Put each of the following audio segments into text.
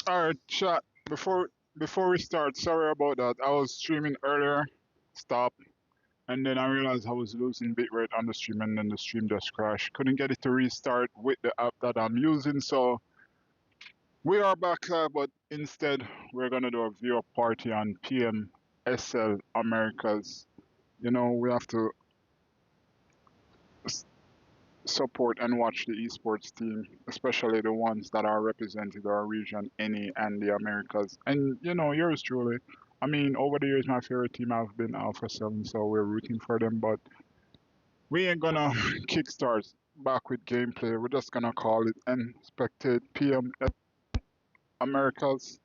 All right, chat. Before we start, sorry about that. I was streaming earlier, stop, and then I realized I was losing bitrate on the stream, and then the stream just crashed. Couldn't get it to restart with the app that I'm using, so we are back. But instead, we're gonna do a viewer party on PMSL Americas. You know, we have to s- support and watch the esports team, especially the ones that are represented our region, any and the Americas. And you know, yours truly. I mean, over the years, my favorite team have been Alpha 7, so we're rooting for them. But we ain't gonna kickstart back with gameplay. We're just gonna call it and spectate PM Americas.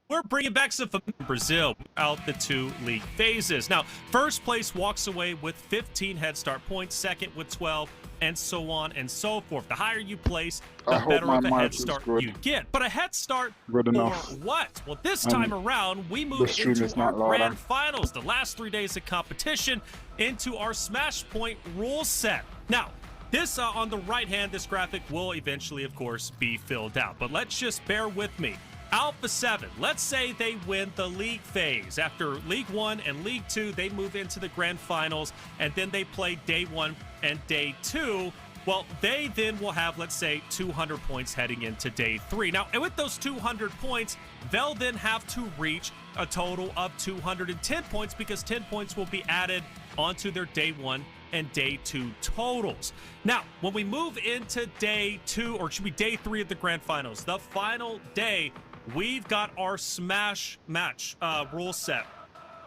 We're bringing back some from Brazil out the 2 league phases. Now, first place walks away with 15 head start points, second with 12, and so on and so forth. The higher you place, the better of a head start you get. But a head start for what? Well, this time around, we move into our grand finals, the last 3 days of competition, into our Smash Point rule set. Now, this on the right hand, this graphic will eventually, of course, be filled out. But let's just bear with me. Alpha 7, let's say they win the league phase. After League 1 and League 2, they move into the grand finals, and then they play Day 1 and Day 2. Well, they then will have, let's say, 200 points heading into Day 3. Now, with those 200 points, they'll then have to reach a total of 210 points because 10 points will be added onto their Day 1 and Day 2 totals. Now, when we move into Day 2, or it should be Day 3 of the grand finals, the final day, we've got our Smash match rule set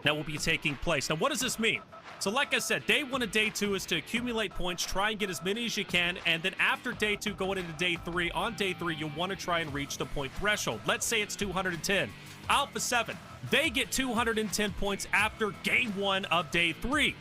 that will be taking place. Now, what does this mean? So like I said, Day 1 and Day 2 is to accumulate points, try and get as many as you can, and then after Day 2, going into Day 3, on Day 3, you'll want to try and reach the point threshold. Let's say it's 210. Alpha 7, they get 210 points after Game 1 of Day 3.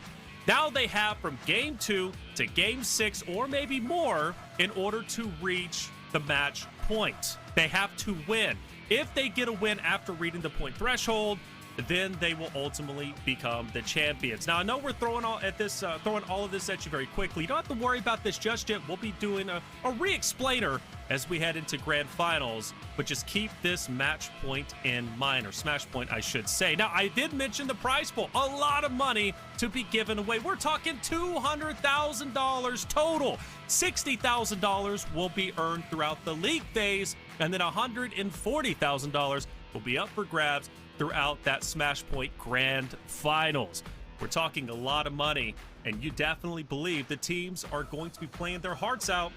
Now they have from Game 2 to Game 6, or maybe more, in order to reach the match point. They have to win. If they get a win after reading the point threshold, then they will ultimately become the champions. Now, I know we're throwing all of this at you very quickly. You don't have to worry about this just yet. We'll be doing a re-explainer as we head into grand finals, but just keep this match point in mind, or smash point, I should say. Now, I did mention the prize pool. A lot of money to be given away. We're talking $200,000 total. $60,000 will be earned throughout the league phase, and then $140,000 will be up for grabs throughout that Smash Point Grand Finals. We're talking a lot of money, and you definitely believe the teams are going to be playing their hearts out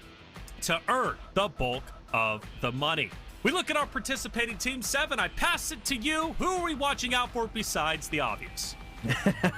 to earn the bulk of the money. We look at our participating Team 7. I pass it to you. Who are we watching out for besides the obvious?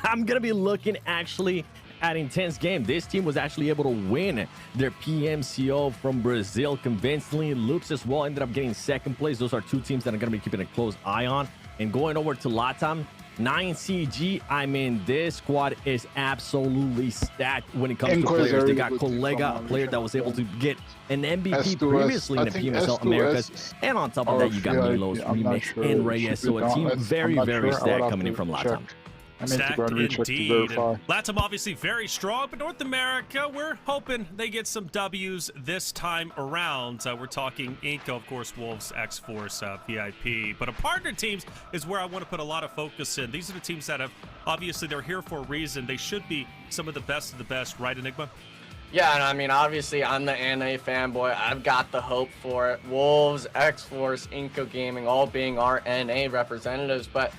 I'm going to be looking actually at intense game. This team was actually able to win their PMSL from Brazil convincingly. Loops as well ended up getting second place. Those are two teams that I'm going to be keeping a close eye on. And going over to LATAM, 9CG, I mean, this squad is absolutely stacked when it comes to players. They got Collega, a player that was able to get an MVP previously in the PMSL Americas. And on top of that, you got Milos, Remix, and Reyes. So a team very, very stacked coming in from LATAM. Stacked indeed. LATAM obviously very strong, but North America, we're hoping they get some W's this time around. We're talking Inco, of course, Wolves, X-Force, VIP. But a partner teams is where I want to put a lot of focus in. These are the teams that have, obviously, they're here for a reason. They should be some of the best, right, Enigma? Yeah, and I mean, obviously, I'm the NA fanboy. I've got the hope for it. Wolves, X-Force, Inco Gaming, all being our NA representatives, but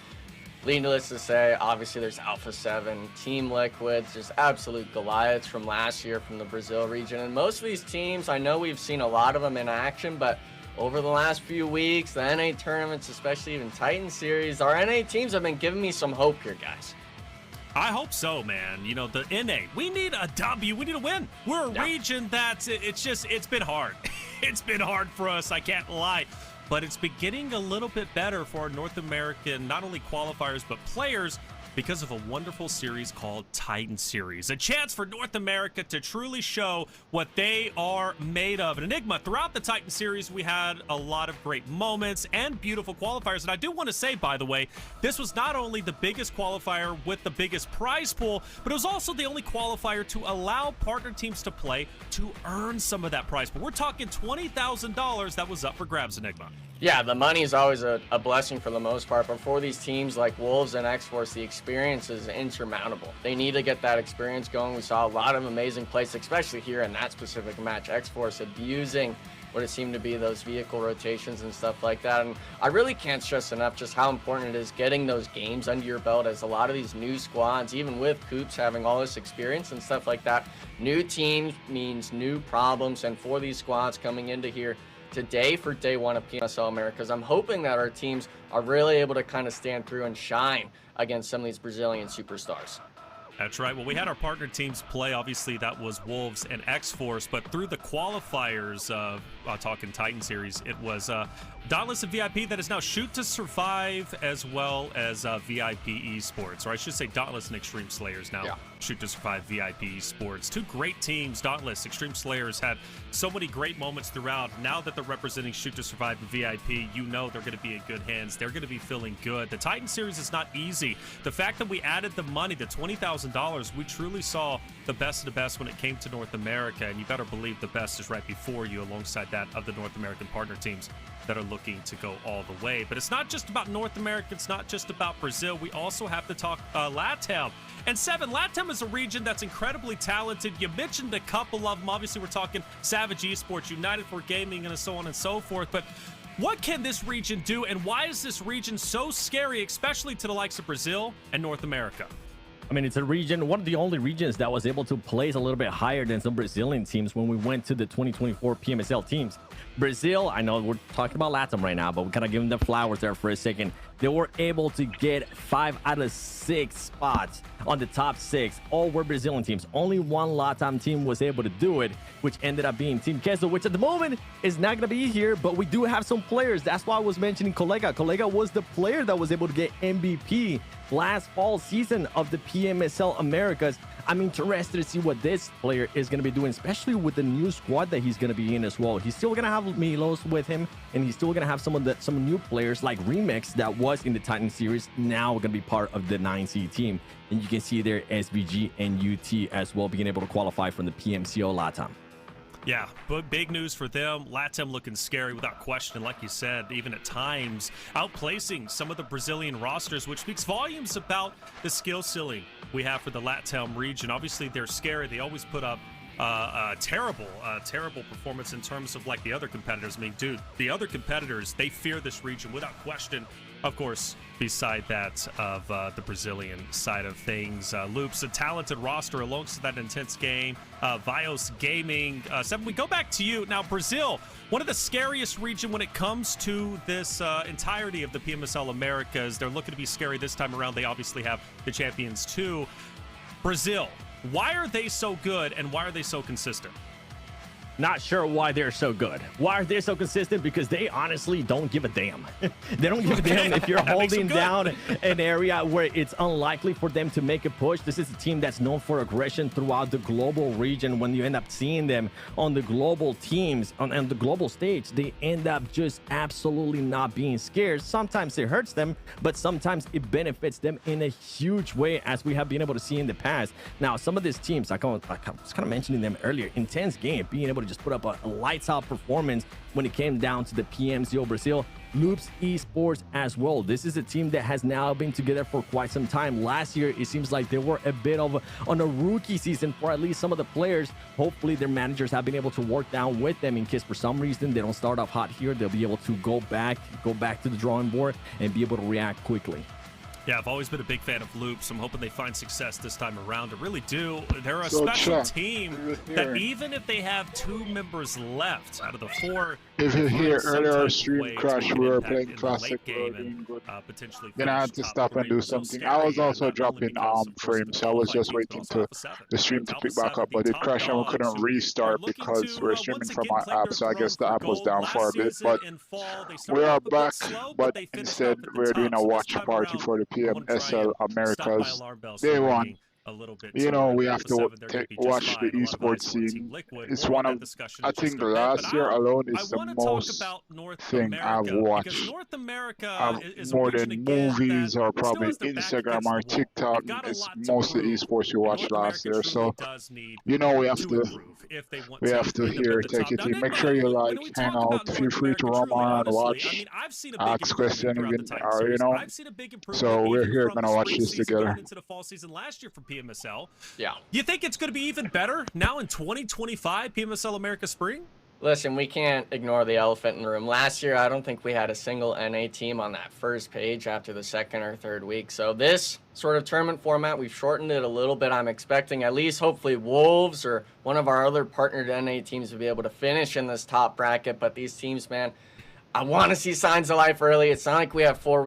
needless to say, obviously there's Alpha 7, Team Liquids, just absolute Goliaths from last year from the Brazil region. And most of these teams, I know we've seen a lot of them in action, but over the last few weeks, the NA tournaments, especially even Titan Series, our NA teams have been giving me some hope here, guys. I hope so, man. You know, the NA, we need a W. We need a win. We're a region that's, it's been hard. It's been hard for us, I can't lie. But it's beginning a little bit better for our North American, not only qualifiers, but players, because of a wonderful series called Titan Series. A chance for North America to truly show what they are made of. And Enigma, throughout the Titan Series, we had a lot of great moments and beautiful qualifiers. And I do want to say, by the way, this was not only the biggest qualifier with the biggest prize pool, but it was also the only qualifier to allow partner teams to play to earn some of that prize pool. We're talking $20,000 that was up for grabs, Enigma. Yeah, the money is always a blessing for the most part, but for these teams like Wolves and X-Force, the experience is insurmountable. They need to get that experience going. We saw a lot of amazing plays, especially here in that specific match. X-Force abusing what it seemed to be those vehicle rotations and stuff like that. And I really can't stress enough just how important it is getting those games under your belt, as a lot of these new squads, even with Coops having all this experience and stuff like that, new teams means new problems. And for these squads coming into here today for day one of PMSL Americas, I'm hoping that our teams are really able to kind of stand through and shine against some of these Brazilian superstars. That's right. Well, we had our partner teams play. Obviously, that was Wolves and X-Force. But through the qualifiers, talking Titan Series, it was Dauntless and VIP that is now Shoot to Survive, as well as VIP Esports. Or I should say Dauntless and Extreme Slayers now. Shoot to Survive, VIP Esports. Two great teams. Dauntless, Extreme Slayers had so many great moments throughout. Now that they're representing Shoot to Survive and VIP, you know they're going to be in good hands. They're going to be feeling good. The Titan Series is not easy. The fact that we added the money, the $20,000, we truly saw the best of the best when it came to North America. And you better believe the best is right before you, alongside that of the North American partner teams that are looking to go all the way. But it's not just about North America. It's not just about Brazil. We also have to talk LATAM. And Seven, LATAM is a region that's incredibly talented. You mentioned a couple of them. Obviously, we're talking Savage Esports, United for Gaming, and so on and so forth. But what can this region do, and why is this region so scary, especially to the likes of Brazil and North America? I mean, it's a region, one of the only regions that was able to place a little bit higher than some Brazilian teams when we went to the 2024 PMSL teams. Brazil, I know we're talking about LATAM right now, but we kind of give them the flowers there for a second. They were able to get 5 out of 6 spots on the top 6. All were Brazilian teams. Only one LATAM team was able to do it, which ended up being Team Queso, which at the moment is not going to be here, but we do have some players. That's why I was mentioning Colega. Colega was the player that was able to get MVP last fall season of the PMSL Americas. I'm interested to see what this player is going to be doing, especially with the new squad that he's going to be in as well. He's still going to have Milos with him, and he's still going to have some new players like Remix that was in the Titan Series, now going to be part of the 9C team. And you can see there SVG and UT as well being able to qualify from the PMCO LATAM. Yeah, but big news for them. LATAM looking scary without question, like you said, even at times outplacing some of the Brazilian rosters, which speaks volumes about the skill ceiling we have for the LATAM region. Obviously, they're scary. They always put up terrible performance in terms of like the other competitors. I mean, dude, the other competitors, they fear this region without question. Of course, beside that of the Brazilian side of things. Loops, a talented roster alongside that intense game. Vios Gaming. Seven, we go back to you. Now, Brazil, one of the scariest region when it comes to this entirety of the PMSL Americas. They're looking to be scary this time around. They obviously have the champions too. Brazil, why are they so good and why are they so consistent? Not sure why they're so good. Why are they so consistent? Because they honestly don't give a damn. They don't give a damn if you're holding down an area where it's unlikely for them to make a push. This is a team that's known for aggression throughout the global region. When you end up seeing them on the global teams, on the global stage, they end up just absolutely not being scared. Sometimes it hurts them, but sometimes it benefits them in a huge way, as we have been able to see in the past. Now, some of these teams, I was kind of mentioning them earlier, intense game, being able to just put up a lights out performance when it came down to the PMCO Brazil. Loops Esports as well. This is a team that has now been together for quite some time. Last year, it seems like they were a bit of on a rookie season for at least some of the players. Hopefully, their managers have been able to work down with them in case for some reason they don't start off hot here. They'll be able to go back to the drawing board and be able to react quickly. Yeah, I've always been a big fan of Loops. I'm hoping they find success this time around. I really do. They're a special team that even if they have 2 members left out of the 4, if you hear earlier our stream crash, we were playing classic, we were doing good. Then I had to stop and do something. I was also dropping frames, so I was just waiting to the stream to pick back up, but it crashed and we couldn't restart because we're streaming from our app, so I guess the app was down for a bit. But we are back, but instead we're doing a watch party for the PMSL Americas Day 1. a little bit you too know, early. we Level have to 7, they're going to be just watch the fine. A lot of eyes esports are on Team scene. Liquid. It's More on one that of, discussion I in just think a the bit. But last year alone I is the want to talk most about North thing I've America because watched North America of is a more region than again that movies or still probably has their back Instagram against or the wall. TikTok. They've got a It's lot to mostly prove, esports you and watched North last America year. truly So, does need you know, to improve if they want we to have to end up here at the take top. it Now, in. Make Nigma, sure you when like, we hang talk out. about Feel North free to America, roam truly, on, honestly, I watch, mean, I've seen a big ask improvement question, throughout the even, Titan or series. I've seen a big improvement So we're even here from the gonna watch spring this season together. going into the fall season last year for PMSL. Yeah. You think it's going to be even better now in 2025 PMSL America Spring? Listen, we can't ignore the elephant in the room. Last year, I don't think we had a single NA team on that first page after the second or third week. So this sort of tournament format, we've shortened it a little bit. I'm expecting at least hopefully Wolves or one of our other partnered NA teams to be able to finish in this top bracket. But these teams, man, I want to see signs of life early. It's not like we have 4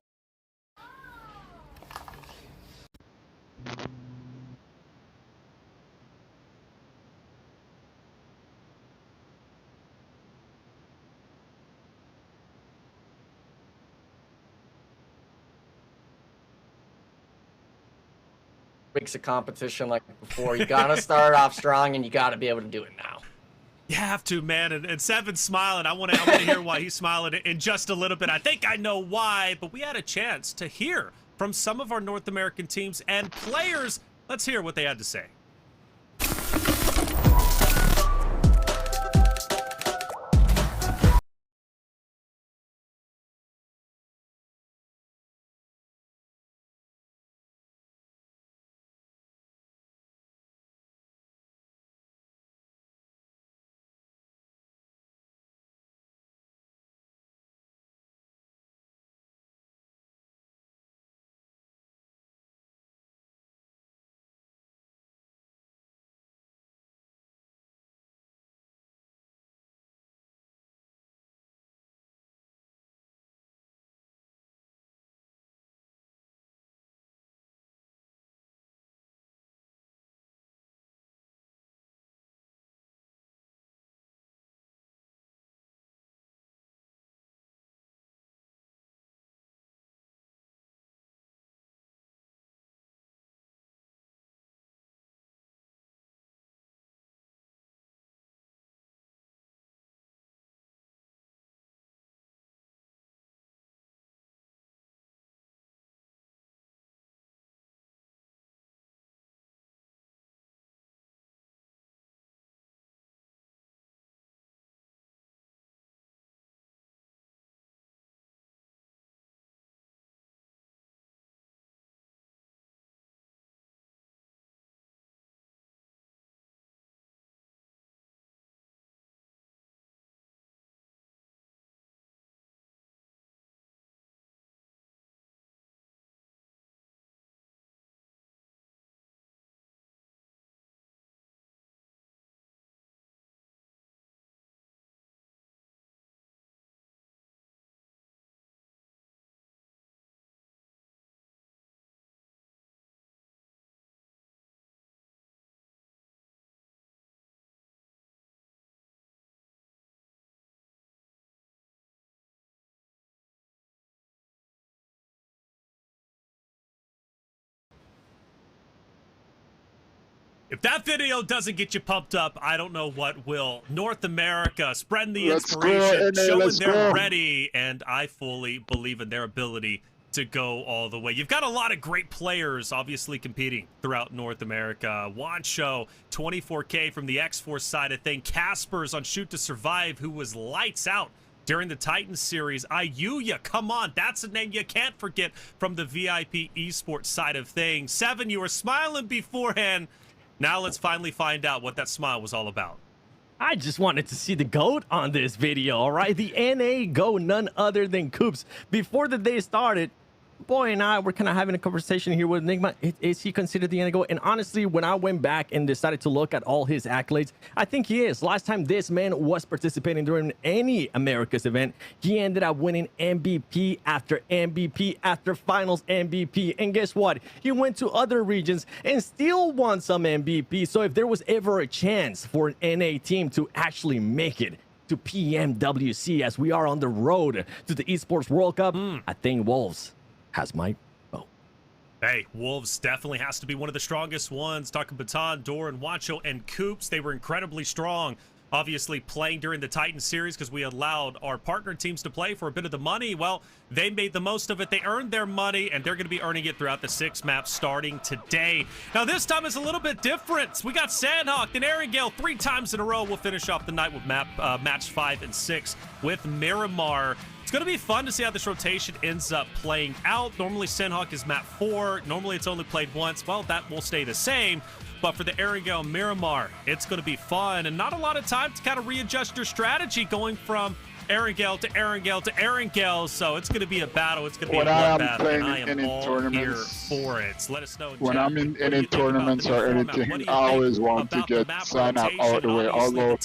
weeks of competition like before. You got to start off strong, and you got to be able to do it now. You have to, man. And Seven's smiling. I want to hear why he's smiling in just a little bit. I think I know why, but we had a chance to hear from some of our North American teams and players. Let's hear what they had to say. If that video doesn't get you pumped up, I don't know what will. North America spreading the inspiration, showing they're ready, and I fully believe in their ability to go all the way. You've got a lot of great players, obviously, competing throughout North America. Wancho, 24K from the X-Force side of thing. Caspers on Shoot to Survive, who was lights out during the Titan series. Ayuya, come on, that's a name you can't forget from the VIP esports side of things. Seven, you were smiling beforehand. Now let's finally find out what that smile was all about. I just wanted to see the GOAT on this video, all right? The NA GOAT, none other than Coops. Before the day started, Boy and I were kind of having a conversation here with Nigma. Is he considered the NA GOAT? And honestly, when I went back and decided to look at all his accolades, I think he is. Last time this man was participating during any America's event, he ended up winning MVP after MVP after finals MVP. And guess what? He went to other regions and still won some MVP. So if there was ever a chance for an NA team to actually make it to PMWC as we are on the road to the Esports World Cup, I think Wolves has my vote. Hey, Wolves definitely has to be one of the strongest ones. Talking Baton, Doran, Wancho, and Coops, they were incredibly strong. Obviously playing during the Titan series because we allowed our partner teams to play for a bit of the money. Well, they made the most of it. They earned their money, and they're going to be earning it throughout the 6 maps starting today. Now, this time is a little bit different. We got Sandhawk and Erangel 3 times in a row. We'll finish off the night with match 5 and 6 with Miramar. It's going to be fun to see how this rotation ends up playing out. Normally, Sandhawk is map 4. Normally, it's only played once. Well, that will stay the same. But for the Erangel Miramar, it's going to be fun and not a lot of time to kind of readjust your strategy going from Erangel to Erangel to Erangel. So it's going to be a battle. It's going to be a bloodbath, and I am all here for it. So let us know. When I'm in any tournaments or anything, I always want to get sign up out the way. Although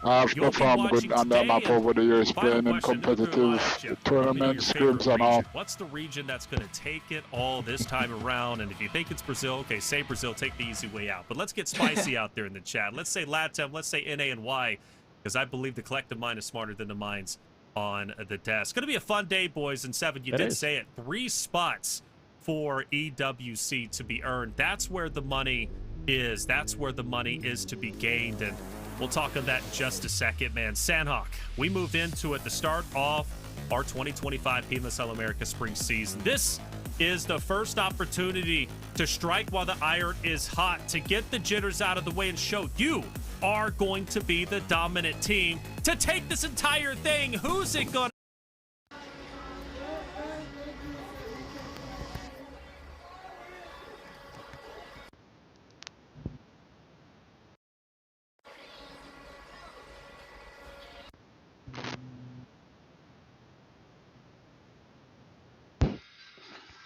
I've performed good on that map over the years, playing in competitive tournaments, scrims and all. What's the region that's going to take it all this time around? And if you think it's Brazil, okay, say Brazil, take the easy way out. But let's get spicy out there in the chat. Let's say LATAM, let's say NA and Y, because I believe the collective mind is smarter than the minds on the desk. Going to be a fun day, boys. And 7, you did say it. 3 spots for EWC to be earned. That's where the money is. That's where the money is to be gained. And we'll talk on that in just a second, man. Sandhawk, we moved into it to start off our 2025 PMSL America spring season. This is the first opportunity to strike while the iron is hot, to get the jitters out of the way and show you are going to be the dominant team to take this entire thing. Who's it gonna?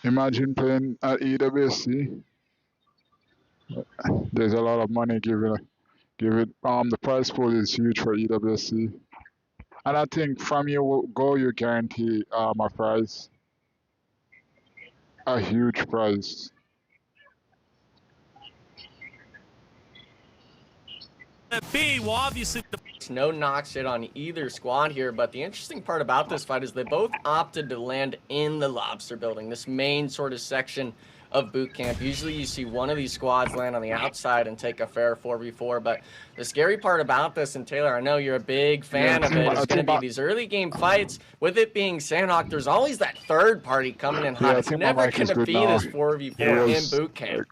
Imagine playing at EWC. There's a lot of money given. The prize pool is huge for EWC, and I think from your go you guarantee a prize, a huge prize. B, well, obviously No knock shit on either squad here, but the interesting part about this fight is they both opted to land in the Lobster Building, this main sort of section of boot camp. Usually you see one of these squads land on the outside and take a fair 4v4, but the scary part about this, and Taylor, I know you're a big fan of it, is going to be these early game fights. With it being Sandhawk, there's always that third party coming in hot. It's never going to be this 4v4 in boot camp.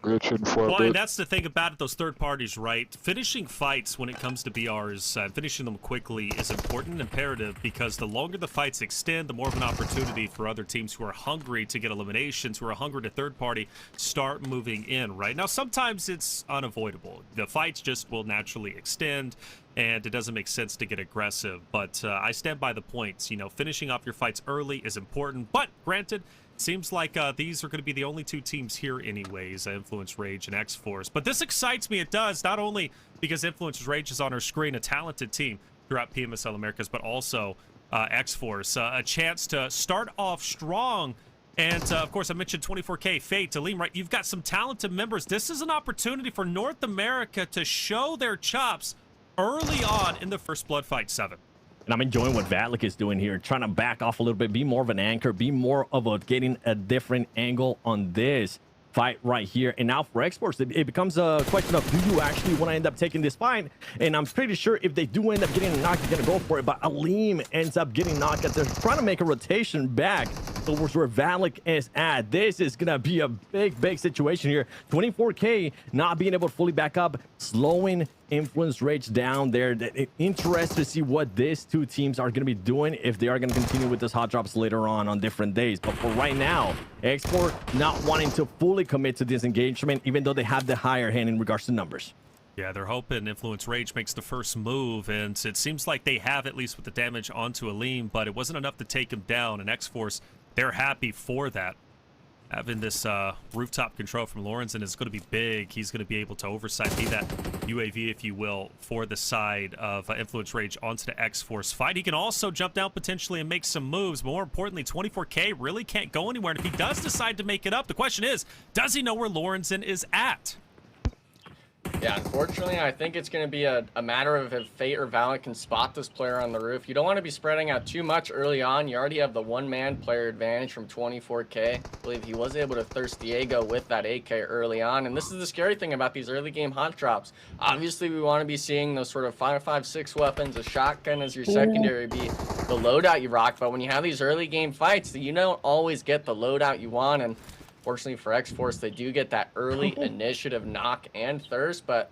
Well, and that's the thing about it, those third parties, right? Finishing fights when it comes to BRs, finishing them quickly is important and imperative, because the longer the fights extend, the more of an opportunity for other teams who are hungry to get eliminations, who are hungry to third party, start moving in, right? Now, sometimes it's unavoidable. The fights just will naturally extend, and it doesn't make sense to get aggressive. But I stand by the points. You know, finishing off your fights early is important. But granted, it seems like these are going to be the only 2 teams here anyways, Influence Rage and X-Force. But this excites me. It does, not only because Influence Rage is on our screen, a talented team throughout PMSL Americas, but also X-Force. A chance to start off strong. And, of course, I mentioned 24K, Fate, Aleem, right? You've got some talented members. This is an opportunity for North America to show their chops early on in the first Blood Fight 7. And I'm enjoying what Vatlik is doing here, trying to back off a little bit, be more of an anchor, be more of a getting a different angle on this fight right here. And now for X-Force, it becomes a question of, do you actually want to end up taking this fight? And I'm pretty sure if they do end up getting knocked, they're going to go for it. But Aleem ends up getting knocked out. They're trying to make a rotation back towards where Vatlik is at. This is going to be a big situation here. 24K not being able to fully back up, slowing Influence Rage down there. Interested to see what these 2 teams are going to be doing, if they are going to continue with this hot drops later on different days. But for right now, Export not wanting to fully commit to this engagement, even though they have the higher hand in regards to numbers. Yeah, they're hoping Influence Rage makes the first move, and it seems like they have, at least with the damage onto Aleem, but it wasn't enough to take him down. And X-Force, they're happy for that. Having this rooftop control from Lorenzen is going to be big. He's going to be able to oversight, be that UAV, if you will, for the side of Influence Rage onto the X-Force fight. He can also jump down potentially and make some moves. More importantly, 24K really can't go anywhere. And if he does decide to make it up, the question is, does he know where Lorenzen is at? Yeah, unfortunately, I think it's going to be a matter of if Fate or Valiant can spot this player on the roof. You don't want to be spreading out too much early on. You already have the one-man player advantage from 24K. I believe he was able to thirst Diego with that AK early on. And this is the scary thing about these early game hot drops. Obviously, we want to be seeing those sort of 5.56 weapons, a shotgun as your secondary be the loadout you rock. But when you have these early game fights, you don't always get the loadout you want. And fortunately for X-Force, they do get that early initiative knock and thirst, but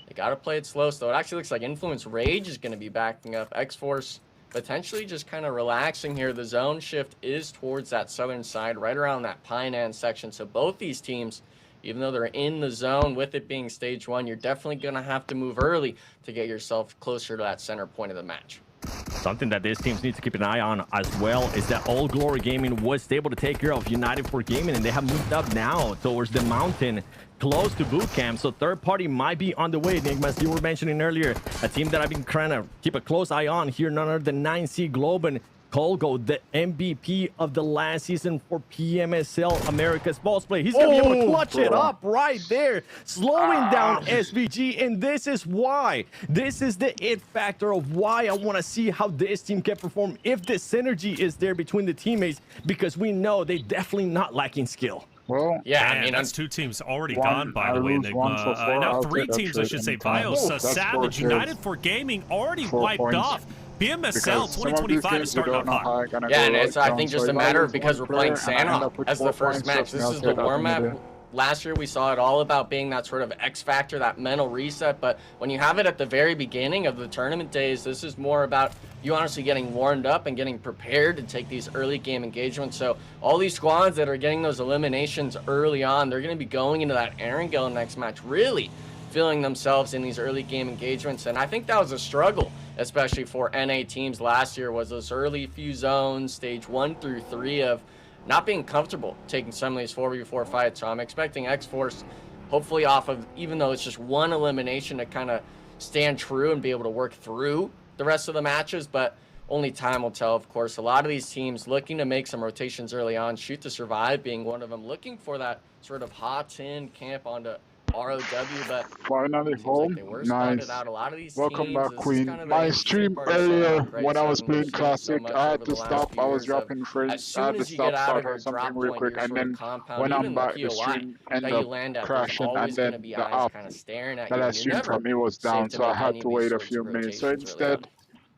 they got to play it slow. So it actually looks like Influence Rage is going to be backing up. X-Force potentially just kind of relaxing here. The zone shift is towards that southern side, right around that Pine section. So both these teams, even though they're in the zone, with it being stage 1, you're definitely going to have to move early to get yourself closer to that center point of the match. Something that these teams need to keep an eye on as well is that All Glory Gaming was able to take care of United for Gaming, and they have moved up now towards the mountain close to boot camp. So third party might be on the way. Enigmas, you were mentioning earlier, a team that I've been trying to keep a close eye on here, none other than 9C Globen. Colgo, the MVP of the last season for PMSL America's Balls Play. He's going to be able to clutch it up right there, slowing down SVG. And this is why. This is the it factor of why I want to see how this team can perform if the synergy is there between the teammates, because we know they definitely not lacking skill. Well, yeah, I mean, that's 2 teams already gone, by the way, Enigma. Now 3 teams, I should say. Bios, Savage, United for Gaming already wiped off. PMSL 2025 is starting off hot. Yeah, and it's, I think, just a matter of, because we're playing Santa as the first match. This is the warm-up. Last year, we saw it all about being that sort of X factor, that mental reset. But when you have it at the very beginning of the tournament days, this is more about you honestly getting warmed up and getting prepared to take these early game engagements. So all these squads that are getting those eliminations early on, they're going to be going into that Erangel next match really feeling themselves in these early game engagements. And I think that was a struggle, especially for NA teams last year, was those early few zones, stage 1 through 3 of not being comfortable taking some of these 4v4 fights. So I'm expecting X-Force, hopefully off of, even though it's just one elimination, to kind of stand true and be able to work through the rest of the matches. But only time will tell, of course. A lot of these teams looking to make some rotations early on, Shoot to Survive being one of them, looking for that sort of hot in camp onto ROW, but finally home. Nice. Out. A lot of these Welcome teams, back, Queen. Kind of My stream earlier when I was playing Classic, so I had to stop. I was dropping frames. I had to stop, start or something real quick, and then when I'm back, the stream ended up crashing, and then the app that I streamed from me was down, so I had to wait a few minutes. So instead,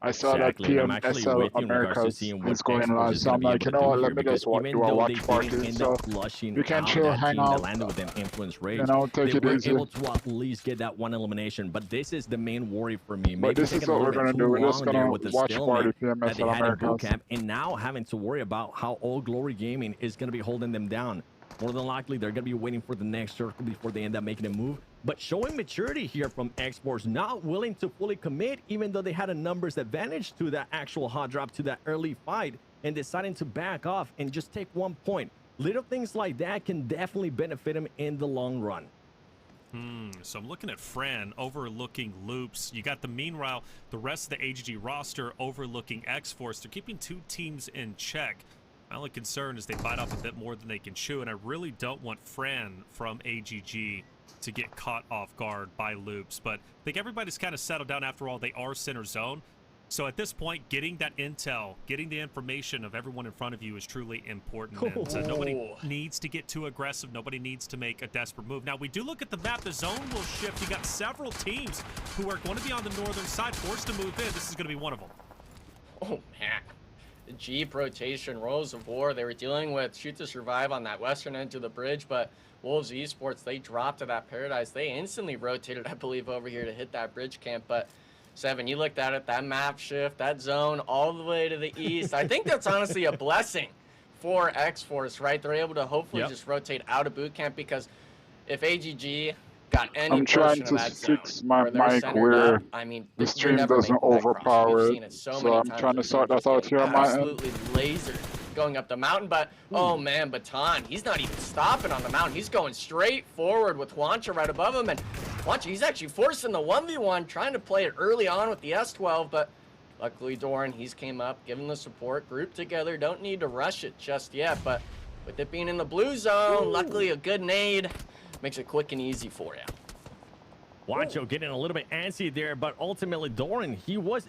I saw that PMSL Americas is going live, so I'm like, you know what, let me just do a watch party, so we can chill, hang out, with an influence rate. You know, take it easy. Able to at least get that one elimination, but this is the main worry for me. But this is what we're gonna do. We're just gonna watch party PMSL Americas, and now having to worry about how All Glory Gaming is gonna be holding them down. More than likely, they're going to be waiting for the next circle before they end up making a move. But showing maturity here from X-Force, not willing to fully commit, even though they had a numbers advantage to that actual hot drop, to that early fight, and deciding to back off and just take 1 point. Little things like that can definitely benefit them in the long run. So I'm looking at Fran overlooking Loops. You got meanwhile, the rest of the AGG roster overlooking X-Force. They're keeping 2 teams in check. My only concern is they bite off a bit more than they can chew, and I really don't want Fran from AGG to get caught off guard by Loops. But I think everybody's kind of settled down. After all, they are center zone. So at this point, getting that intel, getting the information of everyone in front of you is truly important. And so nobody needs to get too aggressive. Nobody needs to make a desperate move. Now, we do look at the map. The zone will shift. You got several teams who are going to be on the northern side, forced to move in. This is going to be one of them. Oh, man. The Jeep rotation, Rolls of War, they were dealing with Shoot to Survive on that western end of the bridge, but Wolves Esports, they dropped to that Paradise. They instantly rotated, I believe, over here to hit that bridge camp. But Seven, you looked at it, that map shift, that zone all the way to the east. I think that's honestly a blessing for X-Force, right? They're able to hopefully just rotate out of boot camp, because if AGG got any I'm trying to fix my mic where the stream doesn't overpower it, so I'm trying to sort that out here on my end. Absolutely lasered going up the mountain, but oh man, Baton, he's not even stopping on the mountain. He's going straight forward with Juancha right above him, and Juancha, he's actually forcing the 1v1, trying to play it early on with the S12, but luckily Doran, he's came up, given the support, grouped together, don't need to rush it just yet, but with it being in the blue zone, luckily a good nade makes it quick and easy for you. Wancho getting a little bit antsy there, but ultimately Doran, he was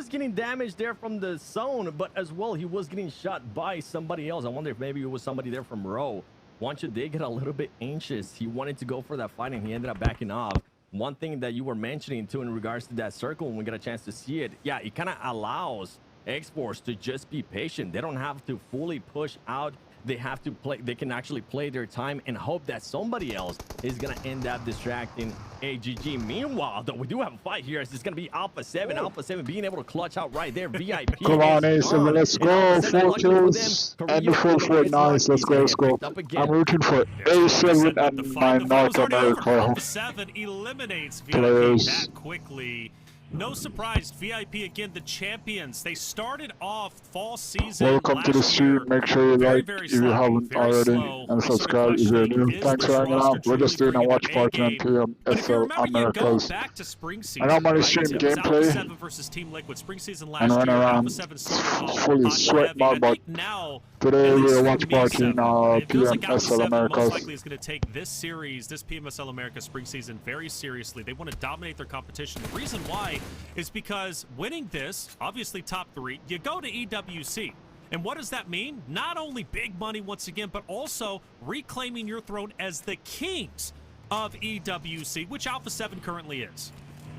getting damaged there from the zone, but as well he was getting shot by somebody else. I wonder if maybe it was somebody there from Row. Wancho did get a little bit anxious. He wanted to go for that fight and he ended up backing off. One thing that you were mentioning too in regards to that circle when we get a chance to see it, yeah, it kind of allows X-Force to just be patient. They don't have to fully push out. They have to play. They can actually play their time and hope that somebody else is gonna end up distracting AGG. Meanwhile, though, we do have a fight here. It's gonna be Alpha 7. Alpha 7 being able to clutch out right there. VIP. Come on, A7, let's go. 4 kills and the 4-4. Nice. Let's go. Let's go. I'm rooting for A7 and my North America Alpha 7 eliminates VIP players. that quickly. No surprise, VIP again, the champions. They started off fall season. Welcome to the last stream. year. Make sure you Very, like very if you slow, haven't very already, slow. and So subscribe the if you're question new. is, Thanks this for hanging roster out. We're just truly doing a bringing watch an party on A-game? But if you PMSL remember, you go Americas. back to spring season. I got my right? stream It was Alpha gameplay 7 versus Team Liquid. Spring season and last run year, around Alpha 7 started off fully hot and sweat heavy. my I butt. think now, Today at least we're for watch me, party in it feels like Alpha PMSL 7 most Americas. likely is going to take this series, this PMSL America spring season, very seriously. They want to dominate their competition. The reason why is because winning this, obviously top 3, you go to EWC. And what does that mean? Not only big money once again, but also reclaiming your throne as the kings of EWC, which Alpha 7 currently is.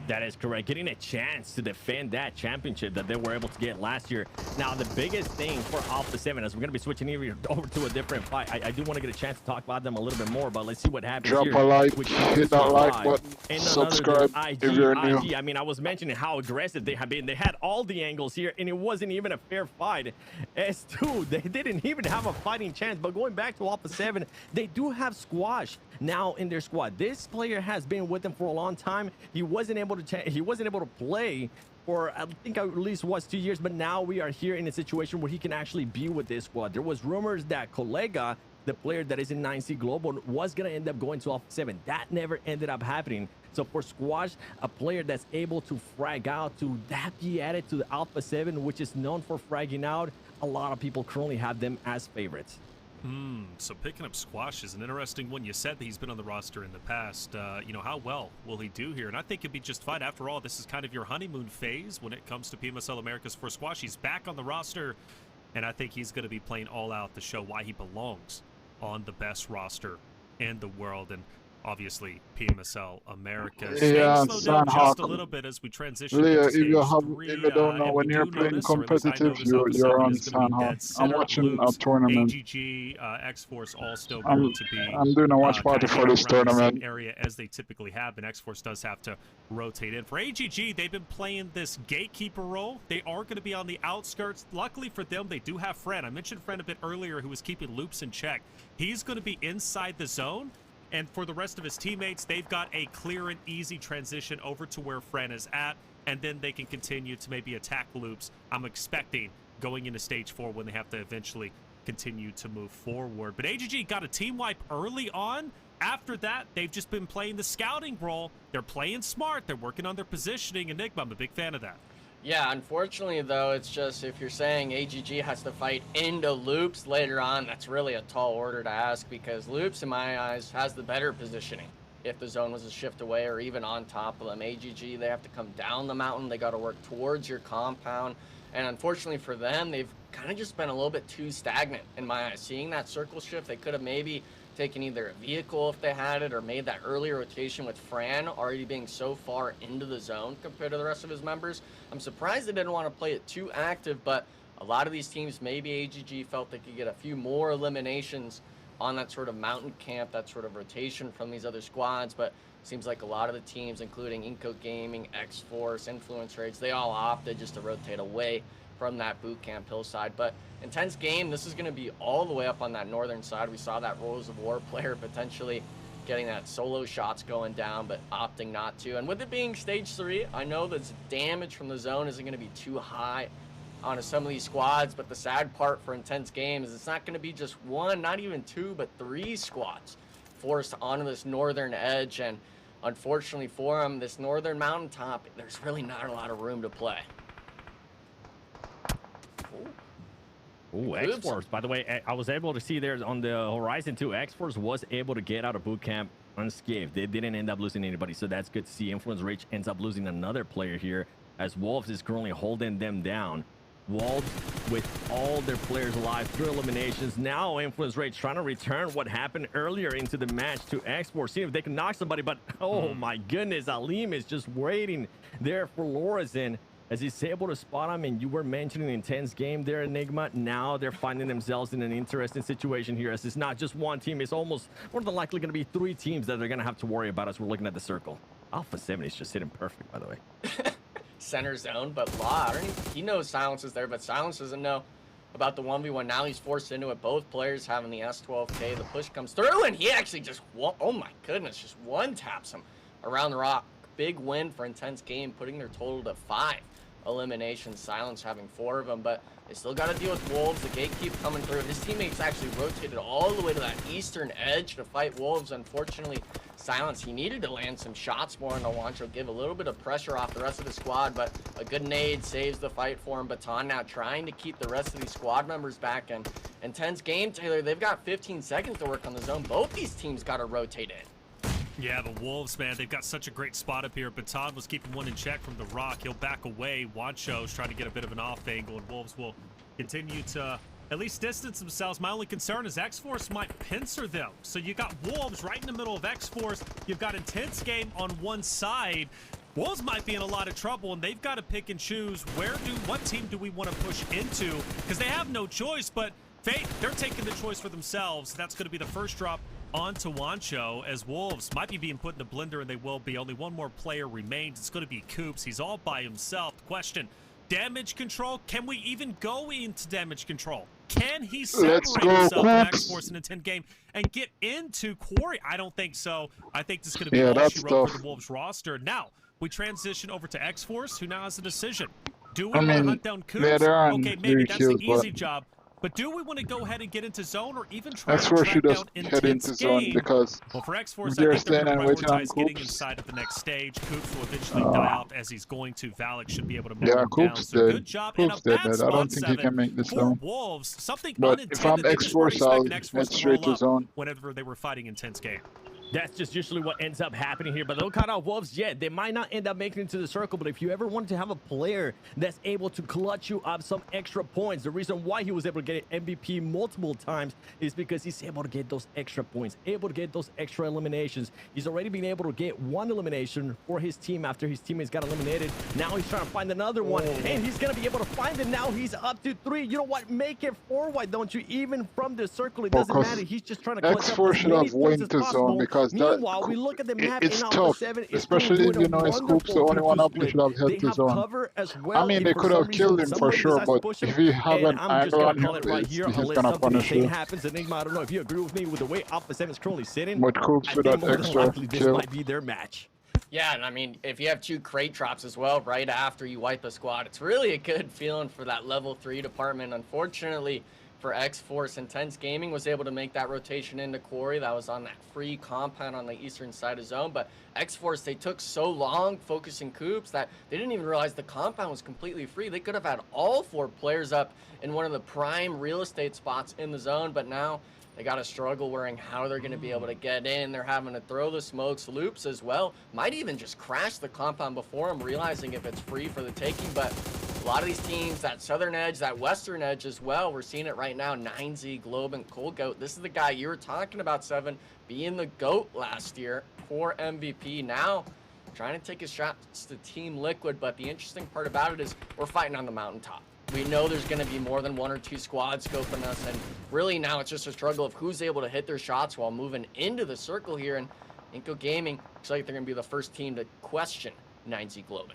That is correct. Getting a chance to defend that championship that they were able to get last year. Now, the biggest thing for Alpha 7, as we're going to be switching over to a different fight, I do want to get a chance to talk about them a little bit more, but let's see what happens Drop here. a like, with hit that like button, and subscribe IG, if you're new. IG. I mean, I was mentioning how aggressive they have been. They had all the angles here, and it wasn't even a fair fight. S2, they didn't even have a fighting chance. But going back to Alpha 7, they do have Squash now in their squad. This player has been with them for a long time. He wasn't able to play for, I think at least was 2 years, but now we are here in a situation where he can actually be with this squad. There was rumors that Kollega, the player that is in 9C Global, was going to end up going to Alpha 7. That never ended up happening. So for Squash, a player that's able to frag out, to that be added to the Alpha 7, which is known for fragging out, a lot of people currently have them as favorites. So picking up Squash is an interesting one. You said that he's been on the roster in the past. You know, how well will he do here? And I think it'd be just fine. After all, this is kind of your honeymoon phase when it comes to PMSL Americas for Squash. He's back on the roster, and I think he's going to be playing all out to show why he belongs on the best roster in the world. And obviously, PMSL Americas. Yeah, Slow down just Sandhawk. a little bit as we transition Leah, into if you stage 3. don't know, and when we you're do playing notice, or at least I competitive, notice Alpha 7 you're on is gonna be Sandhawk. dead I'm center watching a loops. tournament. AGG, X-Force all still going to be I'm doing a watch party kind for of this around the same tournament. area as they typically have, and X-Force does have to rotate in. For AGG, they've been playing this gatekeeper role. They are going to be on the outskirts. Luckily for them, they do have Fren. I mentioned Fren a bit earlier, who was keeping loops in check. He's going to be inside the zone. And for the rest of his teammates, they've got a clear and easy transition over to where Fren is at, and then they can continue to maybe attack loops. I'm expecting going into stage 4 when they have to eventually continue to move forward. But AGG got a team wipe early on. After that, they've just been playing the scouting role. They're playing smart. They're working on their positioning. Enigma, I'm a big fan of that. Yeah, unfortunately, though, it's just if you're saying AGG has to fight into loops later on, that's really a tall order to ask, because loops, in my eyes, has the better positioning. If the zone was a shift away or even on top of them, AGG, they have to come down the mountain. They got to work towards your compound. And unfortunately for them, they've kind of just been a little bit too stagnant in my eyes. Seeing that circle shift, they could have maybe taken either a vehicle if they had it, or made that early rotation with Fran already being so far into the zone compared to the rest of his members. I'm surprised they didn't want to play it too active, but a lot of these teams, maybe AGG felt they could get a few more eliminations on that sort of mountain camp, that sort of rotation from these other squads. But it seems like a lot of the teams, including Inco Gaming, X-Force, Influence Raids, they all opted just to rotate away from that boot camp hillside. But intense game. This is going to be all the way up on that northern side. We saw that Rose of War player potentially getting that solo shots going down, but opting not to. And with it being stage 3, I know that damage from the zone isn't going to be too high on some of these squads, but the sad part for intense game is it's not going to be just 1, not even 2, but 3 squads forced onto this northern edge. And unfortunately for them, this northern mountaintop, there's really not a lot of room to play. Ooh, X-Force. By the way, I was able to see there on the horizon too. X-Force was able to get out of boot camp unscathed. They didn't end up losing anybody, so that's good to see. Influence Rage ends up losing another player here, as Wolves is currently holding them down. Wolves with all their players alive through eliminations. Now Influence Rage trying to return what happened earlier into the match to X4, seeing if they can knock somebody, but oh my goodness, Alim is just waiting there for Lorazin as he's able to spot him. And you were mentioning an intense game there, Enigma. Now they're finding themselves in an interesting situation here, as it's not just one team, it's almost more than likely going to be 3 teams that they're going to have to worry about as we're looking at the circle. Alpha 7 is just hitting perfect, by the way. Center zone, but Law, he knows Silence is there, but Silence doesn't know about the 1v1. Now he's forced into it. Both players having the S12K. The push comes through, and he actually just, oh my goodness, just one taps him around the rock. Big win for Intense Game, putting their total to 5 eliminations. Silence having 4 of them, but they still got to deal with Wolves. The gate keep coming through. His teammates actually rotated all the way to that eastern edge to fight Wolves. Unfortunately, Silence, he needed to land some shots more on the Wancho, give a little bit of pressure off the rest of the squad, but a good nade saves the fight for him. Baton now trying to keep the rest of these squad members back. And Intense Game, Taylor, they've got 15 seconds to work on the zone. Both these teams got to rotate in. Yeah, the Wolves, man, they've got such a great spot up here. Baton was keeping one in check from the rock. He'll back away. Wancho's trying to get a bit of an off angle, and Wolves will continue to at least distance themselves. My only concern is X-Force might pincer them. So you got Wolves right in the middle of X-Force. You've got Intense Game on one side. Wolves might be in a lot of trouble, and they've got to pick and choose what team do we want to push into, because they have no choice. But Fate, they're taking the choice for themselves. That's going to be the first drop onto Wancho, as Wolves might be being put in the blender, and they will be. Only one more player remains. It's going to be Coops. He's all by himself. The question, damage control, can we even go into damage control? Can he separate himself from X-Force in a 10 game and get into Quarry? I don't think so. I think this is going to be all she wrote for the Wolves roster. Now, we transition over to X-Force, who now has a decision. Do we want to hunt down Coops? Okay, maybe that's the easy job. But do we want to go ahead and get into zone, or even try to track down Intense Game? Because well, for X-Force, I think they're going to prioritize getting inside of the next stage. Coops will eventually die off, as he's going to. Valak should be able to move him down. So good job. And a bad I don't think he can make this zone. Wolves, something but if I'm X-Force, I'll head straight to zone. Whenever they were fighting Intense Game. That's just usually what ends up happening here. But they'll cut out Wolves. Yeah, they might not end up making it to the circle, but if you ever wanted to have a player that's able to clutch you up some extra points, the reason why he was able to get MVP multiple times is because he's able to get those extra points, able to get those extra eliminations. He's already been able to get 1 elimination for his team after his teammates got eliminated. Now he's trying to find another one, and he's going to be able to find it. Now he's up to 3. You know what? Make it 4. Why don't you? Even from the circle, it doesn't matter. He's just trying to clutch X-Force should have went to zone, because meanwhile, we look at the map, it's tough, especially if you know his Scoops the only one up, he should have held his own. Well. I mean, they could have killed him for sure, but if he have an angle on him, he's gonna punish him. Enigma, I don't know if you agree with me with the way Alpha 7 is currently sitting. But Coops with that extra this might be their match. Yeah, and I mean, if you have 2 crate drops as well right after you wipe the squad, it's really a good feeling for that level 3 department. Unfortunately, for X-Force, Intense Gaming was able to make that rotation into Quarry. That was on that free compound on the eastern side of zone. But X-Force, they took so long focusing Coops that they didn't even realize the compound was completely free. They could have had all 4 players up in one of the prime real estate spots in the zone, but now they got to struggle worrying how they're going to be able to get in. They're having to throw the smokes, loops as well. Might even just crash the compound before them, realizing if it's free for the taking. But a lot of these teams, that southern edge, that western edge as well, we're seeing it right now. 9Z, Globe, and Cold Goat. This is the guy you were talking about, Seven, being the GOAT last year for MVP. Now trying to take his shots to Team Liquid, but the interesting part about it is we're fighting on the mountaintop. We know there's going to be more than 1 or 2 squads scoping us, and really now it's just a struggle of who's able to hit their shots while moving into the circle here. And Inco Gaming looks like they're going to be the first team to question 9Z Globin.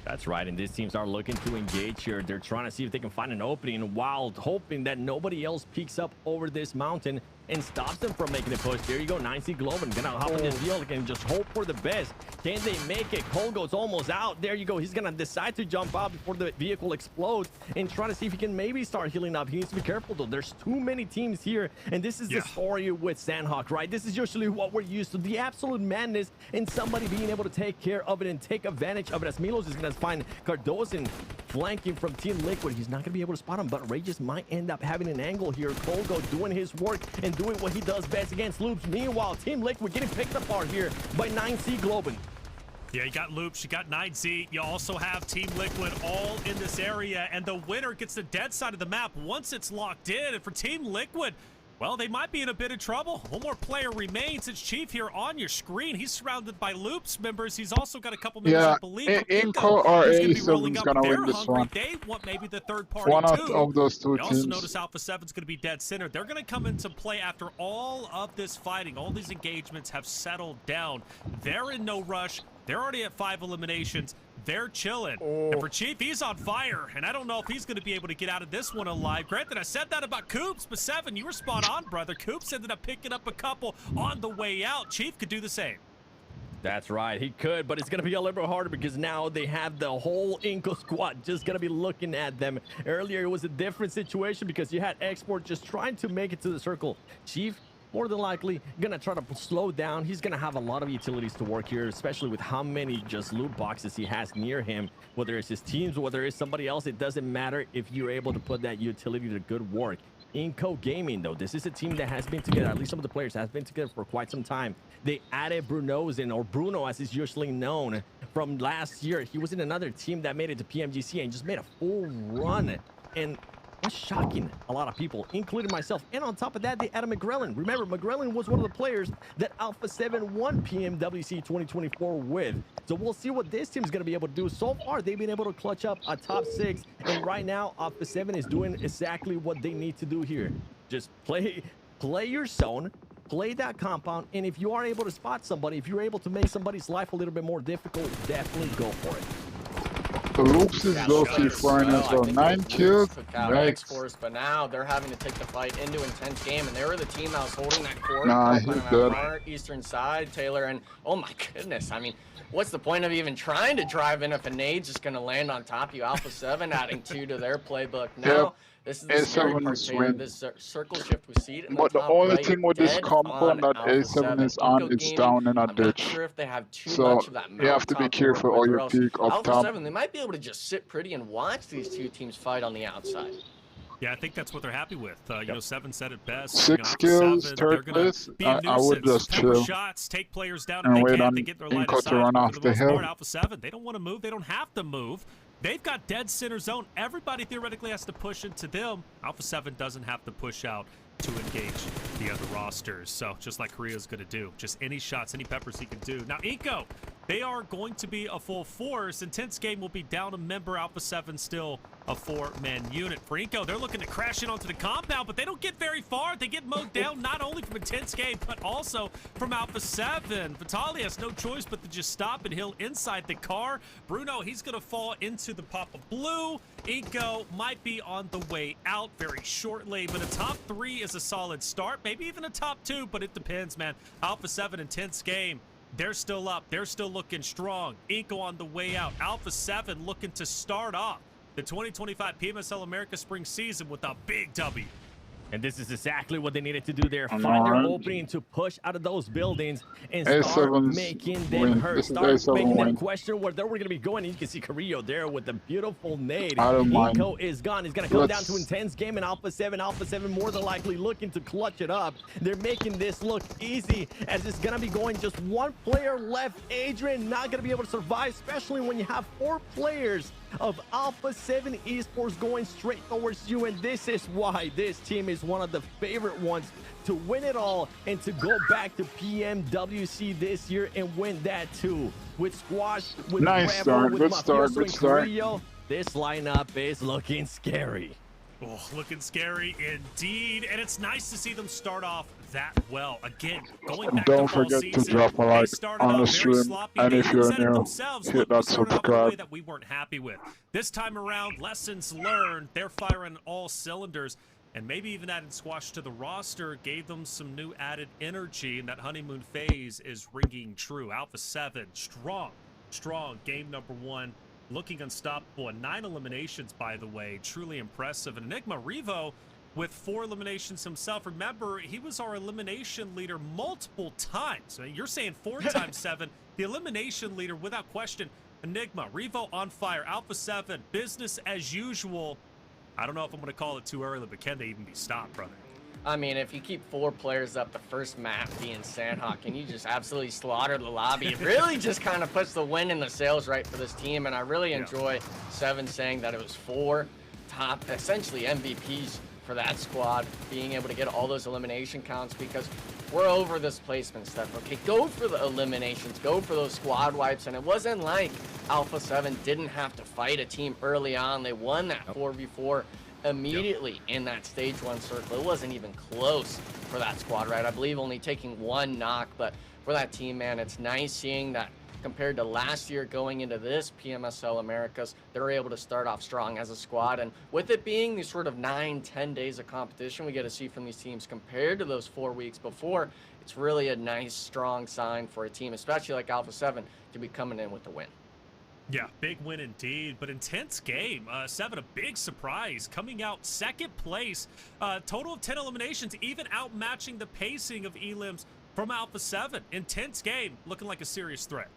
That's right, and these teams are looking to engage here. They're trying to see if they can find an opening while hoping that nobody else peeks up over this mountain and stops them from making a push. There you go, 9C Globin gonna hop on this deal and just hope for the best. Can they make it? Colgo's almost out. There you go. He's gonna decide to jump out before the vehicle explodes and try to see if he can maybe start healing up. He needs to be careful though. There's too many teams here, and this is the story with Sandhawk, right? This is usually what we're used to, the absolute madness and somebody being able to take care of it and take advantage of it, as Milos is gonna find Cardozo flanking from Team Liquid. He's not gonna be able to spot him, but Rages might end up having an angle here. Colgo doing his work and doing what he does best against Loops. Meanwhile, Team Liquid getting picked apart here by 9C Globen. Yeah, you got Loops, you got 9Z. You also have Team Liquid all in this area, and the winner gets the dead side of the map once it's locked in. And for Team Liquid, well, they might be in a bit of trouble. One more player remains. It's Chief here on your screen. He's surrounded by Loops members. He's also got a couple members, I believe, from Inco or who's going to be rolling A7's up. gonna They're win this hungry. one. They want maybe the third party One too. of those two You also teams. notice Alpha 7's going to be dead center. They're going to come into play after all of this fighting. All these engagements have settled down. They're in no rush. They're already at 5 eliminations. They're chilling. Oh. And for Chief, he's on fire. And I don't know if he's going to be able to get out of this one alive. Granted, I said that about Coops, but 7, you were spot on, brother. Coops ended up picking up a couple on the way out. Chief could do the same. That's right, he could, but it's going to be a little bit harder because now they have the whole Inco squad just going to be looking at them. Earlier, it was a different situation because you had Export just trying to make it to the circle. Chief, more than likely, going to try to slow down. He's going to have a lot of utilities to work here, especially with how many just loot boxes he has near him. Whether it's his teams, whether it's somebody else, it doesn't matter if you're able to put that utility to good work. Inco Gaming, though, this is a team that has been together, at least some of the players has been together for quite some time. They added Bruno's or Bruno as he's usually known from last year. He was in another team that made it to PMGC and just made a full run. And it's shocking a lot of people, including myself. And on top of that, they added McGrellin. Remember, McGrellin was one of the players that Alpha 7 won PMWC 2024 with. So we'll see what this team is going to be able to do. So far, they've been able to clutch up a top 6. And right now, Alpha 7 is doing exactly what they need to do here. Just play your zone, play that compound. And if you are able to spot somebody, if you're able to make somebody's life a little bit more difficult, definitely go for it. The Loops is low-key flying as well. 9 kills. X-Force, but now they're having to take the fight into intense game, and they were the team that was holding that court. Nah, he's dead. Eastern side, Taylor, and oh my goodness, I mean, what's the point of even trying to drive in if a nade's just going to land on top of you? Alpha 7 adding 2 to their playbook. Now, this is the scary part, Taylor. This circle shift we see. But the only thing with this compound that A7 is on, it's down in a ditch. I'm not sure if they have too So much of that you have to be careful or you peek up Alpha top. 7, they might be able to just sit pretty and watch these two teams fight on the outside. Yeah, I think that's what they're happy with. You know, 7 said it best. 6 kills, 3rd place. I would just chill shots, take players down and if they wait can. on They get their line of Inco sight. to run For off the most hill. part, Alpha 7, they don't want to move. They don't have to move. They've got dead center zone. Everybody theoretically has to push into them. Alpha 7 doesn't have to push out to engage the other rosters. So just like Korea's going to do, just any shots, any peppers he can do. Now, Inco, they are going to be a full force. Intense game will be down a member. Alpha 7 still a 4-man unit. For Inco, they're looking to crash in onto the compound, but they don't get very far. They get mowed down not only from Intense game, but also from Alpha 7. Vitali has no choice but to just stop and heal inside the car. Bruno, he's going to fall into the pop of blue. Inco might be on the way out very shortly, but a top 3 is a solid start. Maybe even a top 2, but it depends, man. Alpha 7 Intense game. They're still up. They're still looking strong. Inco on the way out. Alpha 7 looking to start off the 2025 PMSL America Spring season with a big W. And this is exactly what they needed to do there. Find their opening to push out of those buildings and start making them hurt. Start making them question where they were going to be going. And you can see Carrillo there with the beautiful nade. Inco is gone. He's going to come down to Intense game in Alpha 7. Alpha 7 more than likely looking to clutch it up. They're making this look easy as it's going to be going just one player left. Adrian not going to be able to survive, especially when you have 4 players of Alpha 7 Esports going straight towards you, and this is why this team is one of the favorite ones to win it all and to go back to PMWC this year and win that too. With Squash, with nice Rebel, start, with good start, good start. Carrillo, this lineup is looking scary. Oh, looking scary indeed, and it's nice to see them start off that well. Again, going back don't to fall forget season, to drop a like on the stream, and if you're new, hit that subscribe. That we weren't happy with. This time around, lessons learned. They're firing all cylinders, and maybe even adding Squash to the roster gave them some new added energy, and that honeymoon phase is ringing true. Alpha 7, strong. Game number 1. Looking unstoppable, and 9 eliminations, by the way. Truly impressive. And Enigma Revo with 4 eliminations himself. Remember, he was our elimination leader multiple times. I mean, you're saying 4 times 7. The elimination leader, without question. Enigma, Revo on fire. Alpha 7, business as usual. I don't know if I'm going to call it too early, but can they even be stopped, brother? I mean, if you keep 4 players up, the first map being Sandhawk, and you just absolutely slaughter the lobby, it really just kind of puts the wind in the sails right for this team. And I really enjoy Seven saying that it was 4 top, essentially MVPs for that squad, being able to get all those elimination counts, because we're over this placement stuff. Okay, go for the eliminations, go for those squad wipes. And it wasn't like Alpha 7 didn't have to fight a team early on. They won that 4v4 immediately in that stage 1 circle. It wasn't even close for that squad, right? I believe only taking 1 knock, but for that team, man, it's nice seeing that compared to last year going into this PMSL Americas, they're able to start off strong as a squad. And with it being these sort of 9-10 days of competition we get to see from these teams compared to those 4 weeks before, it's really a nice, strong sign for a team, especially like Alpha 7, to be coming in with the win. Yeah, big win indeed, but intense game. Seven, a big surprise, coming out 2nd place. Total of 10 eliminations, even outmatching the pacing of Elims from Alpha 7. Intense game, looking like a serious threat.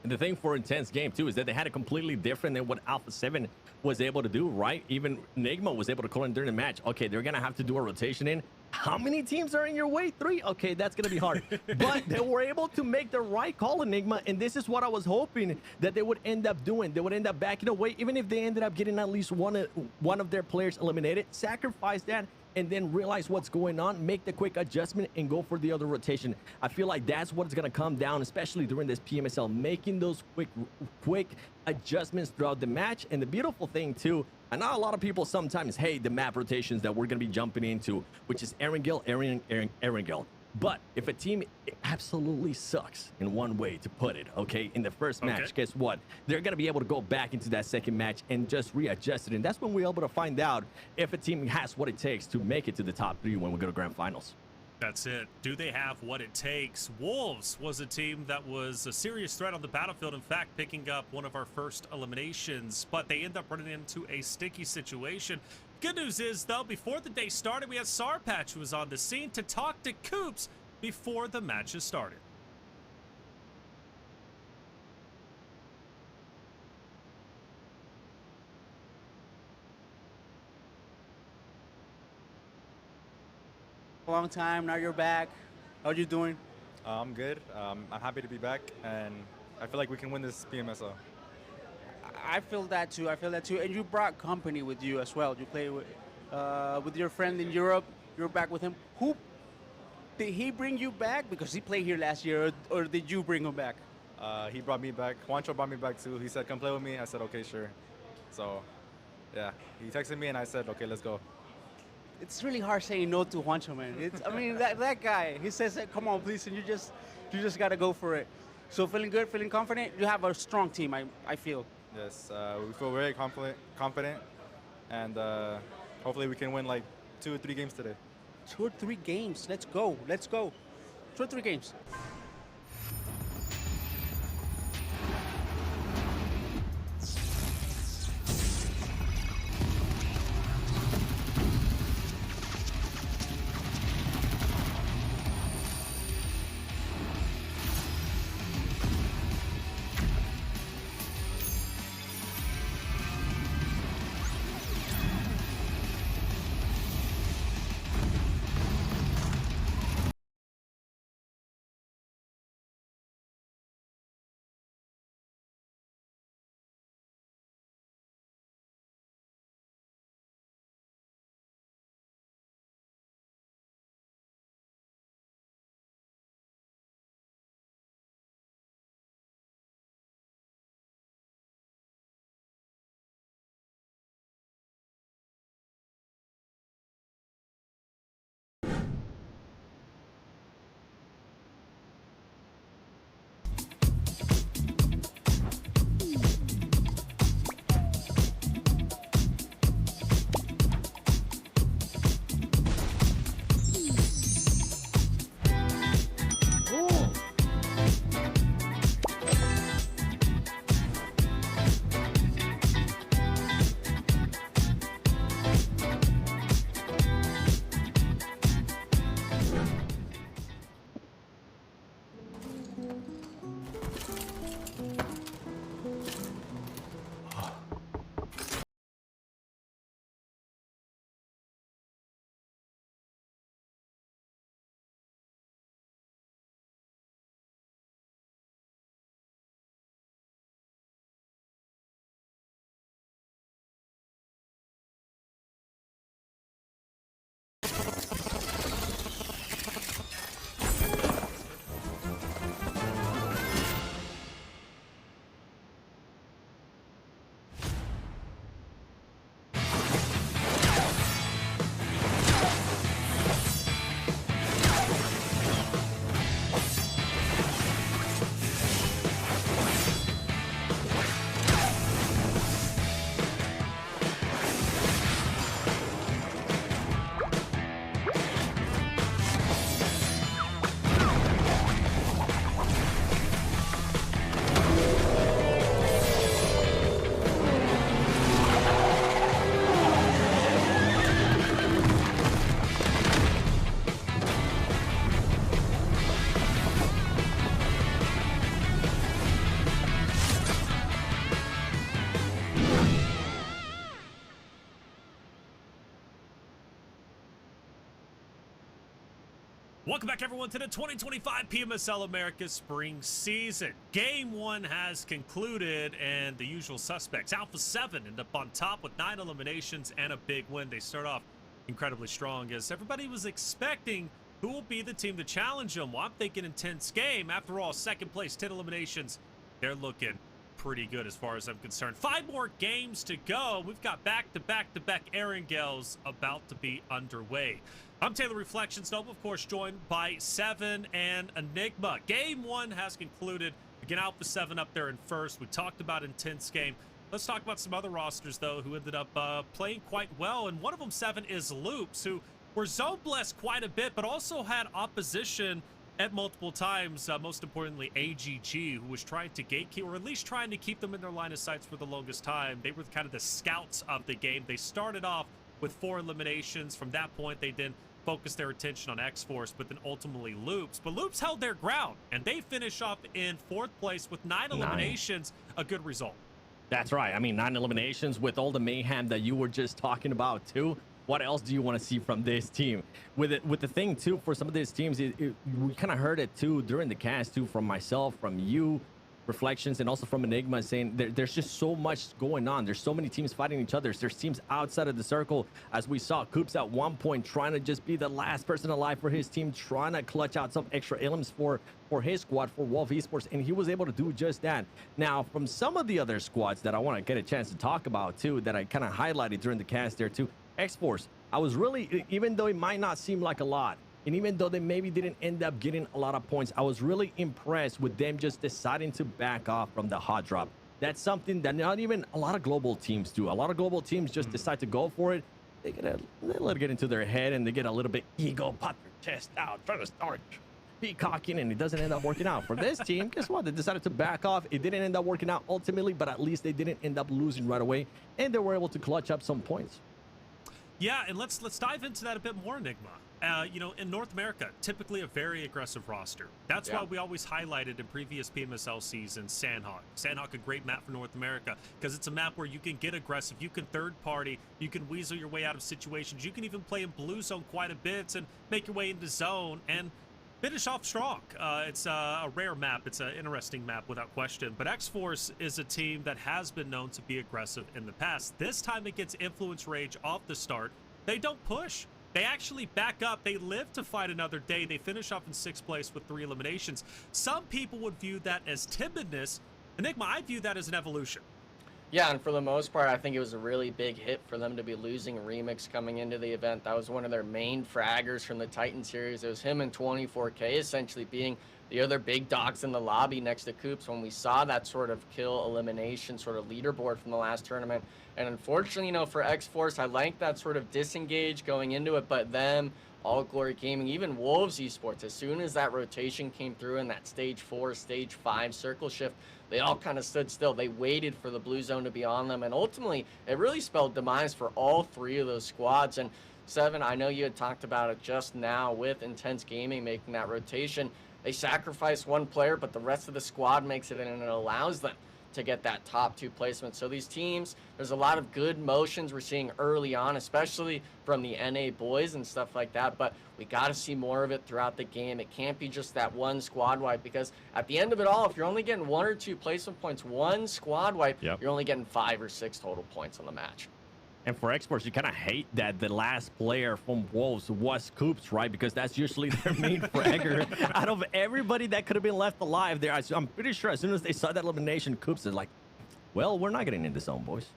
And the thing for intense game too is that they had a completely different than what Alpha 7 was able to do, right? Even Nigma was able to call in during the match. Okay, they're gonna have to do a rotation in. How many teams are in your way? 3? Okay, that's gonna be hard. But they were able to make the right call, Enigma, and this is what I was hoping that they would end up doing. They would end up backing away, even if they ended up getting at least one of their players eliminated, sacrifice that, and then realize what's going on, make the quick adjustment, and go for the other rotation. I feel like that's what it's going to come down, especially during this PMSL, making those quick adjustments throughout the match. And the beautiful thing, too, I know a lot of people sometimes hate the map rotations that we're going to be jumping into, which is Erangel. But if a team absolutely sucks, in one way to put it, okay, in the first match, guess what? They're going to be able to go back into that second match and just readjust it. And that's when we're able to find out if a team has what it takes to make it to the top 3 when we go to grand finals. That's it. Do they have what it takes? Wolves was a team that was a serious threat on the battlefield. In fact, picking up one of our first eliminations, but they end up running into a sticky situation. Good news is, though, before the day started, we had Sarpatch, who was on the scene to talk to Coops before the matches started. Long time, now you're back. How you doing? I'm good. I'm happy to be back, and I feel like we can win this PMSL. I feel that too. I feel that too. And you brought company with you as well. You play with your friend in Europe. You're back with him. Who did he bring you back? Because he played here last year, or did you bring him back? He brought me back. Juancho brought me back too. He said, "Come play with me." I said, "Okay, sure." So, yeah, he texted me, and I said, "Okay, let's go." It's really hard saying no to Juancho, man. I mean, that guy. He says, "Come on, please," and you just gotta go for it. So feeling good, feeling confident. You have a strong team. I feel. Yes, we feel very confident, and hopefully we can win like 2 or 3 games today. 2 or 3 games. Let's go. Let's go. 2 or 3 games. Welcome back, everyone, to the 2025 PMSL America Spring Season. Game 1 has concluded, and the usual suspects, Alpha 7, end up on top with 9 eliminations and a big win. They start off incredibly strong, as everybody was expecting who will be the team to challenge them. Well, I'm thinking intense game. After all, second place, 10 eliminations. They're looking pretty good as far as I'm concerned. 5 more games to go. We've got back-to-back-to-back Erangels about to be underway. I'm Taylor Reflections Noble, of course, joined by Seven and Enigma. Game 1 has concluded. Again, Alpha 7 up there in first. We talked about intense game. Let's talk about some other rosters, though, who ended up playing quite well. And one of them, Seven, is Loops, who were zone blessed quite a bit, but also had opposition at multiple times. Most importantly, AGG, who was trying to gatekeep, or at least trying to keep them in their line of sights for the longest time. They were kind of the scouts of the game. They started off with 4 eliminations. From that point, they then focused their attention on X-Force, but then ultimately Loops. But Loops held their ground, and they finish off in 4th place with 9 eliminations, a good result. That's right. I mean, 9 eliminations with all the mayhem that you were just talking about, too. What else do you want to see from this team? With the thing, too, for some of these teams, we kind of heard it, too, during the cast, too, from myself, from you, Reflections, and also from Enigma, saying there's just so much going on. There's so many teams fighting each other. There's teams outside of the circle, as we saw Coops at one point trying to just be the last person alive for his team, trying to clutch out some extra elims for his squad, for Wolf Esports, and he was able to do just that. Now, from some of the other squads that I want to get a chance to talk about, too, that I kind of highlighted during the cast there, too, X-Force, I was really, even though it might not seem like a lot, and even though they maybe didn't end up getting a lot of points, I was really impressed with them just deciding to back off from the hot drop. That's something that not even a lot of global teams do. A lot of global teams just decide to go for it. They let it get into their head, and they get a little bit ego, pop their chest out, trying to start peacocking, and it doesn't end up working out. For this team, guess what? They decided to back off. It didn't end up working out ultimately, but at least they didn't end up losing right away, and they were able to clutch up some points. Yeah, and let's dive into that a bit more, Enigma. You know, in North America, typically a very aggressive roster. That's why we always highlighted in previous PMSL seasons Sandhawk. Sandhawk, a great map for North America, because it's a map where you can get aggressive, you can third party, you can weasel your way out of situations, you can even play in blue zone quite a bit and make your way into zone and finish off strong. It's a rare map. It's an interesting map without question. But X-Force is a team that has been known to be aggressive in the past. This time it gets Influence Rage off the start. They don't push. They actually back up. They live to fight another day. They finish off in 6th place with 3 eliminations. Some people would view that as timidness. Enigma, I view that as an evolution. Yeah, and for the most part, I think it was a really big hit for them to be losing Remix coming into the event. That was one of their main fraggers from the Titan series. It was him and 24K essentially being the other big dogs in the lobby next to Coops when we saw that sort of kill elimination sort of leaderboard from the last tournament. And unfortunately, you know, for X-Force, I like that sort of disengage going into it, but them, All Glory Gaming, even Wolves Esports, as soon as that rotation came through in that stage 4, stage 5 circle shift, they all kind of stood still. They waited for the blue zone to be on them, and ultimately, it really spelled demise for all 3 of those squads. And Seven, I know you had talked about it just now with Intense Gaming making that rotation. They sacrifice one player, but the rest of the squad makes it, and it allows them to get that top 2 placement. So these teams, there's a lot of good motions we're seeing early on, especially from the NA boys and stuff like that, but we got to see more of it throughout the game. It can't be just that one squad wipe, because at the end of it all, if you're only getting 1 or 2 placement points, one squad wipe, you're only getting 5 or 6 total points on the match. And for X-Force, you kind of hate that the last player from Wolves was Coops, right? Because that's usually their main fragger. Out of everybody that could have been left alive there, I'm pretty sure as soon as they saw that elimination, Coops is like, well, we're not getting into zone, boys.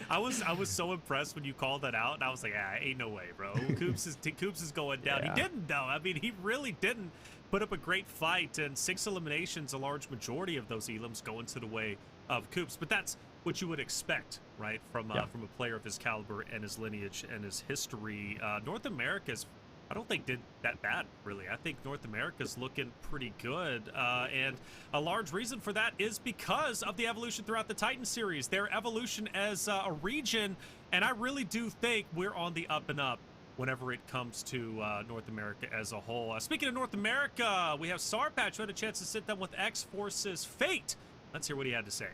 I was so impressed when you called that out, and I was like, ain't no way, bro. Coops is going down. He didn't, though. I mean, he really didn't put up a great fight, and 6 eliminations, a large majority of those elims going to the way of Coops. But that's what you would expect, right, from a player of his caliber and his lineage and his history. North America's, I don't think, did that bad, really. I think North America's looking pretty good, and a large reason for that is because of the evolution throughout the Titan series, their evolution as a region, and I really do think we're on the up and up whenever it comes to North America as a whole. Speaking of North America, we have Sarpatch, who had a chance to sit down with X-Force's Fate. Let's hear what he had to say.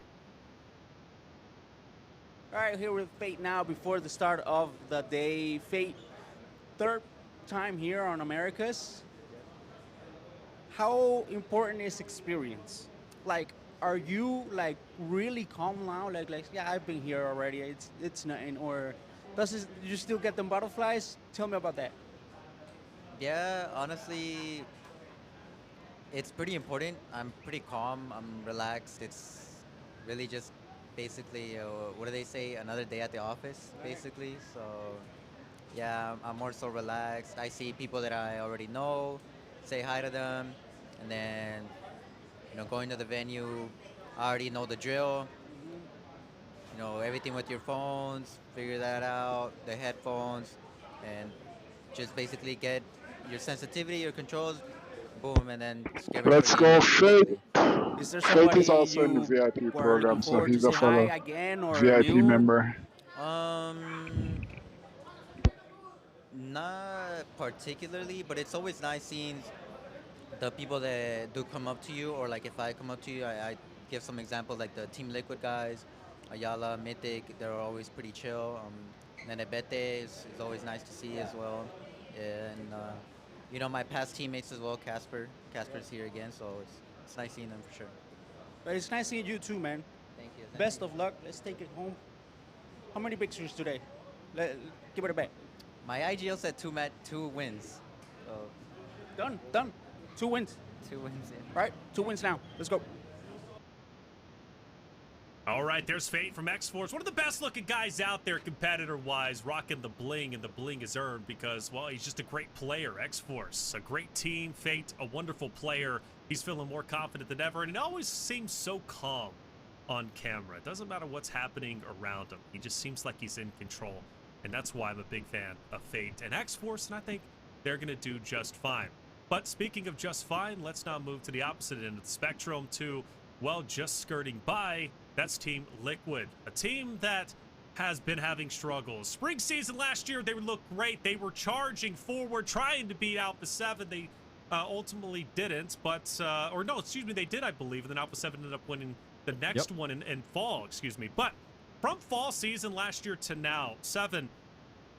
All right, here with Fate now before the start of the day. Fate, third time here on Americas. How important is experience? Like, are you like really calm now? Like yeah, I've been here already. It's nothing. Or you still get them butterflies? Tell me about that. Yeah, honestly, it's pretty important. I'm pretty calm. I'm relaxed. It's really just basically, what do they say? Another day at the office, basically. So, yeah, I'm more so relaxed. I see people that I already know, say hi to them, and then, going to the venue. I already know the drill. Everything with your phones, figure that out, the headphones, and just basically get your sensitivity, your controls, boom, and then just get ready for Let's the go, event, Fate. basically. Is there Fate somebody is also in the you VIP were looking program, so forward to he's a say hi fellow again or VIP new? member. Um, Not particularly, but it's always nice seeing the people that do come up to you, or like if I come up to you, I give some examples like the Team Liquid guys, Ayala, Mythic, they're always pretty chill. Nenebete is always nice to see as well. And, my past teammates as well, Casper's here again, so it's nice seeing them for sure. But it's nice seeing you too, man. Thank you. Best of luck. Let's take it home. How many victories today? Give it a bet. My IGL said two wins. So Done. 2 wins. 2 wins, yeah. Right? 2 wins now. Let's go. All right, there's Fate from X-Force. One of the best looking guys out there competitor-wise, rocking the bling, and the bling is earned because, well, he's just a great player. X-Force, a great team. Fate, a wonderful player. He's feeling more confident than ever, and it always seems so calm on camera. It doesn't matter what's happening around him. He just seems like he's in control, and that's why I'm a big fan of Fate and X-Force, and I think they're going to do just fine. But speaking of just fine, let's now move to the opposite end of the spectrum to, well, just skirting by. That's Team Liquid, a team that has been having struggles. Spring season last year, they looked great. They were charging forward, trying to beat Alpha 7. They ultimately didn't, but, or no, excuse me, they did, I believe, and then Alpha 7 ended up winning the next one in fall, excuse me. But from fall season last year to now, 7,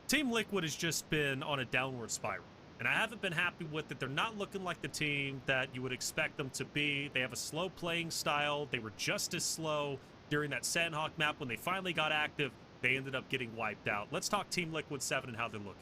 Team Liquid has just been on a downward spiral. And I haven't been happy with it. They're not looking like the team that you would expect them to be. They have a slow playing style. They were just as slow during that Sandhawk map. When they finally got active, they ended up getting wiped out. Let's talk Team Liquid 7 and how they're looking.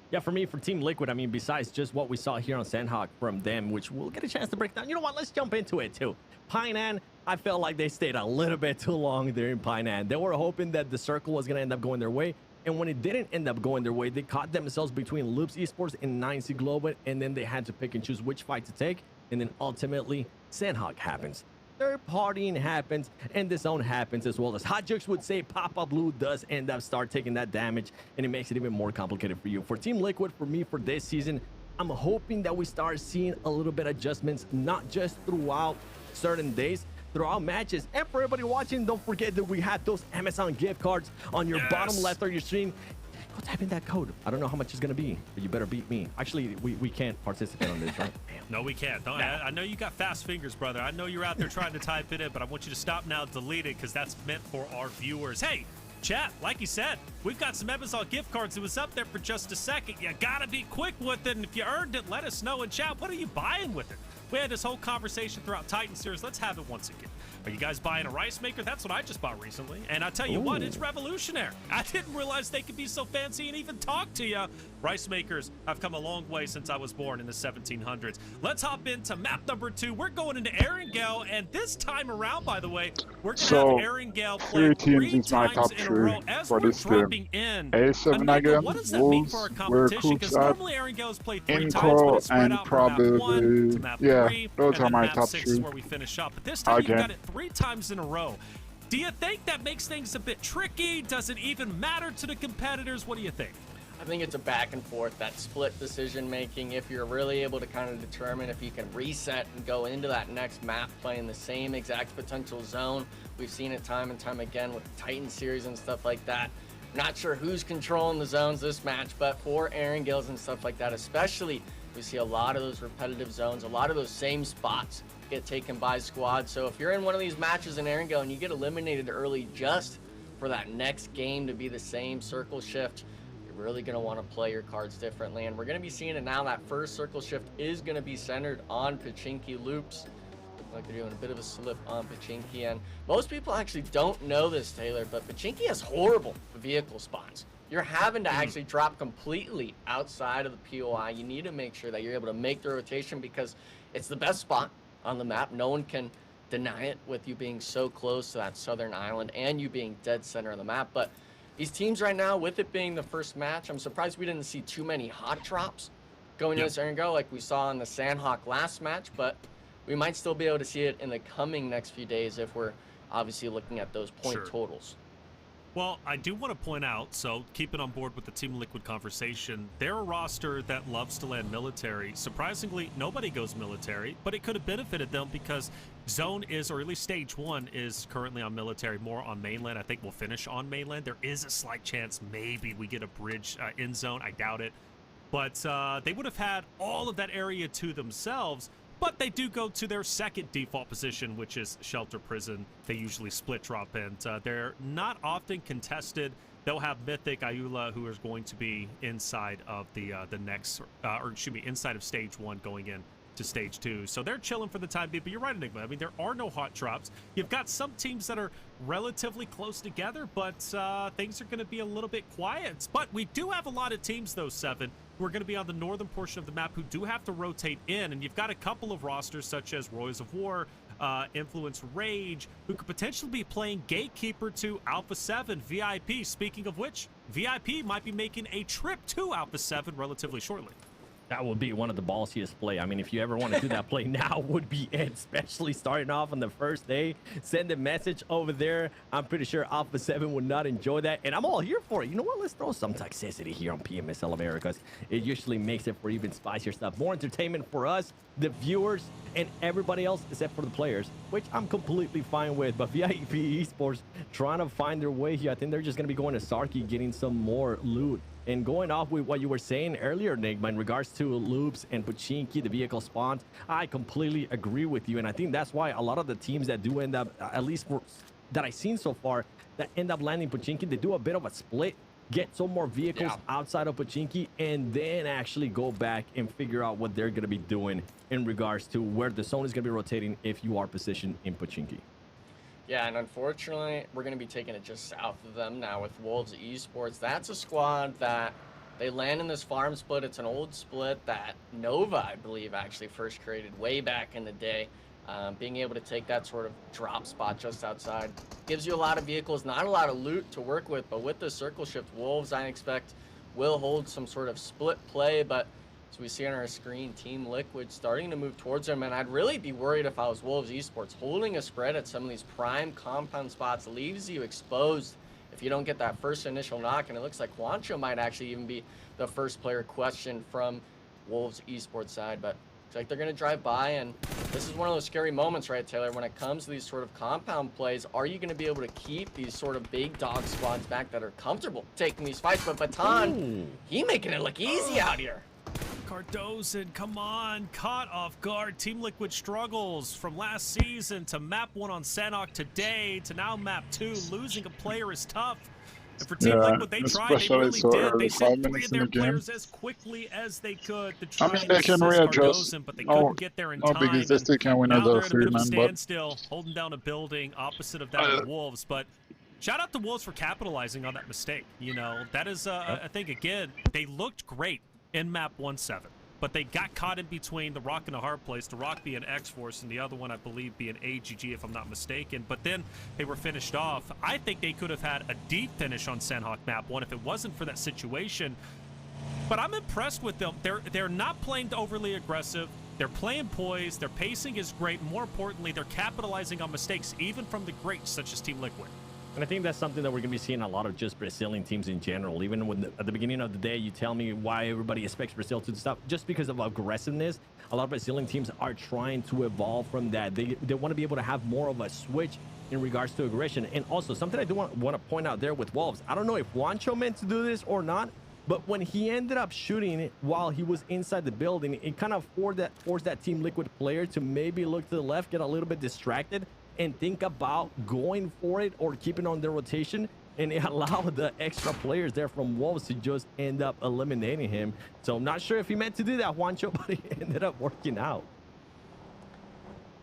Yeah, for me, for Team Liquid, I mean, besides just what we saw here on Sandhawk from them, which we'll get a chance to break down. You know what? Let's jump into it, too. Painan, I felt like they stayed a little bit too long there in Painan. They were hoping that the circle was going to end up going their way. And when it didn't end up going their way, they caught themselves between Loops Esports and 9C Global, and then they had to pick and choose which fight to take. And then ultimately, Sandhawk happens. Third partying happens, and the zone happens as well. As Hot Jokes would say, Papa Blue does end up start taking that damage, and it makes it even more complicated for you. For Team Liquid, for me, for this season, I'm hoping that we start seeing a little bit of adjustments, not just throughout certain days, throughout matches. And for everybody watching, don't forget that we have those Amazon gift cards on your bottom left of your screen. Go type in that code. I don't know how much it's going to be, but you better beat me. Actually, we can't participate on this, right? No, we can't. No. I know you got fast fingers, brother. I know you're out there trying to type it in, but I want you to stop now, delete it, because that's meant for our viewers. Hey, chat, like you said, we've got some Amazon gift cards. It was up there for just a second. You got to be quick with it, and if you earned it, let us know in chat. What are you buying with it? We had this whole conversation throughout Titan Series. Let's have it once again. Are you guys buying a rice maker? That's what I just bought recently. And I tell you what, it's revolutionary. I didn't realize they could be so fancy and even talk to you. Rice makers have come a long way since I was born in the 1700s. Let's hop into map number 2. We're going into Erangel, and this time around, by the way, we're going to have Erangel play 3 times in a row as we're dropping in. A7 again, what does that mean for our competition? Because normally Erangel's played 3 times, but it's spread out from map 1 to map 3, those and are then my map top 6 3. is where we finish up. But this time you've got it 3 times in a row. Do you think that makes things a bit tricky? Does it even matter to the competitors? What do you think? I think it's a back and forth, that split decision making. If you're really able to kind of determine if you can reset and go into that next map playing the same exact potential zone. We've seen it time and time again with the Titan series and stuff like that. Not sure who's controlling the zones this match, but for Erangels and stuff like that, especially, we see a lot of those repetitive zones, a lot of those same spots get taken by squads. So if you're in one of these matches in Erangel and you get eliminated early just for that next game to be the same circle shift, you're really going to want to play your cards differently. And we're going to be seeing it now. That first circle shift is going to be centered on Pachinki loops. Look like they're doing a bit of a slip on Pachinki. And most people actually don't know this, Taylor, but Pachinki has horrible vehicle spawns. You're having to actually drop completely outside of the POI. You need to make sure that you're able to make the rotation because it's the best spot on the map. No one can deny it with you being so close to that southern island and you being dead center of the map. But these teams right now, with it being the first match, I'm surprised we didn't see too many hot drops going to this area and go like we saw in the Sandhawk last match, but we might still be able to see it in the coming next few days if we're obviously looking at those point totals. Well, I do want to point out, so keeping on board with the Team Liquid conversation, they're a roster that loves to land military. Surprisingly, nobody goes military, but it could have benefited them because Zone is, or at least Stage 1 is currently on military, more on mainland. I think we'll finish on mainland. There is a slight chance maybe we get a bridge in Zone. I doubt it. But they would have had all of that area to themselves. But they do go to their second default position, which is Shelter Prison. They usually split drop, and they're not often contested. They'll have Mythic Ayula, who is going to be inside of the next, or excuse me, inside of Stage 1 going in to Stage 2. So they're chilling for the time being, but you're right, Enigma. I mean, there are no hot drops. You've got some teams that are relatively close together, but things are going to be a little bit quiet. But we do have a lot of teams, though, Seven, who are going to be on the northern portion of the map who do have to rotate in, and you've got a couple of rosters such as Royals of War, Influence Rage, who could potentially be playing gatekeeper to Alpha 7 VIP. Speaking of which, VIP might be making a trip to Alpha 7 relatively shortly. That would be one of the ballsiest play. I mean, if you ever want to do that play, now would be it, especially starting off on the first day. Send a message over there. I'm pretty sure Alpha 7 would not enjoy that, and I'm all here for it. You know what? Let's throw some toxicity here on PMSL Americas. It usually makes it for even spicier stuff. More entertainment for us, the viewers, and everybody else except for the players, which I'm completely fine with. But VIP Esports trying to find their way here. I think they're just going to be going to Sarki, getting some more loot. And going off with what you were saying earlier, Enigma, in regards to loops and Pachinki, the vehicle spawns, I completely agree with you. And I think that's why a lot of the teams that do end up, at least for, that I've seen so far, that end up landing Pachinki, they do a bit of a split, get some more vehicles outside of Pachinki, and then actually go back and figure out what they're going to be doing in regards to where the zone is going to be rotating if you are positioned in Pachinki. Yeah, and unfortunately, we're going to be taking it just south of them now with Wolves Esports. That's a squad that they land in this farm split. It's an old split that Nova, I believe, actually first created way back in the day. Being able to take that sort of drop spot just outside gives you a lot of vehicles, not a lot of loot to work with, but with the circle shift, Wolves, I expect, will hold some sort of split play, but as we see on our screen, Team Liquid starting to move towards them, and I'd really be worried if I was Wolves Esports. Holding a spread at some of these prime compound spots leaves you exposed if you don't get that first initial knock, and it looks like Juancho might actually even be the first player questioned from Wolves Esports side, but it's like they're going to drive by, and this is one of those scary moments, right, Taylor, when it comes to these sort of compound plays. Are you going to be able to keep these sort of big dog squads back that are comfortable taking these fights? But Baton, he making it look easy out here. Cardozo, come on, caught off guard. Team Liquid struggles from last season to map 1 on Sanhok today to now map 2. Losing a player is tough. And for Team Liquid, they tried, they really did. They sent 3 of their players as quickly as they could to try and they can readjust. But they couldn't get there in time. Big is this, they can win as a 3-man, standstill, holding down a building opposite of that of the Wolves. But shout out to Wolves for capitalizing on that mistake. You know, that is, I think, again, they looked great in map 1-7, but they got caught in between the rock and a hard place, the rock being X-Force and the other one I believe being AGG if I'm not mistaken, but then they were finished off. I think they could have had a deep finish on Sandhawk map 1 if it wasn't for that situation, but I'm impressed with them. They're not playing overly aggressive. They're playing poised. Their pacing is great. More importantly, they're capitalizing on mistakes even from the greats such as Team Liquid. And I think that's something that we're going to be seeing a lot of just Brazilian teams in general. Even when at the beginning of the day, you tell me why everybody expects Brazil to do stuff. Just because of aggressiveness, a lot of Brazilian teams are trying to evolve from that. They want to be able to have more of a switch in regards to aggression. And also, something I do want to point out there with Wolves. I don't know if Juancho meant to do this or not, but when he ended up shooting while he was inside the building, it kind of forced that Team Liquid player to maybe look to the left, get a little bit distracted, and think about going for it or keeping on their rotation. and it allowed the extra players there from Wolves to just end up eliminating him. So I'm not sure if he meant to do that, Juancho, but it ended up working out.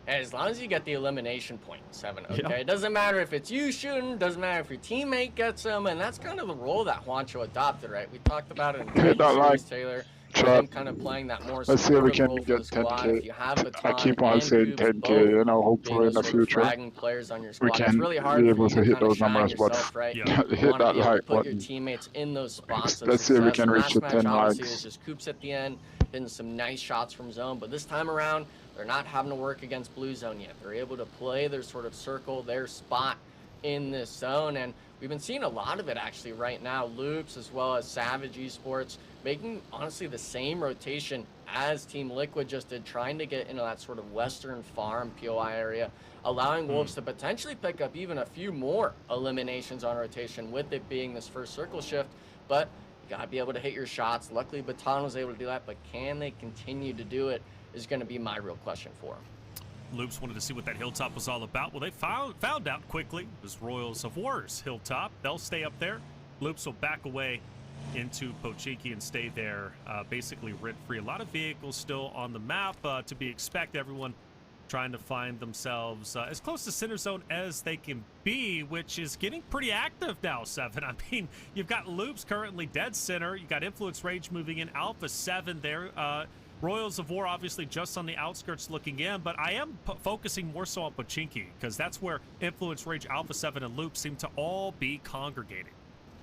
As long as you get the elimination point, 7, okay? Yeah. It doesn't matter if it's you shooting, doesn't matter if your teammate gets them, and that's kind of the role that Juancho adopted, right? We talked about it in Hit that series, like, Taylor. chat. Him kind of playing that more Let's see if we supportive can role for get the squad. If you 10K. have I Baton keep on and saying Coops 10K, both you know, being hopefully in the those sort of future fragging players on your we squad, it's can really hard be for able you to to hit kind of those shine numbers, but yourself, right? Yeah. You hit want to that be able to like put your button. teammates in those spots of Let's see if we success. can And reach last the match, 10 obviously, it was likes. just Coops at the end, hitting some nice shots from zone. But this time around, they're not having to work against blue zone yet. They're able to play their sort of circle, their spot in this zone. And we've been seeing a lot of it actually right now. Loops as well as Savage Esports making honestly the same rotation as Team Liquid just did, trying to get into that sort of western farm POI area, allowing Wolves to potentially pick up even a few more eliminations on rotation with it being this first circle shift. But you gotta be able to hit your shots. Luckily Baton was able to do that, but can they continue to do it is going to be my real question for them. Loops wanted to see what that hilltop was all about. Well, they found out quickly. It was Royals of War's hilltop. They'll stay up there. Loops will back away into Pochinki and stay there basically rent-free. A lot of vehicles still on the map to be expected. Everyone trying to find themselves as close to center zone as they can be, which is getting pretty active now, 7. I mean, you've got Loops currently dead center. You got Influence Rage moving in. Alpha 7 there. Royals of War obviously just on the outskirts looking in, but I am focusing more so on Pochinki because that's where Influence Rage, Alpha 7, and Loop seem to all be congregating.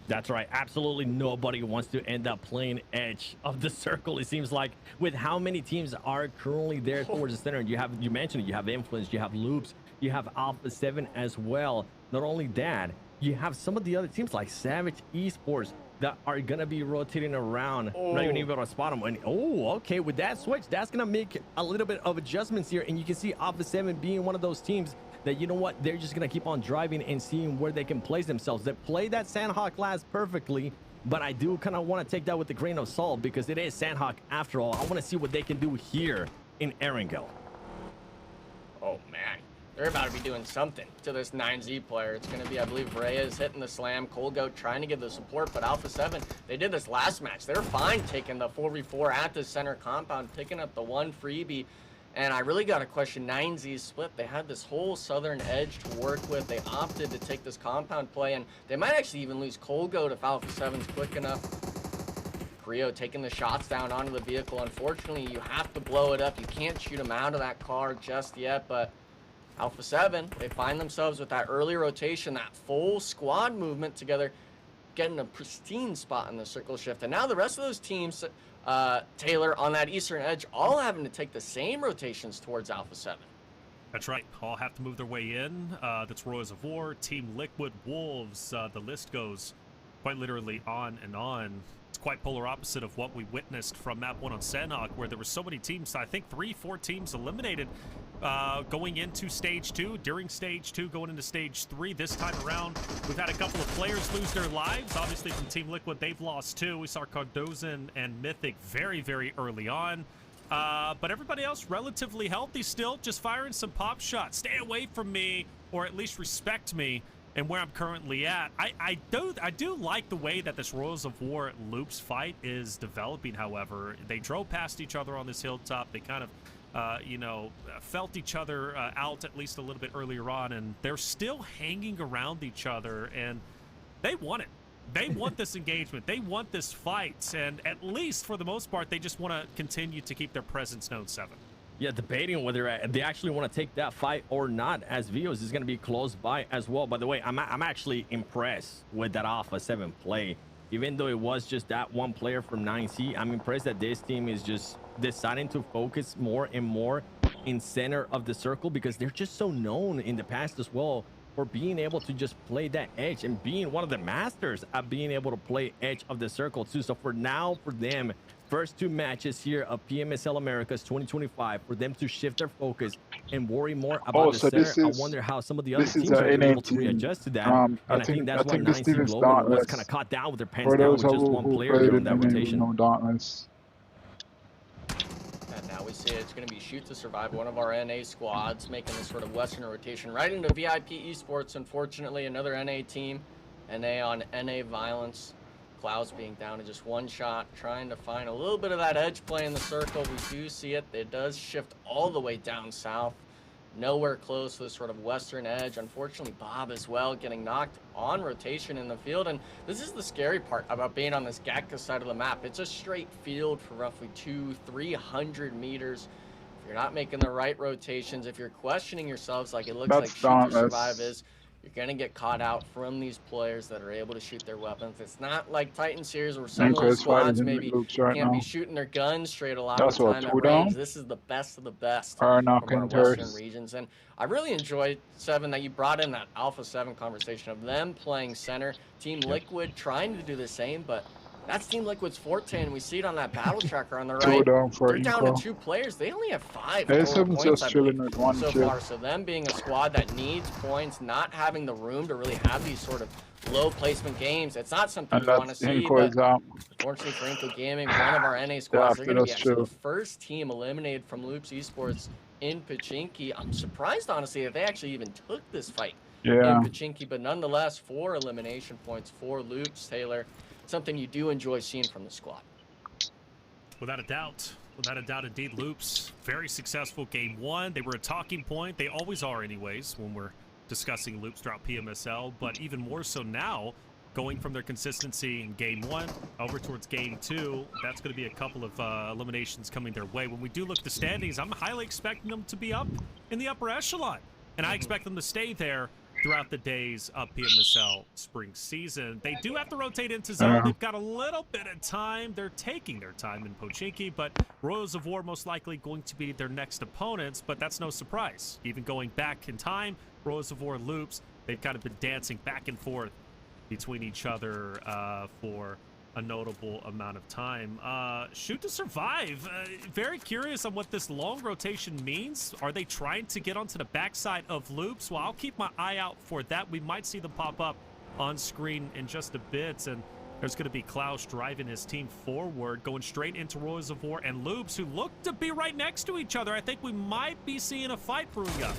That's right. Absolutely nobody wants to end up playing edge of the circle. It seems like with how many teams are currently there towards the center. You mentioned it, you have Influence, you have Loops, you have Alpha 7 as well. Not only that, you have some of the other teams like Savage Esports that are gonna be rotating around, not even able to spot them. And okay, with that switch, that's gonna make a little bit of adjustments here. And you can see Alpha 7 being one of those teams that, you know what, they're just gonna keep on driving and seeing where they can place themselves. They play that Sandhawk class perfectly, but I do kind of want to take that with a grain of salt because it is Sandhawk after all. I want to see what they can do here in Erangel. Oh man, they're about to be doing something to this 9Z player. It's going to be, I believe, Reyes hitting the slam, Cold Goat trying to give the support, but Alpha 7, they did this last match. They're fine taking the 4v4 at the center compound, picking up the one freebie. And I really got to question 9Z's split. They had this whole southern edge to work with. They opted to take this compound play, and they might actually even lose Cold Goat if Alpha 7's quick enough. Rio taking the shots down onto the vehicle. Unfortunately, you have to blow it up. You can't shoot them out of that car just yet, but Alpha 7, they find themselves with that early rotation, that full squad movement together, getting a pristine spot in the circle shift. And now the rest of those teams, Taylor, on that eastern edge, all having to take the same rotations towards Alpha 7. That's right. All have to move their way in. That's Royals of War, Team Liquid, Wolves. The list goes quite literally on and on. It's quite polar opposite of what we witnessed from map 1 on Sandhawk, where there were so many teams, I think 3-4 teams eliminated going into stage 2, during stage 2, going into stage 3. This time around, we've had a couple of players lose their lives. Obviously from Team Liquid, they've lost 2. We saw Cardoza and Mythic very, very early on. But everybody else relatively healthy still, just firing some pop shots. Stay away from me, or at least respect me and where I'm currently at. I do like the way that this Royals of War Loops fight is developing, however. They drove past each other on this hilltop. They kind of, you know, felt each other out at least a little bit earlier on, and they're still hanging around each other, and they want it. They want this engagement. They want this fight, and at least for the most part, they just want to continue to keep their presence known, 7. Yeah, debating whether they actually want to take that fight or not, as Vios is going to be close by as well. By the way, I'm actually impressed with that Alpha 7 play. Even though it was just that one player from 9C, I'm impressed that this team is just deciding to focus more and more in center of the circle, because they're just so known in the past as well for being able to just play that edge and being one of the masters at being able to play edge of the circle too. So for now, for them, first 2 matches here of PMSL Americas 2025, for them to shift their focus and worry more about the center. I wonder how some of the other teams are able to readjust to that. And I think that's why 9C Global was kind of caught down with their pants down with just one player during that rotation. And now we see it's going to be Shoot to Survive, one of our NA squads, making this sort of Western rotation right into VIP Esports. Unfortunately, another NA team NA on NA violence. Clouds being down to just one shot, trying to find a little bit of that edge play in the circle. We do see it. It does shift all the way down south. Nowhere close to the sort of western edge. Unfortunately, Bob as well getting knocked on rotation in the field. And this is the scary part about being on this Gatka side of the map. It's a straight field for roughly 200-300 meters. If you're not making the right rotations, if you're questioning yourselves like it looks like Shoot to Survive is, you're going to get caught out from these players that are able to shoot their weapons. It's not like Titan Series where some of those squads maybe can't be shooting their guns straight a lot of the time at range. This is the best of the best from our western regions. And I really enjoyed, Seven, that you brought in that Alpha 7 conversation of them playing center. Team Liquid trying to do the same, but that's Team Liquid's forte, and we see it on that battle tracker on the right. They're down to 2 players. They only have 5 total points, I believe, so far. So them being a squad that needs points, not having the room to really have these sort of low placement games, it's not something we want to see. But unfortunately for Inco Gaming, one of our NA squads, they're going to be actually the first team eliminated from Loops Esports in Pachinki. I'm surprised, honestly, that they actually even took this fight in Pachinki, but nonetheless, 4 elimination points for Loops, Taylor. Something you do enjoy seeing from the squad. Without a doubt. Without a doubt, indeed. Loops, very successful game 1. They were a talking point. They always are anyways when we're discussing Loops throughout PMSL, but even more so now, going from their consistency in game 1 over towards game 2, that's going to be a couple of eliminations coming their way. When we do look at the standings, I'm highly expecting them to be up in the upper echelon, and I expect them to stay there throughout the days of PMSL spring season. They do have to rotate into zone. They've got a little bit of time. They're taking their time in Pochinki, but Royals of War most likely going to be their next opponents, but that's no surprise. Even going back in time, Royals of War Loops, they've kind of been dancing back and forth between each other for a notable amount of time. Shoot to Survive, very curious on what this long rotation means. Are they trying to get onto the backside of Loops? Well, I'll keep my eye out for that. We might see them pop up on screen in just a bit, and there's going to be Klaus driving his team forward, going straight into Royals of War and Loops, who look to be right next to each other. I think we might be seeing a fight brewing up.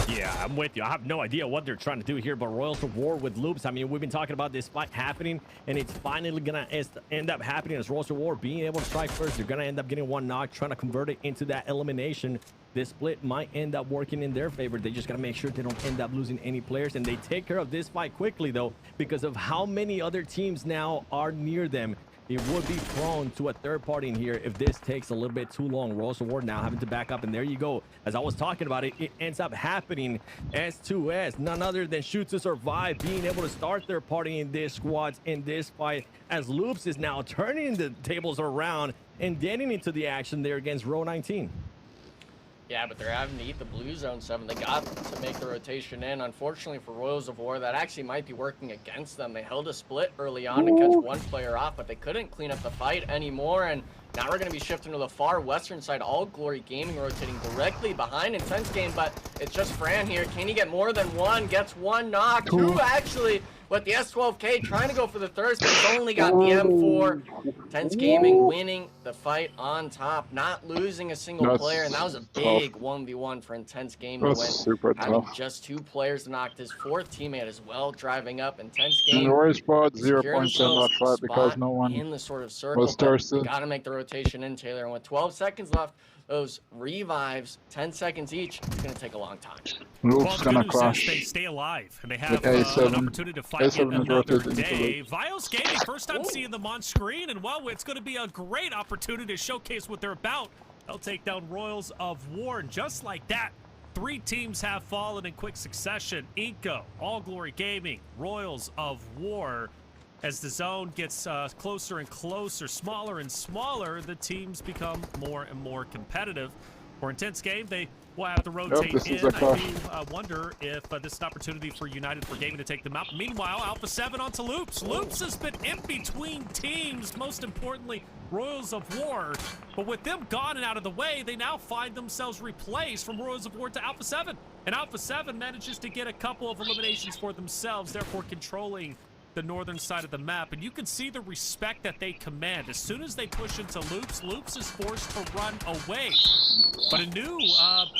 Yeah, I'm with you. I have no idea what they're trying to do here, but Royals of War with Loops, I mean, we've been talking about this fight happening, and it's finally going to end up happening as Royals of War being able to strike first. They're going to end up getting 1 knock, trying to convert it into that elimination. This split might end up working in their favor. They just got to make sure they don't end up losing any players, and they take care of this fight quickly, though, because of how many other teams now are near them. It would be prone to a third party in here if this takes a little bit too long. Royals of War now having to back up, and there you go. As I was talking about it, it ends up happening. S2S, none other than Shoot to Survive, being able to start their party in this squads in this fight, as Loops is now turning the tables around and getting into the action there against Row 19. Yeah, but they're having to eat the blue zone 7. They got to make the rotation in. Unfortunately for Royals of War, that actually might be working against them. They held a split early on to catch 1 player off, but they couldn't clean up the fight anymore. And now we're going to be shifting to the far western side. All Glory Gaming rotating directly behind Intense Game, but it's just Fran here. Can he get more than 1? Gets 1 knock. 2 actually. With the S12K trying to go for the third, but he's only got the M4. Intense Gaming winning the fight on top, not losing a single player, and that was a big 1v1 for Intense Gaming. Having just 2 players to knock his 4th teammate as well, driving up. Intense Gaming. And the worst part, 0 points in that fight because no one in the sort of circle. was thirsty. Got to make the rotation in, Taylor, and with 12 seconds left, those revives, 10 seconds each, it's going to take a long time. Loops gonna clash. They stay alive, and they have an opportunity to fight yet another day. Vios Gaming, first time seeing them on screen, and well, it's going to be a great opportunity to showcase what they're about. They'll take down Royals of War, and just like that, 3 teams have fallen in quick succession. Inco, All Glory Gaming, Royals of War. As the zone gets closer and closer, smaller and smaller, the teams become more and more competitive. For Intense Game, they will have to rotate in. I do wonder if this is an opportunity for United for Gaming to take them out. Meanwhile, Alpha 7 onto Loops. Loops has been in between teams, most importantly, Royals of War. But with them gone and out of the way, they now find themselves replaced from Royals of War to Alpha 7. And Alpha 7 manages to get a couple of eliminations for themselves, therefore controlling the northern side of the map, and you can see the respect that they command. As soon as they push into Loops, Loops is forced to run away. But a new,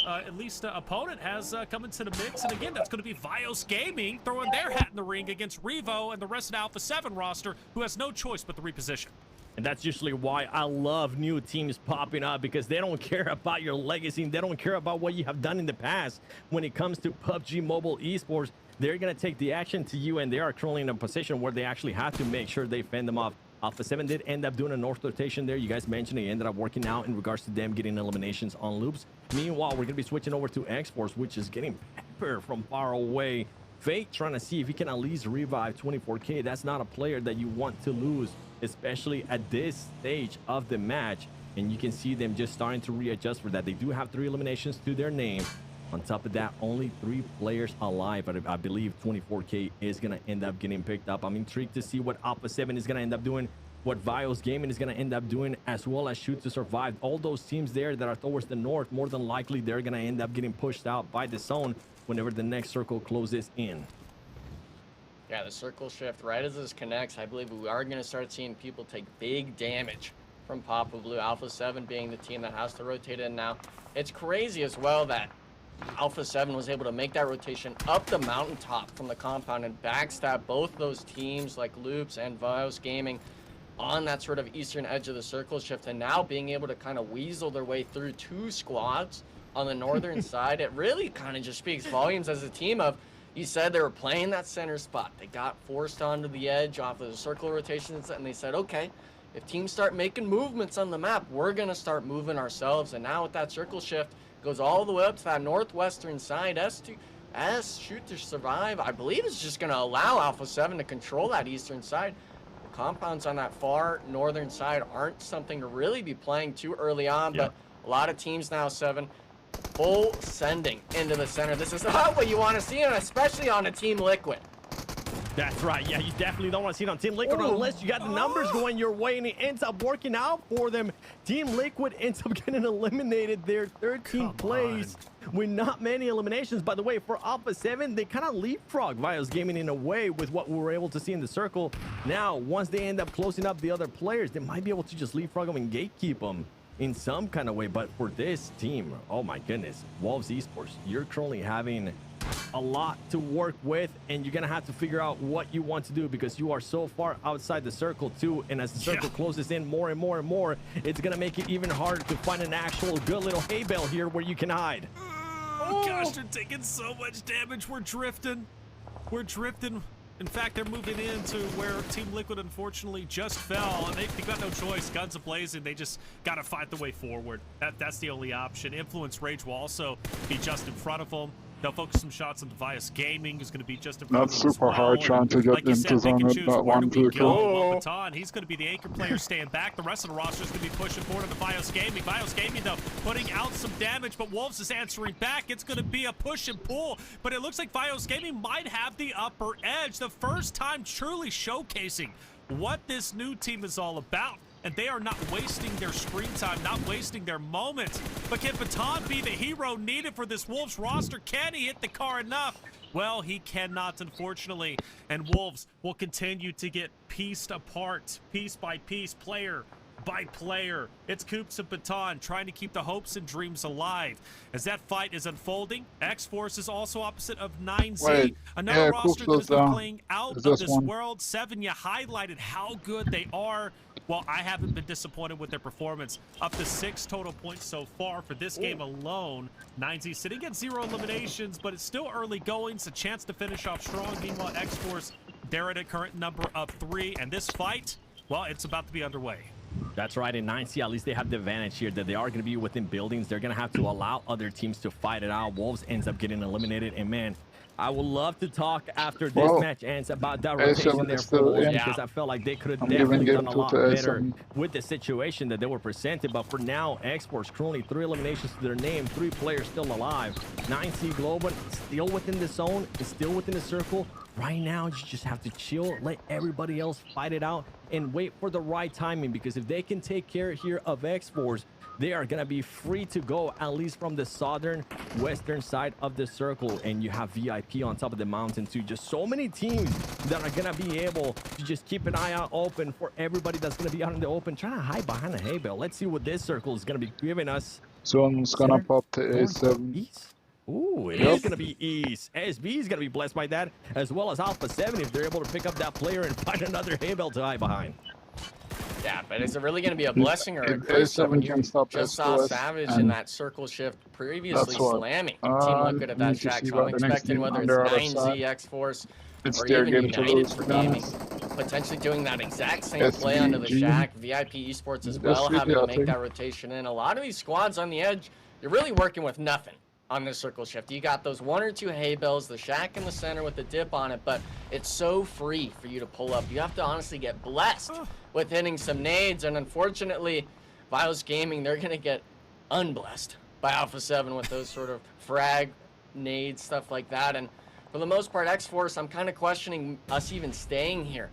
at least opponent has come into the mix, and again, that's going to be Vios Gaming throwing their hat in the ring against Revo and the rest of the Alpha 7 roster, who has no choice but to reposition. And that's usually why I love new teams popping up, because they don't care about your legacy. They don't care about what you have done in the past. When it comes to PUBG Mobile Esports, they're going to take the action to you, and they are currently in a position where they actually have to make sure they fend them off. Alpha 7 did end up doing a north rotation there. You guys mentioned it ended up working out in regards to them getting eliminations on Loops. Meanwhile, we're going to be switching over to X-Force, which is getting pepper from far away. Fake trying to see if he can at least revive 24K. That's not a player that you want to lose, especially at this stage of the match. And you can see them just starting to readjust for that. They do have 3 eliminations to their name. On top of that, only 3 players alive, but I believe 24K is going to end up getting picked up. I'm intrigued to see what Alpha 7 is going to end up doing, what Vios Gaming is going to end up doing, as well as Shoot to Survive. All those teams there that are towards the north, more than likely, they're going to end up getting pushed out by the zone whenever the next circle closes in. Yeah, the circle shift, right as this connects, I believe we are going to start seeing people take big damage from Papa Blue. Alpha 7 being the team that has to rotate in now. It's crazy as well that Alpha 7 was able to make that rotation up the mountaintop from the compound and backstab both those teams like Loops and Vios Gaming on that sort of eastern edge of the circle shift, and now being able to kind of weasel their way through 2 squads on the northern side. It really kind of just speaks volumes as a team of, you said they were playing that center spot. They got forced onto the edge off of the circle rotations, and they said, okay, if teams start making movements on the map, we're going to start moving ourselves. And now with that circle shift, goes all the way up to that northwestern side. Shoot to Survive, I believe, is just going to allow Alpha 7 to control that eastern side. The compounds on that far northern side aren't something to really be playing too early on, but a lot of teams now, 7, full sending into the center. This is not what you want to see, and especially on a Team Liquid. That's right. Yeah, you definitely don't want to see it on Team Liquid unless you got the numbers going your way, and it ends up working out for them. Team Liquid ends up getting eliminated their 13th place with not many eliminations. By the way, for Alpha 7, they kind of leapfrog Vios Gaming in a way with what we were able to see in the circle. Now, once they end up closing up the other players, they might be able to just leapfrog them and gatekeep them in some kind of way. But for this team, oh my goodness, Wolves Esports, you're currently having a lot to work with, and you're gonna have to figure out what you want to do, because you are so far outside the circle too, and as the circle closes in more and more and more, it's gonna make it even harder to find an actual good little hay bale here where you can hide. Oh gosh, they're taking so much damage. We're drifting. In fact, they're moving into where Team Liquid unfortunately just fell, and they've got no choice. Guns a-blazing, they just got to fight the way forward. That's the only option. Influence Rage will also be just in front of them. They'll focus some shots on Vios Gaming, who's going to be just in front of them. That's super hard trying to get into zone with that one vehicle. Well, Baton, he's going to be the anchor player staying back. The rest of the roster is going to be pushing forward on the Vios Gaming. Vios Gaming, though, putting out some damage, but Wolves is answering back. It's going to be a push and pull, but it looks like Vios Gaming might have the upper edge. The first time truly showcasing what this new team is all about. And they are not wasting their screen time, not wasting their moments. But can Baton be the hero needed for this Wolves roster? Can he hit the car enough? Well, he cannot, unfortunately. And Wolves will continue to get pieced apart, piece by piece, player by player. It's Coops and Baton trying to keep the hopes and dreams alive. As that fight is unfolding, X-Force is also opposite of 9Z. Wait, another roster that has been down. playing out Is of this this one? world. 7, you highlighted how good they are. Well, I haven't been disappointed with their performance. Up to 6 total points so far for this game alone. 9Z sitting at 0 eliminations, but it's still early going. It's a chance to finish off strong. Meanwhile, X-Force, they're at a current number of 3. And this fight, well, it's about to be underway. That's right. In 9C, at least they have the advantage here that they are going to be within buildings. They're going to have to allow other teams to fight it out. Wolves ends up getting eliminated. And man, I would love to talk after this match ends about that rotation there for Wolves, because I felt like they could have definitely done a lot better with the situation that they were presented. But for now, X-Force currently 3 eliminations to their name, 3 players still alive. 9C Global still within the zone, is still within the circle. Right now, you just have to chill, let everybody else fight it out, and wait for the right timing, because if they can take care here of X-Force, they are going to be free to go, at least from the southern western side of the circle. And you have VIP on top of the mountain too. Just so many teams that are going to be able to just keep an eye out open for everybody that's going to be out in the open, trying to hide behind a hay bale. Let's see what this circle is going to be giving us. Zone's gonna Center, pop to north, A7. east. Ooh, it is going to be East. SB is going to be blessed by that, as well as Alpha 7 if they're able to pick up that player and find another hay bale to hide behind. Yeah, but is it really going to be a blessing or a If curse? A7 When you can stop just saw SOS, Savage in and that circle shift previously that's what, slamming Team Liquid at that need to shack. see So I'm what the next expecting team whether on it's their other 9Z, side. X-Force, It's or their even game to United lose, for to be gaming, honest. potentially doing that exact same play under the SVG. shack. VIP Esports as That's well, really having to I make think. that rotation in. A lot of these squads on the edge, you're really working with nothing on this circle shift. You got those 1 or 2 hay bales, the shack in the center with the dip on it, but it's so free for you to pull up. You have to honestly get blessed with hitting some nades, and unfortunately, Vios Gaming, they're gonna get unblessed by Alpha 7 with those sort of frag, nades, stuff like that. And for the most part, X-Force, I'm kind of questioning us even staying here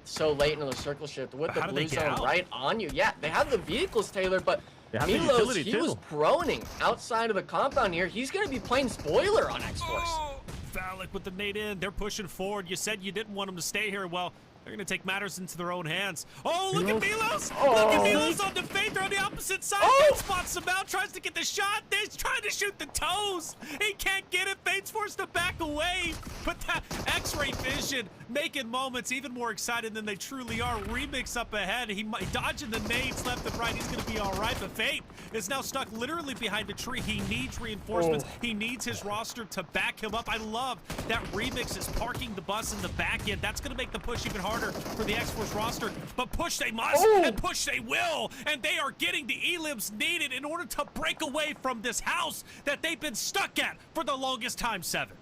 so late into the circle shift with the How did they blue get zone out? right on you. Yeah, they have the vehicles, Taylor, but They have the Milos, utility, he too. was proning outside of the compound here. He's going to be playing spoiler on X-Force. Oh, Valak with the nade in. They're pushing forward. You said you didn't want them to stay here. Well, they're going to take matters into their own hands. Oh, look at Milos. Look at Milos on the fade. They're on the opposite side. Fate spots him out, tries to get the shot. They're trying to shoot the toes. He can't get it. Fate's forced to back away. But that X-ray vision making moments even more excited than they truly are. Remix up ahead. He dodging the nades left and right. He's going to be all right. But Fate is now stuck literally behind a tree. He needs reinforcements. He needs his roster to back him up. I love that Remix is parking the bus in the back end. That's going to make the push even harder for the X-Force roster. But push they must, and push they will. And they are getting the elims needed in order to break away from this house that they've been stuck at for the longest time, 7.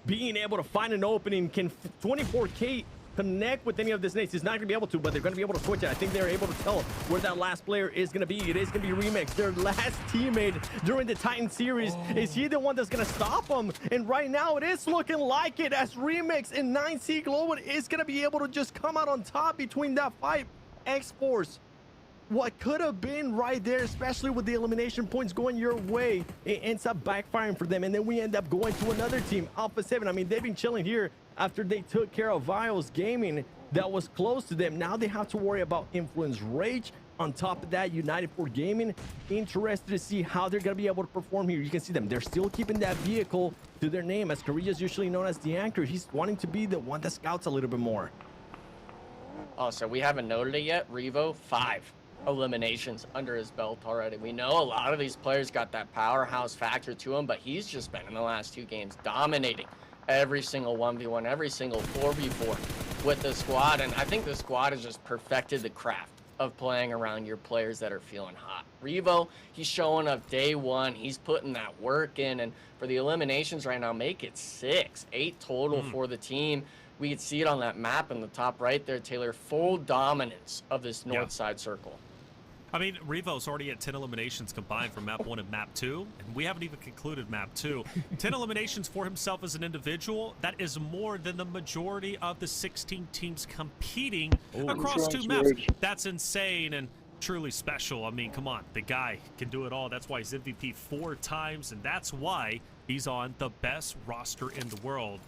Being able to find an opening, can 24K connect with any of this nades? He's not going to be able to, but they're going to be able to switch it. I think they're able to tell where that last player is going to be. It is going to be Remix, their last teammate during the Titan series. Is he the one that's going to stop him? And right now it is looking like it, as Remix and 9C Global is going to be able to just come out on top between that fight. X-Force, what could have been right there, especially with the elimination points going your way, it ends up backfiring for them. And then we end up going to another team, Alpha 7. I mean, they've been chilling here after they took care of Vios Gaming that was close to them. Now they have to worry about Influence Rage. On top of that, United for Gaming. Interested to see how they're going to be able to perform here. You can see them. They're still keeping that vehicle to their name, as Korea is usually known as the anchor. He's wanting to be the one that scouts a little bit more. Oh, so we haven't noted it yet. Revo, 5 eliminations under his belt already. We know a lot of these players got that powerhouse factor to him, but he's just been in the last 2 games dominating every single 1v1, every single 4v4 with the squad. And I think the squad has just perfected the craft of playing around your players that are feeling hot. Revo, he's showing up day 1. He's putting that work in. And for the eliminations right now, make it 6, 8 total for the team. We could see it on that map in the top right there, Taylor. Full dominance of this north side circle. I mean, Revo's already at 10 eliminations combined for map 1 and map 2, and we haven't even concluded map 2. 10 eliminations for himself as an individual. That is more than the majority of the 16 teams competing across 2 maps. That's insane and truly special. I mean, come on, the guy can do it all. That's why he's MVP 4 times, and that's why he's on the best roster in the world,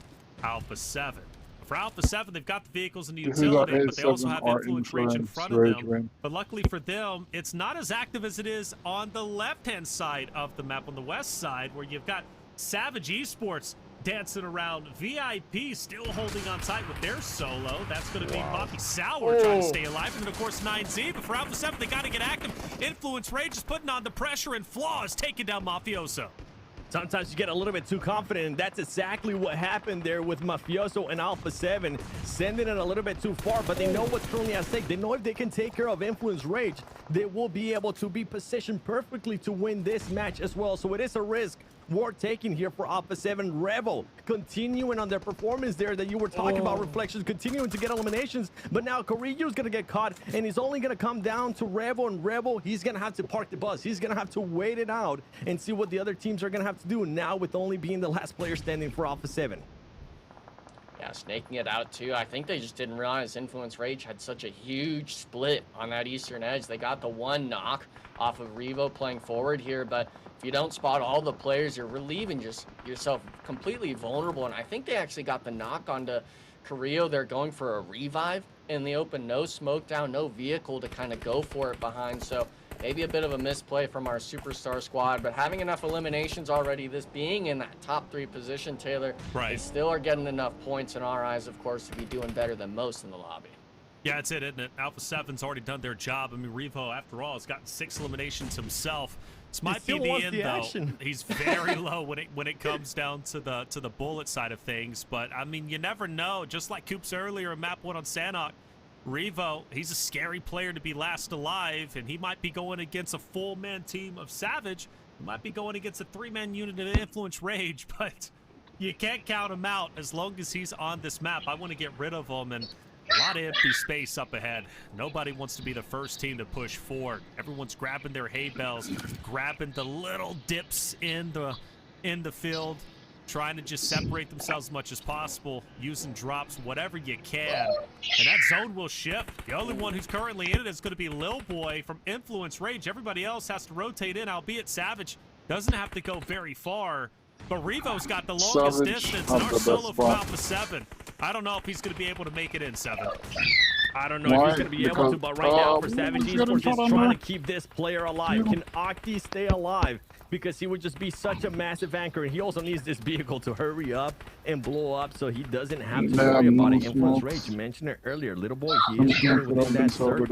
Alpha 7. For Alpha 7, they've got the vehicles and the utility, but they also have influence range in front of them. But luckily for them, it's not as active as it is on the left-hand side of the map, on the west side, where you've got Savage Esports dancing around. VIP still holding on tight with their solo. That's going to be Bobby Sour trying to stay alive. And then, of course, 9Z. But for Alpha 7, they got to get active. Influence Rage is putting on the pressure, and Flaw is taking down Mafioso. Sometimes you get a little bit too confident, and that's exactly what happened there with Mafioso and Alpha 7, sending it a little bit too far, but they know what's currently at stake. They know if they can take care of Influence Rage, they will be able to be positioned perfectly to win this match as well. So it is a risk worth taking here for Alpha 7. Revel continuing on their performance there that you were talking about, Reflections, continuing to get eliminations, but now Carrillo's going to get caught, and he's only going to come down to Revel, and Revel, he's going to have to park the bus. He's going to have to wait it out and see what the other teams are going to have to do now, with only being the last player standing for Alpha 7. Yeah, snaking it out too. I think they just didn't realize Influence Rage had such a huge split on that eastern edge. They got the one knock off of Revo playing forward here, but if you don't spot all the players, you're relieving just yourself completely vulnerable. And I think they actually got the knock onto Carrillo. They're going for a revive in the open, no smoke down, no vehicle to kind of go for it behind. So maybe a bit of a misplay from our superstar squad, but having enough eliminations already, this being in that top 3 position, Taylor, they still are getting enough points in our eyes, of course, to be doing better than most in the lobby. Yeah, that's it, isn't it? Alpha 7's already done their job. I mean, Revo, after all, has gotten 6 eliminations himself. This might be the end, though. He's very low when it comes down to the bullet side of things. But I mean, you never know. Just like Coops earlier in map 1 on Sanhok, Revo, he's a scary player to be last alive, and he might be going against a full-man team of Savage. He might be going against a 3-man unit of Influence Rage, but you can't count him out as long as he's on this map. I want to get rid of him, and a lot of empty space up ahead. Nobody wants to be the first team to push forward. Everyone's grabbing their hay bales, grabbing the little dips in the field, trying to just separate themselves as much as possible, using drops, whatever you can. And that zone will shift. The only one who's currently in it is going to be Lil Boy from Influence Rage. Everybody else has to rotate in, albeit Savage doesn't have to go very far. But Revo's got the longest distance, and our solo from Alpha 7. I don't know if he's going to be able to make it in 7. I don't know if he's going to be able to, but right now for Savage Esports, he's trying to keep this player alive. Can Octi stay alive? Because he would just be such a massive anchor, and he also needs this vehicle to hurry up and blow up so he doesn't have to worry about it. Influence Rage, you mentioned it earlier. Little Boy, he is going within that circle,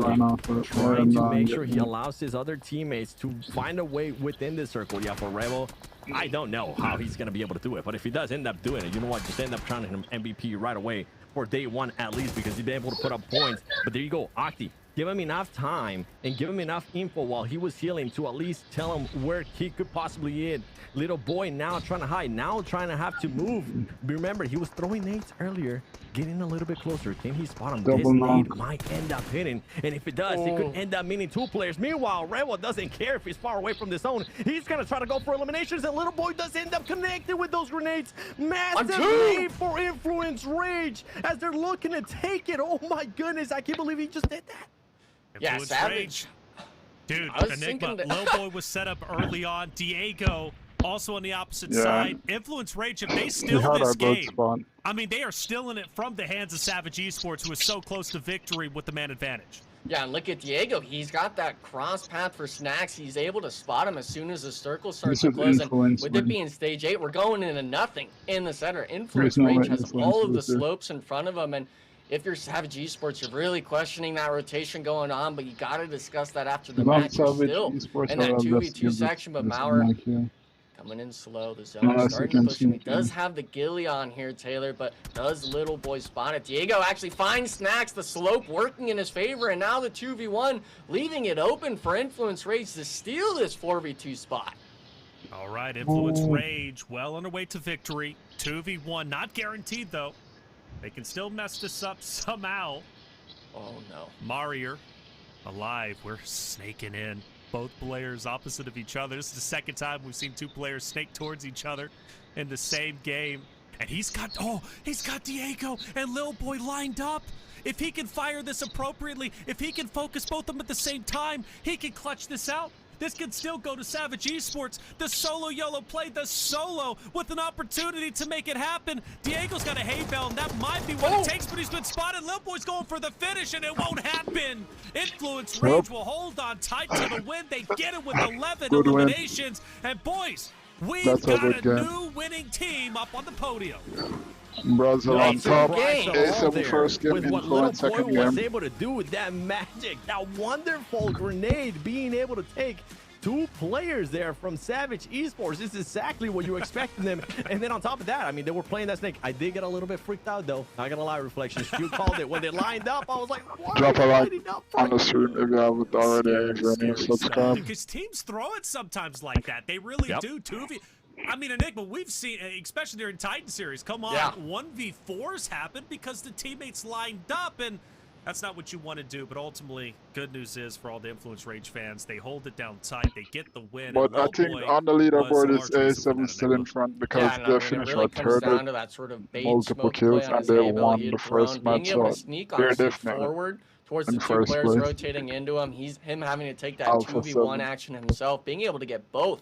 trying to make sure he allows his other teammates to find a way within this circle. Yeah, for Revo, I don't know how he's going to be able to do it, but if he does end up doing it, you know what? Just end up crowning him MVP right away for day 1 at least, because he's been able to put up points. But there you go, Octi. Give him enough time and give him enough info while he was healing to at least tell him where he could possibly hit. Little Boy now trying to hide, now trying to have to move. Remember, he was throwing nades earlier, getting a little bit closer. Can he spot him? This nade might end up hitting, and if it does, it could end up meaning 2 players. Meanwhile, Revo doesn't care if he's far away from the zone. He's gonna try to go for eliminations, and Little Boy does end up connected with those grenades. Massive nade for Influence Rage as they're looking to take it. Oh my goodness, I can't believe he just did that. Yeah, Savage. Dude, Enigma, Lil Boy was set up early on. Diego also on the opposite side. Influence Rage, if they steal this game, I mean, they are stealing it from the hands of Savage Esports, who is so close to victory with the man advantage. Yeah, and look at Diego. He's got that cross path for Snacks. He's able to spot him as soon as the circle starts to close. And with it being stage 8, we're going into nothing in the center. Influence Rage has all of the slopes in front of him, and if you're Savage Esports, you're really questioning that rotation going on, but you got to discuss that after the match. You're still in that 2v2 section, but Maurer coming in slow. The zone is starting to push him. He does have the ghillie on here, Taylor, but does Little Boy spot it? Diego actually finds Snacks, the slope working in his favor, and now the 2v1, leaving it open for Influence Rage to steal this 4v2 spot. All right, Influence Rage well on their way to victory. 2v1, not guaranteed, though. They can still mess this up somehow. Oh, no. Marier alive. We're snaking in. Both players opposite of each other. This is the second time we've seen 2 players snake towards each other in the same game. And he's got Diego and Lil Boy lined up. If he can fire this appropriately, if he can focus both of them at the same time, he can clutch this out. This can still go to Savage Esports. The solo YOLO play, the solo with an opportunity to make it happen. Diego's got a hay bell, and that might be what it takes, but he's been spotted. Lil Boy's going for the finish, and it won't happen. Influence Rage will hold on tight to the win. They get it with 11 eliminations. And boys, we've got a new winning team up on the podium. Brazil on top. A7 first game, with what Little second Boy game. was able to do with that magic, that wonderful grenade, being able to take 2 players there from Savage Esports. This is exactly what you expected them. And then on top of that, I mean, they were playing that snake. I did get a little bit freaked out, though. Not gonna lie, Reflections. You called it. When they lined up, I was like, what? Drop a like on the stream if you haven't already. Subscribe. Because teams throw it sometimes like that. They really do. 2v. I mean, Enigma, we've seen, especially during Titan series, come on, 1v4s happen because the teammates lined up, and That's not what you want to do, but ultimately, good news is for all the Influence Rage fans, they hold it down tight, they get the win. But and I Lil think Boy on the was a leaderboard is large reason for A7 that still in enigma. front because Yeah, and I they mean, it finished really what comes third with down to that sort of bait multiple smoke play kills, on and his they Haybell he won the had thrown, first being match. able to So sneak they're honestly definitely forward towards in the two first players place. rotating into him. Him having to take that Alpha 2v1 7. action himself, being able to get both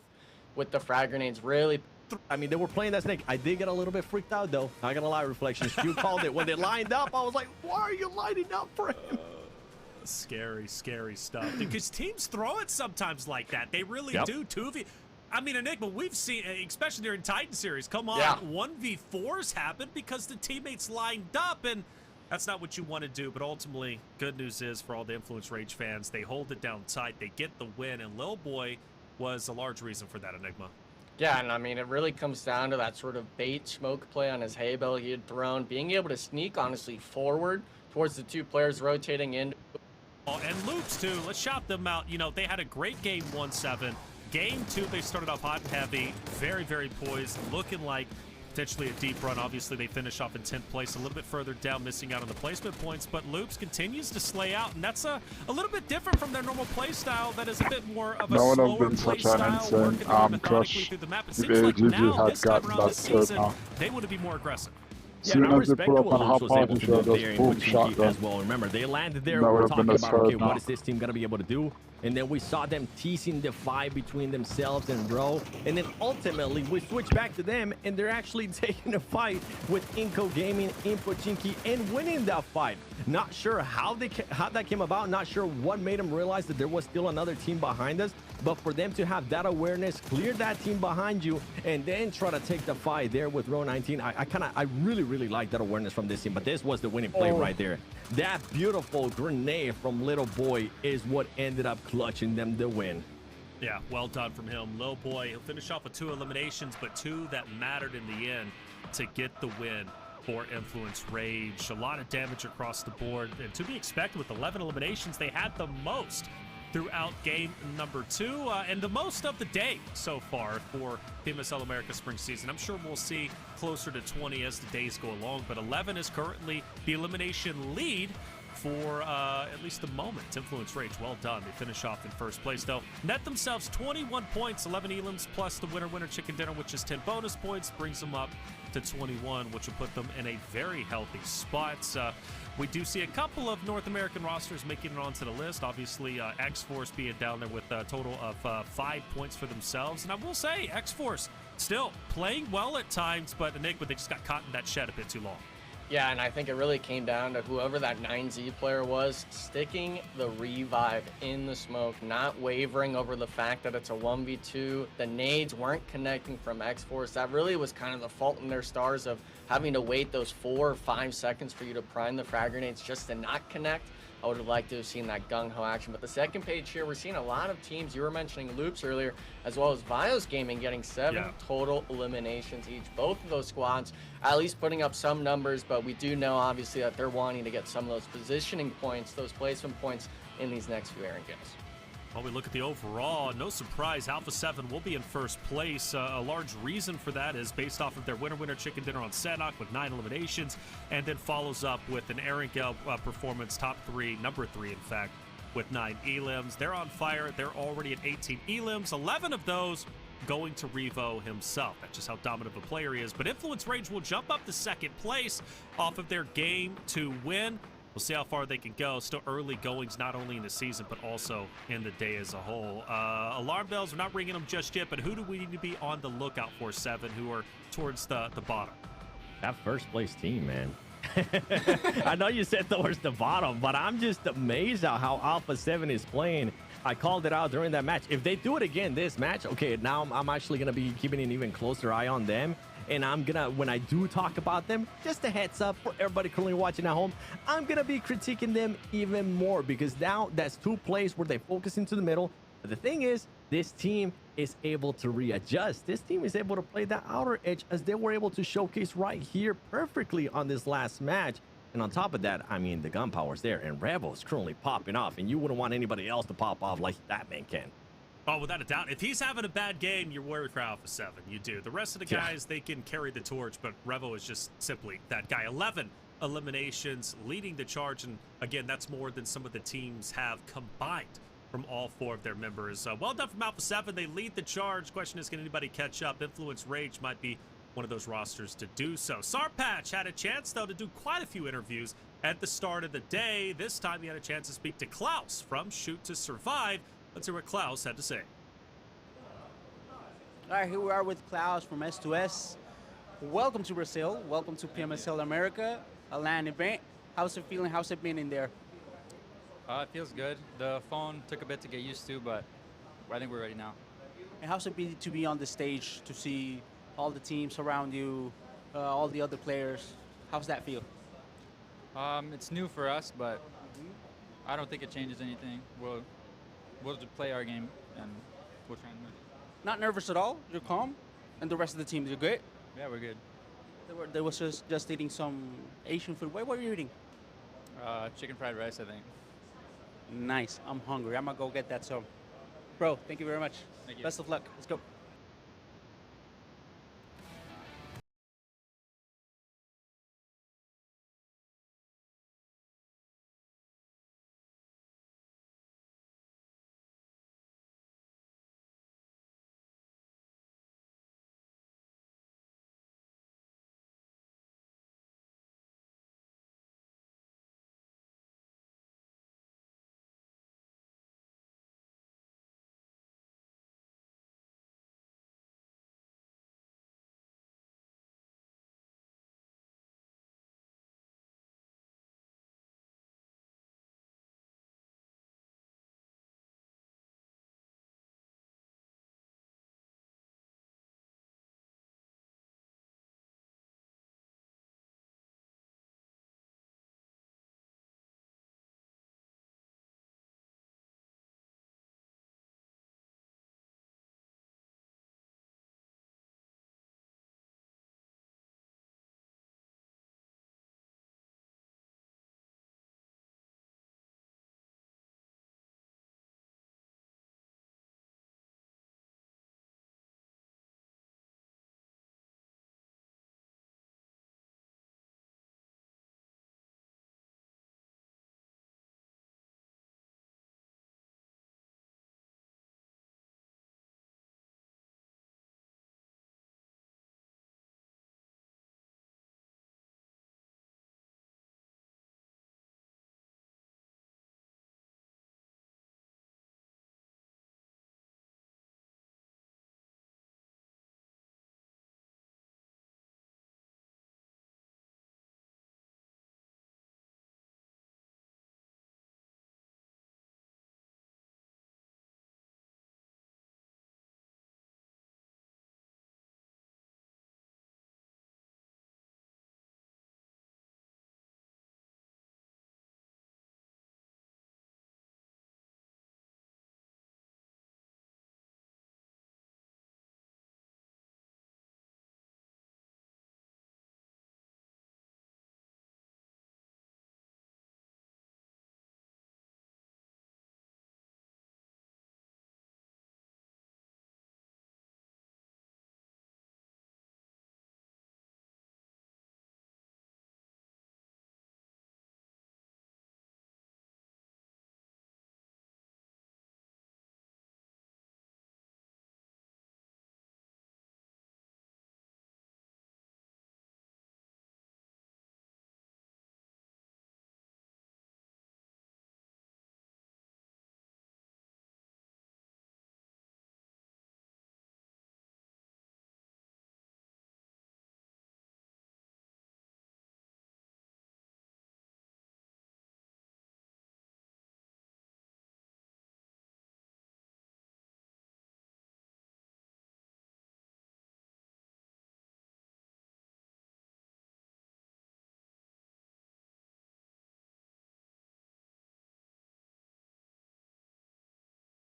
with the frag grenades really. I mean, they were playing that snake. I did get a little bit freaked out, though. Not gonna lie, Reflections. You called it. When they lined up, I was like, why are you lining up for him? Scary, scary stuff. Because teams throw it sometimes like that. They really do. 2v. I mean, Enigma, we've seen, especially during Titan series, come on, Yeah. 1v4s happen because the teammates lined up, and that's not what you want to do. But ultimately, good news is for all the Influence Rage fans, they hold it down tight, they get the win, and Lil Boy was a large reason for that, Enigma. Yeah, and I mean, it really comes down to that sort of bait smoke play on his Haybell he had thrown, being able to sneak honestly forward towards the two players rotating in. And Loops, too. Let's shout them out. You know, they had a great game 1-7. Game 2, they started off hot and heavy. Very, very poised. Looking like potentially a deep run. Obviously, they finish off in 10th place, a little bit further down, missing out on the placement points. But Loops continues to slay out, and that's a little bit different from their normal play style. That is a bit more of a No one has slower been play such an style, insane working more methodically crush through the map. It if seems like AGG now, had this time gotten around that this third season, now. they want to be more aggressive. Yeah, Soon and I as they respect pull up what on Loops hot was able party to show, do there just in boom, Pochinki shotgun. as well. Remember, they landed there. That We're would have been talking a about, okay, third what now. is this team going to be able to do? And then we saw them teasing the fight between themselves and Ro. And then ultimately, we switch back to them, and they're actually taking a fight with Inco Gaming in Pochinki and winning that fight. Not sure how that came about. Not sure what made them realize that there was still another team behind us. But for them to have that awareness, clear that team behind you, and then try to take the fight there with Row 19, I really, really like that awareness from this team. But this was the winning play right there. That beautiful grenade from Little Boy is what ended up clutching them the win. Yeah, well done from him. Lil Boy, he'll finish off with 2 eliminations, but 2 that mattered in the end to get the win for Influence Rage. A lot of damage across the board, and to be expected with 11 eliminations, they had the most throughout game number 2, and the most of the day so far for PMSL America Spring Season. I'm sure we'll see closer to 20 as the days go along, but 11 is currently the elimination lead for at least the moment. Influence Rage, well done. They finish off in first place, though. Net themselves 21 points, 11 elims, plus the winner chicken dinner, which is 10 bonus points, brings them up to 21, which will put them in a very healthy spot. We do see a couple of North American rosters making it onto the list. Obviously, X-Force being down there with a total of 5 points for themselves. And I will say, X-Force still playing well at times, but Enigma, they just got caught in that shed a bit too long. Yeah, and I think it really came down to whoever that 9Z player was, sticking the revive in the smoke, not wavering over the fact that it's a 1v2. The nades weren't connecting from X-Force. That really was kind of the fault in their stars of having to wait those 4 or 5 seconds for you to prime the frag grenades just to not connect. I would have liked to have seen that gung-ho action. But the second page here, we're seeing a lot of teams. You were mentioning Loops earlier, as well as Vios Gaming getting 7 total eliminations each. Both of those squads at least putting up some numbers, but we do know, obviously, that they're wanting to get some of those positioning points, those placement points in these next few airing games. While we look at the overall, no surprise, Alpha 7 will be in first place. A large reason for that is based off of their winner chicken dinner on Sanok with 9 eliminations, and then follows up with an Erangel performance, top 3, number 3 in fact, with 9 elims. They're on fire. They're already at 18 elims, 11 of those going to Revo himself. That's just how dominant of a player he is. But Influence Rage will jump up to second place off of their game to win. We'll see how far they can go. Still early goings, not only in the season, but also in the day as a whole. Alarm bells, we're not ringing them just yet, but who do we need to be on the lookout for, 7, who are towards the bottom? That first place team, man. I know you said towards the bottom, but I'm just amazed at how Alpha 7 is playing. I called it out during that match. If they do it again this match, okay, now I'm actually going to be keeping an even closer eye on them. And I'm gonna, when I do talk about them, just a heads up for everybody currently watching at home, I'm gonna be critiquing them even more, because now that's 2 plays where they focus into the middle. But the thing is, this team is able to readjust. This team is able to play that outer edge, as they were able to showcase right here perfectly on this last match. And on top of that, I mean, the gunpowder's there, and Revo's currently popping off, and you wouldn't want anybody else to pop off like that man can. Oh, without a doubt. If he's having a bad game, you're worried for Alpha 7. You do. The rest of the guys, they can carry the torch, but Revo is just simply that guy. 11 eliminations, leading the charge. And again, that's more than some of the teams have combined from all 4 of their members. Well done from Alpha 7. They lead the charge. Question is, can anybody catch up? Influence Rage might be one of those rosters to do so. Sarpatch had a chance, though, to do quite a few interviews at the start of the day. This time he had a chance to speak to Klaus from Shoot to Survive. Let's hear what Klaus had to say. All right, here we are with Klaus from S2S. Welcome to Brazil. Welcome to PMSL America, a LAN event. How's it feeling? How's it been in there? It feels good. The phone took a bit to get used to, but I think we're ready now. And how's it been to be on the stage, to see all the teams around you, all the other players? How's that feel? It's new for us, but I don't think it changes anything. We'll just play our game, and we'll try and win. Not nervous at all? You're calm? And the rest of the teams, you're good? Yeah, we're good. They was just eating some Asian food. What were you eating? Chicken fried rice, I think. Nice. I'm hungry. I'm going to go get that some. Bro, thank you very much. Thank you. Best of luck. Let's go.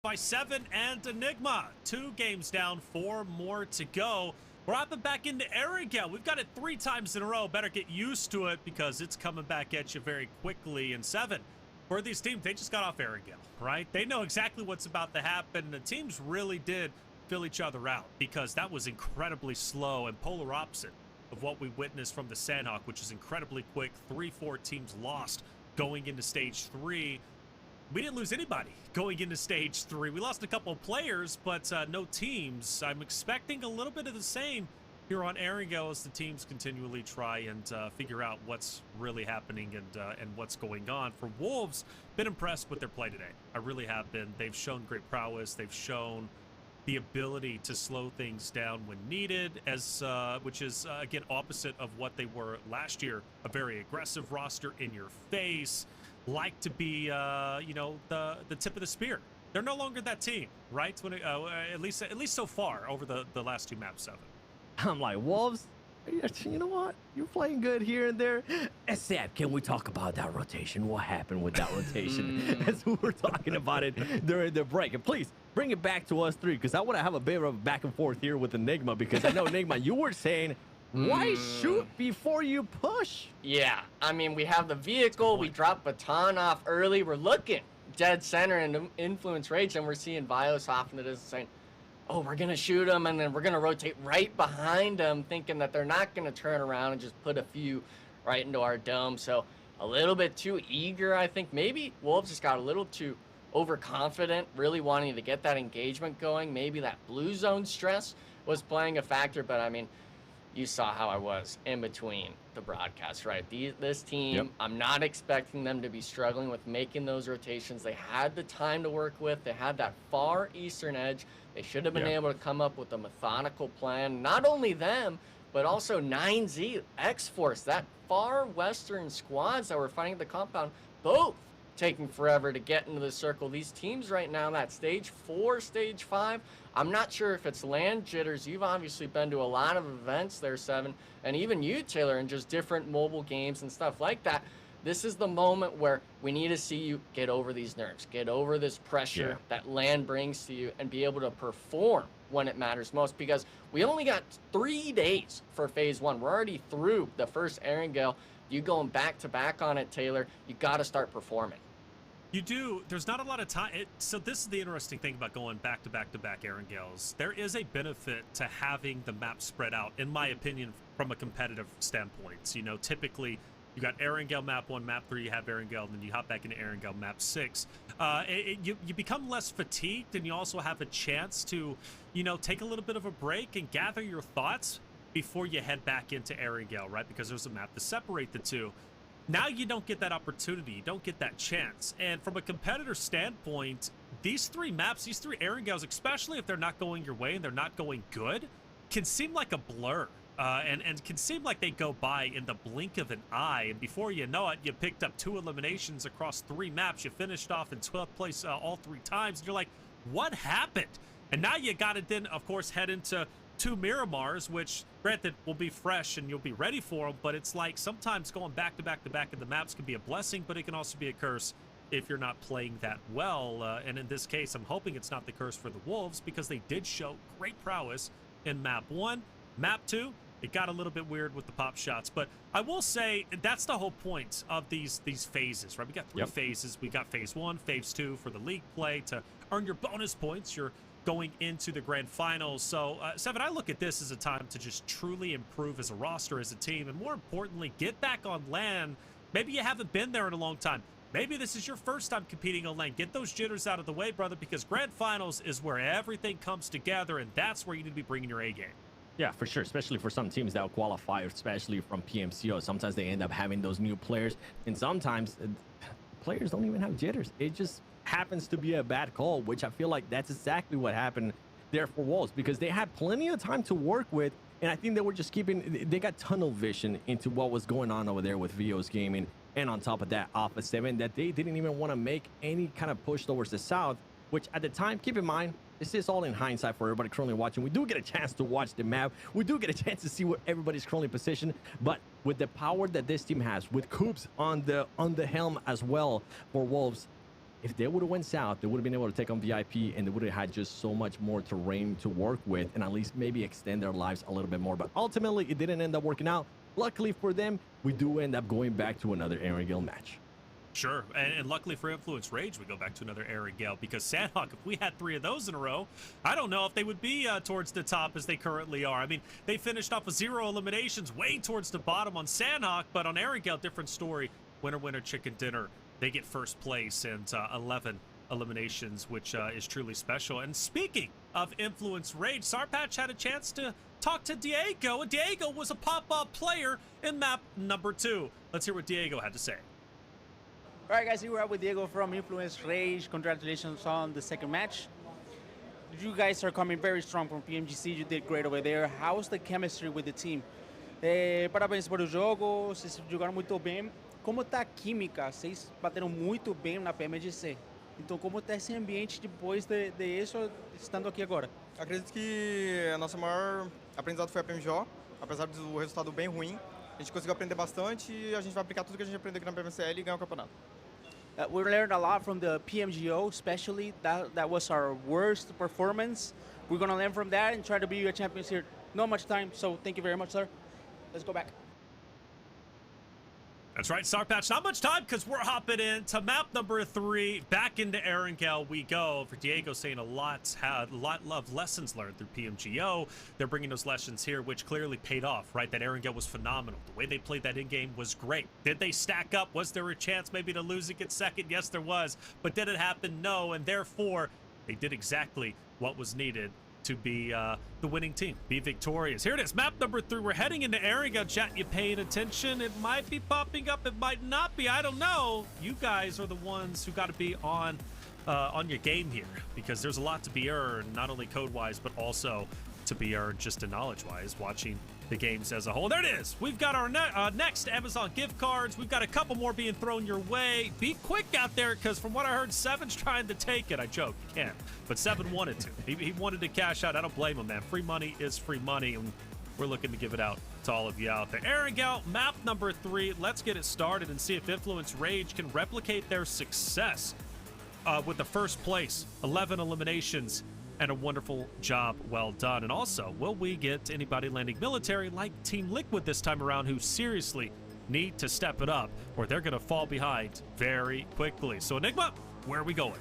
By 7 and Enigma. 2 games down, 4 more to go. We're hopping back into Arrogel. We've got it 3 times in a row. Better get used to it because it's coming back at you very quickly. And 7, for these teams, they just got off Arrogel, right? They know exactly what's about to happen. The teams really did fill each other out because that was incredibly slow and polar opposite of what we witnessed from the Sandhawk, which is incredibly quick. 3-4 teams lost going into stage 3. We didn't lose anybody going into stage 3. We lost a couple of players, but no teams. I'm expecting a little bit of the same here on Erangel as the teams continually try and figure out what's really happening and what's going on. For Wolves, been impressed with their play today. I really have been. They've shown great prowess. They've shown the ability to slow things down when needed, which is again opposite of what they were last year. A very aggressive roster, in your face, like to be the tip of the spear. They're no longer that team, right? When at least so far over the last 2 maps of it. I'm like, Wolves, you know what? You're playing good here and there. Seb, can we talk about that rotation? What happened with that rotation? As we were talking about it during the break. And please, bring it back to us 3, because I want to have a bit of a back and forth here with Enigma, because I know, Enigma, you were saying, why shoot before you push? Yeah, I mean, we have the vehicle. We drop baton off early. We're looking dead center in influence rage, and we're seeing Vios off into this saying, oh, we're going to shoot them, and then we're going to rotate right behind them, thinking that they're not going to turn around and just put a few right into our dome. So a little bit too eager, I think. Maybe Wolves just got a little too overconfident, really wanting to get that engagement going. Maybe that blue zone stress was playing a factor, but I mean, you saw how I was in between the broadcasts, right? This team, yep. I'm not expecting them to be struggling with making those rotations. They had the time to work with. They had that far eastern edge. They should have been able to come up with a methodical plan. Not only them, but also 9Z, X-Force, that far western squads that were fighting the compound, both taking forever to get into the circle. These teams right now, that stage 4, stage 5, I'm not sure if it's land jitters. You've obviously been to a lot of events there, Seven, and even you, Taylor, in just different mobile games and stuff like that. This is the moment where we need to see you get over these nerves, get over this pressure that land brings to you, and be able to perform when it matters most, because we only got 3 days for phase 1. We're already through the first Erangel. You going back to back on it, Taylor, you got to start performing. You do. There's not a lot of time. So this is the interesting thing about going back to back to back Erangels. There is a benefit to having the map spread out, in my opinion, from a competitive standpoint. You know, typically you got Erangel map 1, map 3, you have Erangel, and then you hop back into Erangel map 6. You become less fatigued, and you also have a chance to, you know, take a little bit of a break and gather your thoughts before you head back into Erangel, right? Because there's a map to separate the two. Now you don't get that opportunity. You don't get that chance. And from a competitor standpoint, these 3 maps, these 3 Erangels, especially if they're not going your way and they're not going good, can seem like a blur. And can seem like they go by in the blink of an eye. And before you know it, you picked up 2 eliminations across 3 maps. You finished off in 12th place all 3 times. And you're like, what happened? And now you got to then, of course, head into 2 Miramars, which, granted, will be fresh and you'll be ready for them, but it's like sometimes going back to back to back in the maps can be a blessing, but it can also be a curse if you're not playing that well. And in this case, I'm hoping it's not the curse for the Wolves, because they did show great prowess in map 1. Map 2, it got a little bit weird with the pop shots, but I will say that's the whole point of these phases, right? We got 3 phases. We got phase 1, phase 2 for the league play to earn your bonus points. You're going into the grand finals. So, Seven, I look at this as a time to just truly improve as a roster, as a team, and more importantly, get back on LAN. Maybe you haven't been there in a long time. Maybe this is your first time competing on LAN. Get those jitters out of the way, brother, because grand finals is where everything comes together, and that's where you need to be bringing your A game. Yeah, for sure, especially for some teams that will qualify, especially from PMCO. Sometimes they end up having those new players, and sometimes players don't even have jitters. It just happens to be a bad call, which I feel like that's exactly what happened there for Wolves, because they had plenty of time to work with, and I think they were just they got tunnel vision into what was going on over there with VO's gaming, and on top of that, Alpha 7, that they didn't even want to make any kind of push towards the south, which at the time, keep in mind, this is all in hindsight for everybody currently watching. We do get a chance to watch the map. We do get a chance to see where everybody's currently positioned, but with the power that this team has, with Coops on the helm as well for Wolves, if they would have went south, they would have been able to take on VIP, and they would have had just so much more terrain to work with, and at least maybe extend their lives a little bit more. But ultimately, it didn't end up working out. Luckily for them, we do end up going back to another Erangel match. Sure, and luckily for Influence Rage, we go back to another Aaron Gale, because Sandhawk, if we had 3 of those in a row, I don't know if they would be towards the top as they currently are. I mean, they finished off with 0 eliminations, way towards the bottom on Sandhawk, but on Aaron Gale, different story. Winner, winner, chicken dinner. They get first place and 11 eliminations, which is truly special. And speaking of Influence Rage, Sarpatch had a chance to talk to Diego, and Diego was a pop-up player in map number 2. Let's hear what Diego had to say. All right, guys, here we're out with Diego from Influence Rage. Congratulations on the second match. You guys are coming very strong from PMGC. You did great over there. How's the chemistry with the team? Parabéns por o jogo. Vocês jogaram muito bem. Como está a química? Vocês bateram muito bem na PMGC. Então, como está esse ambiente depois de isso, estando aqui agora? Acredito que a nossa maior aprendizado foi a PMGO. Apesar do resultado bem ruim, a gente conseguiu aprender bastante e a gente vai aplicar tudo que a gente aprendeu aqui na PMSL e ganhar o campeonato. We learned a lot from the PMGO, especially that was our worst performance. We're going to learn from that and try to be a champions here. Not much time, so thank you very much, sir. Let's go back. That's right, Sarpatch. Not much time because we're hopping into map number 3. Back into Erangel we go. For Diego saying a lot of lessons learned through PMGO. They're bringing those lessons here, which clearly paid off, right? That Erangel was phenomenal. The way they played that in-game was great. Did they stack up? Was there a chance maybe to losing it second? Yes, there was. But did it happen? No. And therefore, they did exactly what was needed to be the winning team, be victorious. Here it is, map number 3. We're heading into Erangel. Chat, you paying attention? It might be popping up, it might not be. I don't know. You guys are the ones who got to be on your game here, because there's a lot to be earned, not only code-wise, but also to be earned just knowledge-wise, watching the games as a whole. There it is. We've got our next Amazon gift cards. We've got a couple more being thrown your way. Be quick out there, because from what I heard, Seven's trying to take it. I joke, you can't. But Seven wanted to. He wanted to cash out. I don't blame him, man. Free money is free money, and we're looking to give it out to all of you out there. Erangel, map number 3. Let's get it started and see if Influence Rage can replicate their success with the first place, 11 eliminations, and a wonderful job well done. And also, will we get anybody landing military like Team Liquid this time around, who seriously need to step it up, or they're going to fall behind very quickly? So Enigma, where are we going?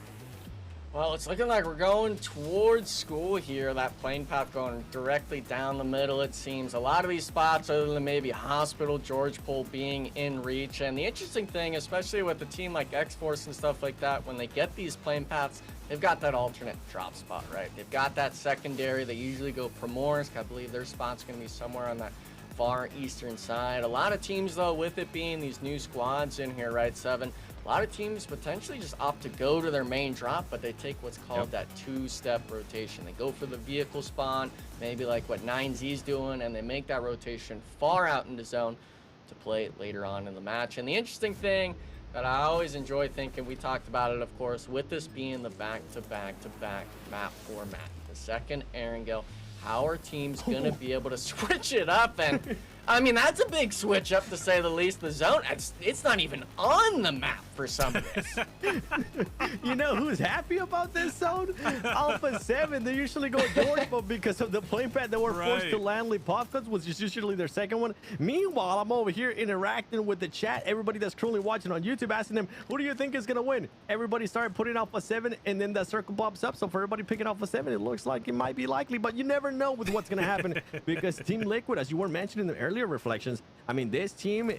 Well, it's looking like we're going towards school here. That plane path going directly down the middle, it seems. A lot of these spots, other than maybe Hospital, George Pole being in reach. And the interesting thing, especially with a team like X-Force and stuff like that, when they get these plane paths, they've got that alternate drop spot, right? They've got that secondary. They usually go Primorsk. I believe their spot's going to be somewhere on that far eastern side. A lot of teams, though, with it being these new squads in here, right, Seven? A lot of teams potentially just opt to go to their main drop, but they take what's called that two-step rotation. They go for the vehicle spawn, maybe like what 9Z's doing, and they make that rotation far out into zone to play it later on in the match. And the interesting thing that I always enjoy thinking, we talked about it, of course, with this being the back-to-back-to-back map format, the second Erangel, how are teams going to be able to switch it up? And I mean, that's a big switch up, to say the least. The zone, it's not even on the map for some of this. You know who's happy about this zone? Alpha 7. They usually go George, but because of the plane pad that were forced to land Lipovkos, which is usually their second one. Meanwhile, I'm over here interacting with the chat. Everybody that's currently watching on YouTube, asking them, who do you think is going to win? Everybody started putting Alpha 7, and then that circle pops up. So for everybody picking Alpha 7, it looks like it might be likely, but you never know with what's going to happen because Team Liquid, as you were mentioning in the earlier reflections, I mean, this team,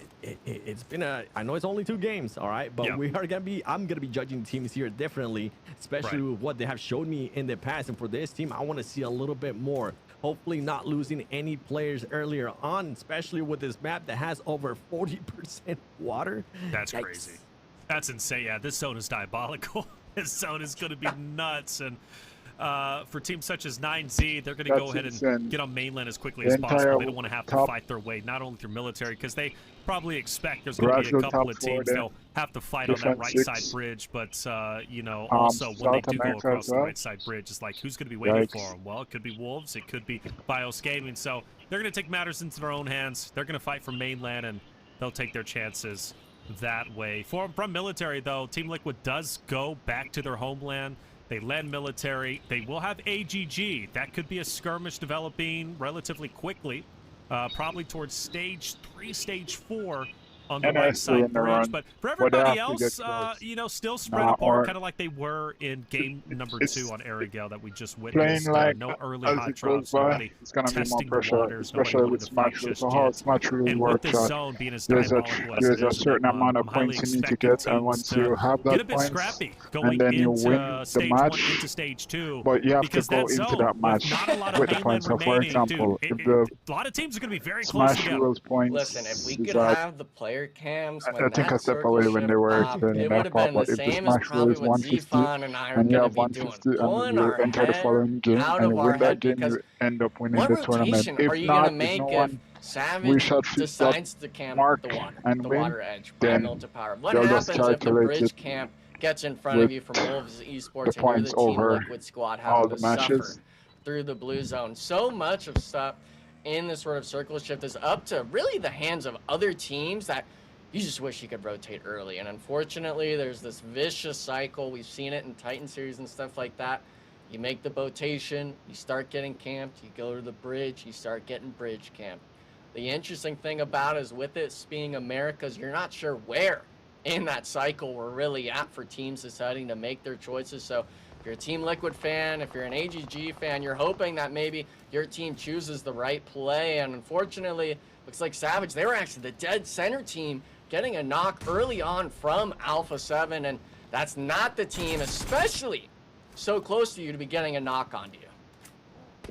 it's been I know it's only 2 games, all right, but we are I'm gonna be judging teams here differently, especially with what they have showed me in the past. And for this team, I want to see a little bit more. Hopefully not losing any players earlier on, especially with this map that has over 40% water. That's crazy. That's insane. Yeah, this zone is diabolical. This zone is going to be nuts. And for teams such as 9Z, they're going to go ahead and get on mainland as quickly as possible. They don't want to have to fight their way, not only through military, because they probably expect there's going to be a couple of teams they'll have to fight on that right side bridge. But, you know, also when they do go across the right side bridge, it's like, who's going to be waiting for them? Well, it could be Wolves. It could be Bios Gaming. So they're going to take matters into their own hands. They're going to fight for mainland, and they'll take their chances that way. From military, though, Team Liquid does go back to their homeland. They land military. They will have AGG. That could be a skirmish developing relatively quickly, probably towards stage 3, stage 4 on the And they're right still side in the bridge. run, But for but they everybody have to get else, close. you know, still spread Nah, apart, or kind of like they were in game number it's 2 on Arigale that we just playing witnessed. like No early as hot it goes drops, by, nobody it's gonna be more testing the pressure, waters, nobody especially wanting with to fight Smash Rules. just So how yet. Smash Rules And with works this out, zone being as there's diabolical as it a is, certain amount I'm of highly points you need to expecting get, and teams once to you have get a that bit points, scrappy and going then you into win the stage 1 match, into stage 2, but you have to because go that into zone that with match not a lot of with the mainland points. So, for remaining, dude, example, if the a lot of teams are going to be very close Smash together. Rules Listen, if points we is could at, have the player cams I when think, a that step circle away when shift they were popped, explaining it would that have part, been the but if the same as Smash Rule probably is what 150 Zfon and I are and you going to have be doing. 150 and Pulling you our enter the hair following game out and of you our win that head game, because you end up winning what the tournament. rotation If are you going to not, if make no if one Savage reshuts that decides to camp mark the and win, water edge by then Milton Power? What they'll just happens if the calculate it bridge camp gets in front with of you from Wolves the Esports and you're the points Team over Liquid squad all having the to suffer matches. through the blue zone? So much of stuff in this sort of circle shift is up to really the hands of other teams that you just wish you could rotate early. And unfortunately, there's this vicious cycle. We've seen it in Titan series and stuff like that. You make the rotation, you start getting camped, you go to the bridge, you start getting bridge camped. The interesting thing about it is with it being Americas, you're not sure where in that cycle we're really at for teams deciding to make their choices. So if you're a Team Liquid fan, if you're an AGG fan, you're hoping that maybe your team chooses the right play. And unfortunately, looks like Savage, they were actually the dead center team getting a knock early on from Alpha 7. And that's not the team, especially so close to you, to be getting a knock onto you.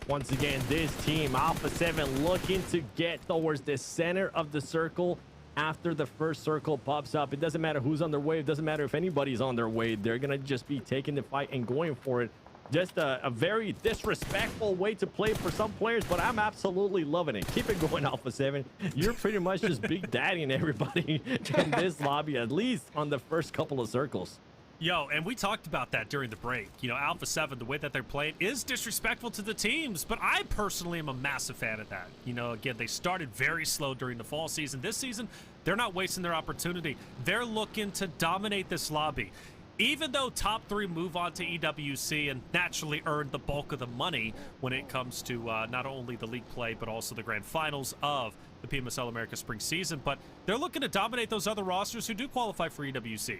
Once again, this team, Alpha 7, looking to get towards the center of the circle after the first circle pops up. It doesn't matter who's on their way. It doesn't matter if anybody's on their way. They're going to just be taking the fight and going for it. Just a very disrespectful way to play for some players, but I'm absolutely loving it. Keep it going, Alpha 7. You're pretty much just big daddying everybody in this lobby, at least on the first couple of circles. Yo, and we talked about that during the break. You know, Alpha 7, the way that they're playing is disrespectful to the teams, but I personally am a massive fan of that. You know, again, they started very slow during the fall season. This season, they're not wasting their opportunity. They're looking to dominate this lobby. Even though top 3 move on to EWC and naturally earn the bulk of the money when it comes to not only the league play, but also the grand finals of the PMSL America Spring season, but they're looking to dominate those other rosters who do qualify for EWC.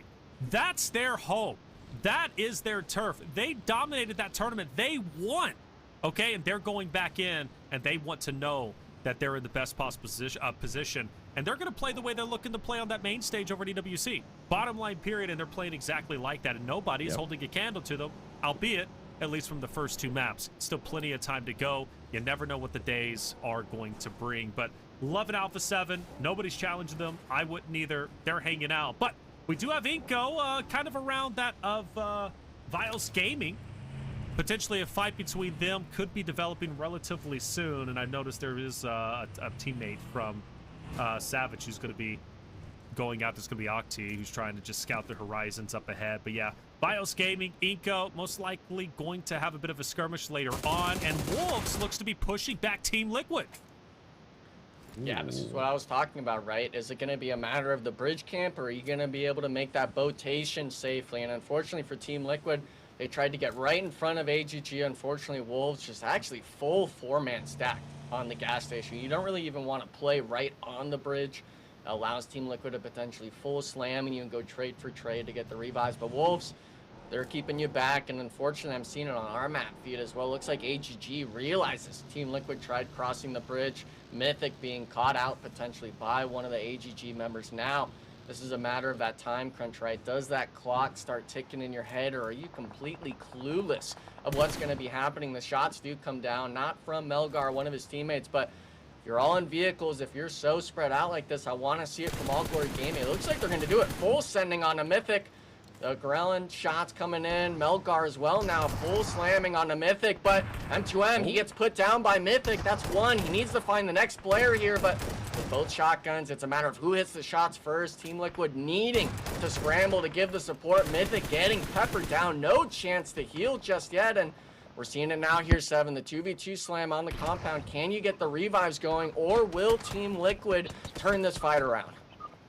That's their home. That is their turf. They dominated that tournament. They won, okay? And they're going back in, and they want to know that they're in the best possible position, and they're going to play the way they're looking to play on that main stage over at EWC. Bottom line, period, and they're playing exactly like that, and nobody's holding a candle to them, albeit, at least from the first 2 maps. Still plenty of time to go. You never know what the days are going to bring, but loving Alpha 7. Nobody's challenging them. I wouldn't either. They're hanging out, but we do have Inco kind of around that of Vios Gaming. Potentially a fight between them could be developing relatively soon, and I noticed there is a teammate from Savage who's going to be going out. There's going to be Octi, who's trying to just scout the horizons up ahead. But yeah, Vios Gaming, Inco, most likely going to have a bit of a skirmish later on, and Wolves looks to be pushing back Team Liquid. Yeah, this is what I was talking about, right? Is it going to be a matter of the bridge camp, or are you going to be able to make that rotation safely? And unfortunately for Team Liquid, they tried to get right in front of AGG. Unfortunately, Wolves just actually full 4-man stack on the gas station. You don't really even want to play right on the bridge. It allows Team Liquid to potentially full slam and you can go trade for trade to get the revives. But Wolves, they're keeping you back, and unfortunately, I'm seeing it on our map feed as well. Looks like AGG realizes Team Liquid tried crossing the bridge. Mythic being caught out potentially by one of the AGG members. Now, this is a matter of that time crunch, right? Does that clock start ticking in your head, or are you completely clueless of what's going to be happening? The shots do come down, not from Melgar, one of his teammates, but if you're all in vehicles, if you're so spread out like this, I want to see it from All Glory Gaming. It looks like they're going to do it. Full sending on a Mythic. The Grelin shots coming in. Melgar as well now, full slamming on the Mythic, but M2M, he gets put down by Mythic. That's one. He needs to find the next player here, but with both shotguns, it's a matter of who hits the shots first. Team Liquid needing to scramble to give the support. Mythic getting peppered down. No chance to heal just yet, and we're seeing it now here, 7. The 2v2 slam on the compound. Can you get the revives going, or will Team Liquid turn this fight around?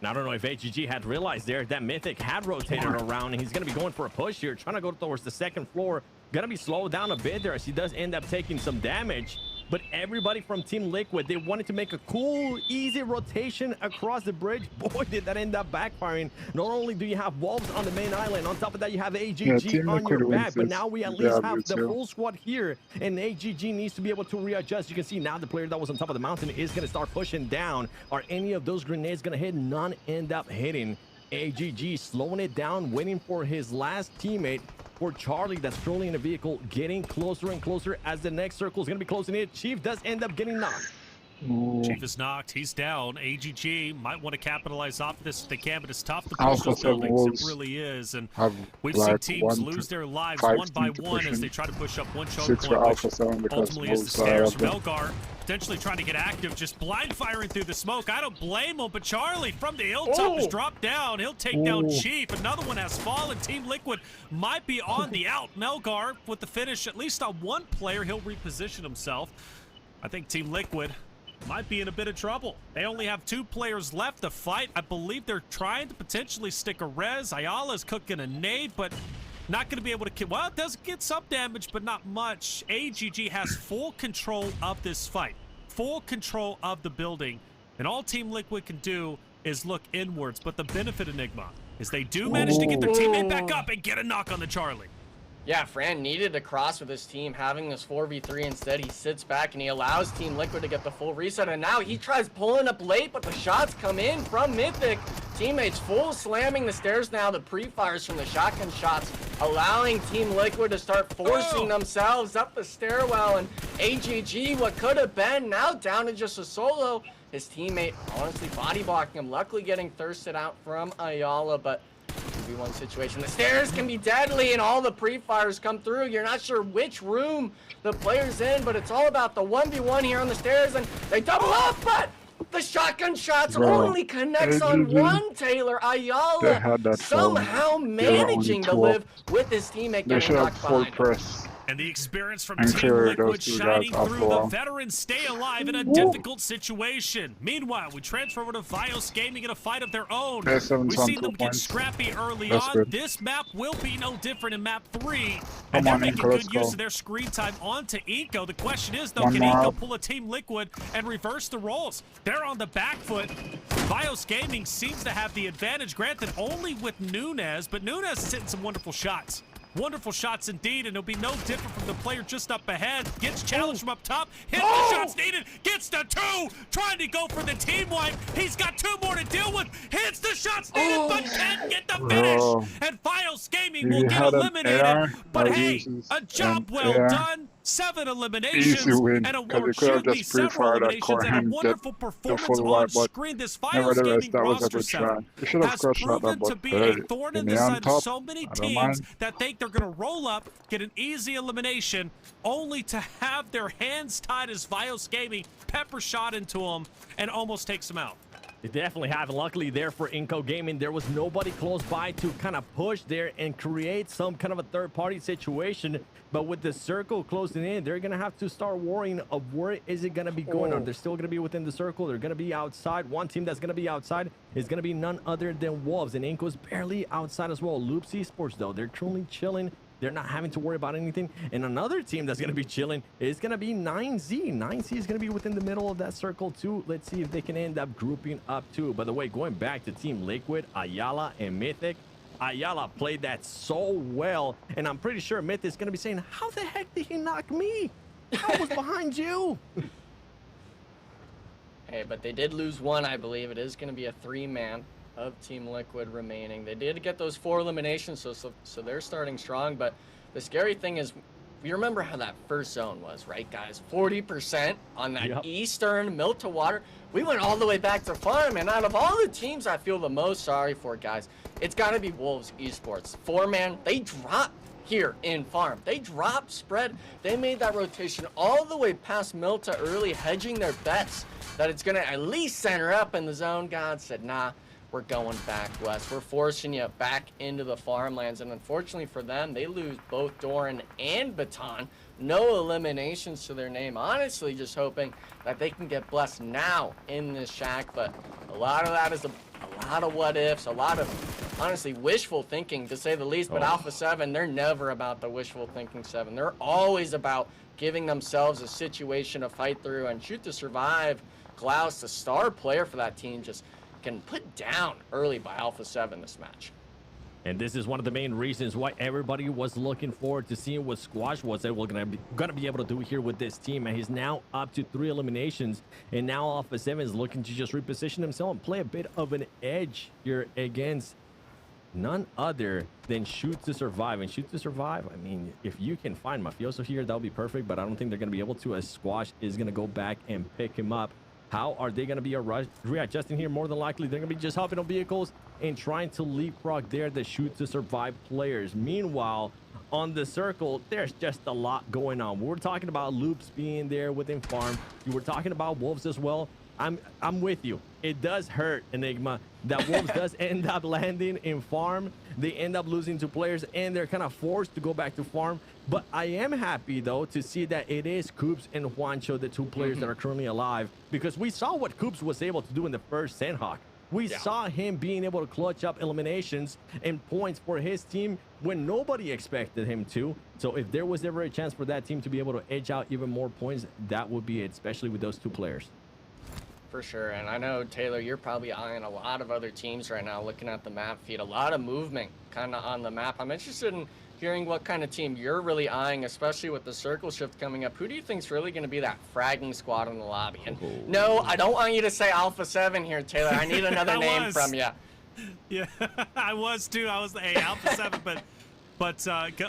I don't know if AGG had realized there that Mythic had rotated around, and he's going to be going for a push here, trying to go towards the second floor. Going to be slowed down a bit there as he does end up taking some damage. but everybody from Team Liquid, they wanted to make a cool, easy rotation across the bridge. Boy, did that end up backfiring. Not only do you have Wolves on the main island, on top of that, you have AGG Team on your Liquid wins back, but this. now we at They least have have you the too. full squad here, and AGG needs to be able to readjust. You can see now the player that was on top of the mountain is going to start pushing down. Are any of those grenades going to hit? None end up hitting. AGG slowing it down, waiting for his last teammate, for Charlie that's currently in a vehicle, getting closer and closer as the next circle is going to be closing in. Chief does end up getting knocked. Ooh. Chief is knocked. He's down. AGG might want to capitalize off of this if they can, but it's tough to push Alpha those buildings. Wolves It really is. And have we've like seen teams 1 lose to their lives 5 one by to one push as in. they try to push up one choke 6 for point, Alpha which 7 because ultimately is the Wolves are stairs. up there. Melgar potentially trying to get active, just blind firing through the smoke. I don't blame him, but Charlie from the hilltop has dropped down. He'll take down Chief. Another one has fallen. Team Liquid might be on the out. Melgar with the finish, at least on one player, he'll reposition himself. I think Team Liquid might be in a bit of trouble. They only have 2 players left to fight. I believe they're trying to potentially stick a res. Ayala's cooking a nade, but not going to be able to kill. Well, it does get some damage, but not much. AGG has full control of this fight, full control of the building, and all Team Liquid can do is look inwards. But the benefit, Enigma, is they do manage to get their teammate back up and get a knock on the Charlie. Yeah, Fran needed to cross with his team, having this 4v3. Instead, he sits back and he allows Team Liquid to get the full reset. And now he tries pulling up late, but the shots come in from Mythic. Teammates full slamming the stairs now. The pre-fires from the shotgun shots, allowing Team Liquid to start forcing themselves up the stairwell. And AGG, what could have been, now down to just a solo. His teammate honestly body blocking him, luckily getting thirsted out from Ayala, but 2v1 situation. The stairs can be deadly and all the pre-fires come through. You're not sure which room the player's in, but it's all about the 1v1 here on the stairs, and they double up, but the shotgun shots only connects on one Taylor. Ayala somehow managing to live with his teammate getting knocked behind. Press. And the experience from I'm Team sure Liquid those 2 shining guys through. The veterans stay alive in a difficult situation. Meanwhile, we transfer over to Vios Gaming in a fight of their own. We've seen them get scrappy early on. Good. This map will be no different in map 3. Come And they're on, making Inco, let's good use go. of their screen time onto Inco. The question is, though, One can more Inco up. pull a Team Liquid and reverse the roles? They're on the back foot. Vios Gaming seems to have the advantage, granted only with Nunez, but Nunez is hitting some wonderful shots. Wonderful shots indeed, and it'll be no different from the player just up ahead. Gets challenged from up top, hits the shots needed, gets the 2, trying to go for the team wipe. He's got 2 more to deal with, hits the shots needed, but can't get the finish. And Vios Gaming will get eliminated, but hey, a job well done. 7 eliminations win, and a 'cause war they could have should be just several pre-fired that eliminations and a Corham, wonderful get performance full on wipe, but screen. This Vios nevertheless, Gaming that was a roster good try. setup They should have has crushed that, proven but to be hey, a thorn in me the on side of top, so many I don't teams mind. that think they're going to roll up, get an easy elimination, only to have their hands tied as Vios Gaming pepper shot into them and almost takes them out. They definitely have. Luckily there for Inco Gaming, there was nobody close by to kind of push there and create some kind of a third-party situation. But with the circle closing in, they're going to have to start worrying of where is it going to be going. Are they still going to be within the circle? They're going to be outside. One team that's going to be outside is going to be none other than Wolves. And Inco's barely outside as well. Loops Esports, though, they're currently chilling. They're not having to worry about anything. And another team that's going to be chilling is going to be 9Z. 9Z is going to be within the middle of that circle, too. Let's see if they can end up grouping up, too. By the way, going back to Team Liquid, Ayala and Mythic. Ayala played that so well. And I'm pretty sure Mythic is going to be saying, how the heck did he knock me? I was behind you. Hey, but they did lose 1, I believe. It is going to be a 3-man of Team Liquid remaining. They did get those 4 eliminations, so they're starting strong. But the scary thing is, you remember how that first zone was, right, guys? 40% on that eastern Mill to Water. We went all the way back to farm, and out of all the teams I feel the most sorry for, guys, it's got to be Wolves Esports. 4-man, they dropped here in farm. They dropped spread. They made that rotation all the way past Milta early, hedging their bets that it's going to at least center up in the zone. God said, nah. We're going back west. We're forcing you back into the farmlands. And unfortunately for them, they lose both Doran and Baton. No eliminations to their name. Honestly, just hoping that they can get blessed now in this shack. But a lot of that is a lot of what ifs, a lot of honestly wishful thinking, to say the least. But Alpha 7, they're never about the wishful thinking 7. They're always about giving themselves a situation to fight through and shoot to survive. Klaus, the star player for that team, just getting put down early by Alpha 7 this match. And this is one of the main reasons why everybody was looking forward to seeing what Squash was gonna be able to do here with this team. And he's now up to 3 eliminations, and now Alpha 7 is looking to just reposition himself and play a bit of an edge here against none other than Shoot to Survive. And Shoot to Survive, I mean, if you can find Mafioso here, that'll be perfect, but I don't think they're gonna be able to, as Squash is gonna go back and pick him up. How are they going to be readjusting here? More than likely, they're going to be just hopping on vehicles and trying to leapfrog there the Shoot to Survive players. Meanwhile, on the circle, there's just a lot going on. We were talking about Loops being there within farm. You were talking about Wolves as well. I'm with you. It does hurt, Enigma, that Wolves does end up landing in farm. They end up losing 2 players, and they're kind of forced to go back to farm. But I am happy, though, to see that it is Coops and Juancho, the 2 players that are currently alive, because we saw what Coops was able to do in the first Sandhawk. We saw him being able to clutch up eliminations and points for his team when nobody expected him to. So if there was ever a chance for that team to be able to edge out even more points, that would be it, especially with those 2 players. For sure, and I know, Taylor, you're probably eyeing a lot of other teams right now, looking at the map feed. A lot of movement kind of on the map. I'm interested in hearing what kind of team you're really eyeing, especially with the circle shift coming up. Who do you think's really going to be that fragging squad in the lobby? And no, I don't want you to say Alpha 7 here, Taylor. I need another name from you. Yeah, I was too. I was hey, Alpha 7, but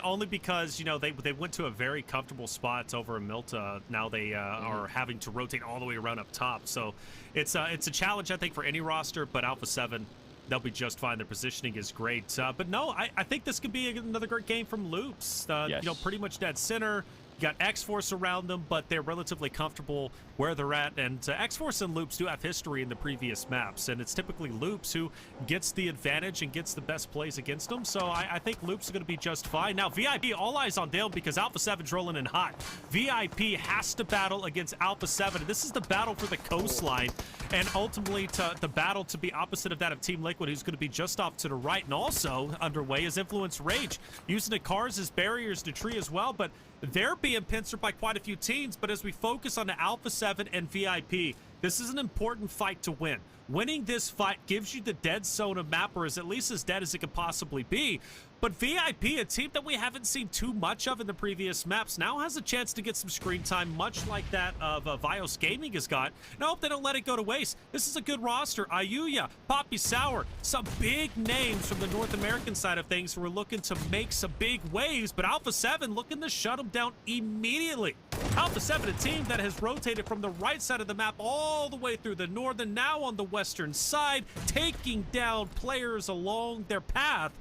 only because, you know, they went to a very comfortable spot over in Milta. Now they are having to rotate all the way around up top. So it's a challenge, I think, for any roster. But Alpha 7, they'll be just fine. Their positioning is great. But no, I think this could be another great game from Loops. Yes. You know, pretty much dead center. You got X-Force around them, but they're relatively comfortable where they're at. And X-Force and Loops do have history in the previous maps, and it's typically Loops who gets the advantage and gets the best plays against them. So I think Loops are going to be just fine. Now, VIP, all eyes on Dale because Alpha 7's rolling in hot. VIP has to battle against Alpha 7, and this is the battle for the coastline, and ultimately the battle to be opposite of that of Team Liquid, who's going to be just off to the right. And also underway is Influence Rage, using the cars as barriers to tree as well, but they're being pincered by quite a few teams. But as we focus on the Alpha 7 and VIP, this is an important fight to win. Winning this fight gives you the dead zone of map, or is at least as dead as it could possibly be. But VIP, a team that we haven't seen too much of in the previous maps, now has a chance to get some screen time, much like that of Vios Gaming has got. And I hope they don't let it go to waste. This is a good roster. Ayuya, Poppy Sour, some big names from the North American side of things who are looking to make some big waves, but Alpha 7 looking to shut them down immediately. Alpha 7, a team that has rotated from the right side of the map all the way through the northern, now on the western side, taking down players along their path,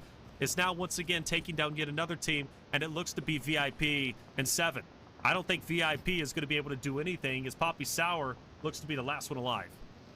is now once again taking down yet another team, and it looks to be VIP and 7. I don't think VIP is going to be able to do anything, as Poppy Sour looks to be the last one alive.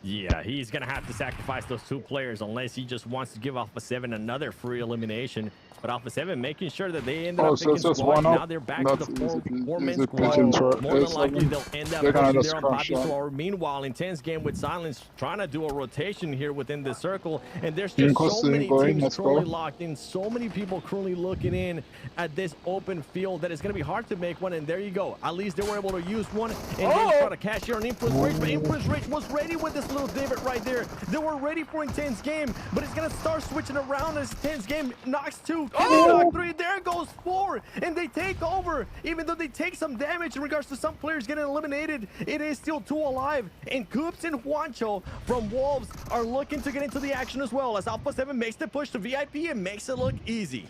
Yeah, he's going to have to sacrifice those 2 players unless he just wants to give Alpha 7 another free elimination. But Alpha 7 making sure that they ended up picking squad. Now they're back to the 4-man squad. More than likely, they'll end up pushing there on Poppy Sour. Meanwhile, Intense Game with Silence trying to do a rotation here within the circle. And there's just so many teams currently locked in. So many people currently looking in at this open field that it's going to be hard to make one. And there you go. At least they were able to use one and then try to cash here on Influence Rage. But Influence Rage was ready with this little divot right there. They were ready for Intense Game, but it's going to start switching around as Intense Game knocks 2. Knock 3, there goes 4, and they take over. Even though they take some damage in regards to some players getting eliminated, it is still 2 alive. And Coops and Juancho from Wolves are looking to get into the action as well, as Alpha 7 makes the push to VIP and makes it look easy.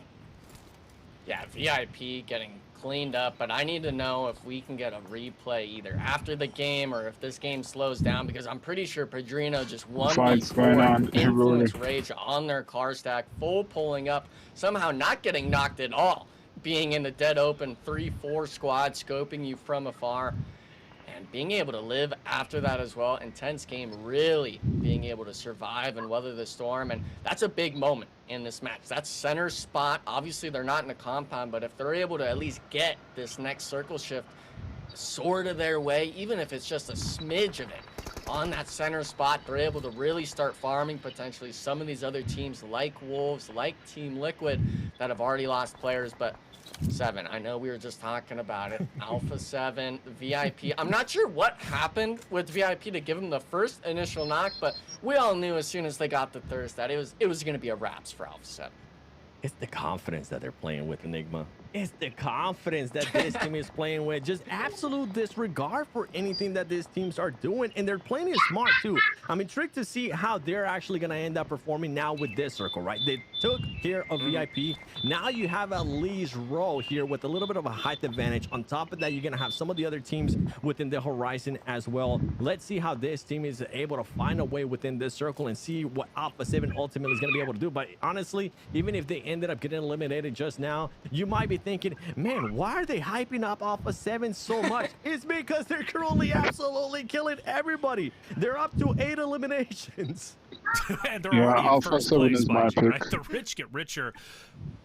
Yeah, VIP getting cleaned up, but I need to know if we can get a replay either after the game or if this game slows down, because I'm pretty sure Padrino just won Influence Rage on their car stack, full pulling up, somehow not getting knocked at all, being in the dead open 3-4 squad, scoping you from afar, and being able to live after that as well. Intense Game really being able to survive and weather the storm, and that's a big moment in this match. That's center spot. Obviously, they're not in a compound, but if they're able to at least get this next circle shift sort of their way, even if it's just a smidge of it, on that center spot, they're able to really start farming potentially some of these other teams like Wolves, like Team Liquid, that have already lost players. But Seven, I know we were just talking about it. Alpha 7, VIP. I'm not sure what happened with VIP to give him the first initial knock, but we all knew as soon as they got the thirst that it was going to be a wraps for Alpha 7. It's the confidence that they're playing with, Enigma. It's the confidence that this team is playing with. Just absolute disregard for anything that these teams are doing. And they're playing it smart, too. I'm intrigued to see how they're actually going to end up performing now with this circle, right? They took care of VIP. Now you have at least Row here with a little bit of a height advantage. On top of that, you're going to have some of the other teams within the horizon as well. Let's see how this team is able to find a way within this circle and see what Alpha 7 ultimately is going to be able to do. But honestly, even if they ended up getting eliminated just now, you might be thinking, man, why are they hyping up Alpha 7 so much? It's because they're currently absolutely killing everybody. They're up to 8 eliminations. And they're already in Alpha first 7 place, is my pick. right? The rich get richer.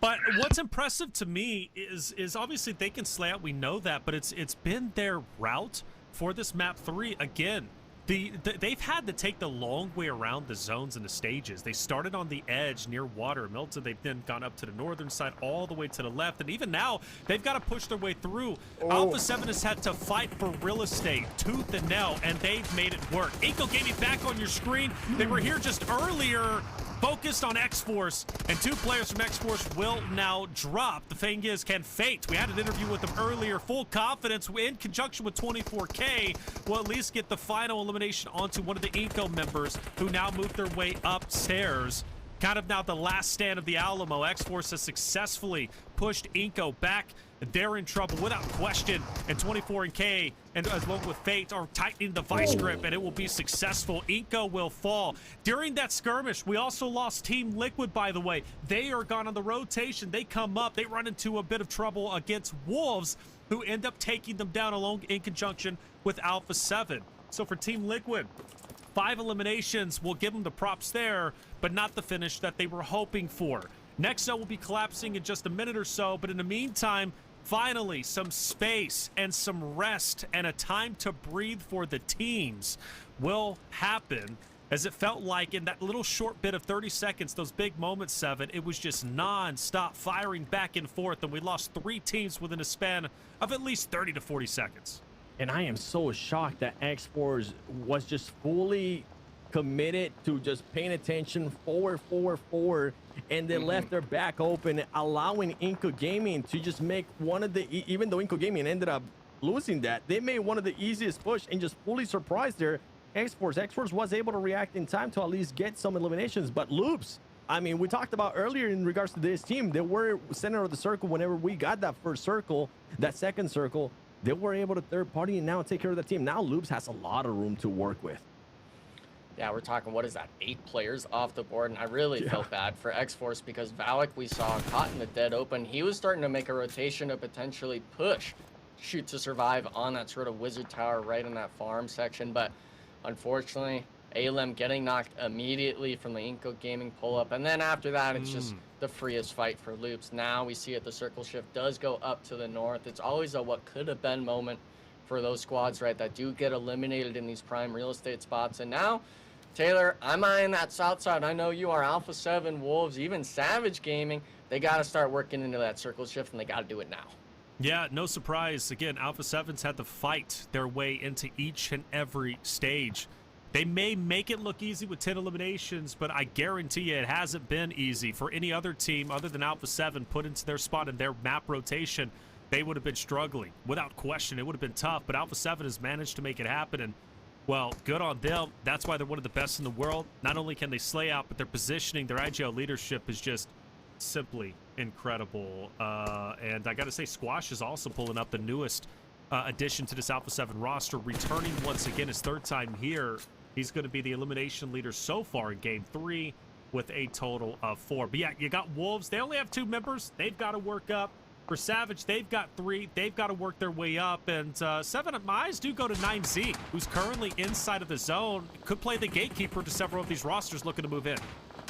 But what's impressive to me is obviously they can slay out. We know that, but it's been their route for this map 3 again. They've had to take the long way around the zones and the stages. They started on the edge near water Milton. They've then gone up to the northern side all the way to the left. And even now, they've got to push their way through. Alpha 7 has had to fight for real estate, tooth and nail, and they've made it work. Inko Gaming back on your screen. They were here just earlier, focused on X-Force, and 2 players from X-Force will now drop. The thing is, can Fate, we had an interview with them earlier, full confidence in conjunction with 24K, will at least get the final elimination onto one of the Inko members who now move their way upstairs. Kind of now the last stand of the Alamo. X-Force has successfully pushed Inko back. They're in trouble without question, and 24K and along with Fate are tightening the vice grip, and it will be successful. Inko will fall. During that skirmish, we also lost Team Liquid, by the way. They are gone on the rotation. They come up. They run into a bit of trouble against Wolves, who end up taking them down along in conjunction with Alpha 7. So for Team Liquid, 5 eliminations. We'll give them the props there, but not the finish that they were hoping for. Next zone will be collapsing in just a minute or so, but in the meantime, finally, some space and some rest and a time to breathe for the teams will happen, as it felt like in that little short bit of 30 seconds, those big moments, Seven, it was just non-stop firing back and forth, and we lost 3 teams within a span of at least 30 to 40 seconds. And I am so shocked that X-Force was just fully committed to just paying attention forward, and they left their back open, allowing Inko Gaming to just make one of the, even though Inko Gaming ended up losing that, they made one of the easiest push and just fully surprised their X-Force. X-Force was able to react in time to at least get some eliminations, but Loops, I mean, we talked about earlier in regards to this team, they were center of the circle whenever we got that first circle, that second circle, they were able to third party and now take care of the team. Now Loops has a lot of room to work with. Yeah, we're talking, what is that, 8 players off the board, and I really felt bad for X-Force because Valak, we saw caught in the dead open. He was starting to make a rotation to potentially push Shoot to Survive on that sort of wizard tower right in that farm section, but unfortunately, ALM getting knocked immediately from the Inko Gaming pull-up, and then after that, it's just the freest fight for Loops. Now we see it, the circle shift does go up to the north. It's always a what could have been moment for those squads, right, that do get eliminated in these prime real estate spots, and now Taylor, I'm eyeing that south side. I know you are. Alpha 7, Wolves, even Savage Gaming. They got to start working into that circle shift, and they got to do it now. Yeah, no surprise. Again, Alpha 7's had to fight their way into each and every stage. They may make it look easy with 10 eliminations, but I guarantee you it hasn't been easy for any other team other than Alpha 7 put into their spot in their map rotation. They would have been struggling. Without question, it would have been tough, but Alpha 7 has managed to make it happen, and well, good on them. That's why they're one of the best in the world. Not only can they slay out, but their positioning, their IGL leadership is just simply incredible. And I got to say, Squash is also pulling up the newest addition to this Alpha 7 roster, returning once again his 3rd time here. He's going to be the elimination leader so far in Game 3 with a total of 4. But yeah, you got Wolves. They only have 2 members. They've got to work up. For Savage, they've got 3. They've got to work their way up. And 7, my eyes do go to 9Z, who's currently inside of the zone. Could play the gatekeeper to several of these rosters looking to move in.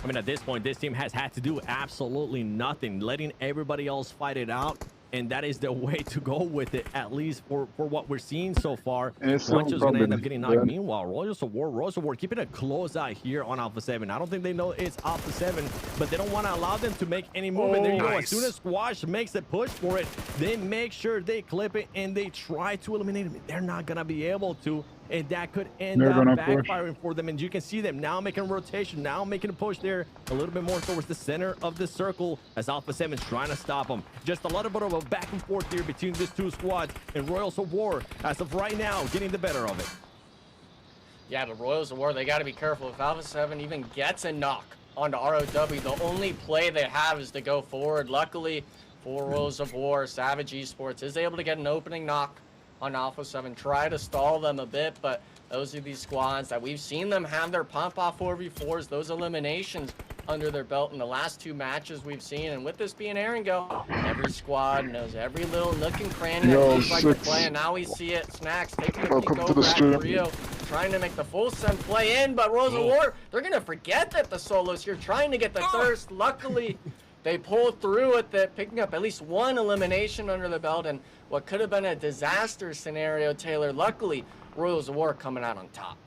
I mean, at this point, this team has had to do absolutely nothing, letting everybody else fight it out. and that is the way to go with it, at least for what we're seeing so far. It's no Juancho's gonna end up problem. getting knocked. Yeah. Meanwhile, Royals of War keeping a close eye here on Alpha 7. I don't think they know it's Alpha 7, but they don't want to allow them to make any movement. There you go. As Nice. soon as Squash makes a push for it, they make sure they clip it and they try to eliminate him. They're not gonna be able to, and that could end They're up gonna push. backfiring for them. And you can see them now making a rotation, now making a push there a little bit more towards the center of the circle as Alpha 7's trying to stop them. Just a little bit of a back and forth here between these two squads, and Royals of War, as of right now, getting the better of it. Yeah, the Royals of War, they got to be careful. If Alpha 7 even gets a knock onto ROW, the only play they have is to go forward. Luckily for Royals of War, Savage Esports is able to get an opening knock on Alpha 7, try to stall them a bit, but those are these squads that we've seen them have their pump-off 4v4s, those eliminations under their belt in the last 2 matches we've seen. And with this being Aaron Go, every squad knows every little nook and cranny that Yo, looks like to six. play, and now we see it. Snacks taking a Welcome peek to the over at stream. Rio, trying to make the full send play in, but Rose of War, they're going to forget that the solo's here, trying to get the thirst. Luckily, they pulled through with it, picking up at least 1 elimination under the belt, and what could have been a disaster scenario, Taylor. Luckily, Royals of War coming out on top.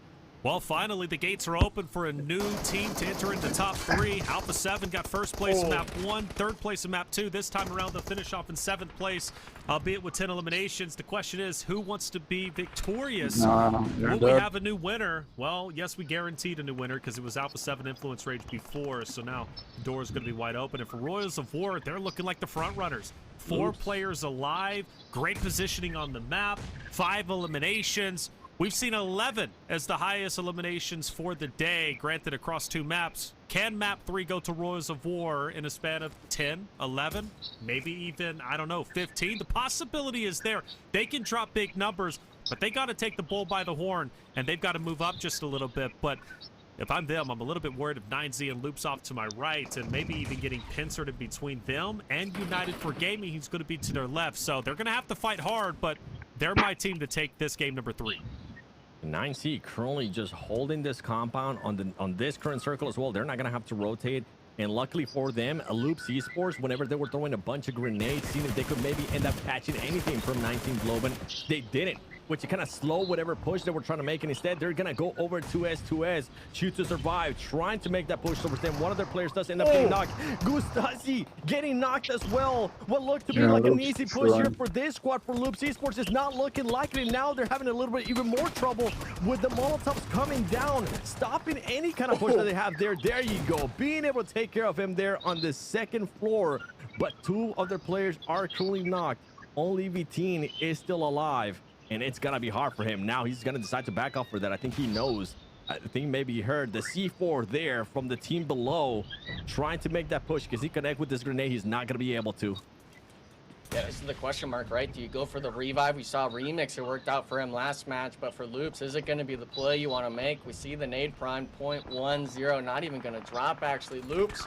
Well, finally, the gates are open for a new team to enter into top 3. Alpha 7 got first place in map 1, third place in map 2. This time around, they'll finish off in 7th place, albeit with 10 eliminations. The question is, who wants to be victorious? Nah, you're Will we dead. have a new winner? Well, yes, we guaranteed a new winner because it was Alpha 7 Influence Rage before, so now the door is going to be wide open. And for Royals of War, they're looking like the front runners. 4 players alive, great positioning on the map, 5 eliminations. We've seen 11 as the highest eliminations for the day, granted across 2 maps. Can map 3 go to Royals of War in a span of 10, 11, maybe even, I don't know, 15? The possibility is there. They can drop big numbers, but they got to take the bull by the horn, and they've got to move up just a little bit. But if I'm them, I'm a little bit worried of 9Z and Loops off to my right, and maybe even getting pincered in between them and United for Gaming. He's going to be to their left, so they're going to have to fight hard, but they're my team to take this game number 3. 9C currently just holding this compound on this current circle as well. They're not gonna have to rotate, and luckily for them, Loops Esports, whenever they were throwing a bunch of grenades, seeing if they could maybe end up catching anything from 19 Globen, they didn't, which kind of slow whatever push they were trying to make, and instead they're gonna go over 2S, shoot to survive, trying to make that push towards them. One of their players does end up getting knocked. Gustasi getting knocked as well. What looked to be like an Loops easy push here survived. for this squad for Loops Esports is not looking like it, and now they're having a little bit even more trouble with the Molotovs coming down, stopping any kind of push that they have there. There you go, being able to take care of him there on the 2nd floor, but 2 of their players are currently knocked. Only Vitin is still alive, and it's gonna be hard for him. Now he's gonna decide to back off for that. I think he knows. I think maybe he heard the C4 there from the team below, trying to make that push, because he connect with this grenade. He's not gonna be able to. Yeah, this is the question mark, right? Do you go for the revive? We saw Remix, it worked out for him last match, but for Loops, is it going to be the play you want to make? We see the nade prime 0.10, not even going to drop, actually. Loops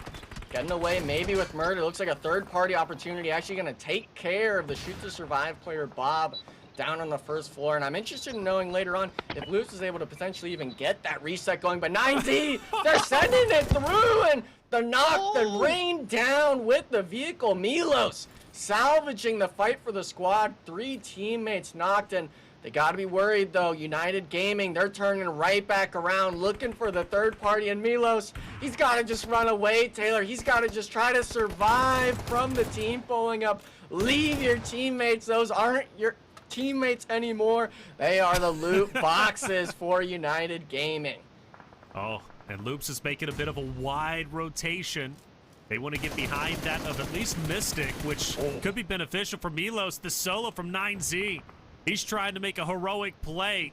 getting away, maybe with murder. Looks like a third-party opportunity, actually going to take care of the shoot-to-survive player, Bob, down on the 1st floor. And I'm interested in knowing later on if Loops is able to potentially even get that reset going. But 9Z, they're sending it through, and the knock, the rain down with the vehicle. Milos salvaging the fight for the squad. 3 teammates knocked, and they got to be worried, though. United Gaming, they're turning right back around, looking for the 3rd party. And Milos, he's got to just run away, Taylor. He's got to just try to survive from the team pulling up. Leave your teammates. Those aren't your teammates anymore. They are the loot boxes for United Gaming. Oh, and Loops is making a bit of a wide rotation. They want to get behind that of at least Mystic, which could be beneficial for Milos. The solo from 9Z. He's trying to make a heroic play.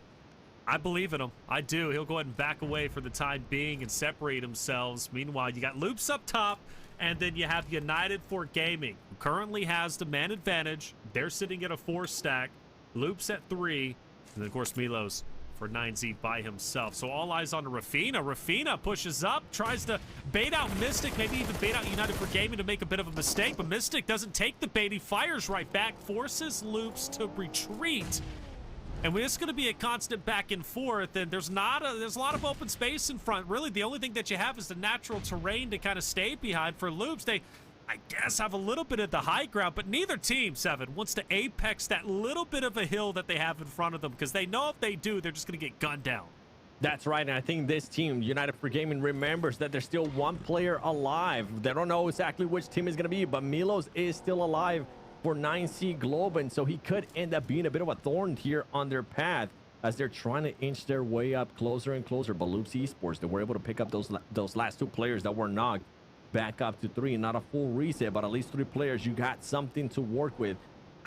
I believe in him. I do. He'll go ahead and back away for the time being and separate themselves. Meanwhile, you got Loops up top, and then you have United for Gaming, who currently has the man advantage. They're sitting at a 4 stack. Loops at 3, and then, of course, Milos for 9Z by himself. So all eyes on Rafina. Rafina pushes up, tries to bait out Mystic, maybe even bait out United for Gaming to make a bit of a mistake, but Mystic doesn't take the bait. He fires right back, forces Loops to retreat. And it's going to be a constant back and forth, and there's a lot of open space in front. Really, the only thing that you have is the natural terrain to kind of stay behind for Loops. I guess, have a little bit of the high ground, but neither team, Seven, wants to apex that little bit of a hill that they have in front of them because they know if they do, they're just going to get gunned down. That's right, and I think this team, United for Gaming, remembers that there's still one player alive. They don't know exactly which team is going to be, but Milos is still alive for 9C Globe, and so he could end up being a bit of a thorn here on their path as they're trying to inch their way up closer and closer. But Loops Esports, they were able to pick up those last 2 players that were knocked back up to 3. Not a full reset, but at least 3 players. You got something to work with.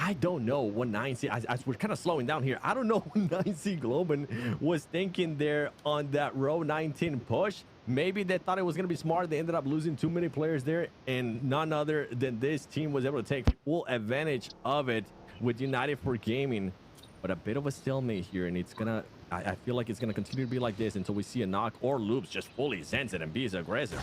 I don't know what 9C, as we're kind of slowing down here, I don't know what 9C Globan was thinking there on that row 19 push. Maybe they thought it was going to be smart. They ended up losing too many players there, and none other than this team was able to take full advantage of it with United for Gaming. But a bit of a stalemate here, and it's gonna, I feel like it's gonna continue to be like this until we see a knock or Loops just fully sense it and be his aggressor.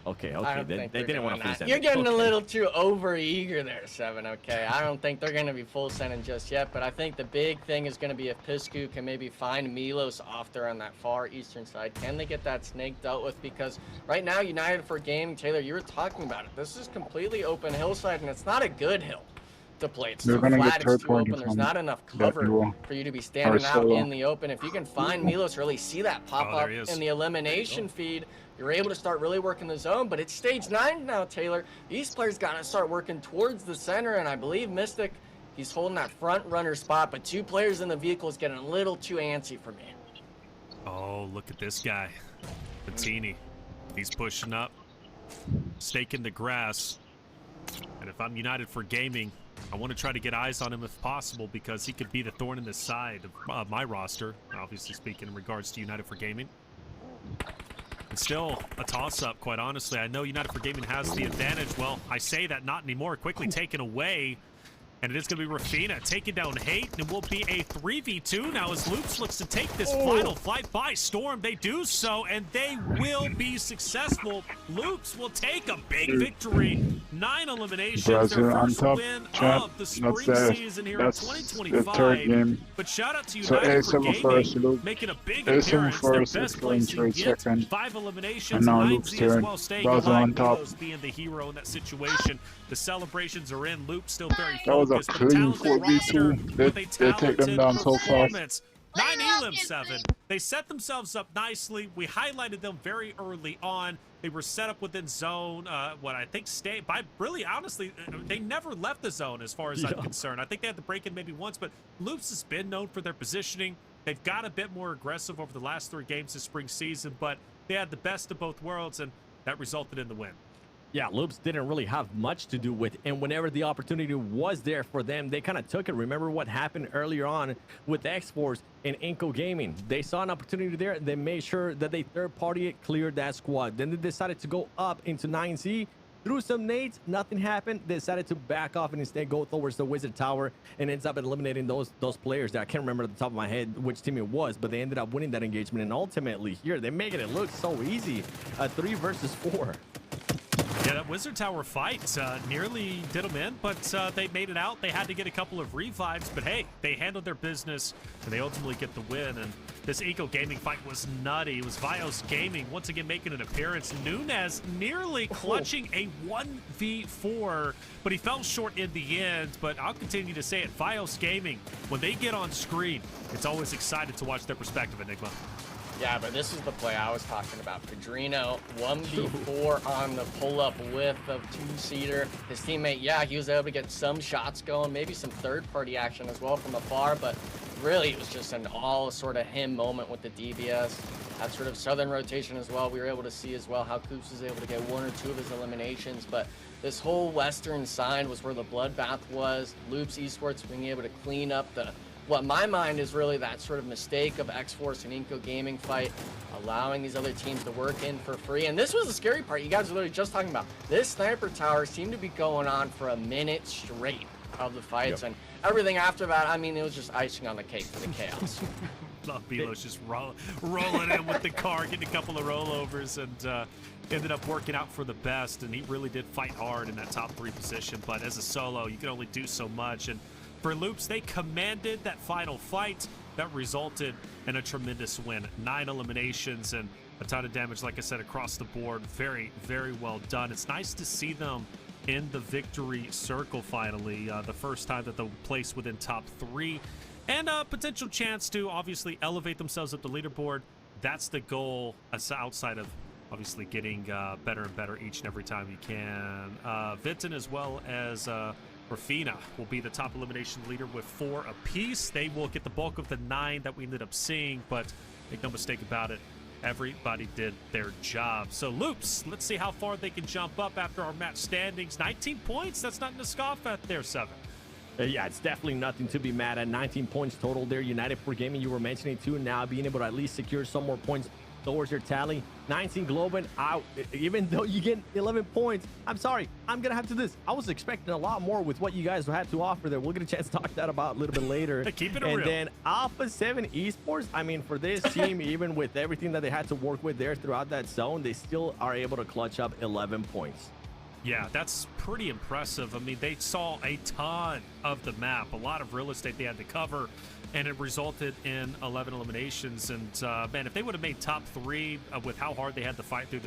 Okay, they didn't want to fully send it. You're getting a little too over-eager there, Seven, okay? I don't think they're going to be full sending just yet, but I think the big thing is going to be if Piscu can maybe find Milos off there on that far eastern side. Can they get that snake dealt with? Because right now, United for Gaming, Taylor, you were talking about it. This is completely open hillside, and it's not a good hill to play. It's too flat, it's too open. There's not enough cover for you to be standing out in the open. If you can find Milos or really see that pop up in the elimination feed, you're able to start really working the zone. But it's stage 9 now, Taylor. These players got to start working towards the center, and I believe Mystic, he's holding that front runner spot, but 2 players in the vehicle is getting a little too antsy for me. Oh, look at this guy, Bettini. He's pushing up, staking the grass. And if I'm United for Gaming, I want to try to get eyes on him if possible because he could be the thorn in the side of my roster, obviously speaking in regards to United for Gaming. It's still a toss-up, quite honestly. I know United for Gaming has the advantage. Well, I say that not anymore. Quickly taken away. And it is going to be Rafina taking down Hate, and it will be a 3v2 now as Loops looks to take this final flight by storm. They do so, and they will be successful. Loops will take a big victory. 9 eliminations, their first win of the spring season here in 2025. But shout out to United for Gaming, making a big appearance. Their best placing yet. 5 eliminations, 9Z as well, staying alive. Milos being the hero in that situation. The celebrations are in. Loop still very focused. A clean 4v2. They take them down so fast. 9 Elim 7. They set themselves up nicely. We highlighted them very early on. They were set up within zone. What I think really honestly, they never left the zone as far as I'm concerned. I think they had to break in maybe once, but Loops has been known for their positioning. They've got a bit more aggressive over the last 3 games this spring season, but they had the best of both worlds, and that resulted in the win. Yeah, Loops didn't really have much to do with it, and whenever the opportunity was there for them, they kind of took it. Remember what happened earlier on with X-Force and Inco Gaming. They saw an opportunity there. They made sure that they third-party cleared that squad. Then they decided to go up into 9C, threw some nades, nothing happened. They decided to back off and instead go towards the Wizard Tower and ends up eliminating those players that I can't remember at the top of my head which team it was, but they ended up winning that engagement. And ultimately here, they're making it look so easy. 3 versus 4. Yeah, that Wizard Tower fight nearly did them in, but they made it out. They had to get a couple of revives, but hey, they handled their business, and they ultimately get the win. And this Eco Gaming fight was nutty. It was Vios Gaming once again making an appearance. Nunez nearly clutching a 1v4, but he fell short in the end. But I'll continue to say it, Vios Gaming, when they get on screen, it's always excited to watch their perspective, Enigma. Yeah, but this is the play I was talking about. Pedrino, 1v4 on the pull-up with the 2-seater. His teammate, yeah, he was able to get some shots going, maybe some third-party action as well from afar, but really it was just an all sort of him moment with the DBS. That sort of southern rotation as well. We were able to see as well how Coops was able to get 1 or 2 of his eliminations, but this whole western side was where the bloodbath was. Loops Esports being able to clean up what my mind is really that sort of mistake of X-Force and Inco Gaming fight, allowing these other teams to work in for free. And this was the scary part you guys were literally just talking about. This sniper tower seemed to be going on for a minute straight of the fights, and everything after that, I mean, it was just icing on the cake for the chaos. Love Milos just rolling in with the car, getting a couple of rollovers, and ended up working out for the best, and he really did fight hard in that top 3 position, but as a solo, you can only do so much. And for Loops, they commanded that final fight. that resulted in a tremendous win. 9 eliminations and a ton of damage, like I said, across the board. Very, very well done. It's nice to see them in the victory circle finally. The first time that they'll place within top 3. And a potential chance to obviously elevate themselves up the leaderboard. That's the goal, outside of obviously getting better and better each and every time you can. Vinton as well as Rafina will be the top elimination leader with 4 apiece. They will get the bulk of the 9 that we ended up seeing, but make no mistake about it, everybody did their job. So Loops, let's see how far they can jump up after our match standings. 19 points, that's nothing to scoff at there, 7. Yeah, it's definitely nothing to be mad at. 19 points total there. United for Gaming, you were mentioning too, now being able to at least secure some more points towards your tally. 19 Globan out. Even though you get 11 points, I'm sorry, I'm gonna have to do this. I was expecting a lot more with what you guys had to offer there. We'll get a chance to talk that about a little bit later. Keep it and real. Then Alpha 7 Esports, I mean, for this team, even with everything that they had to work with there throughout that zone, they still are able to clutch up 11 points. Yeah, that's pretty impressive. I mean, they saw a ton of the map, a lot of real estate they had to cover, and it resulted in 11 eliminations. And man, if they would have made top 3 with how hard they had to fight through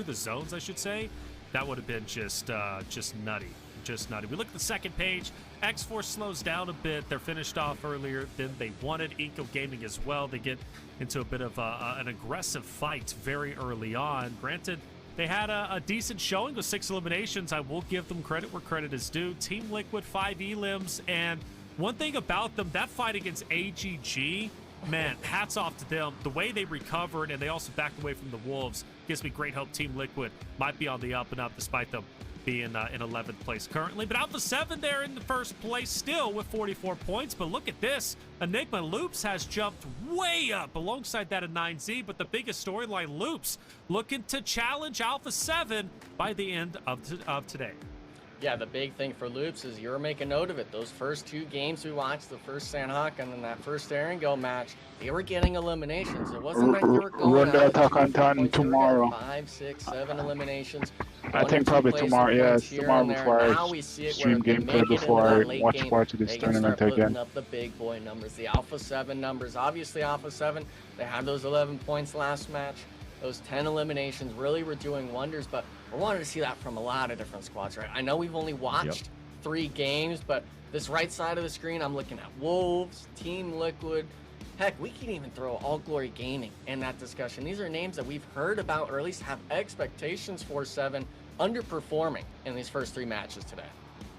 the zones, I should say, that would have been just nutty. Just nutty. We look at the second page. X-Force slows down a bit. They're finished off earlier than they wanted. Eco Gaming as well. They get into a bit of an aggressive fight very early on. Granted, they had a decent showing with 6 eliminations. I will give them credit where credit is due. Team Liquid, 5 elims. And one thing about them, that fight against AGG, man, hats off to them. The way they recovered and they also backed away from the Wolves gives me great hope Team Liquid might be on the up and up despite them being in 11th place currently. But Alpha 7 there in the first place still with 44 points. But look at this. Enigma Loops has jumped way up alongside that of 9Z. But the biggest storyline, Loops looking to challenge Alpha 7 by the end of today. Yeah, the big thing for Loops is you're making note of it. Those first 2 games we watched, the first Sanhok and then that first Erangel match, they were getting eliminations. It wasn't like they were going Run the out Attack on Titan tomorrow. 5, 6, 7 eliminations. I think probably tomorrow. Yeah, it's tomorrow before I stream gameplay before I watch part of this tournament again. Up the big boy numbers, the Alpha 7 numbers. Obviously, Alpha 7, they had those 11 points last match. Those 10 eliminations really were doing wonders, but we're wanting to see that from a lot of different squads, right? I know we've only watched 3 games, but this right side of the screen, I'm looking at Wolves, Team Liquid. Heck, we can even throw All Glory Gaming in that discussion. These are names that we've heard about, or at least have expectations for 7, underperforming in these first 3 matches today.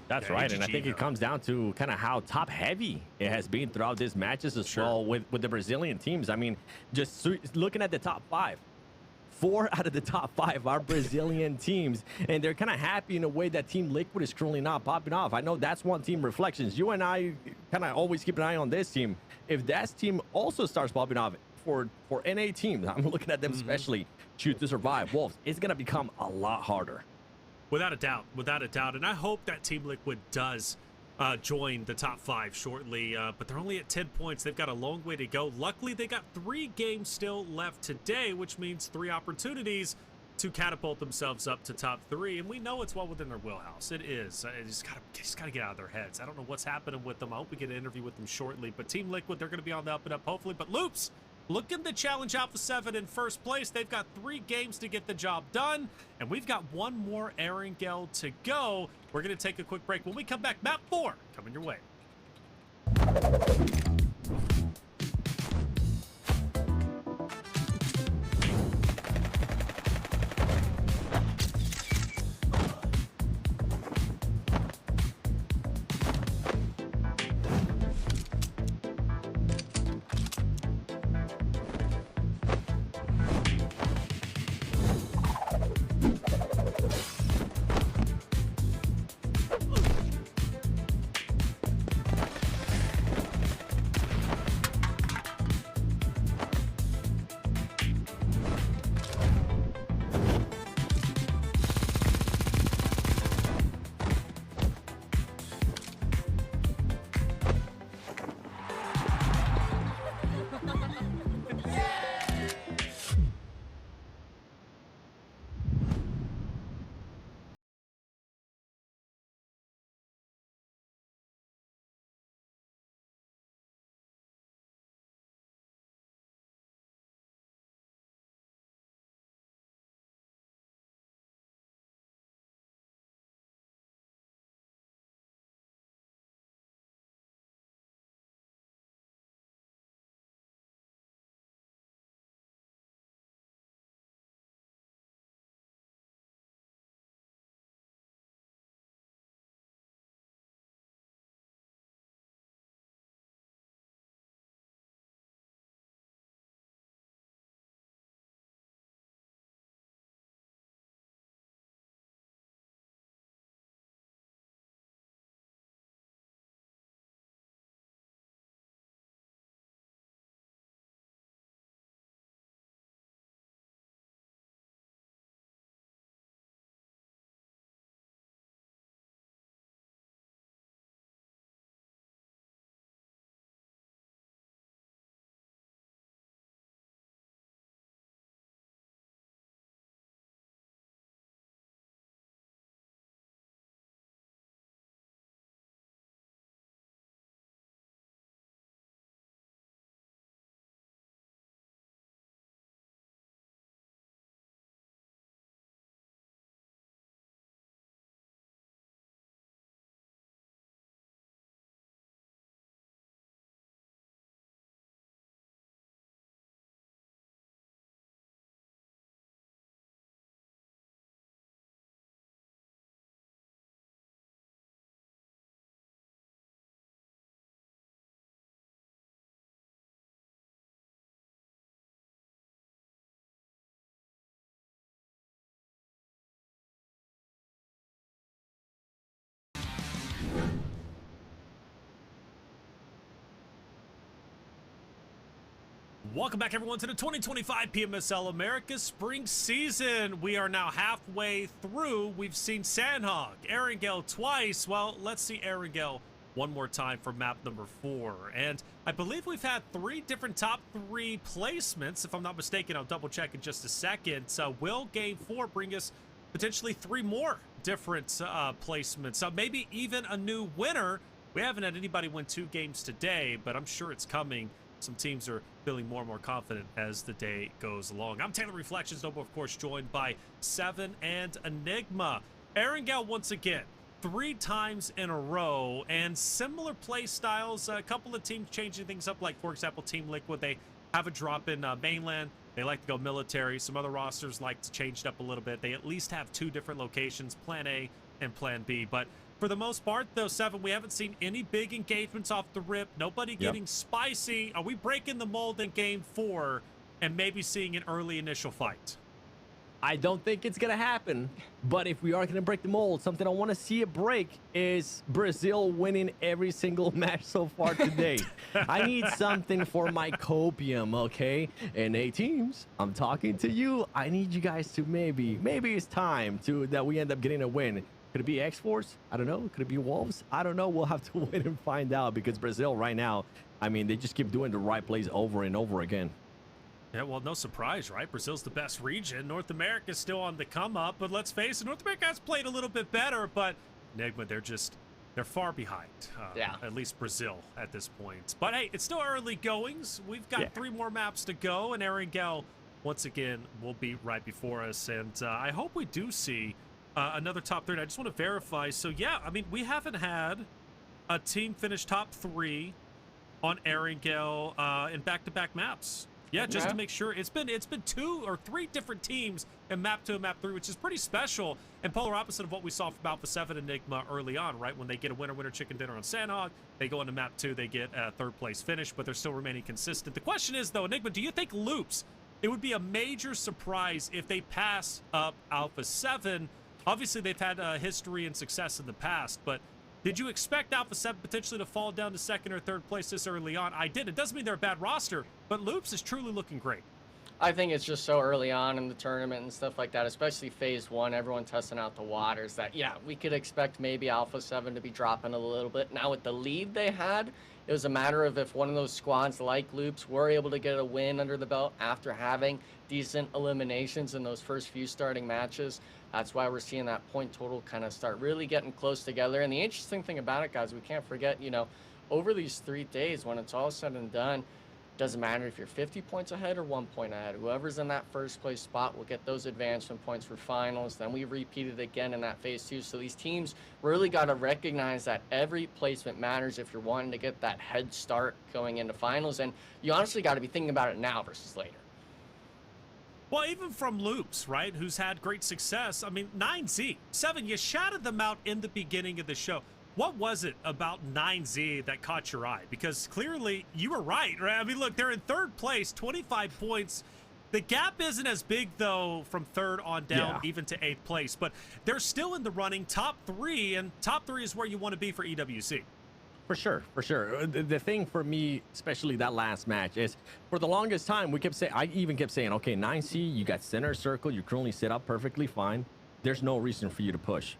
That's right, and I think it comes down to kind of how top-heavy it has been throughout these matches as well with the Brazilian teams. I mean, just looking at the top 5, 4 out of the top 5 are Brazilian teams, and they're kind of happy in a way that Team Liquid is currently not popping off. I know that's one team reflections. You and I kind of always keep an eye on this team. If that team also starts popping off for NA teams, I'm looking at them especially, Choose to Survive, Wolves, it's going to become a lot harder. Without a doubt, without a doubt. And I hope that Team Liquid does join the top 5 shortly, but they're only at 10 points. They've got a long way to go. Luckily, they got 3 games still left today, which means 3 opportunities to catapult themselves up to top 3. And we know it's well within their wheelhouse. It is. Just gotta get out of their heads. I don't know what's happening with them. I hope we get an interview with them shortly. But Team Liquid, they're going to be on the up and up, hopefully. But Loops, looking to challenge Alpha 7 in first place. They've got 3 games to get the job done, and we've got 1 more Erangel to go. We're going to take a quick break. When we come back, map 4 coming your way. Welcome back, everyone, to the 2025 PMSL America Spring Season. We are now halfway through. We've seen Sandhog, Erangel twice. Well, let's see Erangel one more time for map number 4. And I believe we've had 3 different top 3 placements. If I'm not mistaken, I'll double check in just a second. So will game 4 bring us potentially 3 more different placements? So maybe even a new winner. We haven't had anybody win 2 games today, but I'm sure it's coming. Some teams are feeling more and more confident as the day goes along. I'm Taylor Reflections Noble, of course, joined by Seven and Enigma. Erangel once again, 3 times in a row, and similar play styles. A couple of teams changing things up, like, for example, Team Liquid. They have a drop in mainland. They like to go military. Some other rosters like to change it up a little bit. They at least have 2 different locations, Plan A and Plan B. But for the most part, though, Seven, we haven't seen any big engagements off the rip. Nobody getting spicy. Are we breaking the mold in game 4 and maybe seeing an early initial fight? I don't think it's going to happen, but if we are going to break the mold, something I want to see it break is Brazil winning every single match so far today. I need something for my copium, okay? NA teams, I'm talking to you. I need you guys to maybe it's time that we end up getting a win. Could it be X-Force? I don't know. Could it be Wolves? I don't know. We'll have to wait and find out, because Brazil right now, I mean, they just keep doing the right plays over and over again. Yeah, well, no surprise, right? Brazil's the best region. North America's still on the come up, but let's face it, North America has played a little bit better, but Enigma, they're far behind. At least Brazil at this point. But hey, it's still early goings. We've got 3 more maps to go, and Erangel, once again, will be right before us. And I hope we do see another top 3. I just want to verify. So yeah, I mean, we haven't had a team finish top 3 on Erangel in back-to-back maps. Yeah, just to make sure. It's been 2 or 3 different teams in map 2 and map 3, which is pretty special, and polar opposite of what we saw from Alpha 7 Enigma early on, right? When they get a winner chicken dinner on Sandhog, they go into map 2, they get a 3rd place finish, but they're still remaining consistent. The question is, though, Enigma, do you think Loops, it would be a major surprise if they pass up Alpha 7? Obviously, they've had history and success in the past, but did you expect Alpha 7 potentially to fall down to 2nd or 3rd place this early on? I did. It doesn't mean they're a bad roster, but Loops is truly looking great. I think it's just so early on in the tournament and stuff like that, especially phase 1, everyone testing out the waters, that, yeah, we could expect maybe Alpha 7 to be dropping a little bit. Now, with the lead they had, it was a matter of if one of those squads like Loops were able to get a win under the belt after having decent eliminations in those first few starting matches. That's why we're seeing that point total kind of start really getting close together. And the interesting thing about it, guys, we can't forget, you know, over these 3 days, when it's all said and done, doesn't matter if you're 50 points ahead or 1 point ahead. Whoever's in that first place spot will get those advancement points for finals. Then we repeat it again in that phase 2. So these teams really got to recognize that every placement matters if you're wanting to get that head start going into finals. And you honestly got to be thinking about it now versus later. Well, even from Loops, right, who's had great success. I mean, 9Z, 7, you shouted them out in the beginning of the show. What was it about 9Z that caught your eye? Because clearly you were right? I mean, look, they're in 3rd place, 25 points. The gap isn't as big, though, from 3rd on down, even to 8th place. But they're still in the running, top 3, and top 3 is where you want to be for EWC. For sure, for sure. The thing for me, especially that last match, is for the longest time, I even kept saying, okay, 9C, you got center circle, you're currently set up perfectly fine. There's no reason for you to push.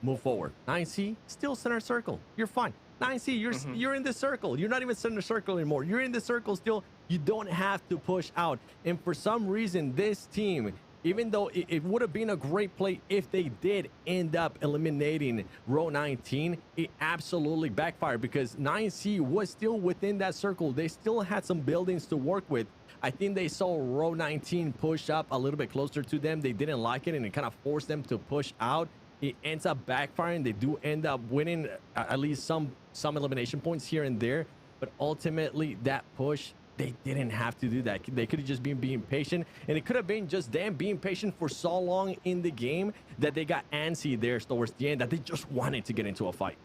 Move forward. 9C, still center circle. You're fine. 9C, you're in the circle. You're not even center circle anymore. You're in the circle still. You don't have to push out. And for some reason, this team, even though it would have been a great play if they did end up eliminating row 19, it absolutely backfired, because 9C was still within that circle. They still had some buildings to work with. I think they saw row 19 push up a little bit closer to them. They didn't like it, and it kind of forced them to push out. It ends up backfiring. They do end up winning at least some elimination points here and there, but ultimately that push, they didn't have to do that. They could have just been being patient, and it could have been just them being patient for so long in the game that they got antsy there towards the end, that they just wanted to get into a fight.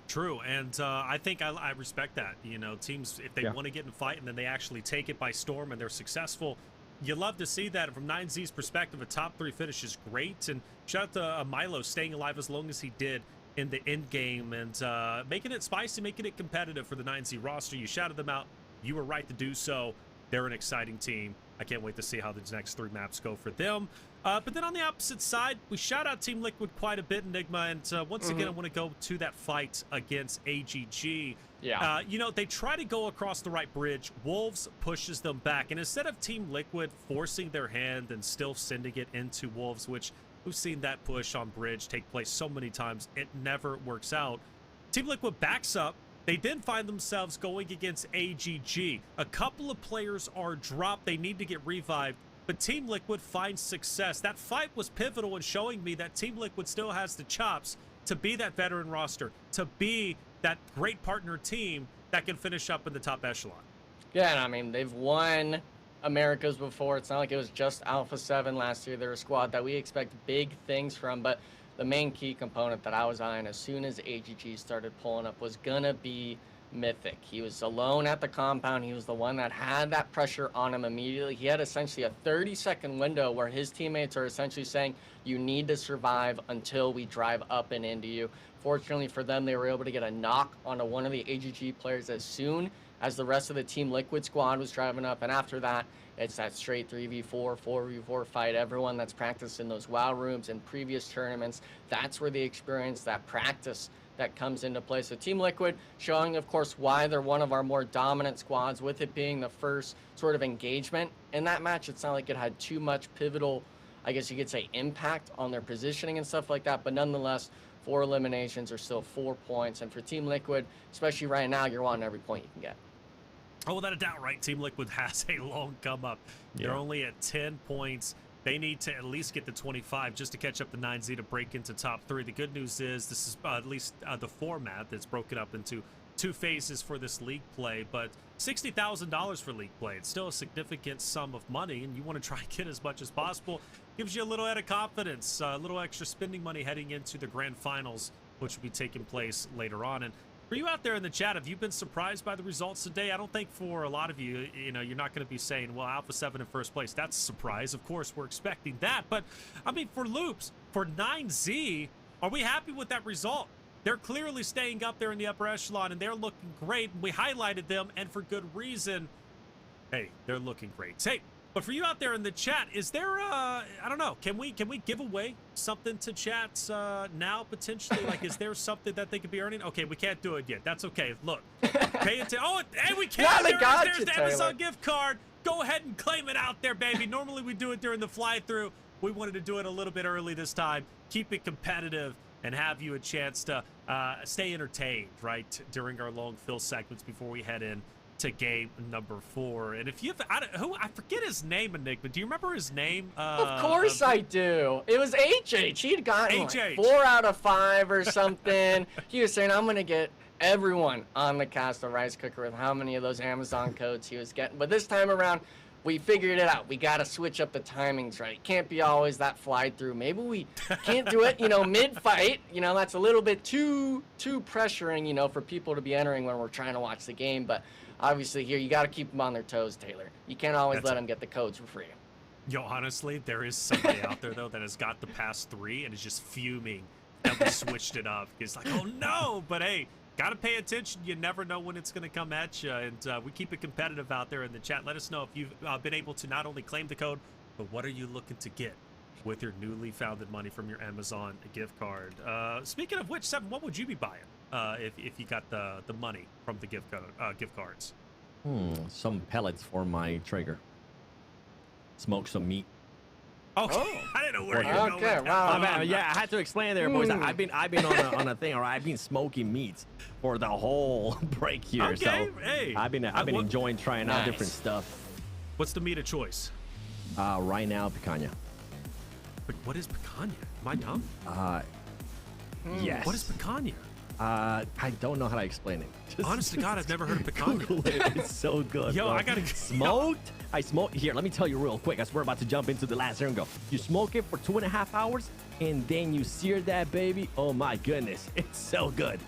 True, and I think I respect that. You know, teams, if they want to get in a fight and then they actually take it by storm and they're successful, you love to see that. From 9Z's perspective, a top 3 finish is great, and shout out to Milo staying alive as long as he did in the end game and making it spicy, making it competitive for the 9Z roster. You shouted them out. You were right to do so. They're an exciting team. I can't wait to see how the next 3 maps go for them. But then on the opposite side, we shout out Team Liquid quite a bit, Enigma, and once again, I want to go to that fight against AGG. Yeah. You know, they try to go across the right bridge. Wolves pushes them back, and instead of Team Liquid forcing their hand and still sending it into Wolves, which we've seen that push on bridge take place so many times, it never works out. Team Liquid backs up. They then find themselves going against AGG. A couple of players are dropped. They need to get revived, but Team Liquid finds success. That fight was pivotal in showing me that Team Liquid still has the chops to be that veteran roster, to be that great partner team that can finish up in the top echelon. Yeah, and I mean, they've won Americas before. It's not like it was just Alpha 7 last year. They're a squad that we expect big things from, but the main key component that I was eyeing as soon as AGG started pulling up was gonna be Mythic. He was alone at the compound. He was the one that had that pressure on him immediately. He had essentially a 30-second window where his teammates are essentially saying, you need to survive until we drive up and into you. Fortunately for them, they were able to get a knock onto one of the AGG players as soon as the rest of the Team Liquid squad was driving up, and after that, it's that straight 3v4, 4v4 fight. Everyone that's practiced in those WoW rooms and previous tournaments, that's where the experience, that practice that comes into play. So Team Liquid showing, of course, why they're one of our more dominant squads, with it being the first sort of engagement in that match. It's not like it had too much pivotal, I guess you could say, impact on their positioning and stuff like that, but nonetheless, 4 eliminations are still 4 points. And for Team Liquid, especially right now, you're wanting every point you can get. Oh, without a doubt, right? Team Liquid has a long come up. They're only at 10 points. They need to at least get to 25 just to catch up to 9Z to break into top 3. The good news is this is at least the format that's broken up into 2 phases for this league play, but $60,000 for league play. It's still a significant sum of money, and you want to try and get as much as possible. Gives you a little added confidence, a little extra spending money heading into the grand finals, which will be taking place later on. And for you out there in the chat, have you been surprised by the results today? I don't think for a lot of you, you know, you're not going to be saying, well, Alpha 7 in first place, that's a surprise. Of course, we're expecting that. But, I mean, for Loops, for 9Z, are we happy with that result? They're clearly staying up there in the upper echelon, and they're looking great. We highlighted them, and for good reason. Hey, they're looking great. Hey, but for you out there in the chat, is there I don't know, can we give away something to chats now potentially? Like, is there something that they could be earning? Okay, we can't do it yet. That's okay. Look, pay attention. Oh, hey, we can. Yeah, There's the Amazon gift card. Go ahead and claim it out there, baby. Normally we do it during the fly-through. We wanted to do it a little bit early this time. Keep it competitive and have you a chance to stay entertained, right, during our long fill segments before we head in to game number 4. And if you've, I forget his name, Enigma. Do you remember his name? Of course I do. It was HH. He'd gotten like HH. 4 out of 5 or something. He was saying, I'm going to get everyone on the cast of Rice Cooker with how many of those Amazon codes he was getting. But this time around, we figured it out. We got to switch up the timings, right? It can't be always that fly through. Maybe we can't do it, you know, mid-fight. You know, that's a little bit too pressuring, you know, for people to be entering when we're trying to watch the game. But obviously here, you got to keep them on their toes, Taylor. You can't always let them get the codes for free. Yo, honestly, there is somebody out there, though, that has got the past 3 and is just fuming that we switched it up. It's like, oh, no. But, hey, got to pay attention. You never know when it's going to come at you. And we keep it competitive out there in the chat. Let us know if you've been able to not only claim the code, but what are you looking to get with your newly founded money from your Amazon gift card. Speaking of which, Seven, what would you be buying if you got the money from the gift cards? Some pellets for my trigger. Smoke some meat. Okay. I didn't know where you were going. Okay, wow. Yeah, I had to explain there, boys. I've been on a thing, all right. I've been smoking meats for the whole break here, Okay, so hey. I've been enjoying trying out different stuff. What's the meat of choice? Right now, picanha. But what is picanha? Am I dumb? Yes. What is picanha? I don't know how to explain it. Just Honest to God, I've never heard of picanha. Google it. It's so good. Yo, bro. I gotta smoked. I smoked. Here, let me tell you real quick. As we're about to jump into the last here and go. You smoke it for 2.5 hours, and then you sear that baby. Oh my goodness, it's so good.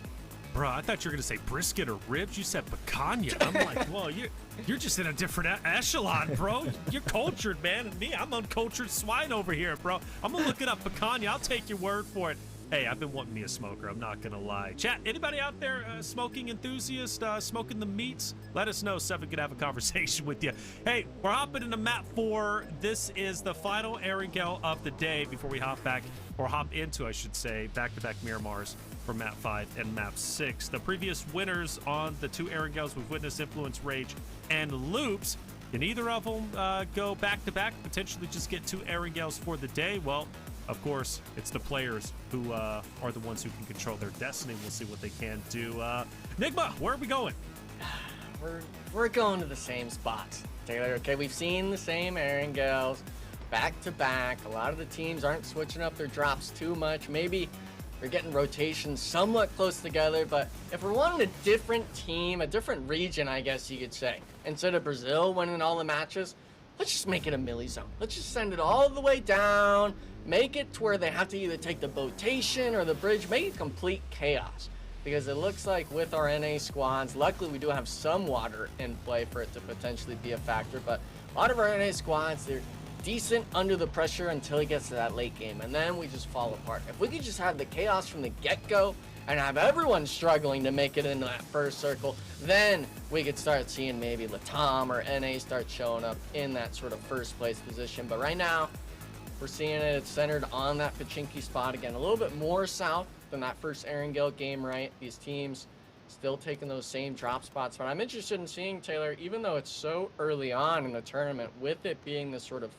Bro, I thought you were gonna say brisket or ribs. You said picanha. I'm like, well, you're just in a different echelon, bro. You're cultured, man. And me, I'm uncultured swine over here, bro. I'm gonna look it up, picanha. I'll take your word for it. Hey, I've been wanting me a smoker. I'm not gonna lie. Chat, anybody out there smoking enthusiast, smoking the meats? Let us know. Seven could have a conversation with you. Hey, we're hopping into map 4. This is the final Erangel of the day before we hop back, or hop into, I should say, back-to-back Miramars for map 5 and map 6. The previous winners on the 2 Erangels we've witnessed Influence, Rage, and Loops. Can either of them go back-to-back, potentially just get 2 Erangels for the day? Well, of course, it's the players who are the ones who can control their destiny. We'll see what they can do. Nigma, where are we going? We're going to the same spots, Taylor. Okay, we've seen the same Erangels back to back. A lot of the teams aren't switching up their drops too much. Maybe we're getting rotations somewhat close together, but if we're wanting a different team, a different region, I guess you could say, instead of Brazil winning all the matches, let's just make it a milli zone. Let's just send it all the way down, make it to where they have to either take the botation or the bridge, make it complete chaos. Because it looks like with our NA squads, luckily we do have some water in play for it to potentially be a factor, but a lot of our NA squads, they're decent under the pressure until it gets to that late game, and then we just fall apart. If we could just have the chaos from the get-go and have everyone struggling to make it into that first circle, then we could start seeing maybe Latam or NA start showing up in that sort of first place position. But right now, we're seeing it, it's centered on that Pachinki spot again, a little bit more south than that first Erangel game, right? These teams still taking those same drop spots. But I'm interested in seeing, Taylor, even though it's so early on in the tournament, with it being this sort of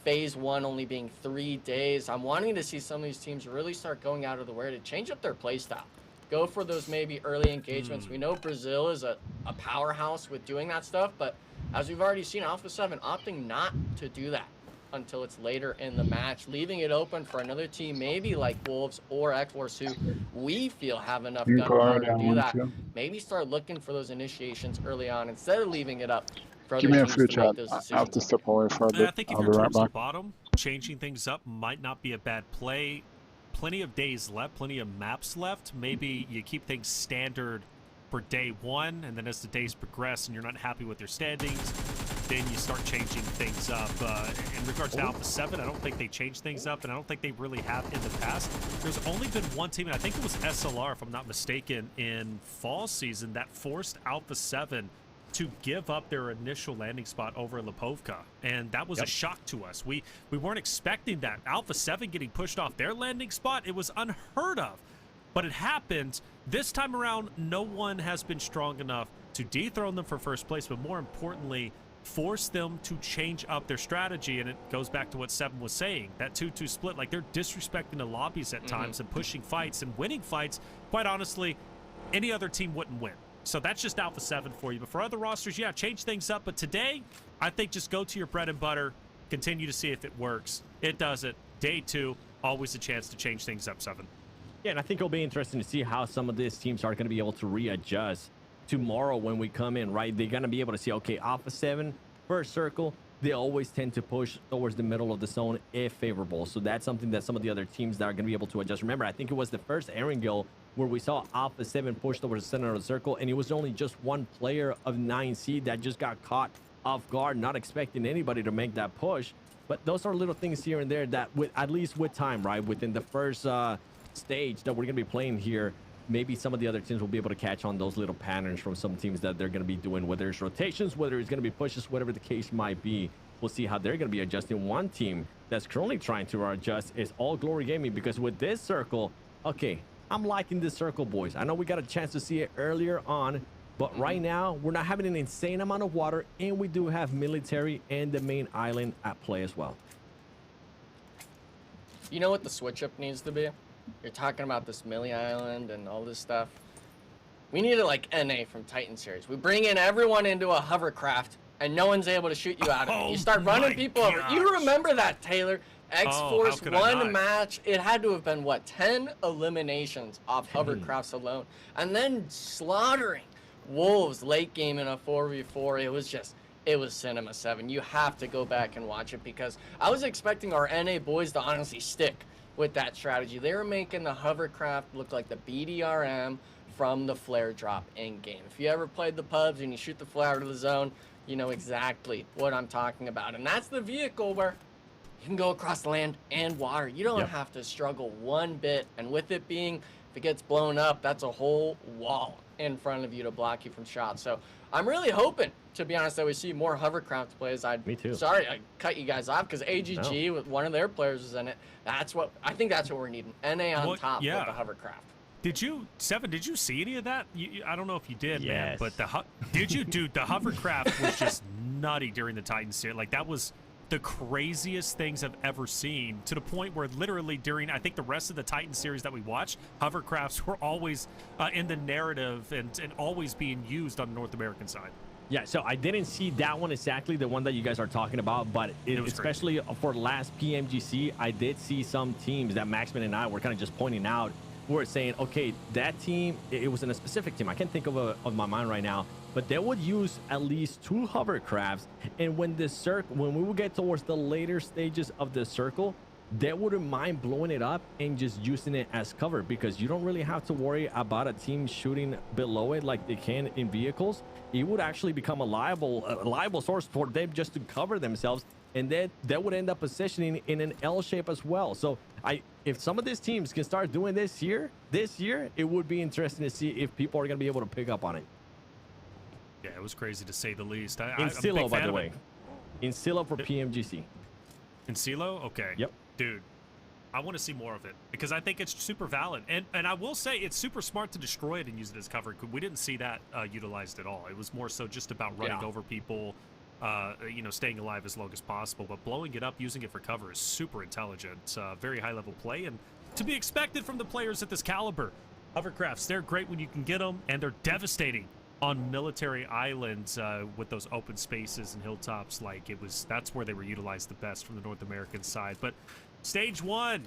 phase 1 only being 3 days, I'm wanting to see some of these teams really start going out of the way to change up their play style. Go for those maybe early engagements. We know Brazil is a powerhouse with doing that stuff, but as we've already seen, Alpha 7 opting not to do that until it's later in the match, leaving it open for another team maybe like Wolves or X-Force, who we feel have enough gunpowder to do that. Maybe start looking for those initiations early on instead of leaving it up for other Give me a teams few, to make Chat. those I decisions. have to step away for a And bit. I think if I'll you're be right towards the back. bottom, changing things up might not be a bad play. Plenty of days left, plenty of maps left. Maybe you keep things standard for day 1, and then as the days progress and you're not happy with your standings, then you start changing things up. In regards to Alpha 7, I don't think they changed things up, and I don't think they really have in the past. There's only been one team, and I think it was SLR, if I'm not mistaken, in fall season that forced Alpha 7 to give up their initial landing spot over Lipovka, and that was a shock to us. We weren't expecting that. Alpha 7 getting pushed off their landing spot, it was unheard of, but it happened. This time around, no one has been strong enough to dethrone them for first place, but more importantly, force them to change up their strategy. And it goes back to what Seven was saying, that 2-2 split, like they're disrespecting the lobbies at times and pushing fights and winning fights. Quite honestly, any other team wouldn't win. So that's just Alpha 7 for you. But for other rosters, yeah, change things up. But today, I think just go to your bread and butter, continue to see if it works. It doesn't. Day 2, always a chance to change things up, 7. Yeah, and I think it'll be interesting to see how some of these teams are going to be able to readjust tomorrow when we come in, right? They're going to be able to see, okay, Alpha 7, first circle, they always tend to push towards the middle of the zone if favorable. So that's something that some of the other teams that are going to be able to adjust. Remember, I think it was the first Erangel where we saw Alpha 7 push towards the center of the circle, and it was only just one player of 9C that just got caught off guard, not expecting anybody to make that push. But those are little things here and there that, with at least with time, right, within the first stage that we're going to be playing here, maybe some of the other teams will be able to catch on those little patterns from some teams that they're going to be doing, whether it's rotations, whether it's going to be pushes, whatever the case might be. We'll see how they're going to be adjusting. One team that's currently trying to adjust is All Glory Gaming, because with this circle, okay, I'm liking this circle, boys. I know we got a chance to see it earlier on, but right now we're not having an insane amount of water, and we do have military and the main island at play as well. You know what the switch up needs to be? You're talking about this Millie Island and all this stuff. We need it like NA from Titan series. We bring in everyone into a hovercraft and no one's able to shoot you out of it. You start running people over. You remember that, Taylor? X-Force won a match. It had to have been, what, 10 eliminations off hovercrafts alone. And then slaughtering Wolves late game in a 4v4. It was Cinema 7. You have to go back and watch it, because I was expecting our NA boys to honestly stick with that strategy. They were making the hovercraft look like the BDRM from the flare drop in game. If you ever played the pubs and you shoot the flare out of the zone, you know exactly what I'm talking about. And that's the vehicle where you can go across land and water. You don't Yep. have to struggle one bit. And with it being, if it gets blown up, that's a whole wall in front of you to block you from shots. So I'm really hoping, to be honest, that we see more hovercraft plays. Me too. Sorry, I cut you guys off because AGG with one of their players was in it. I think that's what we're needing. NA on top with the hovercraft. Did you, Seven? Did you see any of that? I don't know if you did, man. Yes. But did you, dude? The hovercraft was just nutty during the Titan series. Like that was the craziest things I've ever seen. To the point where literally during, I think the rest of the Titan series that we watched, hovercrafts were always in the narrative and always being used on the North American side. Yeah, so I didn't see that one exactly, the one that you guys are talking about, but especially for last PMGC, I did see some teams that Maxman and I were kind of just pointing out. We're saying, okay, that team, it was in a specific team. I can't think of my mind right now, but they would use at least 2 hovercrafts. And when we would get towards the later stages of the circle, they wouldn't mind blowing it up and just using it as cover, because you don't really have to worry about a team shooting below it like they can in vehicles. It would actually become a liable source for them just to cover themselves, and then that would end up positioning in an L shape as well. So if some of these teams can start doing this year, it would be interesting to see if people are going to be able to pick up on it. Yeah, it was crazy to say the least. In Silo, by the way. In Silo for PMGC. In Silo? Okay. Yep. Dude, I want to see more of it because I think it's super valid. And I will say it's super smart to destroy it and use it as cover. We didn't see that utilized at all. It was more so just about running over people, staying alive as long as possible. But blowing it up, using it for cover is super intelligent. Very high-level play and to be expected from the players at this caliber. Hovercrafts, they're great when you can get them, and they're devastating on military islands with those open spaces and hilltops. That's where they were utilized the best from the North American side. But Stage 1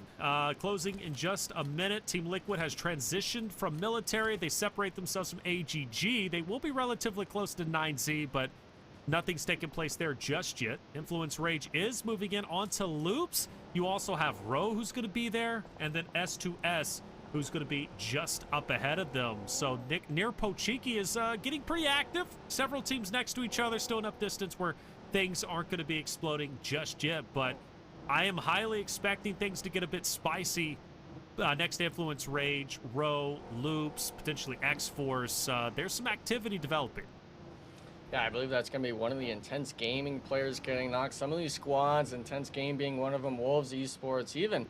closing in just a minute. Team Liquid has transitioned from military. They separate themselves from AGG. They will be relatively close to 9Z, but nothing's taken place there just yet. Influence Rage is moving in onto Loops. You also have Ro, who's going to be there, and then S2S, who's going to be just up ahead of them. So near Pochiki is getting pretty active. Several teams next to each other, still enough distance where things aren't going to be exploding just yet, but I am highly expecting things to get a bit spicy. Next Influence Rage, Ro, Loops, potentially X-Force. There's some activity developing. Yeah, I believe that's going to be one of the Intense Gaming players getting knocked. Some of these squads, Intense Game being one of them, Wolves Esports, even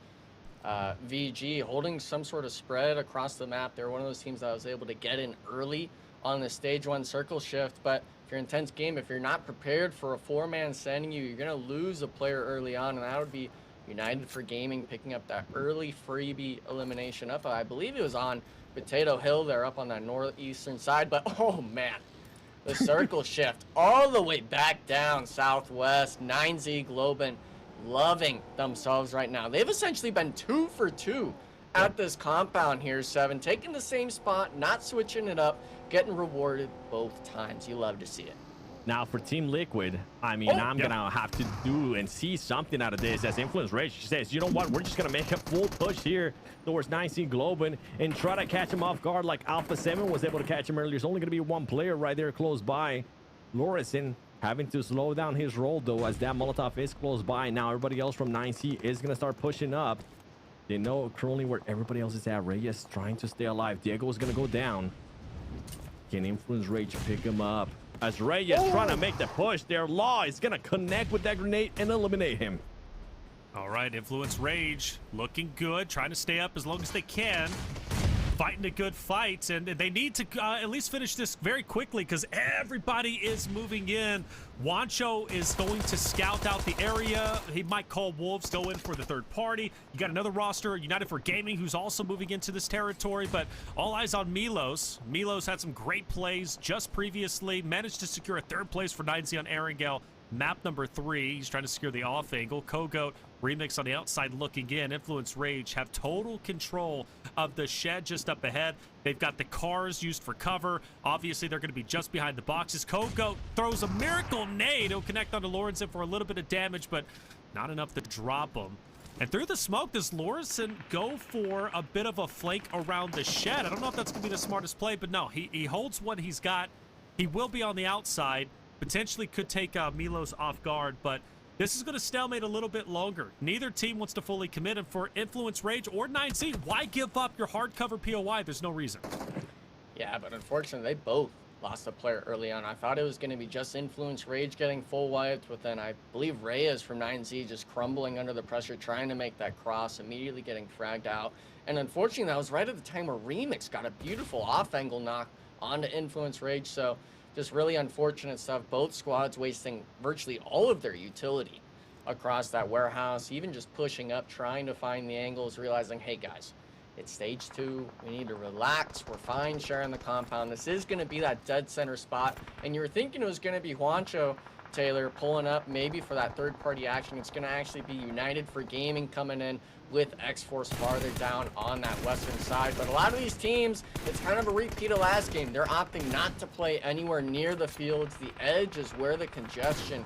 VG holding some sort of spread across the map. They're one of those teams that was able to get in early on the Stage 1 circle shift, but if you're Intense Game, if you're not prepared for a 4-man sending you, you're going to lose a player early on, and that would be United for Gaming picking up that early freebie elimination up. I believe it was on Potato Hill. They're up on that northeastern side, but oh man, the circle shift all the way back down southwest. 9Z Globin loving themselves right now. They've essentially been 2 for 2 at this compound here, Seven, taking the same spot, not switching it up, getting rewarded both times. You love to see it. Now for Team Liquid, I'm gonna have to do and see something out of this, as Influence Rage says, you know what, we're just gonna make a full push here towards 9C Globin and try to catch him off guard like Alpha 7 was able to catch him earlier. There's only gonna be one player right there close by. Lorison having to slow down his roll though, as that Molotov is close by. Now everybody else from 9C is gonna start pushing up. They know currently where everybody else is at. Reyes trying to stay alive. Diego is gonna go down. Can Influence Rage pick him up? As Reyes trying to make the push there. Law is gonna connect with that grenade and eliminate him. All right, Influence Rage looking good, trying to stay up as long as they can. Fighting a good fight, and they need to at least finish this very quickly because everybody is moving in. Wancho is going to scout out the area. He might call Wolves, go in for the third party. You got another roster, United for Gaming, who's also moving into this territory, but all eyes on Milos. Milos had some great plays just previously, managed to secure a third place for 9Z on Erangel. Map number 3, he's trying to secure the off angle. Kogoat Remix on the outside looking in. Influence Rage have total control of the shed just up ahead. They've got the cars used for cover. Obviously, they're going to be just behind the boxes. Kogoat throws a miracle nade. It'll connect onto Lawrenson for a little bit of damage, but not enough to drop him. And through the smoke, does Lawrenson go for a bit of a flank around the shed? I don't know if that's going to be the smartest play, but no, he holds what he's got. He will be on the outside. Potentially could take Milos off guard, but This is going to stalemate a little bit longer. Neither team wants to fully commit, and for Influence Rage or 9Z, why give up your hardcover POI? There's no reason. Yeah, but unfortunately, they both lost a player early on. I thought it was going to be just Influence Rage getting full wiped, but then I believe Reyes from 9Z just crumbling under the pressure, trying to make that cross, immediately getting fragged out. And unfortunately, that was right at the time where Remix got a beautiful off-angle knock onto Influence Rage, so just really unfortunate stuff. Both squads wasting virtually all of their utility across that warehouse, even just pushing up, trying to find the angles, realizing, hey guys, it's stage 2. We need to relax. We're fine sharing the compound. This is going to be that dead center spot. And you were thinking it was going to be Juancho Taylor pulling up maybe for that third-party action. It's going to actually be United for Gaming coming in with X-Force farther down on that western side. But a lot of these teams, it's kind of a repeat of last game. They're opting not to play anywhere near the fields. The edge is where the congestion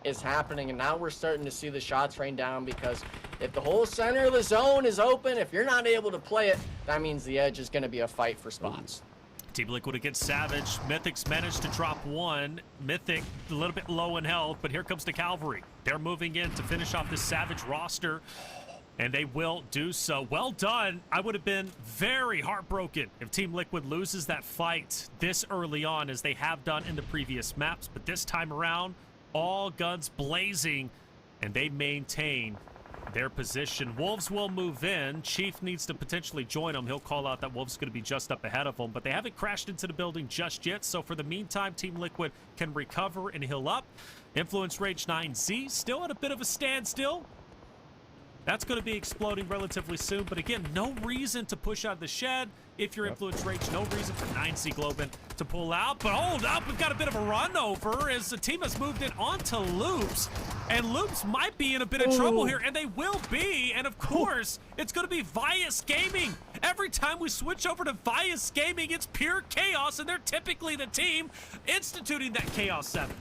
is happening, and now we're starting to see the shots rain down, because if the whole center of the zone is open, if you're not able to play it, that means the edge is going to be a fight for spots. Team Liquid against Savage. Mythic's managed to drop one. Mythic a little bit low in health, but here comes the Cavalry. They're moving in to finish off this Savage roster, and they will do so. Well done. I would have been very heartbroken if Team Liquid loses that fight this early on, as they have done in the previous maps, but this time around, all guns blazing, and they maintain their position. Wolves will move in. Chief needs to potentially join them. He'll call out that Wolves going to be just up ahead of them, but they haven't crashed into the building just yet, so for the meantime, Team Liquid can recover and heal up. Influence Rage 9Z still at a bit of a standstill. That's going to be exploding relatively soon, but again, no reason to push out of the shed. If you're Influence Rage, no reason for 9C Globin to pull out. But hold up, we've got a bit of a run over as the team has moved it onto Loops. And Loops might be in a bit of trouble here, and they will be. And of course, it's going to be Vias Gaming. Every time we switch over to Vias Gaming, it's pure chaos, and they're typically the team instituting that Chaos 7.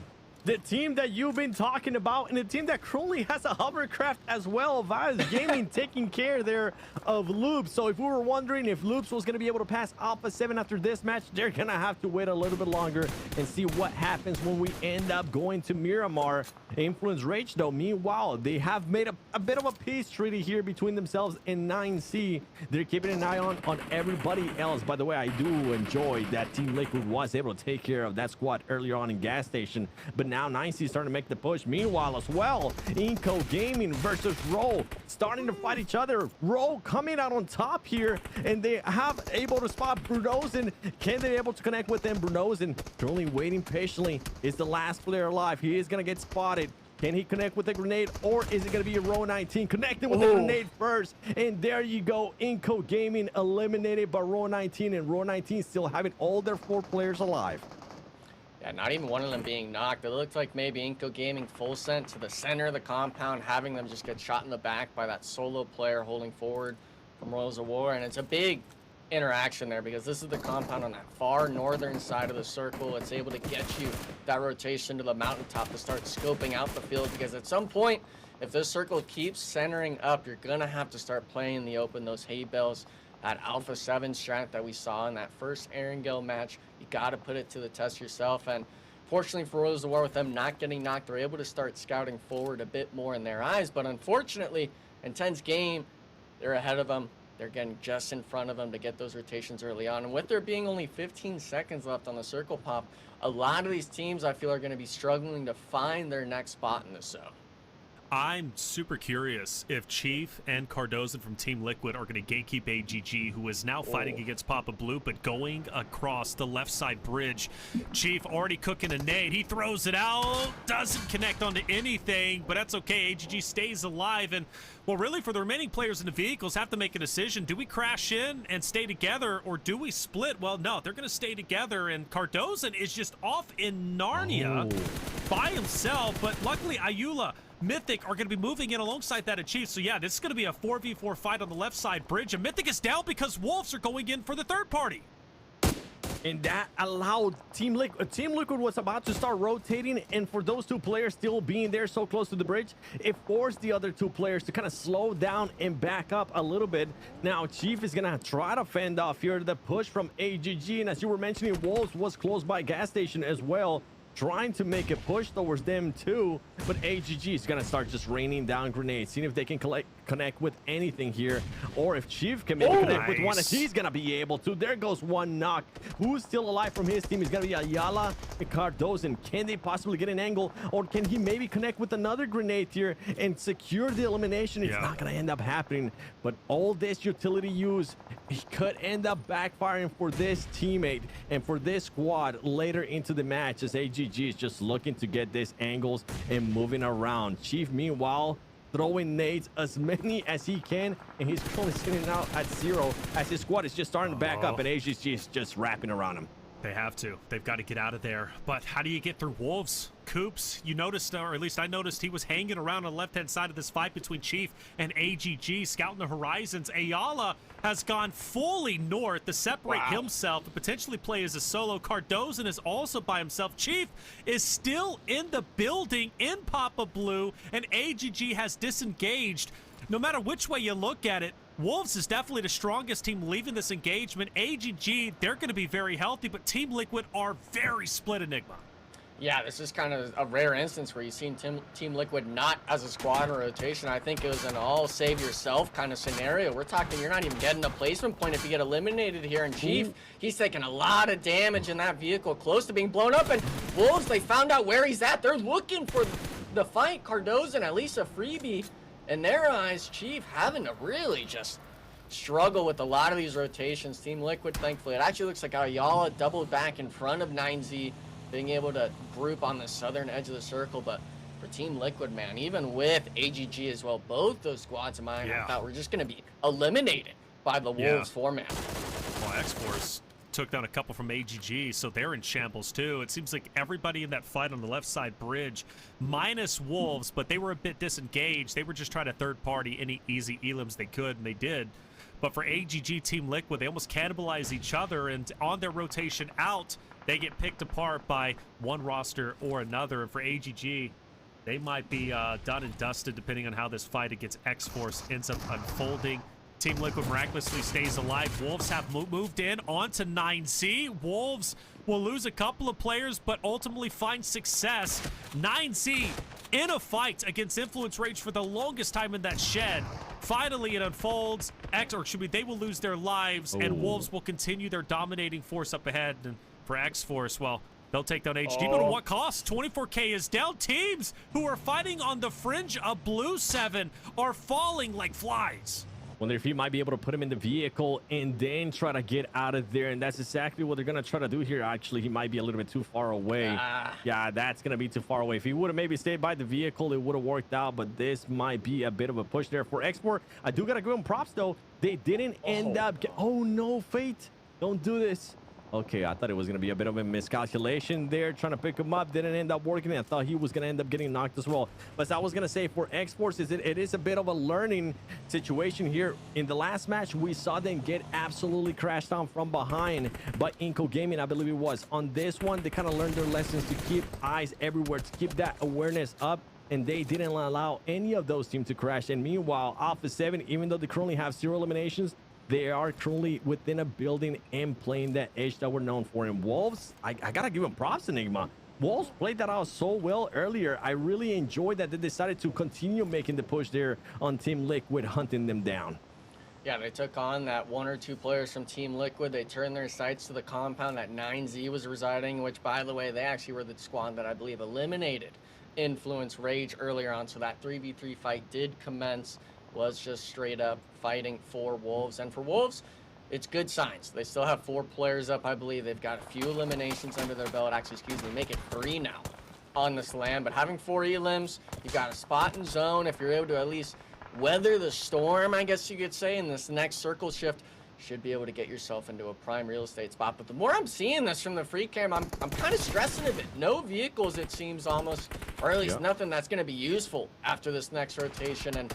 The team that you've been talking about, and the team that currently has a hovercraft as well. Vias Gaming taking care there of Loops. So if we were wondering if Loops was going to be able to pass Alpha 7 after this match, they're going to have to wait a little bit longer and see what happens when we end up going to Miramar. Influence Rage, though, meanwhile, they have made a bit of a peace treaty here between themselves and 9C. They're keeping an eye on everybody else. By the way, I do enjoy that Team Liquid was able to take care of that squad earlier on in gas station, but now 9C is starting to make the push. Meanwhile, as well, Inco Gaming versus Roll starting to fight each other. Roll coming out on top here, and they have able to spot Brunosen. Can they be able to connect with them? Brunosen currently waiting patiently. Is the last player alive? He is going to get spotted. Can he connect with the grenade, or is it going to be a Row 19 connecting with the grenade first? And there you go. Inco Gaming eliminated by Row 19, and Row 19 still having all their 4 players alive. Yeah, not even one of them being knocked. It looked like maybe Inco Gaming full sent to the center of the compound, having them just get shot in the back by that solo player holding forward from Royals of War. And it's a big interaction there, because this is the compound on that far northern side of the circle. It's able to get you that rotation to the mountaintop to start scoping out the field, because at some point, if this circle keeps centering up, you're going to have to start playing in the open. Those hay bales, that Alpha 7 strat that we saw in that first Erangel match, you got to put it to the test yourself. And fortunately for Royals of War, with them not getting knocked, they're able to start scouting forward a bit more in their eyes. But unfortunately, in 10's game, they're ahead of them. They're getting just in front of them to get those rotations early on. And with there being only 15 seconds left on the circle pop, a lot of these teams, I feel, are going to be struggling to find their next spot in the zone. I'm super curious if Chief and Cardozo from Team Liquid are going to gatekeep AGG, who is now fighting against Papa Blue, but going across the left side bridge. Chief already cooking a nade. He throws it out, doesn't connect onto anything, but that's okay. AGG stays alive, and well, really, for the remaining players in the vehicles, have to make a decision. Do we crash in and stay together, or do we split? Well, no, they're going to stay together, and Cardozo is just off in Narnia by himself, but luckily Ayula, Mythic are going to be moving in alongside that of Chief. So yeah, this is going to be a 4v4 fight on the left side bridge, and Mythic is down because Wolves are going in for the third party. And that allowed Team Liquid was about to start rotating, and for those 2 players still being there so close to the bridge, it forced the other 2 players to kind of slow down and back up a little bit. Now Chief is gonna try to fend off here the push from AGG, and as you were mentioning, Wolves was close by gas station as well. trying to make a push towards them too, but AGG is gonna start just raining down grenades, seeing if they can connect with anything here, or if Chief can maybe connect with one, and he's gonna be able to. There goes one knock. Who's still alive from his team is gonna be Ayala and Cardozo. Can they possibly get an angle, or can he maybe connect with another grenade here and secure the elimination? It's not gonna end up happening, but all this utility use, he could end up backfiring for this teammate and for this squad later into the match, as AGG is just looking to get these angles and moving around. Chief, meanwhile, throwing nades as many as he can, and he's currently sitting out at 0 as his squad is just starting to back up, and AGG is just wrapping around him. They have to. They've got to get out of there. But how do you get through Wolves? Coops, you noticed, or at least I noticed, he was hanging around on the left-hand side of this fight between Chief and AGG, scouting the horizons. Ayala has gone fully north to separate himself and potentially play as a solo. Cardozo is also by himself. Chief is still in the building in Papa Blue, and AGG has disengaged. No matter which way you look at it, Wolves is definitely the strongest team leaving this engagement. AGG, they're going to be very healthy, but Team Liquid are very split, Enigma. Yeah, this is kind of a rare instance where you've seen Team Liquid not as a squad in rotation. I think it was an all save yourself kind of scenario. We're talking you're not even getting a placement point if you get eliminated here. And Chief, he's taking a lot of damage in that vehicle, close to being blown up. And Wolves, they found out where he's at. They're looking for the fight. Cardozo and at least a freebie. In their eyes, Chief having to really just struggle with a lot of these rotations. Team Liquid, thankfully, it actually looks like Ayala doubled back in front of 9Z, being able to group on the southern edge of the circle. But for Team Liquid, man, even with AGG as well, both those squads in my I thought were just going to be eliminated by the Wolves format. Well, X-Force took down a couple from AGG, so they're in shambles too. It seems like everybody in that fight on the left side bridge, minus Wolves, but they were a bit disengaged. They were just trying to third party any easy elims they could, and they did. But for AGG Team Liquid, they almost cannibalize each other, and on their rotation out, they get picked apart by one roster or another. And for AGG, they might be done and dusted depending on how this fight against X-Force ends up unfolding. Team Liquid miraculously stays alive. Wolves have moved in onto 9Z. Wolves will lose a couple of players, but ultimately find success. 9Z in a fight against Influence Rage for the longest time in that shed. Finally, it unfolds. They will lose their lives, and Wolves will continue their dominating force up ahead. And for X-Force, well, they'll take down HG, but at what cost? 24K is down. Teams who are fighting on the fringe of Blue 7 are falling like flies. Wonder if he might be able to put him in the vehicle and then try to get out of there. And that's exactly what they're going to try to do here. Actually, he might be a little bit too far away. Yeah, that's going to be too far away. If he would have maybe stayed by the vehicle, it would have worked out. But this might be a bit of a push there for Export. I do got to give him props, though. They didn't end up... Oh, no, Fate. Don't do this. Okay, I thought it was going to be a bit of a miscalculation there, trying to pick him up. Didn't end up working. I thought he was going to end up getting knocked as well. But as I was going to say, for X-Force, it is a bit of a learning situation here. In the last match, we saw them get absolutely crashed down from behind by Inco Gaming, I believe it was. On this one, they kind of learned their lessons to keep eyes everywhere, to keep that awareness up. And they didn't allow any of those teams to crash. And meanwhile, Alpha 7, even though they currently have 0 eliminations, they are currently within a building and playing that edge that we're known for. And Wolves, I gotta give them props, Enigma. Wolves played that out so well earlier. I really enjoyed that they decided to continue making the push there on Team Liquid, hunting them down. Yeah, they took on that 1 or 2 players from Team Liquid. They turned their sights to the compound that 9Z was residing, which, by the way, they actually were the squad that I believe eliminated Influence Rage earlier on. So that 3v3 fight did commence. Was just straight up fighting for Wolves. And for Wolves, it's good signs. They still have 4 players up, I believe. They've got a few eliminations under their belt. Actually, excuse me, make it 3 now on this land. But having 4 elims, you've got a spot in zone. If you're able to at least weather the storm, I guess you could say, in this next circle shift, should be able to get yourself into a prime real estate spot. But the more I'm seeing this from the free cam, I'm kind of stressing a bit. No vehicles, it seems, almost, or at least nothing that's going to be useful after this next rotation. And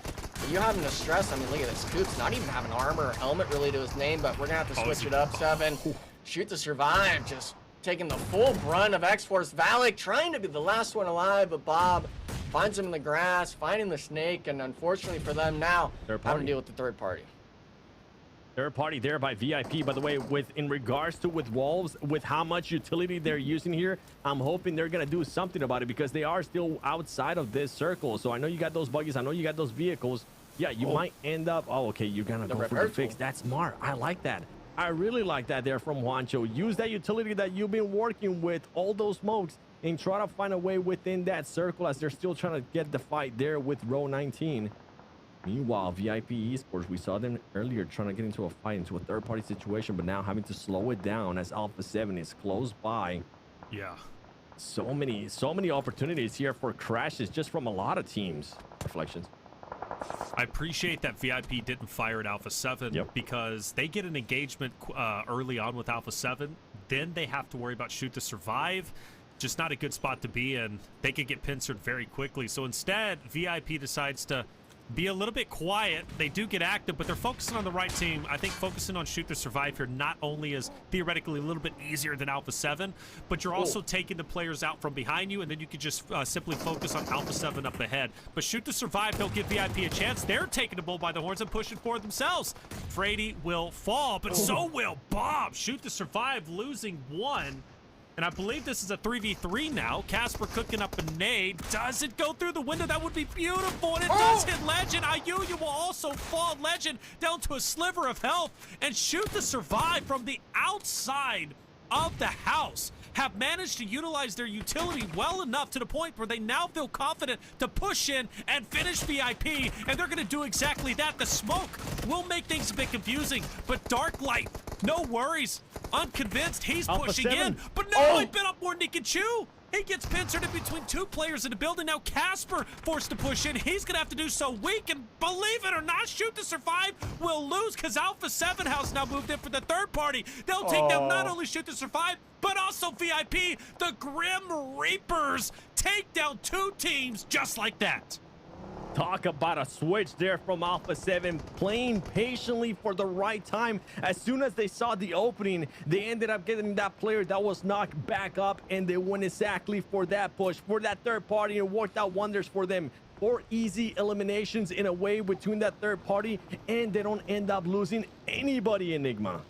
you having to stress, I mean, look at this. Coops not even having armor or helmet really to his name, but we're going to have to switch it up, 7. Shoot to survive, just taking the full brunt of X-Force. Valak trying to be the last one alive, but Bob finds him in the grass, finding the snake, and unfortunately for them now, having to deal with the third party. Third party there by VIP. By the way, in regards to with Wolves, with how much utility they're using here, I'm hoping they're gonna do something about it because they are still outside of this circle. So I know you got those buggies, I know you got those vehicles. Yeah, you might end up. Oh, okay, you're gonna go for the fix. That's smart. I like that. I really like that there from Juancho. Use that utility that you've been working with, all those smokes, and try to find a way within that circle as they're still trying to get the fight there with row 19. Meanwhile, VIP Esports, we saw them earlier trying to get into a fight, into a third-party situation, but now having to slow it down as Alpha 7 is close by. Yeah. So many opportunities here for crashes just from a lot of teams. Reflections. I appreciate that VIP didn't fire at Alpha 7 because they get an engagement early on with Alpha 7. Then they have to worry about shoot to survive. Just not a good spot to be in. They could get pincered very quickly. So instead, VIP decides to be a little bit quiet. They do get active, but they're focusing on the right team. I think focusing on shoot to survive here not only is theoretically a little bit easier than Alpha 7, but you're also taking the players out from behind you, and then you can just simply focus on Alpha 7 up ahead. But shoot to survive, they'll give VIP a chance. They're taking the bull by the horns and pushing for themselves. Frady will fall, but so will Bob. Shoot to survive, losing one. And I believe this is a 3v3 now. Casper cooking up a nade. Does it go through the window? That would be beautiful. And it does hit Legend. Ayuya will also fall. Legend down to a sliver of health. And Shoot to Survive from the outside of the house have managed to utilize their utility well enough to the point where they now feel confident to push in and finish VIP. And they're going to do exactly that. The smoke will make things a bit confusing. But Dark Light, no worries. Unconvinced, he's pushing in, but no, he bit up more Nick and Chew. He gets pincered in between two players in the building. Now Casper forced to push in. He's gonna have to do so weak, and believe it or not, Shoot to Survive will lose because Alpha 7 House now moved in for the third party. They'll take down not only Shoot to Survive, but also VIP. The Grim Reapers take down two teams just like that. Talk about a switch there from Alpha 7, playing patiently for the right time. As soon as they saw the opening, they ended up getting that player that was knocked back up, and they went exactly for that push, for that third party, and worked out wonders for them. 4 easy eliminations in a way between that third party, and they don't end up losing anybody, Enigma.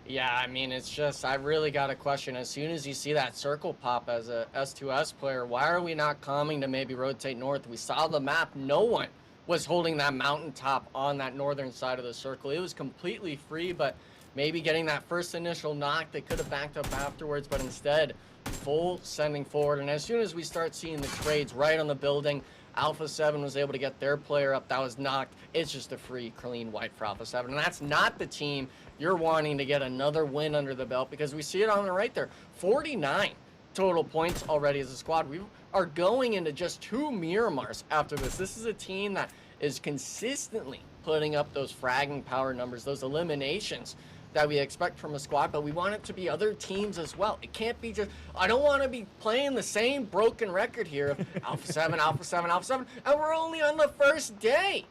Yeah, I mean, it's just, I really got a question. As soon as you see that circle pop as a S2S player, why are we not coming to maybe rotate north? We saw the map. No one was holding that mountaintop on that northern side of the circle. It was completely free, but maybe getting that first initial knock, they could have backed up afterwards, but instead, full sending forward. And as soon as we start seeing the trades right on the building, Alpha 7 was able to get their player up that was knocked. It's just a free, clean wipe for Alpha 7. And that's not the team you're wanting to get another win under the belt, because we see it on the right there. 49 total points already as a squad. We are going into just 2 Miramars after this. This is a team that is consistently putting up those fragging power numbers, those eliminations that we expect from a squad, but we want it to be other teams as well. It can't be just, I don't want to be playing the same broken record here of Alpha 7, Alpha 7, Alpha 7, and we're only on the first day.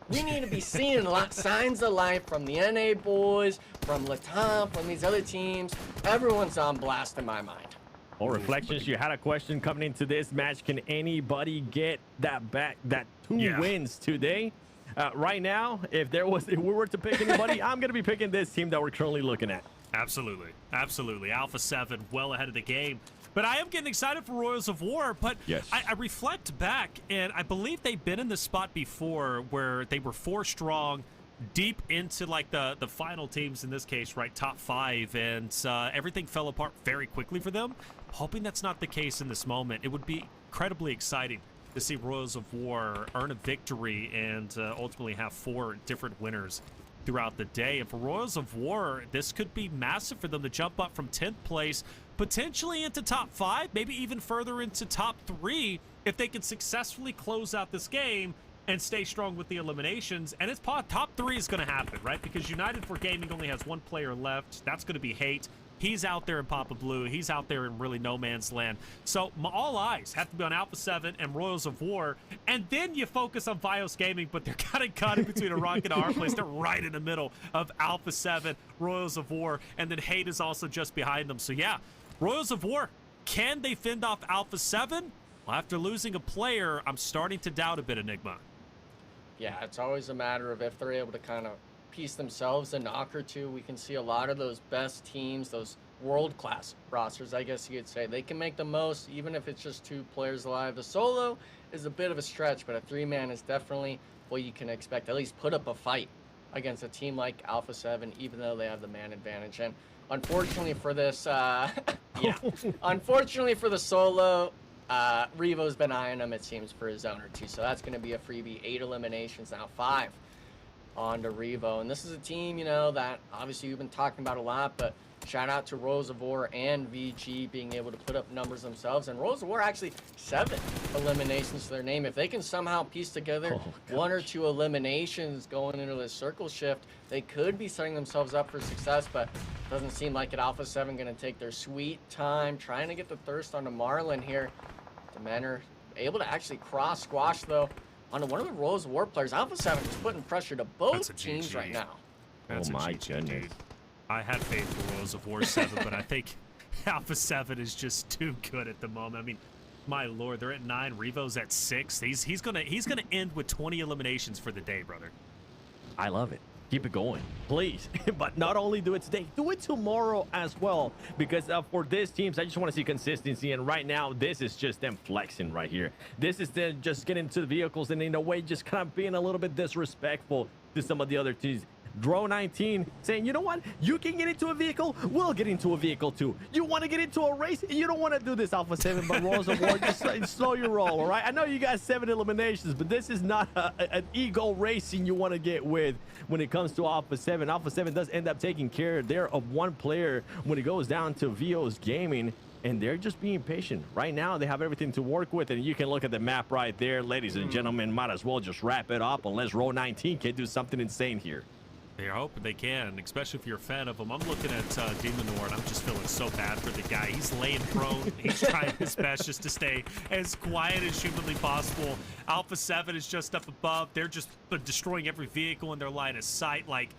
We need to be seeing signs of life from the NA boys, from Latam, from these other teams. Everyone's on blast in my mind. Or Reflections, you had a question coming into this match. Can anybody get that 2 wins today? Right now, if we were to pick anybody, I'm going to be picking this team that we're currently looking at. Absolutely. Absolutely. Alpha 7 well ahead of the game. But I am getting excited for Royals of War. But yes. I reflect back, and I believe they've been in this spot before where they were 4 strong, deep into like the final teams in this case, right? Top 5, and everything fell apart very quickly for them. Hoping that's not the case in this moment. It would be incredibly exciting to see Royals of War earn a victory and ultimately have 4 different winners throughout the day. And for Royals of War, this could be massive for them to jump up from 10th place, potentially into top 5, maybe even further into top 3 if they can successfully close out this game and stay strong with the eliminations. And it's top 3 is going to happen, right? Because United for Gaming only has 1 player left. That's going to be Hate. He's out there in Papa Blue. He's out there in really no man's land. So all eyes have to be on Alpha 7 and Royals of War. And then you focus on Vios Gaming, but they're kind of caught in between a rock and a hard place. They're right in the middle of Alpha 7, Royals of War, and then Hate is also just behind them. So yeah, Royals of War, can they fend off Alpha 7? Well, after losing a player, I'm starting to doubt a bit, Enigma. Yeah, it's always a matter of if they're able to kind of piece themselves a knock or two, we can see a lot of those best teams, those world-class rosters, I guess you could say. They can make the most, even if it's just 2 players alive. The solo is a bit of a stretch, but a 3-man is definitely what you can expect. At least put up a fight against a team like Alpha 7, even though they have the man advantage. And unfortunately for this, unfortunately for the solo, Revo's been eyeing him, it seems, for his zone or 2. So that's going to be a freebie. 8 eliminations now, 5 on to Revo. And this is a team, you know, that obviously you've been talking about a lot, but shout out to Royals of War and VG being able to put up numbers themselves. And Royals of War actually 7 eliminations to their name. If they can somehow piece together 1 or 2 eliminations going into this circle shift, they could be setting themselves up for success, but doesn't seem like it. Alpha 7 going to take their sweet time trying to get the thirst onto Marlin here. The men are able to actually cross squash, though, onto one of the Royals of War players. Alpha 7 is putting pressure to both teams right now. Oh my goodness. I had faith for Royals of War 7, but I think Alpha 7 is just too good at the moment. I mean, my lord, they're at 9. Revo's at 6. He's gonna end with 20 eliminations for the day, brother. I love it. Keep it going, please. But not only do it today, do it tomorrow as well. Because for these teams, I just want to see consistency. And right now, this is just them flexing right here. This is them just getting into the vehicles and in a way just kind of being a little bit disrespectful to some of the other teams. Draw 19 saying, you know what? You can get into a vehicle. We'll get into a vehicle too. You want to get into a race? You don't want to do this, Alpha 7, but Royals of War, just slow your roll, all right? I know you got 7 eliminations, but this is not an ego racing you want to get with when it comes to Alpha 7. Alpha 7 does end up taking care there of 1 player when it goes down to VO's Gaming, and they're just being patient. Right now, they have everything to work with, and you can look at the map right there. Ladies and gentlemen, might as well just wrap it up unless Row 19 can do something insane here. They're hoping they can, especially if you're a fan of him. I'm looking at Demonor, and I'm just feeling so bad for the guy. He's laying prone. He's trying his best just to stay as quiet as humanly possible. Alpha 7 is just up above. They're just destroying every vehicle in their line of sight. Like,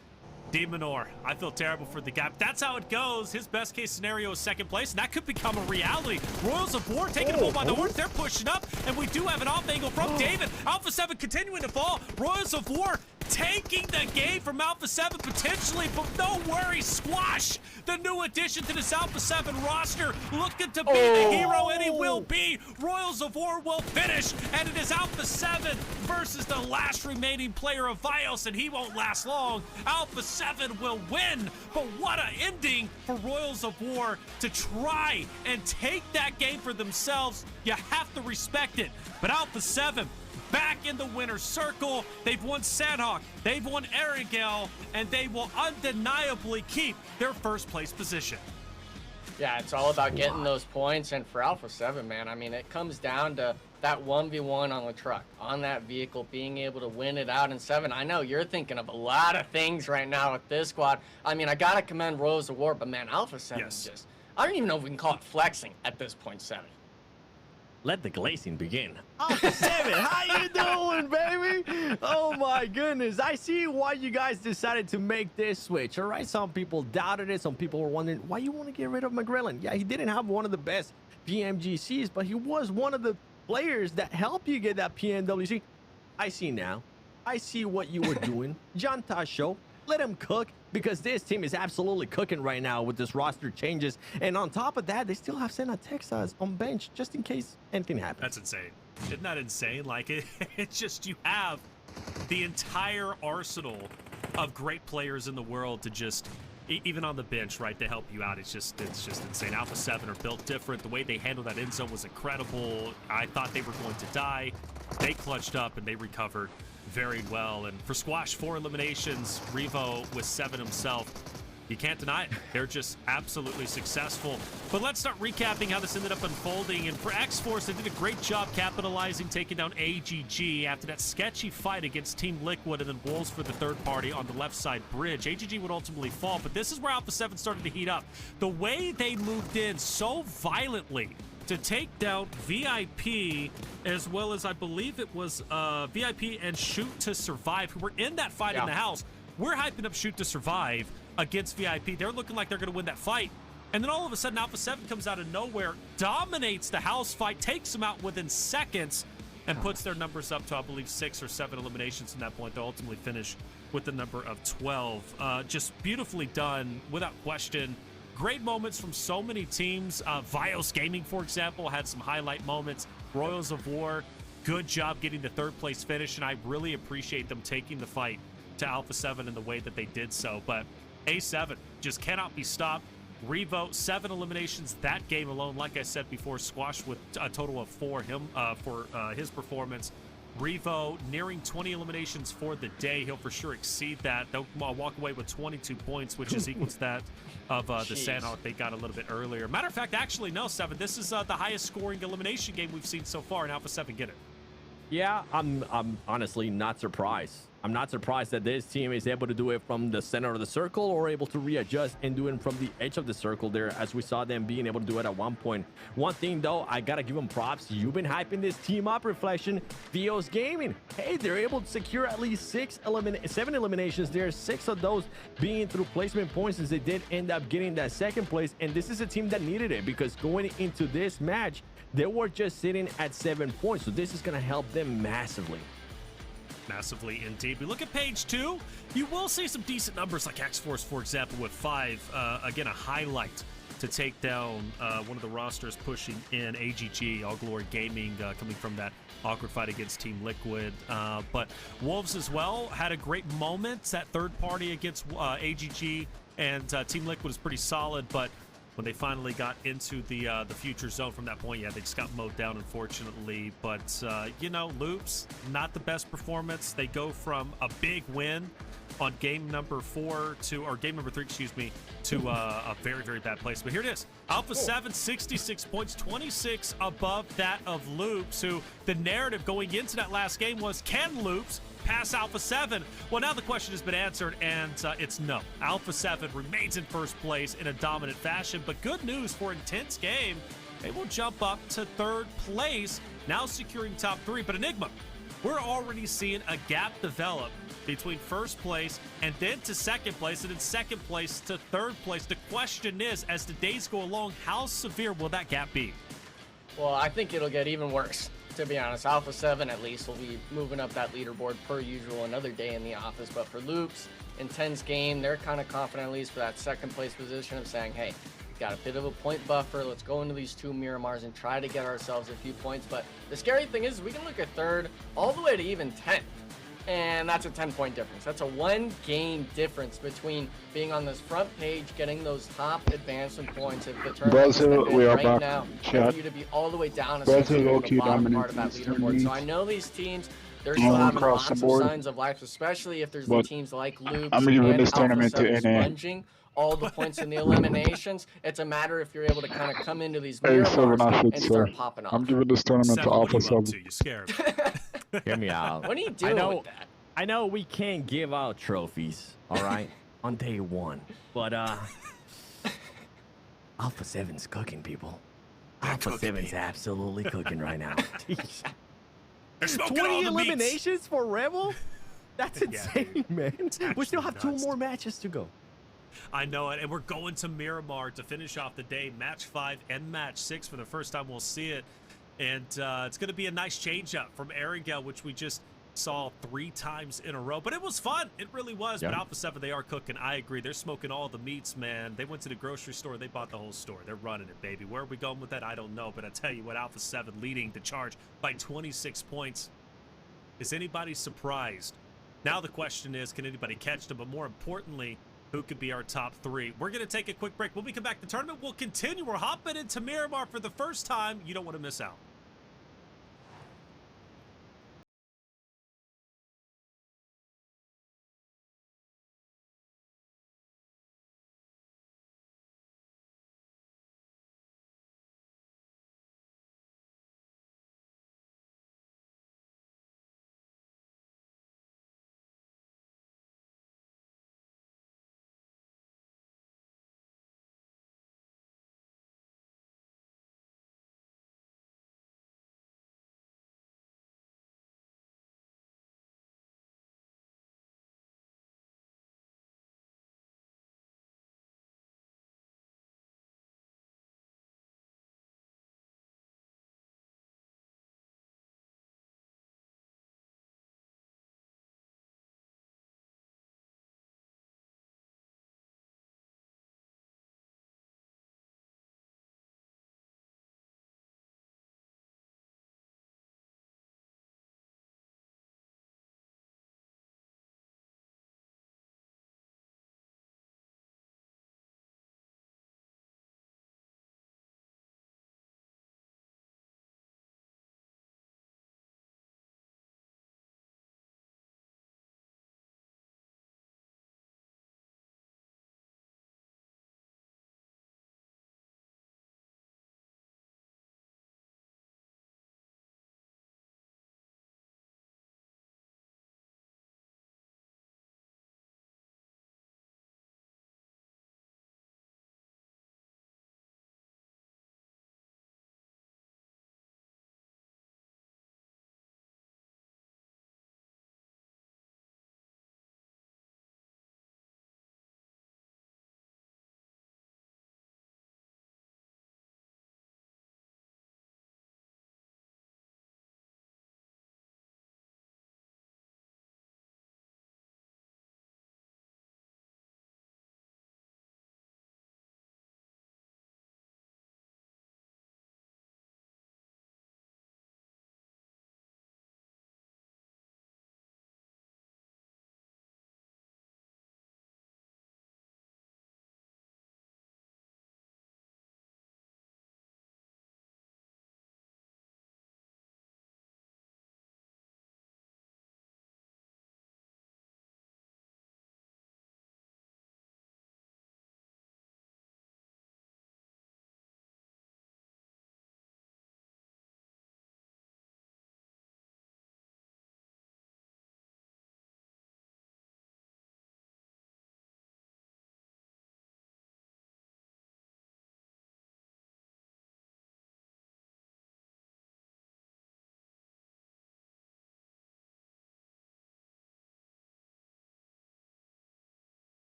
Demonor, I feel terrible for the guy. But that's how it goes. His best case scenario is 2nd place, and that could become a reality. Royals of War taking a bull by the horns. They're pushing up, and we do have an off angle from David. Alpha 7 continuing to fall. Royals of War taking the game from Alpha 7 potentially, but no worries. Squash, the new addition to this Alpha 7 roster, looking to be the hero, and he will be. Royals of War will finish, and it is Alpha 7 versus the last remaining player of Vios, and he won't last long. Alpha 7 will win, but what an ending for Royals of War to try and take that game for themselves. You have to respect it, but Alpha 7 back in the winner's circle. They've won Sandhawk, they've won Erangel, and they will undeniably keep their 1st place position. Yeah, it's all about getting those points, and for Alpha 7, man, I mean, it comes down to that 1v1 on the truck, on that vehicle, being able to win it out in 7. I know you're thinking of a lot of things right now with this squad. I mean, I gotta commend Royals of War, but man, Alpha 7 is just, I don't even know if we can call it flexing at this point, 7. Let the glazing begin. Alpha 7, how you doing, baby? Oh my goodness. I see why you guys decided to make this switch. All right, some people doubted it. Some people were wondering why you want to get rid of McGrillen. Yeah, he didn't have one of the best PMGCs, but he was one of the players that helped you get that PMWC. I see now. I see what you were doing. John Tasho, let him cook, because this team is absolutely cooking right now with this roster changes. And on top of that, they still have Sena Texas on bench just in case anything happens. That's insane. Isn't that insane? Like, it's just, you have the entire arsenal of great players in the world to just, even on the bench, right, to help you out. It's just insane. Alpha 7 are built different. The way they handled that end zone was incredible. I thought they were going to die. They clutched up and they recovered very well. And for Squash, 4 eliminations, Revo with 7 himself. You can't deny it. They're just absolutely successful. But let's start recapping how this ended up unfolding. And for X-Force, they did a great job capitalizing, taking down AGG after that sketchy fight against Team Liquid, and then Wolves for the 3rd party on the left side bridge. AGG would ultimately fall, but this is where Alpha 7 started to heat up. The way they moved in so violently to take down VIP, as well as I believe it was VIP and Shoot to Survive, who were in that fight in the house. We're hyping up Shoot to Survive against VIP. They're looking like they're going to win that fight. And then all of a sudden, Alpha 7 comes out of nowhere, dominates the house fight, takes them out within seconds. and puts their numbers up to, I believe, 6 or 7 eliminations from that point. They'll ultimately finish with the number of 12. Just beautifully done, without question. Great moments from so many teams. Vios Gaming, for example, had some highlight moments. Royals of War, good job getting the 3rd place finish, and I really appreciate them taking the fight to Alpha 7 in the way that they did so. But A7 just cannot be stopped. Revo, 7 eliminations that game alone. Like I said before, squashed with a total of 4 for his performance. Revo nearing 20 eliminations for the day. He'll for sure exceed that. They'll walk away with 22 points, which is equal to that of the Sandhawk they got a little bit earlier. Matter of fact, actually, no, 7. This is the highest scoring elimination game we've seen so far in Alpha 7. Get it? Yeah, I'm honestly not surprised. I'm not surprised that this team is able to do it from the center of the circle or able to readjust and do it from the edge of the circle there, as we saw them being able to do it at one point. One thing, though, I got to give them props. You've been hyping this team up, Reflection. Theos Gaming. Hey, they're able to secure at least 7 eliminations there, 6 of those being through placement points, as they did end up getting that 2nd place. And this is a team that needed it, because going into this match, they were just sitting at 7 points. So this is going to help them massively. Massively indeed. We look at page 2, you will see some decent numbers like X-Force, for example, with 5. Again, a highlight to take down one of the rosters pushing in AGG, All Glory Gaming, coming from that awkward fight against Team Liquid. But Wolves as well had a great moment. That 3rd party against AGG, and Team Liquid is pretty solid, but when they finally got into the future zone from that point, yeah, they just got mowed down, unfortunately. But, you know, Loops, not the best performance. They go from a big win on game number 4 to, or game number 3, excuse me, to a very, very bad place. But here it is. Alpha 7, 66 points, 26 above that of Loops, who the narrative going into that last game was, can Loops pass Alpha 7? Well, now the question has been answered, and it's no. Alpha 7 remains in 1st place in a dominant fashion, but good news for Intense Game. They will jump up to 3rd place, now securing top 3. But Enigma, we're already seeing a gap develop between 1st place and then to 2nd place, and then 2nd place to 3rd place. The question is, as the days go along, how severe will that gap be? Well, I think it'll get even worse, to be honest. Alpha 7 at least will be moving up that leaderboard per usual, another day in the office. But for Loops, Intense Game, they're kind of confident at least for that 2nd place position of saying, hey, we've got a bit of a point buffer. Let's go into these 2 Miramars and try to get ourselves a few points. But the scary thing is we can look at 3rd all the way to even 10th. And that's a 10-point difference. That's a 1-game difference between being on this front page, getting those top advancement points of the tournament, we are right back. now, Chat. for you to be all the way down Brazil essentially on the low-key bottom part of that dominating leaderboard. So I know these teams, they're still having across lots the of board. signs of life, especially if there's the But teams like Loops I'm giving and this Alpha tournament to 7 NA. sponging all the points in the eliminations. It's a matter if you're able to kind of come into these A7 Miramars I should and say. start popping off. I'm giving this tournament to 7, what are Alpha you up 7. to? You scared? Hear me out. What are you doing with that? I know we can't give out trophies, all right, on day 1, but Alpha 7's cooking, people. Alpha 7's absolutely cooking right now. They're smoking all 20 the meats. eliminations for Rebel? That's Yeah, insane, dude. man. We still have 2 nuts. more matches to go. I know it, and we're going to Miramar to finish off the day. Match 5 and Match 6 for the first time we'll see it. And it's going to be a nice change-up from Erangel, which we just saw 3 times in a row. But it was fun. It really was. Yeah. But Alpha 7, they are cooking. I agree. They're smoking all the meats, man. They went to the grocery store. They bought the whole store. They're running it, baby. Where are we going with that? I don't know. But I tell you what, Alpha 7 leading the charge by 26 points. Is anybody surprised? Now the question is, can anybody catch them? But more importantly, who could be our top 3? We're going to take a quick break. When we come back, the tournament will continue. We're hopping into Miramar for the first time. You don't want to miss out.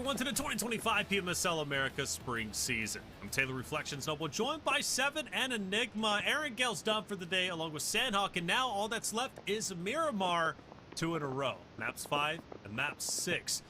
everyone, to the 2025 PMSL America Spring Season. I'm Taylor Reflections Noble, joined by Seven and Enigma. Aaron Gale's done for the day, along with Sandhawk, and now all that's left is Miramar, 2 in a row. Maps 5 and Maps 6.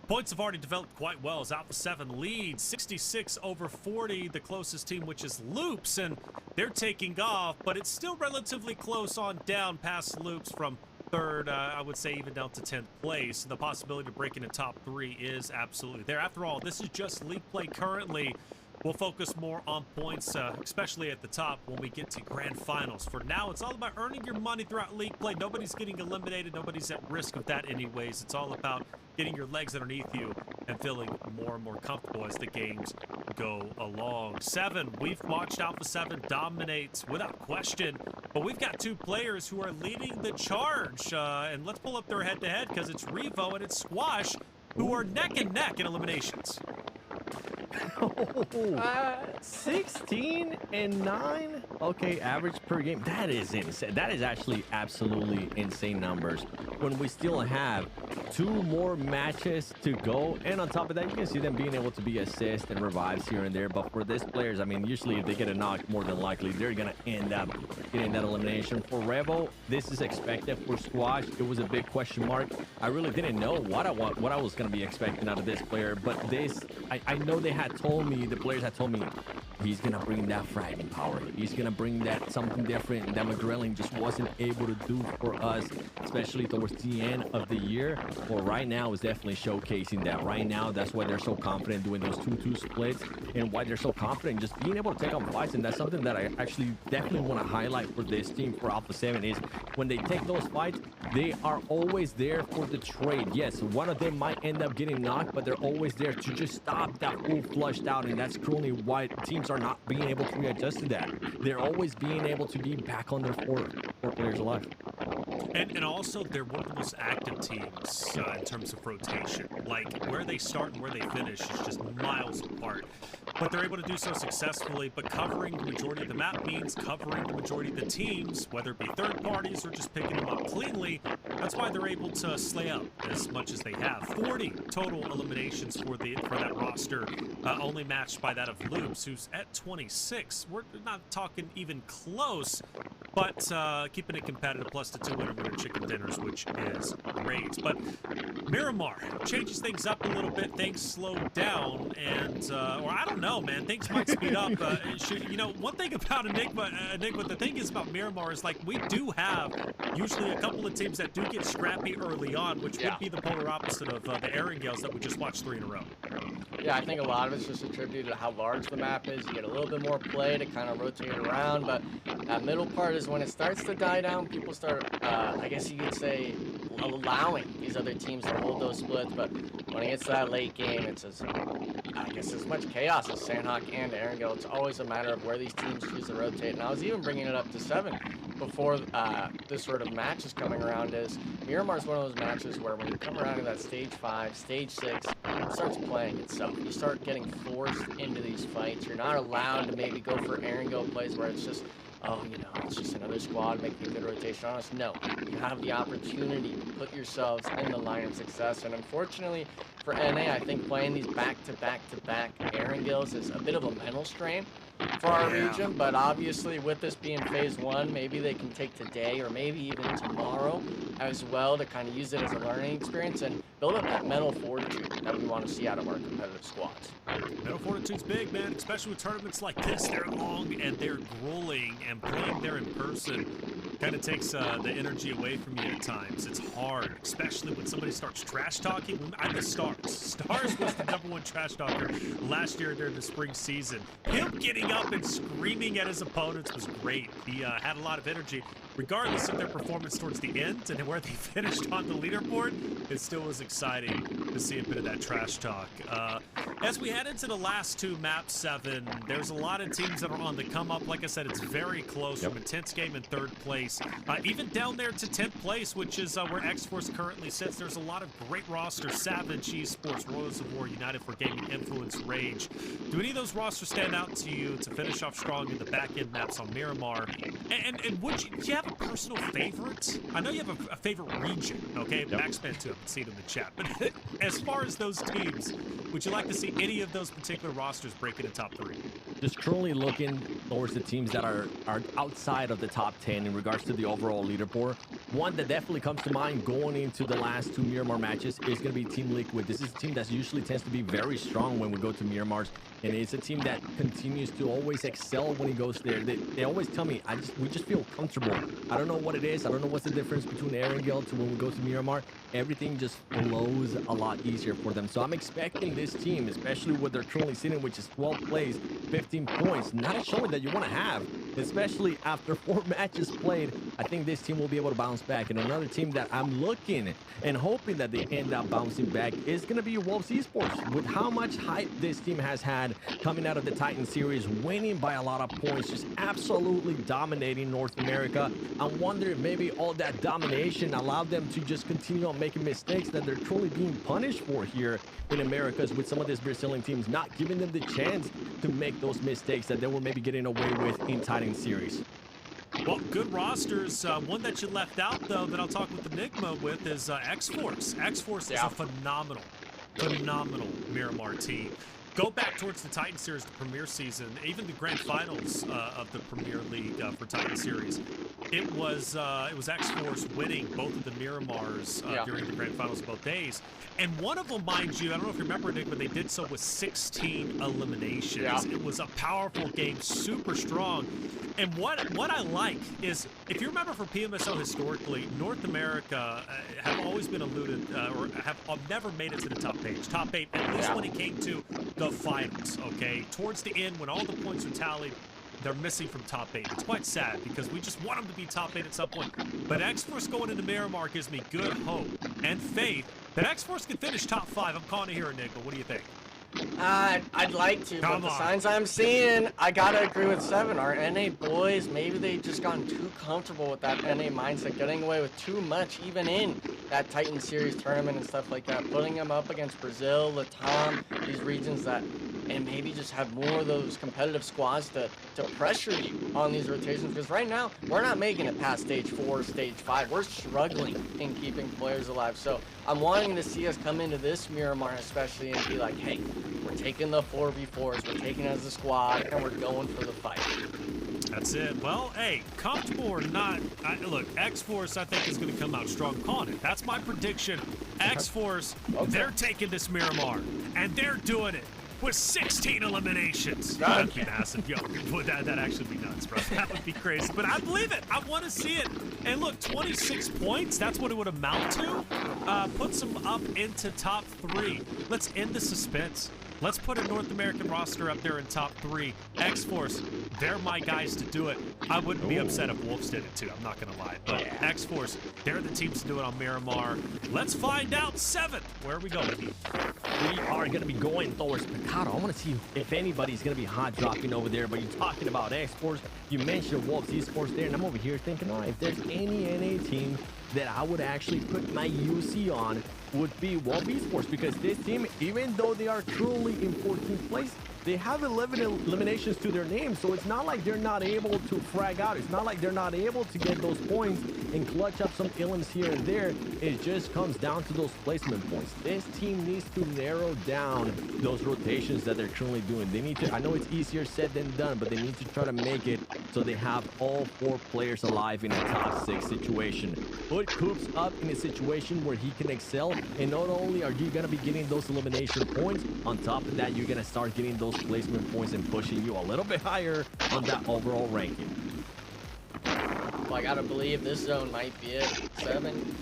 Points have already developed quite well as Alpha 7 leads 66 over 40, the closest team, which is Loops, and they're taking off, but it's still relatively close on down past Loops from third, I would say even down to 10th place. The possibility of breaking the top 3 is absolutely there. After all, this is just league play currently. We'll focus more on points, especially at the top when we get to grand finals. For now, it's all about earning your money throughout league play. Nobody's getting eliminated. Nobody's at risk of that anyways. It's all about getting your legs underneath you and feeling more and more comfortable as the games go along. Seven, we've watched Alpha 7 dominate without question, but we've got 2 players who are leading the charge. And let's pull up their head-to-head because it's Revo and it's Squash, who are neck and neck in eliminations. 16 and 9. Okay, average per game. That is insane. That is actually absolutely insane numbers when we still have 2 more matches to go, and on top of that, you can see them being able to be assists and revives here and there. But for these players, I mean, usually if they get a knock, more than likely they're gonna end up getting that elimination. For Revo, this is expected. For Squash, it was a big question mark. I really didn't know what I was gonna be expecting out of this player, but this, I know they had told me, the players had told me, he's gonna bring that fragment power. He's gonna bring that something different that McGrilling just wasn't able to do for us, especially towards the end of the year. Well, right now is definitely showcasing that. Right now, that's why they're so confident doing those 2-2 splits, and why they're so confident just being able to take on fights. And that's something that I actually definitely want to highlight for this team, for Alpha 7, is when they take those fights, they are always there for the trade. Yes, one of them might end up getting knocked, but they're always there to just stop that full flushed out, and that's currently why teams are not being able to readjust to that. They're always being able to be back on their four players alive. And also, they're one of the most active teams in terms of rotation. Like, where they start and where they finish is just miles apart. But they're able to do so successfully, but covering the majority of the map means covering the majority of the teams, whether it be third parties or just picking them up cleanly. That's why they're able to slay up as much as they have. 40 total eliminations for that roster, only matched by that of Loops, who's at 26. We're not talking even close, but keeping it competitive, plus the 2 winner chicken dinners, which is great. But Miramar changes things up a little bit. Things slow down, and or I don't know, man. Things might speed up. You know, one thing about Enigma, the thing is about Miramar is, like, we do have usually a couple of teams that do get scrappy early on, which would be the polar opposite of the Aaron Gales that we just watched 3 in a row. Yeah, I think a lot of it's just attributed to how large the map is. You get a little bit more play to kind of rotate around, but that middle part is when it starts to die down, people start, I guess you could say, allowing these other teams to hold those splits. But when it gets to that late game, it's as much chaos as Sandhawk and Aaron Gale. It's always a matter of where these teams choose to rotate. And I was even bringing it up to 7 before this sort of match is coming around. Is Miramar's one of those matches where when you come around to that stage 5, stage 6, it starts playing itself. You start getting forced into these fights. You're not allowed to maybe go for Aaron Gale plays where it's just, oh, you know, it's just another squad making a good rotation on us. No, you have the opportunity to put yourselves in the line of success. And unfortunately for NA, I think playing these back-to-back Aaron Gales is a bit of a mental strain for our region. But obviously with this being phase 1, maybe they can take today or maybe even tomorrow as well to kind of use it as a learning experience and build up that mental fortitude that we want to see out of our competitive squads. Mental fortitude's big, man, especially with tournaments like this. They're long and they're grueling, and playing there in person kind of takes the energy away from you at times. It's hard, especially when somebody starts trash talking. I miss Stars. Stars was the #1 trash talker last year during the spring season. Him getting up and screaming at his opponents was great. He had a lot of energy, regardless of their performance towards the end and where they finished on the leaderboard. It still was exciting to see a bit of that trash talk. As we head into the last two map 7, there's a lot of teams that are on the come up. Like I said, it's very close from a tense game in 3rd place, even down there to 10th place, which is where X-Force currently sits. There's a lot of great rosters: Savage, Esports, Royals of War, United for Gaming, Influence, Rage. Do any of those rosters stand out to you to finish off strong in the back-end maps on Miramar? And do you have a personal favorite? I know you have a favorite region, okay? Maxman too, I can see it in the chat. But as far as those teams, would you like to see any of those particular rosters break into top 3? Just currently looking towards the teams that are outside of the top 10 in regards to the overall leaderboard. One that definitely comes to mind going into the last 2 Miramar matches is going to be Team Liquid. This is a team that usually tends to be very strong when we go to Miramars, and it's a team that continues to always excel when he goes there. They always tell me, we just feel comfortable. I don't know what it is. I don't know what's the difference between Erangel to when we go to Miramar. Everything just flows a lot easier for them. So I'm expecting this team, especially what they're currently sitting, which is 12th place, 15 points, not a showing that you want to have, especially after 4 matches played. I think this team will be able to bounce back. And another team that I'm looking and hoping that they end up bouncing back is going to be Wolves Esports. With how much hype this team has had coming out of the Titan series, winning by a lot of points, just absolutely dominating North America. I wonder if maybe all that domination allowed them to just continue on making mistakes that they're truly being punished for here in Americas, with some of these Brazilian teams not giving them the chance to make those mistakes that they were maybe getting away with in Titan series. Well, good rosters. One that you left out, though, that I'll talk with Enigma with is X-Force. X-Force is a phenomenal Miramar team. Go back towards the Titan Series, the Premier season, even the Grand Finals of the Premier League for Titan Series. It was X-Force winning both of the Miramars during the Grand Finals of both days. And one of them, mind you, I don't know if you remember, Nick, but they did so with 16 eliminations. Yeah. It was a powerful game, super strong. And what I like is, if you remember for PMSL historically, North America have always been eluded or have never made it to the top 8. Top 8, at least when it came to the finals, okay? Towards the end, when all the points are tallied, they're missing from top 8. It's quite sad because we just want them to be top 8 at some point. But X-Force going into Miramar gives me good hope and faith that X-Force can finish top 5. I'm calling it here, Nickel. What do you think? I'd like to, but the signs I'm seeing, I gotta agree with 7. Our NA boys, maybe they just gotten too comfortable with that NA mindset, getting away with too much, even in that Titan Series tournament and stuff like that, putting them up against Brazil, Latam, these regions that, and maybe just have more of those competitive squads to pressure you on these rotations, because right now, we're not making it past stage 4, stage 5. We're struggling in keeping players alive. So I'm wanting to see us come into this Miramar especially and be like, hey, we're taking the 4v4s, we're taking it as a squad, and we're going for the fight. That's it. Well, hey, comfortable or not, look, X-Force, I think, is going to come out strong. Calling it. That's my prediction. X-Force, they're taking this Miramar, and they're doing it with 16 eliminations. That'd be massive. Yo, would that actually be nuts, bro? That would be crazy. But I believe it. I want to see it. And look, 26 points, that's what it would amount to. Puts them up into top 3. Let's end the suspense. Let's put a North American roster up there in top 3. X-Force, they're my guys to do it. I wouldn't be upset if Wolves did it too, I'm not going to lie. But X-Force, they're the teams to do it on Miramar. Let's find out 7th. Where are we going, Keith? We are going to be going towards Picado. I want to see if anybody's going to be hot dropping over there. But you're talking about X-Force. You mentioned Wolves Esports there, and I'm over here thinking, all right, if there's any NA team that I would actually put my UC on, would be Wolves Esports, because this team, even though they are truly in 14th place, they have 11 eliminations to their name, so it's not like they're not able to frag out. It's not like they're not able to get those points and clutch up some elims here and there. It just comes down to those placement points. This team needs to narrow down those rotations that they're currently doing. They need to, I know it's easier said than done, but they need to try to make it so they have all 4 players alive in a top 6 situation. Put Coops up in a situation where he can excel, and not only are you going to be getting those elimination points, on top of that, you're going to start getting those placement points and pushing you a little bit higher on that overall ranking. Well, I gotta believe this zone might be it. 7,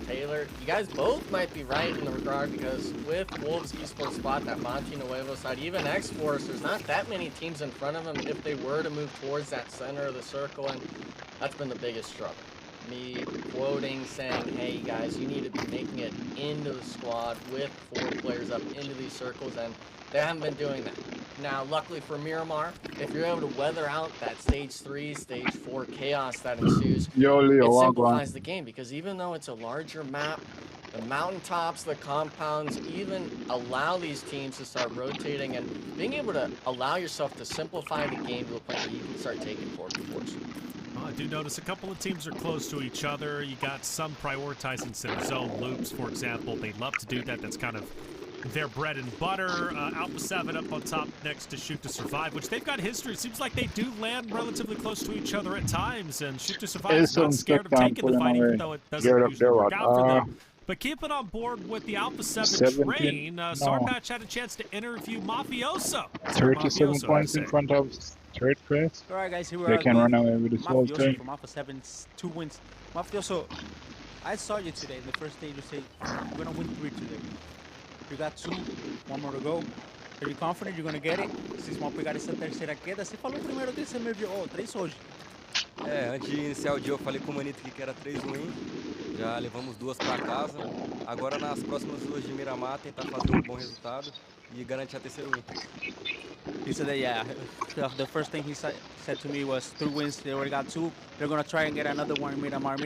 Taylor, you guys both might be right in the regard, because with Wolves Esports spot, that Monte Nuevo side, even X-Force, there's not that many teams in front of them if they were to move towards that center of the circle, and that's been the biggest struggle. me quoting, saying, hey guys, you need to be making it into the squad with 4 players up into these circles, and they haven't been doing that. Now, luckily for Miramar, if you're able to weather out that stage 3, stage 4 chaos that ensues, Yo, Leo, it Wagwan. simplifies the game, because even though it's a larger map, the mountaintops, the compounds even allow these teams to start rotating, and being able to allow yourself to simplify the game to a point where you can start taking 4v4s. I do notice a couple of teams are close to each other. You got some prioritizing center zone loops, for example. They love to do that. That's kind of their bread and butter. Alpha 7 up on top next to Shoot to Survive, which they've got history. It seems like they do land relatively close to each other at times, and Shoot to Survive is not scared of taking the fight, even though it doesn't usually work out for them. But keeping on board with the Alpha 7 train, Sarpatch had a chance to interview Mafioso. 37 points in front of third place. All right, guys, here we are. They can run away with this whole Mafioso thing. from Alpha 7's 2 wins. Mafioso, I saw you today in the first day. You say you're gonna win 3 today. You got 2, 1 more to go. Are you confident you're gonna get it? Vocês vão pegar essa terceira queda. Você falou primeiro desse, você me viu, 3 hoje. Antes de iniciar o dia eu falei com o Manito que era 3 wins. Já levamos 2 para casa. Agora nas próximas 2 de Miramar tentar fazer um bom resultado e garantir a terceira win. He said that, yeah, the first thing he said to me was 3 wins. They already got 2. They're going to try and get another one in Miramar.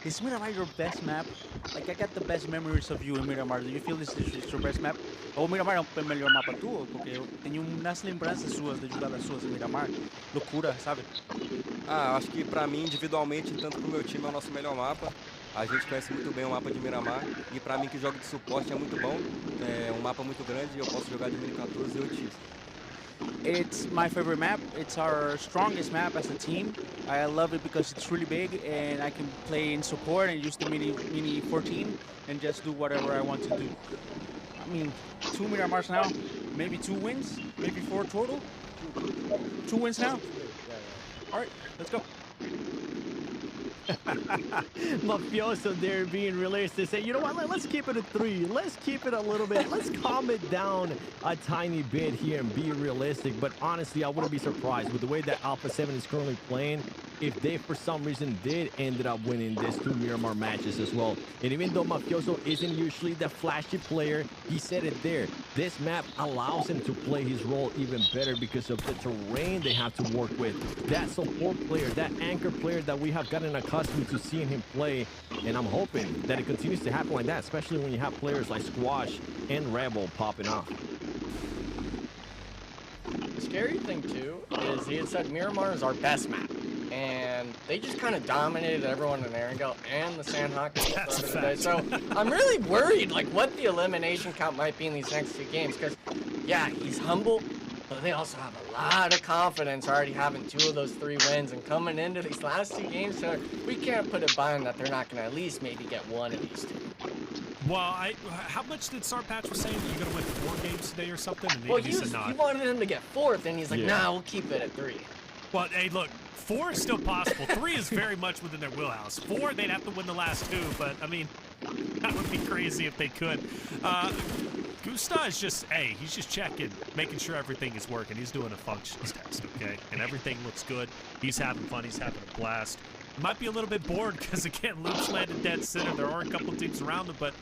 Is Miramar your best map? Like, I got the best memories of you in Miramar. Do you feel this is your best map? Ou Miramar é o melhor mapa tu? Porque eu tenho umas lembranças suas, de jogadas suas em Miramar. Loucura, sabe? Acho que pra mim, individualmente, tanto pro meu time é o nosso melhor mapa. A gente conhece muito bem o mapa de Miramar. E pra mim que jogo de suporte é muito bom. É um mapa muito grande e eu posso jogar de 2014 e 8x. It's my favorite map. It's our strongest map as a team. I love it because it's really big and I can play in support and use the mini 14 and just do whatever I want to do. I mean, 2 Miramars now, maybe 2 wins, maybe 4 total. 2 wins now. All right, let's go. Mafioso there being realistic. Say, you know what? Let's keep it at 3. Let's keep it a little bit. Let's calm it down a tiny bit here and be realistic. But honestly, I wouldn't be surprised with the way that Alpha 7 is currently playing if they, for some reason, did ended up winning these 2 Miramar matches as well. And even though Mafioso isn't usually the flashy player, he said it there. This map allows him to play his role even better because of the terrain they have to work with. That support player, that anchor player that we have gotten accustomed to seeing him play. And I'm hoping that it continues to happen like that, especially when you have players like Squash and Rebel popping off. The scary thing, too, is he had said Miramar is our best map. And they just kind of dominated everyone in Erangel and the Sandhawk today. So I'm really worried, like, what the elimination count might be in these next 2 games. Because, yeah, he's humble, but they also have a lot of confidence already having 2 of those 3 wins and coming into these last 2 games. So we can't put it by them that they're not going to at least maybe get 1 of these 2. Well, how much did Sarpatch was saying? You're going to win 4 games today or something? And Well, he said not. He wanted him to get 4th, and he's like, nah, we'll keep it at 3. Well, hey, look, 4 is still possible. 3 is very much within their wheelhouse. 4, they'd have to win the last 2, but, I mean, that would be crazy if they could. Gusta is just, hey, he's just checking, making sure everything is working. He's doing a functions test, okay? And everything looks good. He's having fun. He's having a blast. Might be a little bit bored because, again, Luke's landed dead center. There are a couple teams around him, but,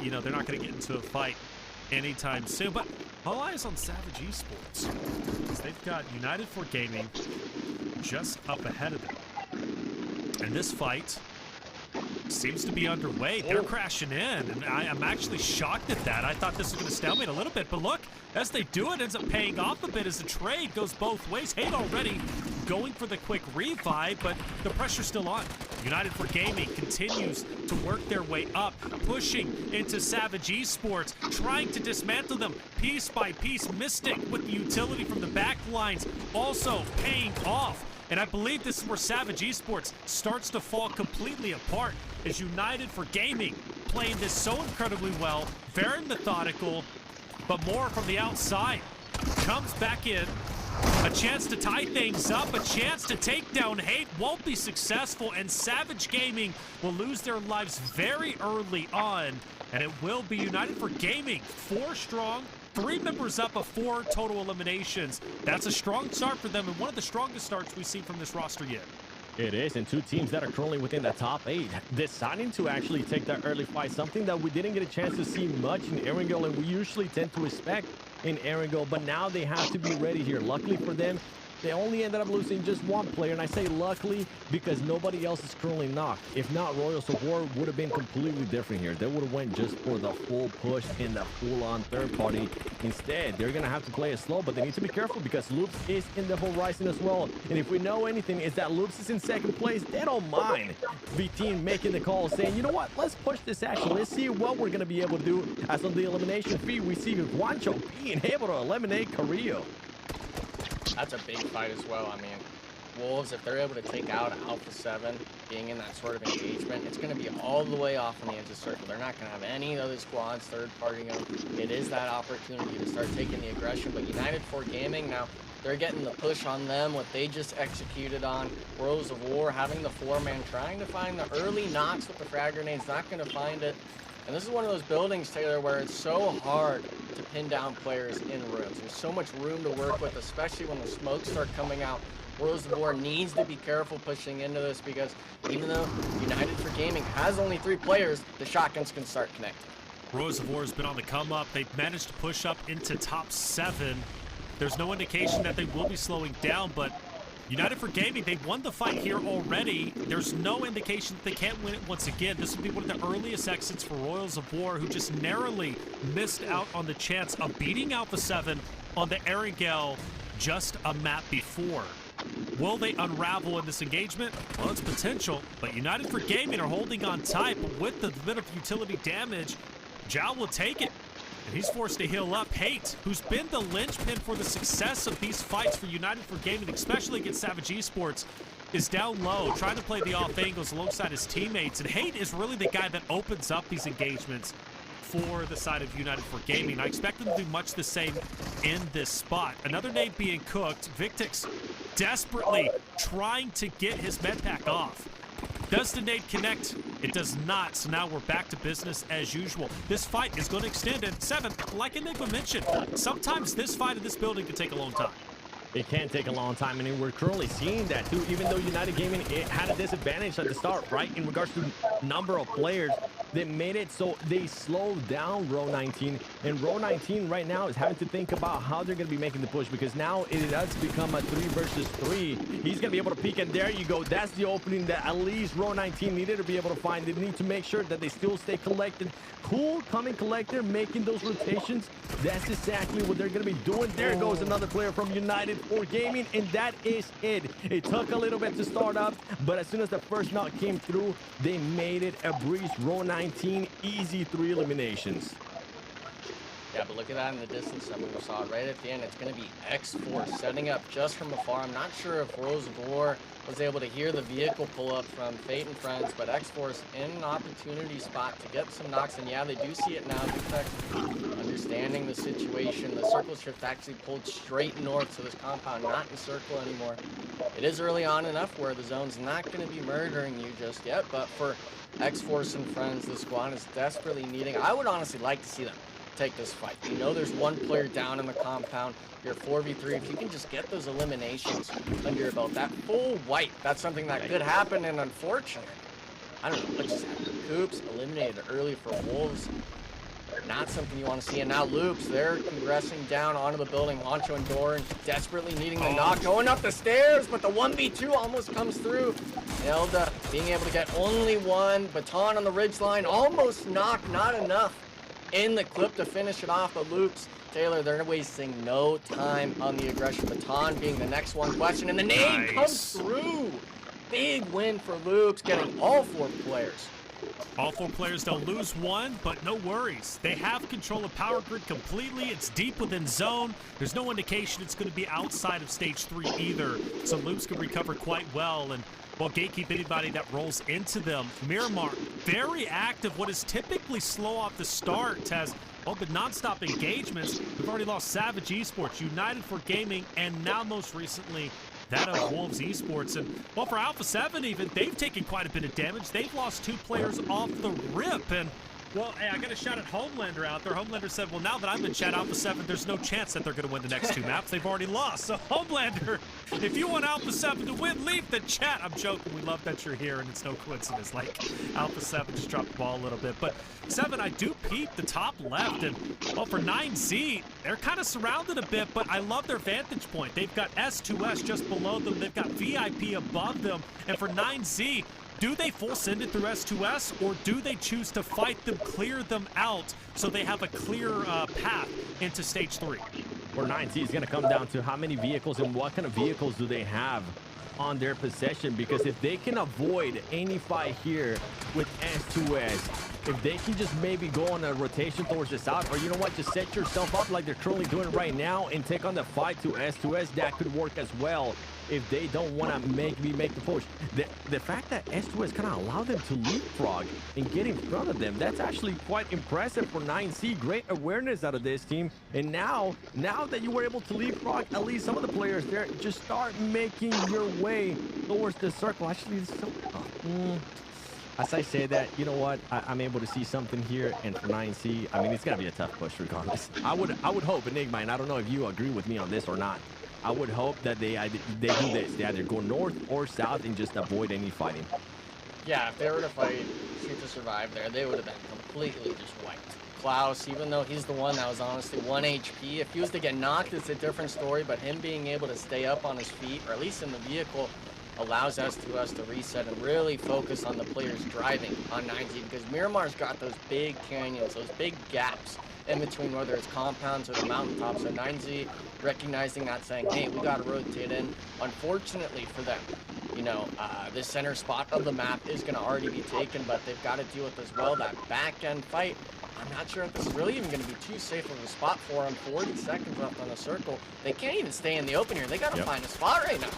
you know, they're not going to get into a fight anytime soon. But all eyes on Savage Esports, because they've got United for Gaming just up ahead of them. And this fight seems to be underway. They're crashing in, and I'm actually shocked at that. I thought this was going to stalemate a little bit, but look, as they do it, ends up paying off a bit as the trade goes both ways. Hate already going for the quick revive, but the pressure's still on. United for Gaming continues to work their way up, pushing into Savage Esports, trying to dismantle them piece by piece. Mystic with the utility from the back lines also paying off. And I believe this is where Savage Esports starts to fall completely apart as United for Gaming playing this so incredibly well, very methodical, but more from the outside. Comes back in, a chance to tie things up, a chance to take down Hate, won't be successful, and Savage Gaming will lose their lives very early on, and it will be United for Gaming, 4 strong, 3 members up of 4 total eliminations. That's a strong start for them, and one of the strongest starts we've seen from this roster yet. It is, and two teams that are currently within the top 8 deciding to actually take that early fight, something that we didn't get a chance to see much in Erangel, and we usually tend to expect in Erangel, but now they have to be ready here. Luckily for them, they only ended up losing just one player, and I say luckily because nobody else is currently knocked. If not, Royals of War would have been completely different here. They would have went just for the full push in the full-on third party. Instead, they're going to have to play it slow, but they need to be careful because Loops is in the horizon as well. And if we know anything, is that Loops is in second place. They don't mind V-Team making the call, saying, you know what, let's push this action. Let's see what we're going to be able to do. As on the elimination feed, we see Juancho being able to eliminate Carrillo. That's a big fight as well. I mean, Wolves, if they're able to take out Alpha 7, being in that sort of engagement, it's going to be all the way off on the edge of circle. They're not going to have any other squads third-partying them. It is that opportunity to start taking the aggression, but United 4 Gaming, now they're getting the push on them, what they just executed on Royals of War, having the 4-man, trying to find the early knocks with the frag grenades, not going to find it. And this is one of those buildings, Taylor, where it's so hard to pin down players in rooms. There's so much room to work with, especially when the smokes start coming out. Royals of War needs to be careful pushing into this because even though United for Gaming has only 3 players, the shotguns can start connecting. Royals of War has been on the come up. They've managed to push up into top 7. There's no indication that they will be slowing down, but United for Gaming, they've won the fight here already. There's no indication that they can't win it once again. This would be one of the earliest exits for Royals of War, who just narrowly missed out on the chance of beating Alpha 7 on the Erangel just a map before. Will they unravel in this engagement? Well, it's potential, but United for Gaming are holding on tight, but with the bit of utility damage, Zhao will take it. And he's forced to heal up. Hate, who's been the linchpin for the success of these fights for United for Gaming, especially against Savage Esports, is down low, trying to play the off angles alongside his teammates. And Hate is really the guy that opens up these engagements for the side of United for Gaming. I expect them to do much the same in this spot. Another nade being cooked. Victix desperately trying to get his med pack off. Does the nade connect? It does not, so now we're back to business as usual. This fight is going to extend, and 7, like Enigma mentioned, sometimes this fight in this building can take a long time. It can take a long time, and we're currently seeing that too, even though United Gaming had a disadvantage at the start, right, in regards to number of players. They made it so they slowed down Row 19, and Row 19 right now is having to think about how they're going to be making the push, because now it does become a 3 versus 3. He's going to be able to peek, and there you go. That's the opening that at least Row 19 needed to be able to find. They need to make sure that they still stay collected. Cool, coming collector, making those rotations. That's exactly what they're going to be doing. There goes another player from United for Gaming, and that is it. It took a little bit to start up, but as soon as the first knock came through, they made it a breeze. Row 19, easy 3 eliminations. Yeah, but look at that in the distance. I mean, we saw it right at the end. It's going to be X-Force setting up just from afar. I'm not sure if Royals of War was able to hear the vehicle pull up from Fate and Friends, but X-Force in an opportunity spot to get some knocks. And yeah, they do see it now. Understanding the situation, the circle shift actually pulled straight north, so this compound not in circle anymore. It is early on enough where the zone's not going to be murdering you just yet, but for X-Force and Friends, the squad is desperately needing. I would honestly like to see them take this fight. You know there's one player down in the compound. You're 4v3. If you can just get those eliminations under your belt, that full wipe, that's something that could happen, and unfortunately, I don't know what just happened. Coops eliminated early for Wolves. Not something you want to see. And now Loops, they're congressing down onto the building. Honcho and Doran desperately needing the knock. Going up the stairs, but the 1v2 almost comes through. Elda being able to get only one. Baton on the ridgeline, almost knocked, not enough in the clip to finish it off. But Loops, Taylor, they're wasting no time on the aggression. Baton being the next one question, and the name comes through. Big win for Loops, getting all 4 players. All 4 players, they'll lose 1, but no worries. They have control of power grid completely. It's deep within zone. There's no indication it's going to be outside of stage 3 either. So Loops can recover quite well and will gatekeep anybody that rolls into them. Miramar, very active. What is typically slow off the start has been non-stop engagements. We've already lost Savage Esports, United for Gaming, and now most recently that of Wolves Esports. And, well, for Alpha 7 even, they've taken quite a bit of damage. They've lost 2 players off the rip. And, well, hey, I got to shout at Homelander out there. Homelander said, well, now that I'm in chat, Alpha 7, there's no chance that they're going to win the next 2 maps. They've already lost. So, Homelander If you want Alpha 7 to win, leave the chat. I'm joking. We love that you're here, and it's no coincidence. Like, Alpha 7 just dropped the ball a little bit. But, 7, I do peep the top left. And, well, for 9Z, they're kind of surrounded a bit, but I love their vantage point. They've got S2S just below them. They've got VIP above them. And for 9Z, do they full send it through S2S, or do they choose to fight them, clear them out, so they have a clear path into stage 3? For 9Z is going to come down to how many vehicles and what kind of vehicles do they have on their possession, because if they can avoid any fight here with S2S, if they can just maybe go on a rotation towards the south, or you know what, just set yourself up like they're currently doing right now and take on the fight to S2S, that could work as well if they don't want to make the push. The fact that S2S kind of allowed them to leapfrog and get in front of them, that's actually quite impressive for 9C. Great awareness out of this team. And now that you were able to leapfrog, at least some of the players there, just start making your way towards the circle. Actually, as I say that, you know what? I'm able to see something here, and for 9C, I mean, it's gonna be a tough push regardless. I would hope, Enigma, and I don't know if you agree with me on this or not. I would hope that they do this. They either go north or south and just avoid any fighting. Yeah, if they were to fight Shoot to Survive there, they would have been completely just wiped. Klaus, even though he's the one that was honestly 1 HP, if he was to get knocked, it's a different story, but him being able to stay up on his feet, or at least in the vehicle, allows S2S to reset and really focus on the players driving on 9Z, because Miramar's got those big canyons, those big gaps in between, whether it's compounds or the mountaintops. So 9Z recognizing that, saying, hey, we got to rotate in. Unfortunately for them, you know, this center spot of the map is going to already be taken, but they've got to deal with as well that back-end fight. I'm not sure if this is really even going to be too safe of a spot for them. 40 seconds left on the circle. They can't even stay in the open here. They got to find a spot right now.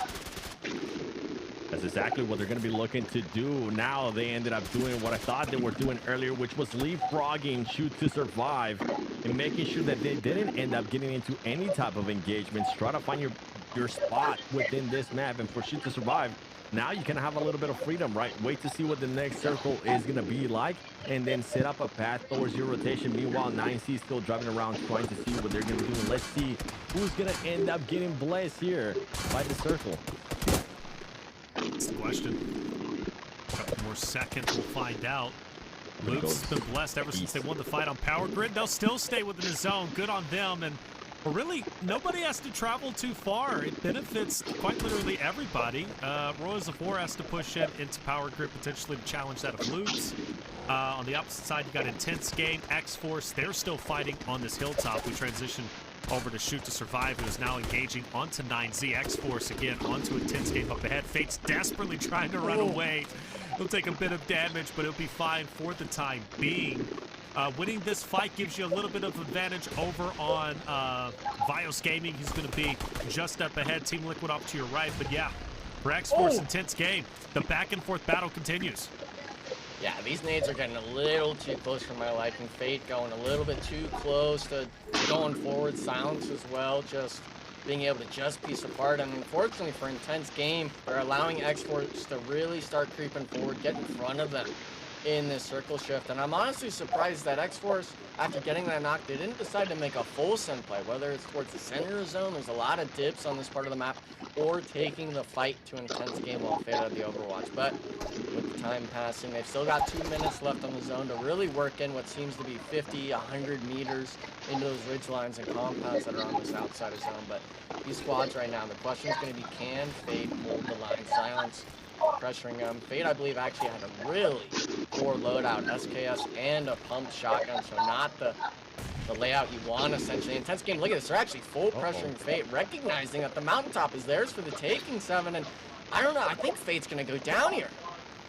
That's exactly what they're going to be looking to do. Now they ended up doing what I thought they were doing earlier, which was leapfrogging Shoot to Survive and making sure that they didn't end up getting into any type of engagements. Try to find your spot within this map. And for Shoot to Survive, now you can have a little bit of freedom, right? Wait to see what the next circle is going to be like, and then set up a path towards your rotation. Meanwhile, 9C is still driving around trying to see what they're going to do. And let's see who's going to end up getting blessed here by the circle. That's the question. A couple more seconds, we'll find out. Luke's been blessed ever since they won the fight on Power Grid. They'll still stay within the zone. Good on them. And really, nobody has to travel too far. It benefits quite literally everybody. Royal Zafora has to push into Power Grid potentially to challenge that of Luke's. On the opposite side, you got Intense Game, X-Force. They're still fighting on this hilltop. We transition over to Shoot to Survive, who is now engaging onto 9Z. X-Force again onto Intense Game up ahead. Fate's desperately trying to run away. He'll take a bit of damage, but he'll be fine for the time being. Winning this fight gives you a little bit of advantage over on Vios Gaming. He's going to be just up ahead. Team Liquid off to your right. But yeah, for X-Force, Intense Game, the back and forth battle continues. Yeah, these nades are getting a little too close for my liking. Fate going a little bit too close to going forward. Silence as well, just being able to just piece apart. And unfortunately for Intense Game, they're allowing X-Force to really start creeping forward, get in front of them in this circle shift. And I'm honestly surprised that X-Force, after getting that knock, they didn't decide to make a full send play, whether it's towards the center of the zone, there's a lot of dips on this part of the map, or taking the fight to Intense Game while Fade out of the Overwatch. But with the time passing, they've still got 2 minutes left on the zone to really work in what seems to be 50, 100 meters into those ridge lines and compounds that are on the south side of zone. But these squads right now, the question is going to be, can Fade hold the line? Silence pressuring them. Fade, I believe, actually had a really poor loadout, SKS and a pumped shotgun, so not the layout you want, essentially. Intense Game, look at this, they're actually full pressuring Fate, recognizing that the mountaintop is theirs for the taking, 7, and I don't know, I think Fate's gonna go down here.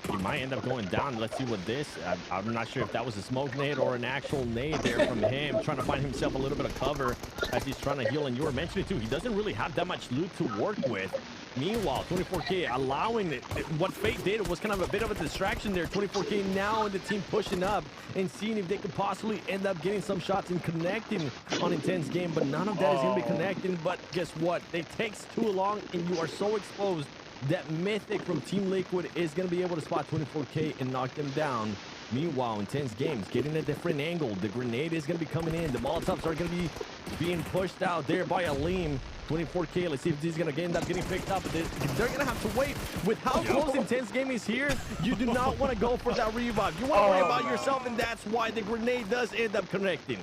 He might end up going down. Let's see what this, I'm not sure if that was a smoke nade or an actual nade there from him, trying to find himself a little bit of cover as he's trying to heal. And you were mentioning too, he doesn't really have that much loot to work with. Meanwhile, 24K allowing it. What Fate did was kind of a bit of a distraction there. 24K now and the team pushing up and seeing if they could possibly end up getting some shots and connecting on Intense Game, but none of that is going to be connecting. But guess what? It takes too long and you are so exposed that Mythic from Team Liquid is going to be able to spot 24K and knock them down. Meanwhile, Intense Games getting a different angle. The grenade is going to be coming in. The Molotovs are going to be being pushed out there by Aleem. 24K. Let's see if he's going to end up getting picked up. They're going to have to wait. With how close Intense Game is here, you do not want to go for that revive. You want to worry about yourself, and that's why the grenade does end up connecting.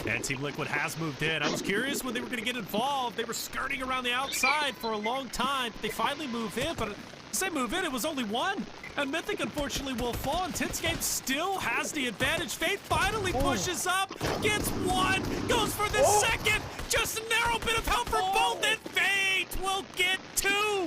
And Team Liquid has moved in. I was curious when they were going to get involved. They were skirting around the outside for a long time. They finally moved in, but as they move in, it was only one. And Mythic, unfortunately, will fall. Intense Game still has the advantage. Fate finally pushes up, gets one, goes for the second. Just a narrow bit of help for both, and Fate will get two.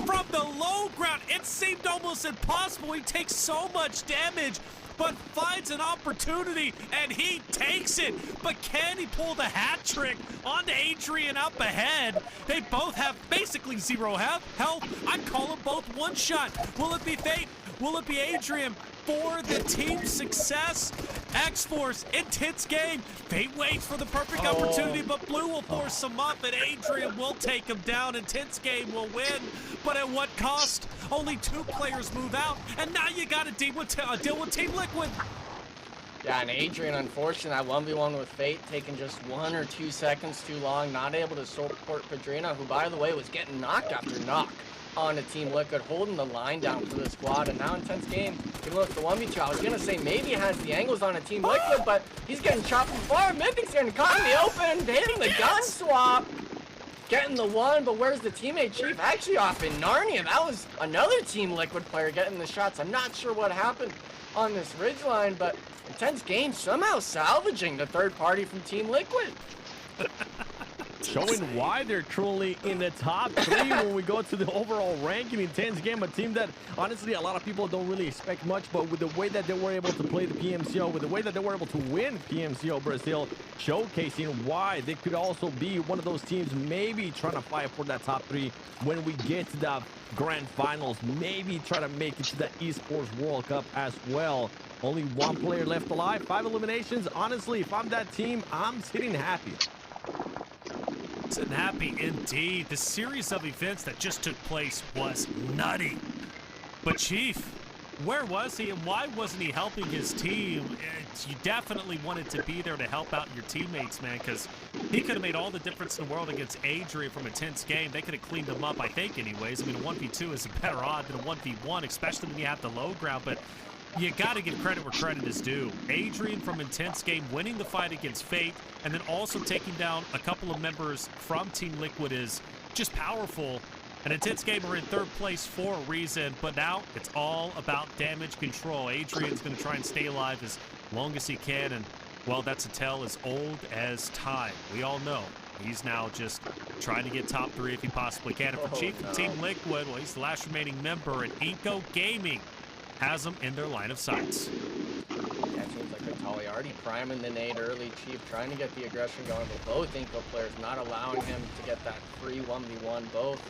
From the low ground, it seemed almost impossible. He takes so much damage, but finds an opportunity, and he takes it. But can he pull the hat trick onto Adrian up ahead? They both have basically zero health. I call them both one shot. Will it be Fate? Will it be Adrian for the team's success? X-Force, Intense Game. Fate waits for the perfect opportunity, but Blue will force him up, and Adrian will take him down. Intense Game will win, but at what cost? Only 2 players move out, and now you got to deal with Team Liquid. Yeah, and Adrian, unfortunately, that 1v1 with Fate taking just 1 or 2 seconds too long, not able to support Padrina, who, by the way, was getting knock after knock onto Team Liquid, holding the line down for the squad. And now Intense Game, even though it's the 1v2, I was going to say maybe he has the angles on a Team Liquid, but he's getting chopped from far. Mythic's getting caught in the open, hitting the gun swap, getting the one, but where's the teammate Chief? Actually off in Narnia. That was another Team Liquid player getting the shots. I'm not sure what happened on this ridgeline, but Intense Game somehow salvaging the third party from Team Liquid. Showing why they're truly in the top 3 when we go to the overall ranking. Intense Game, a team that honestly a lot of people don't really expect much, but with the way that they were able to play the PMCO, with the way that they were able to win PMCO Brazil, showcasing why they could also be one of those teams maybe trying to fight for that top 3 when we get to the grand finals, maybe try to make it to the Esports World Cup as well. Only 1 player left alive, 5 eliminations. Honestly, if I'm that team, I'm sitting happy. And happy indeed. The series of events that just took place was nutty. But Chief, where was he, and why wasn't he helping his team? You definitely wanted to be there to help out your teammates, man, because he could have made all the difference in the world against Adrian from Intense Game. They could have cleaned him up, I think, anyways. I mean, a 1v2 is a better odd than a 1v1, especially when you have the low ground, but you got to give credit where credit is due. Adrian from Intense Game winning the fight against Fate, and then also taking down a couple of members from Team Liquid is just powerful. And Intense Game are in 3rd place for a reason, but now it's all about damage control. Adrian's going to try and stay alive as long as he can, and, well, that's a tale as old as time. We all know he's now just trying to get top 3 if he possibly can. And for Chief of Team Liquid, well, he's the last remaining member, and Inco Gaming has them in their line of sights. Yeah, it seems like Vitali already priming the nade early. Chief trying to get the aggression going, but both Inco players not allowing him to get that free 1v1. Both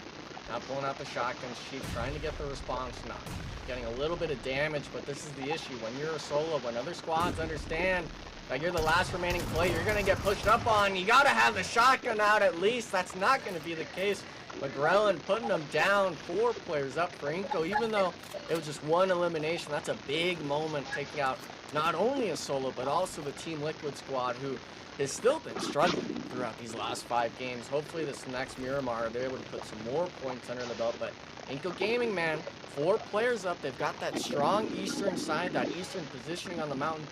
not pulling out the shotguns. Chief trying to get the response, not getting a little bit of damage, but this is the issue. When you're a solo, when other squads understand that you're the last remaining player, you're going to get pushed up on. You got to have the shotgun out at least. That's not going to be the case. McGrellin putting them down, 4 players up for Inco, even though it was just 1 elimination. That's a big moment, taking out not only a solo, but also the Team Liquid squad, who has still been struggling throughout these last 5 games. Hopefully this next Miramar, they're able to put some more points under the belt, but Inco Gaming, man, 4 players up. They've got that strong eastern side, that eastern positioning on the mountain.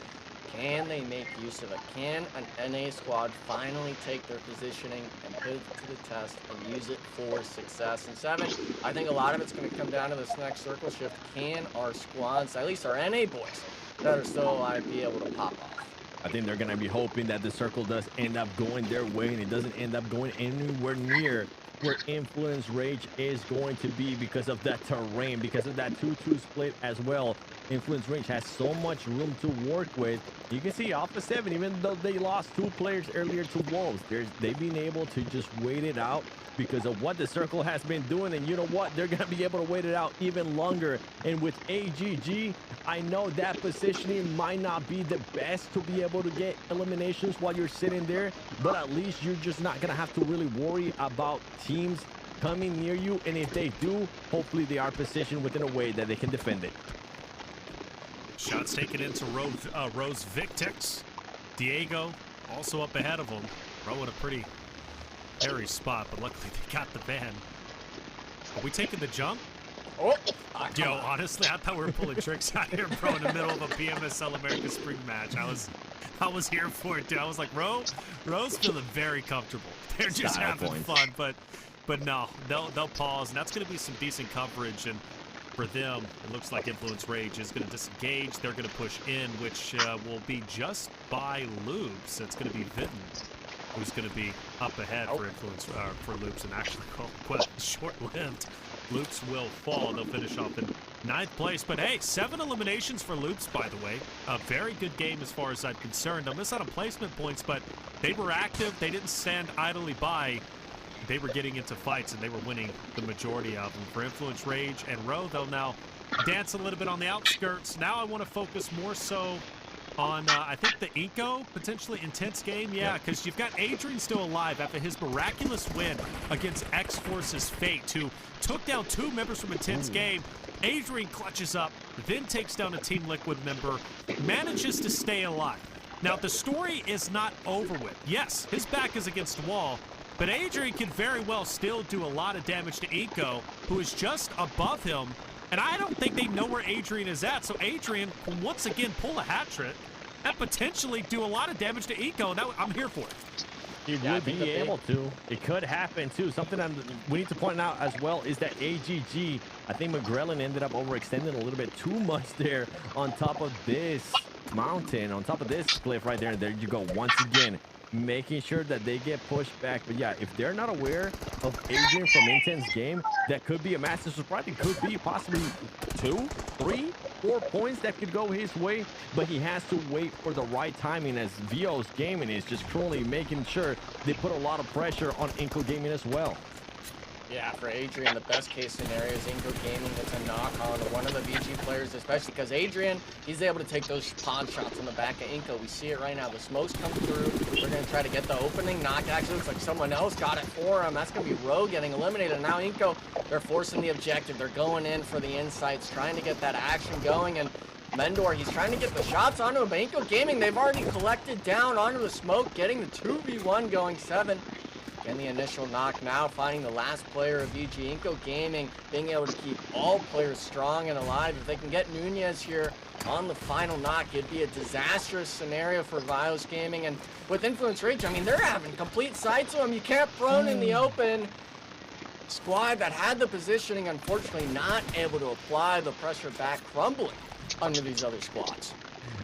Can they make use of it? Can an NA squad finally take their positioning and put it to the test and use it for success? And 7, I think a lot of it's going to come down to this next circle shift. Can our squads, at least our NA boys that are still alive, be able to pop off? I think they're going to be hoping that the circle does end up going their way, and it doesn't end up going anywhere near where Influence Rage is going to be because of that terrain, because of that 2-2 split as well. Influence Rage has so much room to work with. You can see Alpha 7, even though they lost 2 players earlier to Wolves, they've been able to just wait it out because of what the circle has been doing. And you know what? They're going to be able to wait it out even longer. And with AGG, I know that positioning might not be the best to be able to get eliminations while you're sitting there, but at least you're just not going to have to really worry about teams coming near you. And if they do, hopefully they are positioned within a way that they can defend it. Shots taken into Rose Victix. Diego also up ahead of him. Ro in a pretty hairy spot, but luckily they got the ban. Are we taking the jump? Oh, Yo, honestly, I thought we were pulling tricks out here, bro, in the middle of a PMSL America Spring match. I was here for it, dude. I was like, Ro's feeling very comfortable. They're just having fun, but no, they'll pause, and that's going to be some decent coverage. And for them, it looks like Influence Rage is going to disengage. They're going to push in, which will be just by Loops. It's going to be Vitten who's going to be up ahead for Influence for Loops, and actually quite short-lived. Loops will fall. They'll finish off in 9th place. But hey, 7 eliminations for Loops, by the way. A very good game as far as I'm concerned. They'll miss out on placement points, but they were active. They didn't stand idly by. They were getting into fights, and they were winning the majority of them. For Influence Rage and Ro, they'll now dance a little bit on the outskirts. Now I want to focus more so on, I think, the Inco, potentially intense game. Yeah, because you've got Adrian still alive after his miraculous win against X-Force's Fate, who took down 2 members from Intense Game. Adrian clutches up, then takes down a Team Liquid member, manages to stay alive. Now, the story is not over with. Yes, his back is against the wall, but Adrian can very well still do a lot of damage to Inco, who is just above him. And I don't think they know where Adrian is at. So Adrian will once again pull a hat trick and potentially do a lot of damage to Eco. Now I'm here for it. He would be able to. It could happen too. Something that we need to point out as well is that AGG, I think McGrellin ended up overextending a little bit too much there on top of this mountain, on top of this cliff right there. And there you go. Once again, making sure that they get pushed back. But yeah, if they're not aware of Adrian from Intense Game, that could be a massive surprise. It could be possibly 2, 3, 4 points that could go his way, but he has to wait for the right timing, as VO's Gaming is just currently making sure they put a lot of pressure on Inco Gaming as well. Yeah, for Adrian, the best case scenario is Inco Gaming gets a knock on one of the VG players, especially because Adrian, he's able to take those pod shots on the back of Inco. We see it right now. The smokes come through. They're going to try to get the opening knock. Actually, looks like someone else got it for him. That's going to be Ro getting eliminated. And now Inco, they're forcing the objective. They're going in for the insights, trying to get that action going. And Mendor, he's trying to get the shots onto him. But Inco Gaming, they've already collected down onto the smoke, getting the 2v1 going 7. And the initial knock now, finding the last player of VG. Inco Gaming being able to keep all players strong and alive. If they can get Nunez here on the final knock, it'd be a disastrous scenario for Vios Gaming. And with Influence Rage, I mean, they're having complete sights of him. You can't prone in the open. Squad that had the positioning, unfortunately not able to apply the pressure back, crumbling under these other squads.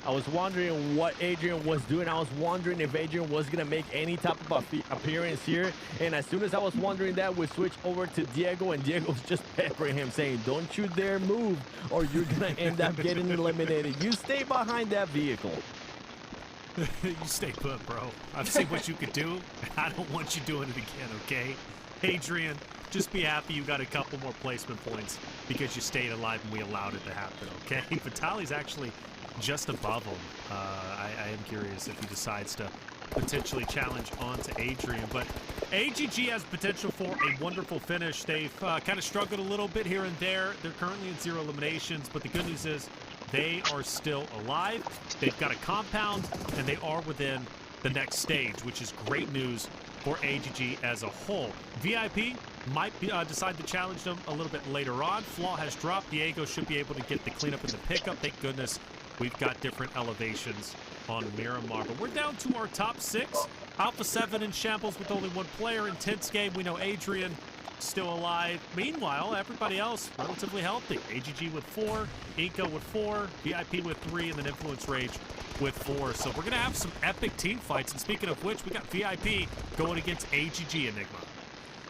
I was wondering what Adrian was doing. I was wondering if Adrian was going to make any type of appearance here. And as soon as I was wondering that, we switched over to Diego, and Diego's just peppering him, saying, don't you dare move, or you're going to end up getting eliminated. You stay behind that vehicle. You stay put, bro. I've seen what you could do. I don't want you doing it again, okay? Adrian, just be happy you got a couple more placement points because you stayed alive and we allowed it to happen, okay? Vitali's actually just above him. I am curious if he decides to potentially challenge onto Adrian, but AGG has potential for a wonderful finish. They've kind of struggled a little bit here and there. They're currently at 0 eliminations, but the good news is they are still alive. They've got a compound, and they are within the next stage, which is great news for AGG as a whole. VIP might decide to challenge them a little bit later on. Flaw has dropped. Diego should be able to get the cleanup and the pickup. Thank goodness we've got different elevations on Miramar. But we're down to our top 6. Alpha 7 in shambles with only 1 player. Intense Game, we know Adrian still alive. Meanwhile, everybody else relatively healthy. AGG with 4, Inco with 4, VIP with 3, and then Influence Rage with 4. So we're going to have some epic team fights. And speaking of which, we got VIP going against AGG Enigma.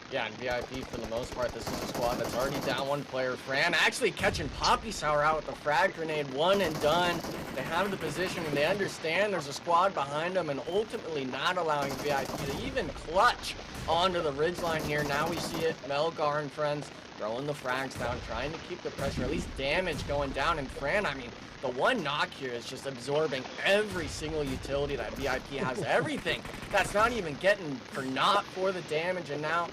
Yeah, and VIP, for the most part, this is a squad that's already down 1 player. Fran actually catching Poppy Sour out with the frag grenade, 1 and done. They have the position, and they understand there's a squad behind them, and ultimately not allowing VIP to even clutch onto the ridgeline here. Now we see it, Melgar and friends throwing the frags down, trying to keep the pressure, at least damage going down. And Fran, I mean, the 1 knock here is just absorbing every single utility that VIP has, everything that's not even getting for the damage. And now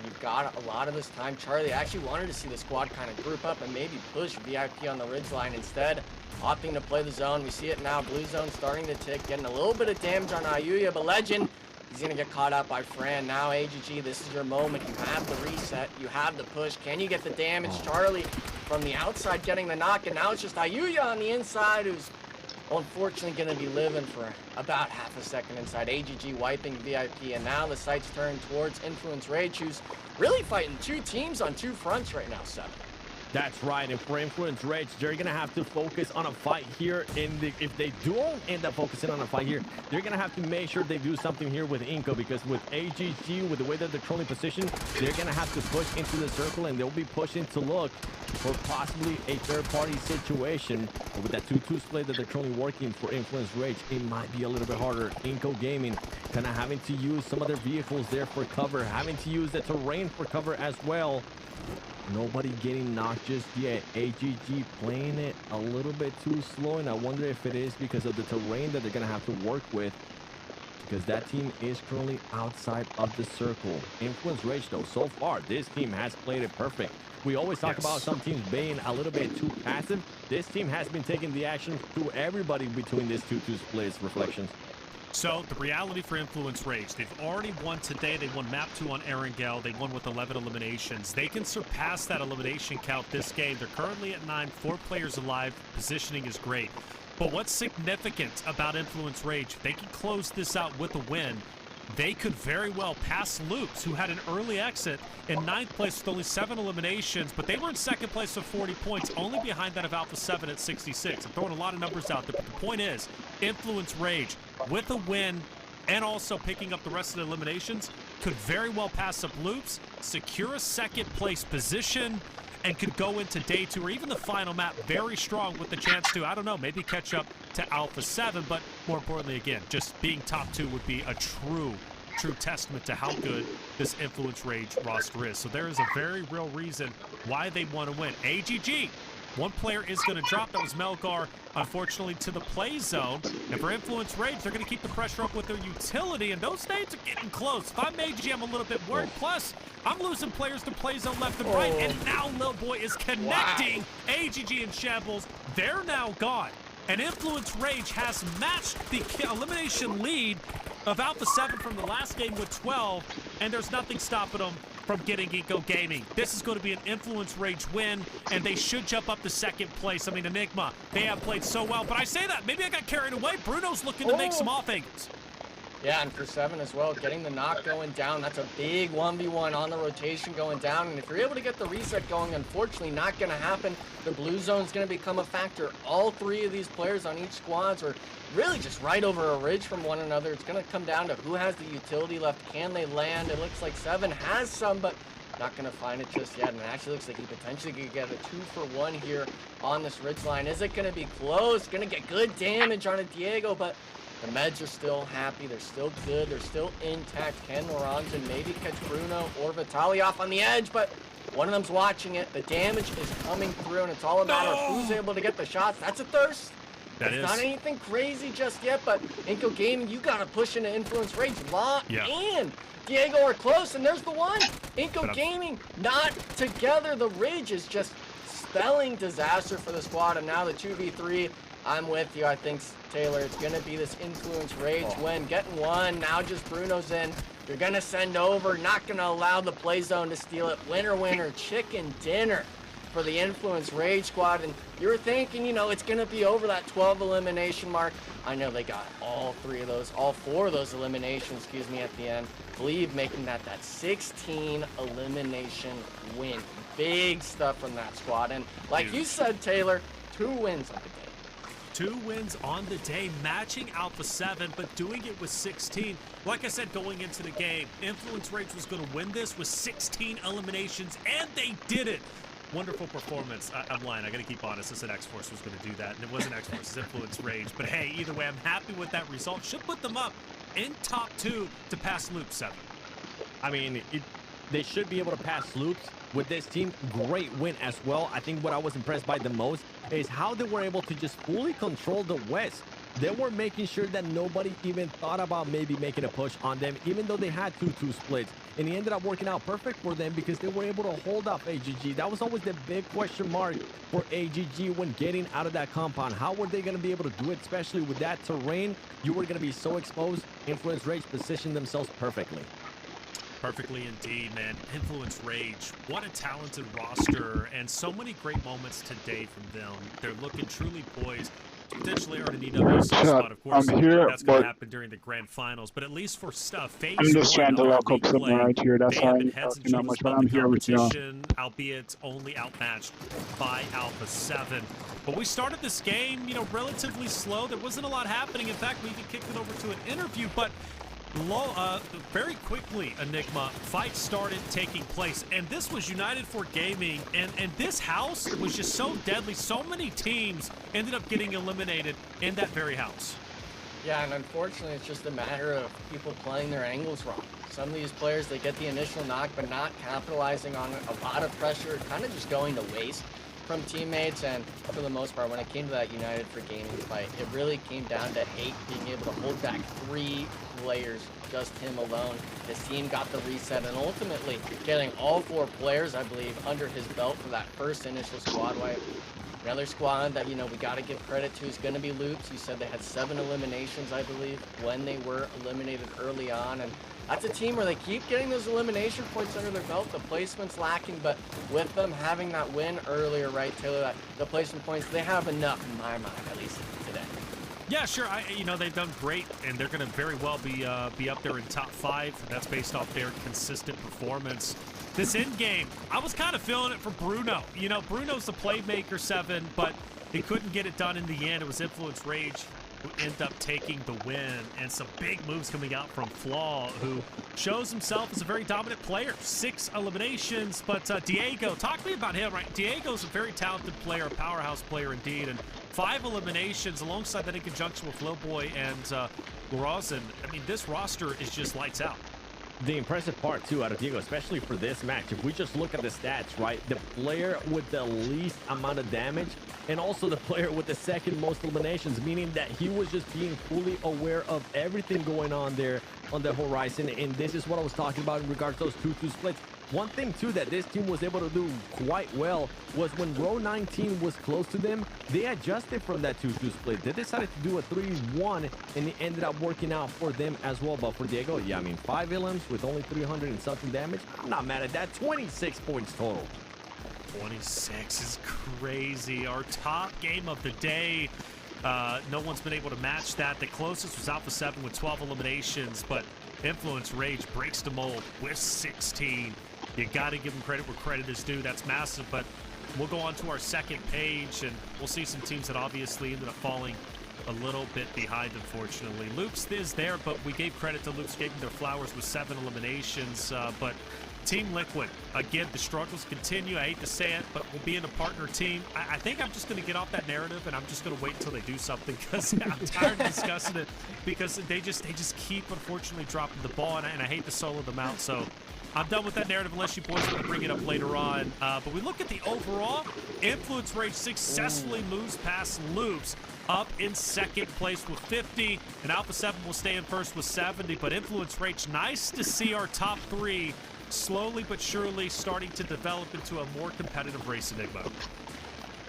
You've got a lot of this time. Charlie actually wanted to see the squad kind of group up and maybe push VIP on the ridgeline. Instead, opting to play the zone. We see it now. Blue zone starting to tick, getting a little bit of damage on Ayuya, but Legend, he's going to get caught out by Fran. Now, AGG, this is your moment. You have the reset. You have the push. Can you get the damage? Charlie from the outside getting the knock, and now it's just Ayuya on the inside who's unfortunately going to be living for about half a second inside. AGG wiping VIP, and now the sights turn towards Influence Rage, who's really fighting two teams on two fronts right now, Seven. That's right, and for Influence Rage, they're gonna have to focus on a fight here. If they don't end up focusing on a fight here, they're gonna have to make sure they do something here with Inco, because with AGG, with the way that they're controlling position, they're gonna have to push into the circle, and they'll be pushing to look for possibly a third-party situation. But with that 2-2 split that they're currently working for Influence Rage, it might be a little bit harder. Inco Gaming kind of having to use some of their vehicles there for cover, having to use the terrain for cover as well. Nobody getting knocked just yet. AGG playing it a little bit too slow, and I wonder if it is because of the terrain that they're going to have to work with, because that team is currently outside of the circle. Influence Rage, though, so far, this team has played it perfect. We always talk about some teams being a little bit too passive. This team has been taking the action to everybody between these 2-2 splits. Reflections. So, the reality for Influence Rage, they've already won today. They won map 2 on Erangel. They won with 11 eliminations. They can surpass that elimination count this game. They're currently at 9, 4 players alive. Positioning is great. But what's significant about Influence Rage, they can close this out with a win. They could very well pass Loops, who had an early exit in 9th place with only 7 eliminations, but they were in 2nd place with 40 points, only behind that of Alpha 7 at 66. I'm throwing a lot of numbers out there, but the point is, Influence Rage, with a win and also picking up the rest of the eliminations, could very well pass up Loops, secure a 2nd place position, and could go into day 2 or even the final map very strong with the chance to, I don't know, maybe catch up to Alpha 7, but more importantly, again, just being top 2 would be a true testament to how good this Influence Rage roster is. So there is a very real reason why they want to win. AGG, one player is going to drop. That was Melgar, unfortunately, to the play zone. And for Influence Rage, they're going to keep the pressure up with their utility, and those nades are getting close. If I'm AGG, I'm a little bit worried. Plus, I'm losing players to play zone left and right, and now Lil Boy is connecting. AGG and Shambles, they're now gone. And Influence Rage has matched the elimination lead of Alpha 7 from the last game with 12, and there's nothing stopping them from getting Eco Gaming. This is going to be an Influence Rage win, and they should jump up to 2nd place. I mean, Enigma, they have played so well, but I say that, maybe I got carried away. Bruno's looking to make some off angles. Yeah, and for 7 as well, getting the knock going down. That's a big 1v1 on the rotation going down. And if you're able to get the reset going, unfortunately not going to happen. The blue zone's going to become a factor. All 3 of these players on each squads are really just right over a ridge from one another. It's going to come down to who has the utility left. Can they land? It looks like 7 has some, but not going to find it just yet. And it actually looks like he potentially could get a 2-for-1 here on this ridge line. Is it going to be close? Going to get good damage on a Diego, but the meds are still happy. They're still good. They're still intact. Can Moranza maybe catch Bruno or Vitaly off on the edge, but one of them's watching it. The damage is coming through, and it's all a matter of who's able to get the shots. That's a thirst. It's not anything crazy just yet, but Inco Gaming, you got to push into Influence Rage. And Diego are close, and there's the one. Inco Gaming not together. The Ridge is just spelling disaster for the squad, and now the 2v3. I'm with you. I think, Taylor, it's going to be this Influence Rage win. Getting one. Now just Bruno's in. You're going to send over. Not going to allow the play zone to steal it. Winner, winner, chicken dinner for the Influence Rage squad. And you were thinking, you know, it's going to be over that 12 elimination mark. I know they got all 4 of those eliminations, at the end. I believe making that 16 elimination win. Big stuff from that squad. And like you said, Taylor, 2 wins on the day. 2 wins on the day, matching Alpha 7, but doing it with 16. Like I said, going into the game, Influence Rage was going to win this with 16 eliminations, and they did it. Wonderful performance. I'm lying. I got to keep honest. I said X-Force was going to do that, and it wasn't X-Force. It's Influence Rage. But hey, either way, I'm happy with that result. Should put them up in top 2 to pass Loop 7. I mean, they should be able to pass Loops with this team. Great win as well. I think what I was impressed by the most is how they were able to just fully control the West. they were making sure that nobody even thought about maybe making a push on them, even though they had 2-2 splits. And it ended up working out perfect for them because they were able to hold off AGG. That was always the big question mark for AGG when getting out of that compound. How were they going to be able to do it, especially with that terrain? You were going to be so exposed. Influence Rage positioned themselves perfectly. Perfectly indeed, man. Influence Rage. What a talented roster, and so many great moments today from them. They're looking truly poised to potentially earn an EWC spot. Of course, I'm here, that's going but to happen during the grand finals. But at least for phase I'm just trying to one lock of up our something league play, right here. That's they why have been I'm heads and talking that shoulders much, but above I'm the here with you. competition, albeit only outmatched by Alpha 7. But we started this game, you know, relatively slow. There wasn't a lot happening. In fact, we even kicked it over to an interview, but very quickly, Enigma, fights started taking place, and this was United for Gaming, and this house was just so deadly. So many teams ended up getting eliminated in that very house. Yeah, and unfortunately, it's just a matter of people playing their angles wrong. Some of these players, they get the initial knock, but not capitalizing on it. A lot of pressure, kind of just going to waste from teammates, and for the most part, when it came to that United for Gaming fight, it really came down to Hate being able to hold back 3 players, just him alone. His team got the reset, and ultimately getting all 4 players, I believe, under his belt for that first initial squad wipe. Another squad that, you know, we got to give credit to is going to be Loops. You said they had 7 eliminations, I believe, when they were eliminated early on, and that's a team where they keep getting those elimination points under their belt. The placement's lacking, but with them having that win earlier, right, Taylor, that the placement points, they have enough in my mind, at least today. Yeah, sure. You know, they've done great, and they're going to very well be up there in top 5. That's based off their consistent performance. This end game, I was kind of feeling it for Bruno. You know, Bruno's the playmaker 7, but he couldn't get it done in the end. It was Influence Rage who end up taking the win, and some big moves coming out from Flaw, who shows himself as a very dominant player. 6 eliminations, but Diego, talk to me about him, right? Diego's a very talented player, a powerhouse player indeed, and 5 eliminations alongside that in conjunction with Lil Boy and Lorazin. I mean, this roster is just lights out. The impressive part, too, out of Diego, especially for this match, if we just look at the stats, right, the player with the least amount of damage and also the player with the second most eliminations, meaning that he was just being fully aware of everything going on there on the horizon. And this is what I was talking about in regards to those 2-2 splits. One thing, too, that this team was able to do quite well was when row 19 was close to them, they adjusted from that 2-2 split. They decided to do a 3-1, and it ended up working out for them as well. But for Diego, yeah, I mean, 5 elims with only 300 and something damage. I'm not mad at that. 26 points total. 26 is crazy. Our top game of the day. No one's been able to match that. The closest was Alpha 7 with 12 eliminations, but Influence Rage breaks the mold with 16. You got to give them credit where credit is due. That's massive, but we'll go on to our second page, and we'll see some teams that obviously ended up falling a little bit behind, unfortunately. Loops is there, but we gave credit to Loops, gave them their flowers with 7 eliminations, but Team Liquid, again, the struggles continue. I hate to say it, but we'll be in a partner team. I think I'm just going to get off that narrative, and I'm just going to wait until they do something, because I'm tired of discussing it, because they just keep, unfortunately, dropping the ball, and I hate to solo them out, so I'm done with that narrative unless you boys want to bring it up later on. But we look at the overall. Influence Rage successfully moves past Loops up in second place with 50, and Alpha 7 will stay in first with 70, but Influence Rage, nice to see our top 3 slowly but surely starting to develop into a more competitive race, Enigma.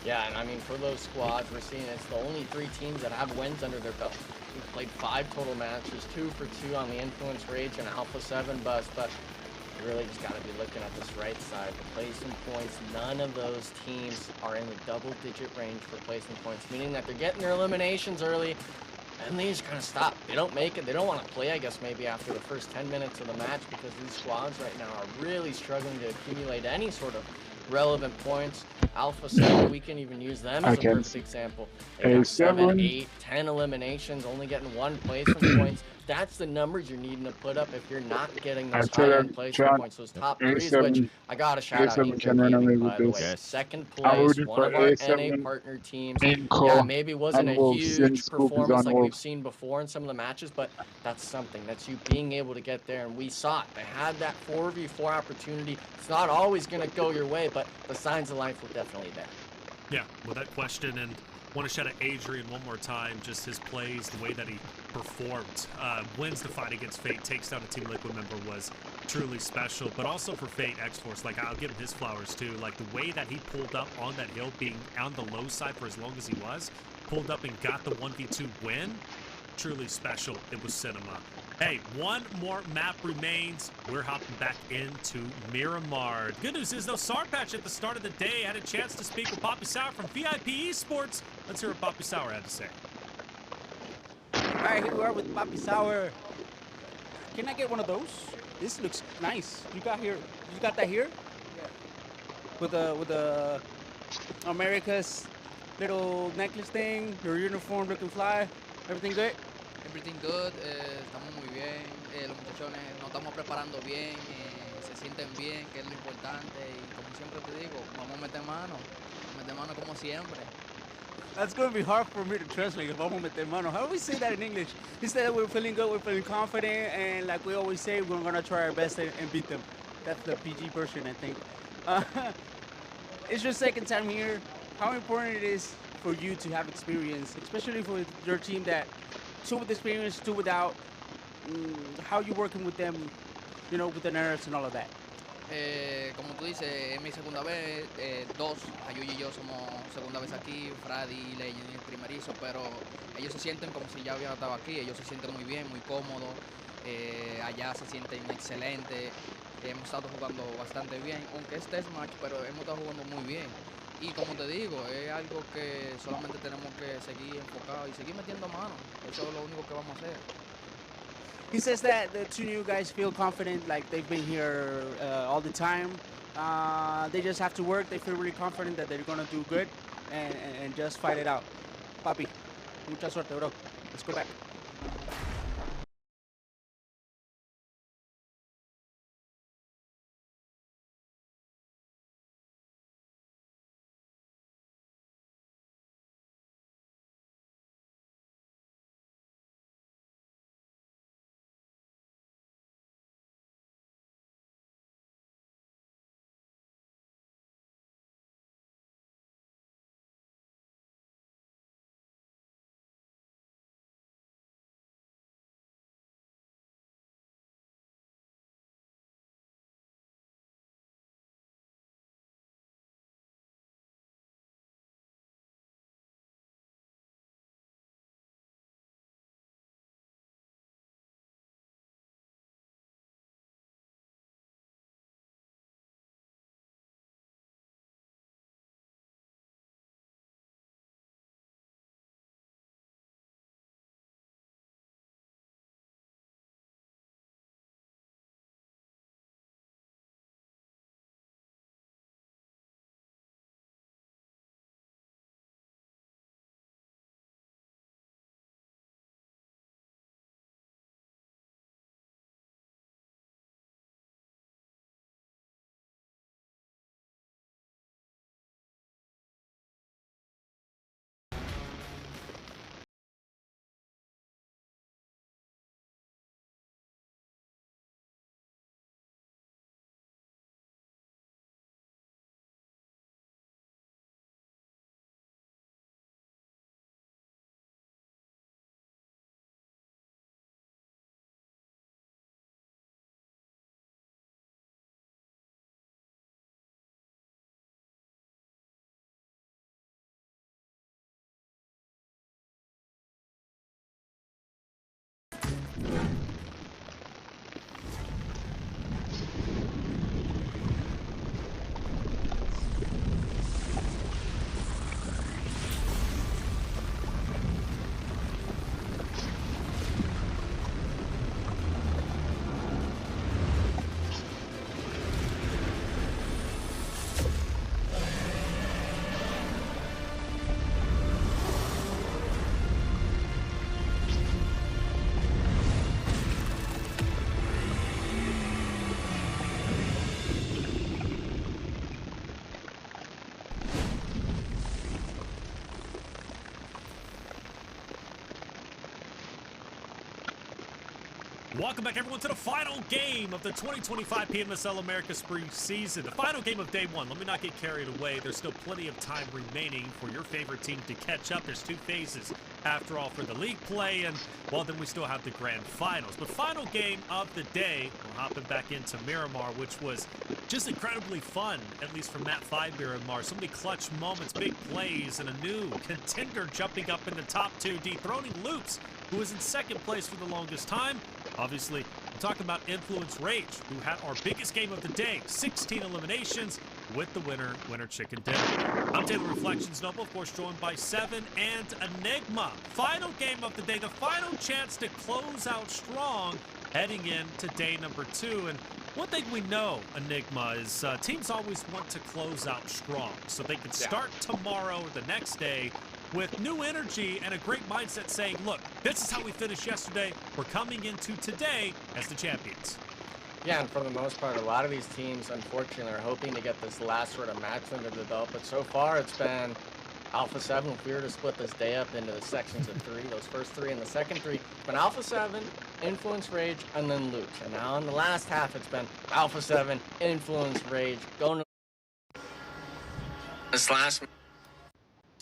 Yeah, and I mean, for those squads, we're seeing it's the only 3 teams that have wins under their belt. We've played 5 total matches, 2 for 2 on the Influence Rage and Alpha 7 bus, but you really just got to be looking at this right side. The placement points, none of those teams are in the double-digit range for placement points, meaning that they're getting their eliminations early, and they just kind of stop. They don't make it. They don't want to play, I guess, maybe after the first 10 minutes of the match, because these squads right now are really struggling to accumulate any sort of relevant points. Alpha 7, we can even use them as a perfect example. They got 7, 8, 10 eliminations, only getting 1 placement points. That's the numbers you're needing to put up if you're not getting those high-end placement points, those top 3s, which I got to shout out Inco Gaming, by the way. Second place, one of our NA partner teams. Yeah, maybe wasn't a huge performance like we've seen before in some of the matches, but that's something. That's you being able to get there, and we saw it. They had that 4v4 opportunity. It's not always going to go your way, but the signs of life were definitely there. Yeah, without question, and Want to shout out Adrian one more time. Just his plays, the way that he performed, wins the fight against Fate, takes down a Team Liquid member was truly special. But also for Fate X-Force, like I'll give him his flowers too. Like the way that he pulled up on that hill, being on the low side for as long as he was, pulled up and got the 1v2 win. Truly special. It was cinema. Hey, one more map remains. We're hopping back into Miramar. Good news is, though, Sarpatch at the start of the day had a chance to speak with Poppy Sour from VIP Esports. Let's hear what Poppy Sour had to say. All right, here we are with Poppy Sour. Can I get one of those? This looks nice. You got that here? Yeah. With the America's little necklace thing, your uniform looking fly. Everything good? Everything good, estamos muy bien, los muchachones nos estamos preparando bien, se sienten bien, que es lo importante, y como siempre te digo, vamos a meter mano como siempre. That's going to be hard for me to translate if vamos a meter mano. How do we say that in English? Instead, we're feeling good, we're feeling confident, and like we always say, we're going to try our best and beat them. That's the PG version, I think. It's your second time here. How important it is for you to have experience, especially for your team that two with experience, two without. How you working with them, you know, with the nerves and all of that? Como tú dices, es mi segunda vez, dos, Ayuyi y yo somos segunda vez aquí, Freddy y Legend el primerizo, pero ellos se sienten como si ya hubieran estado aquí, ellos se sienten muy bien, muy cómodos, allá se sienten excelentes, hemos estado jugando bastante bien, aunque es test match, pero hemos estado jugando muy bien. Y como te digo, es algo que solamente tenemos que seguir enfocados y seguir metiendo mano. Eso es lo único que vamos a hacer. He says that the two new guys feel confident, like they've been here all the time. They just have to work. They feel really confident that they're gonna do good and just fight it out. Papi, mucha suerte, bro. Let's go back. Welcome back, everyone, to the final game of the 2025 PMSL America Spree season. The final game of day one. Let me not get carried away. There's still plenty of time remaining for your favorite team to catch up. There's 2 phases, after all, for the league play, and, well, then we still have the grand finals. But final game of the day, we're hopping back into Miramar, which was just incredibly fun, at least from that 5 Miramar. So many clutch moments, big plays, and a new contender jumping up in the top 2, dethroning Loops, who was in second place for the longest time. Obviously, I'm talking about Influence Rage, who had our biggest game of the day, 16 eliminations with the winner chicken dinner. I'm Taylor Reflections Noble, of course, joined by Seven and Enigma. Final game of the day, the final chance to close out strong heading into day number 2. And one thing we know, Enigma, is teams always want to close out strong so they can start tomorrow or the next day with new energy and a great mindset saying, look, this is how we finished yesterday. We're coming into today as the champions. Yeah, and for the most part, a lot of these teams, unfortunately, are hoping to get this last sort of match under the belt. But so far, it's been Alpha 7. If we were to split this day up into the sections of 3, those first 3 and the second 3, it's been Alpha 7, Influence Rage, and then Loops. And now in the last half, it's been Alpha 7, Influence Rage, going to this last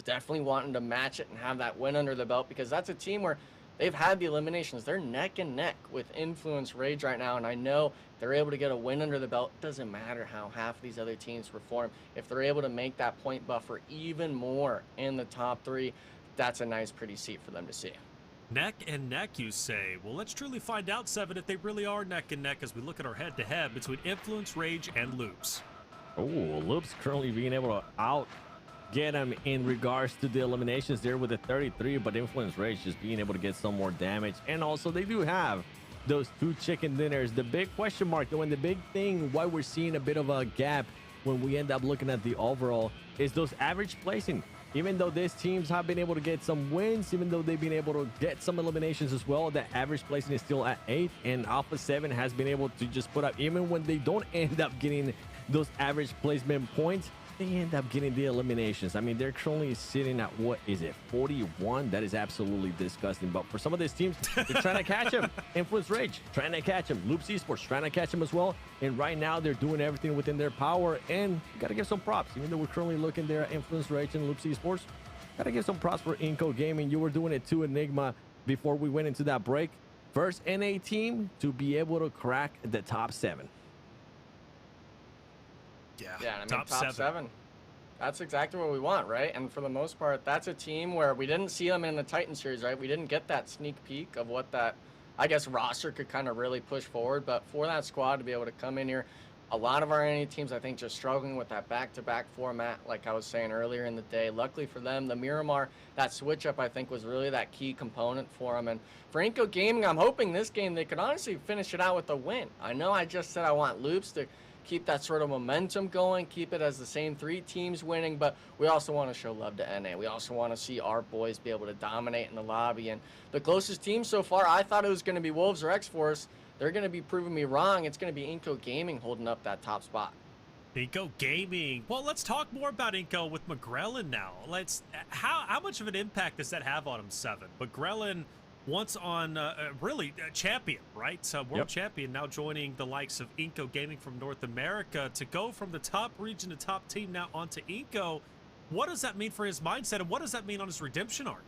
definitely wanting to match it and have that win under the belt, because that's a team where they've had the eliminations. They're neck and neck with Influence Rage right now, and I know they're able to get a win under the belt. It doesn't matter how half of these other teams perform. If they're able to make that point buffer even more in the top 3, that's a nice, pretty seat for them to see. Neck and neck, you say? Well, let's truly find out, Seven, if they really are neck and neck as we look at our head-to-head between Influence Rage and Loops. Oh, Loops currently being able to get him in regards to the eliminations there with a 33, but Influence Rage just being able to get some more damage. And also they do have those 2 chicken dinners. The big question mark though, and the big thing why we're seeing a bit of a gap when we end up looking at the overall is those average placing. Even though these teams have been able to get some wins, even though they've been able to get some eliminations as well, the average placing is still at 8, and Alpha 7 has been able to just put up, even when they don't end up getting those average placement points, they end up getting the eliminations. I mean, they're currently sitting at, what is it, 41? That is absolutely disgusting. But for some of these teams, they're trying to catch him. Influence Rage trying to catch him. Loops Esports trying to catch him as well. And right now, they're doing everything within their power. And you got to give some props. Even though we're currently looking there at Influence Rage and Loops Esports, got to give some props for Inco Gaming. You were doing it too, Enigma, before we went into that break. First NA team to be able to crack the top 7. Yeah, I mean, top 7. That's exactly what we want, right? And for the most part, that's a team where we didn't see them in the Titan series, right? We didn't get that sneak peek of what that, I guess, roster could kind of really push forward. But for that squad to be able to come in here, a lot of our NA teams, I think, just struggling with that back-to-back format, like I was saying earlier in the day. Luckily for them, the Miramar, that switch-up, I think, was really that key component for them. And for Inco Gaming, I'm hoping this game they could honestly finish it out with a win. I know I just said I want Loops to keep that sort of momentum going, keep it as the same 3 teams winning, but we also want to show love to NA. We also want to see our boys be able to dominate in the lobby. And the closest team so far, I thought it was going to be Wolves or X-Force. They're going to be proving me wrong. It's going to be Inco Gaming holding up that top spot. Inco Gaming. Well, let's talk more about Inco with McGrellin now. How much of an impact does that have on him, Seven? McGrellin, once on really a champion, right? So world champion, now joining the likes of Inco Gaming from North America to go from the top region to top team now onto Inco. What does that mean for his mindset, and what does that mean on his redemption arc?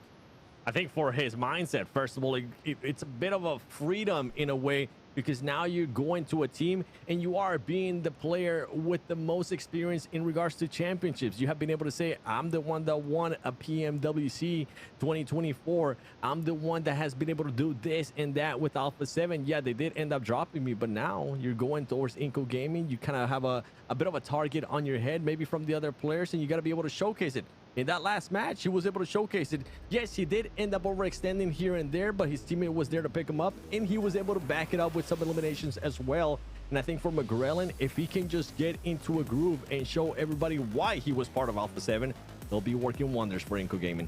I think for his mindset, first of all, it's a bit of a freedom in a way, because now you're going to a team and you are being the player with the most experience in regards to championships. You have been able to say, I'm the one that won a PMWC 2024. I'm the one that has been able to do this and that with Alpha 7. Yeah, they did end up dropping me, but now you're going towards Inco Gaming. You kind of have a bit of a target on your head, maybe from the other players, and you got to be able to showcase it. In that last match, he was able to showcase it. Yes, he did end up overextending here and there, but his teammate was there to pick him up, and he was able to back it up with some eliminations as well. And I think for McGrellin, if he can just get into a groove and show everybody why he was part of Alpha 7, he'll be working wonders for Inco Gaming.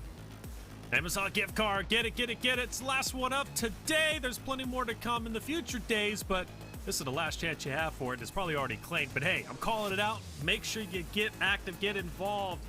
Amazon gift card. Get it, get it, get it. It's the last one up today. There's plenty more to come in the future days, but this is the last chance you have for it. It's probably already claimed, but hey, I'm calling it out. Make sure you get active, get involved.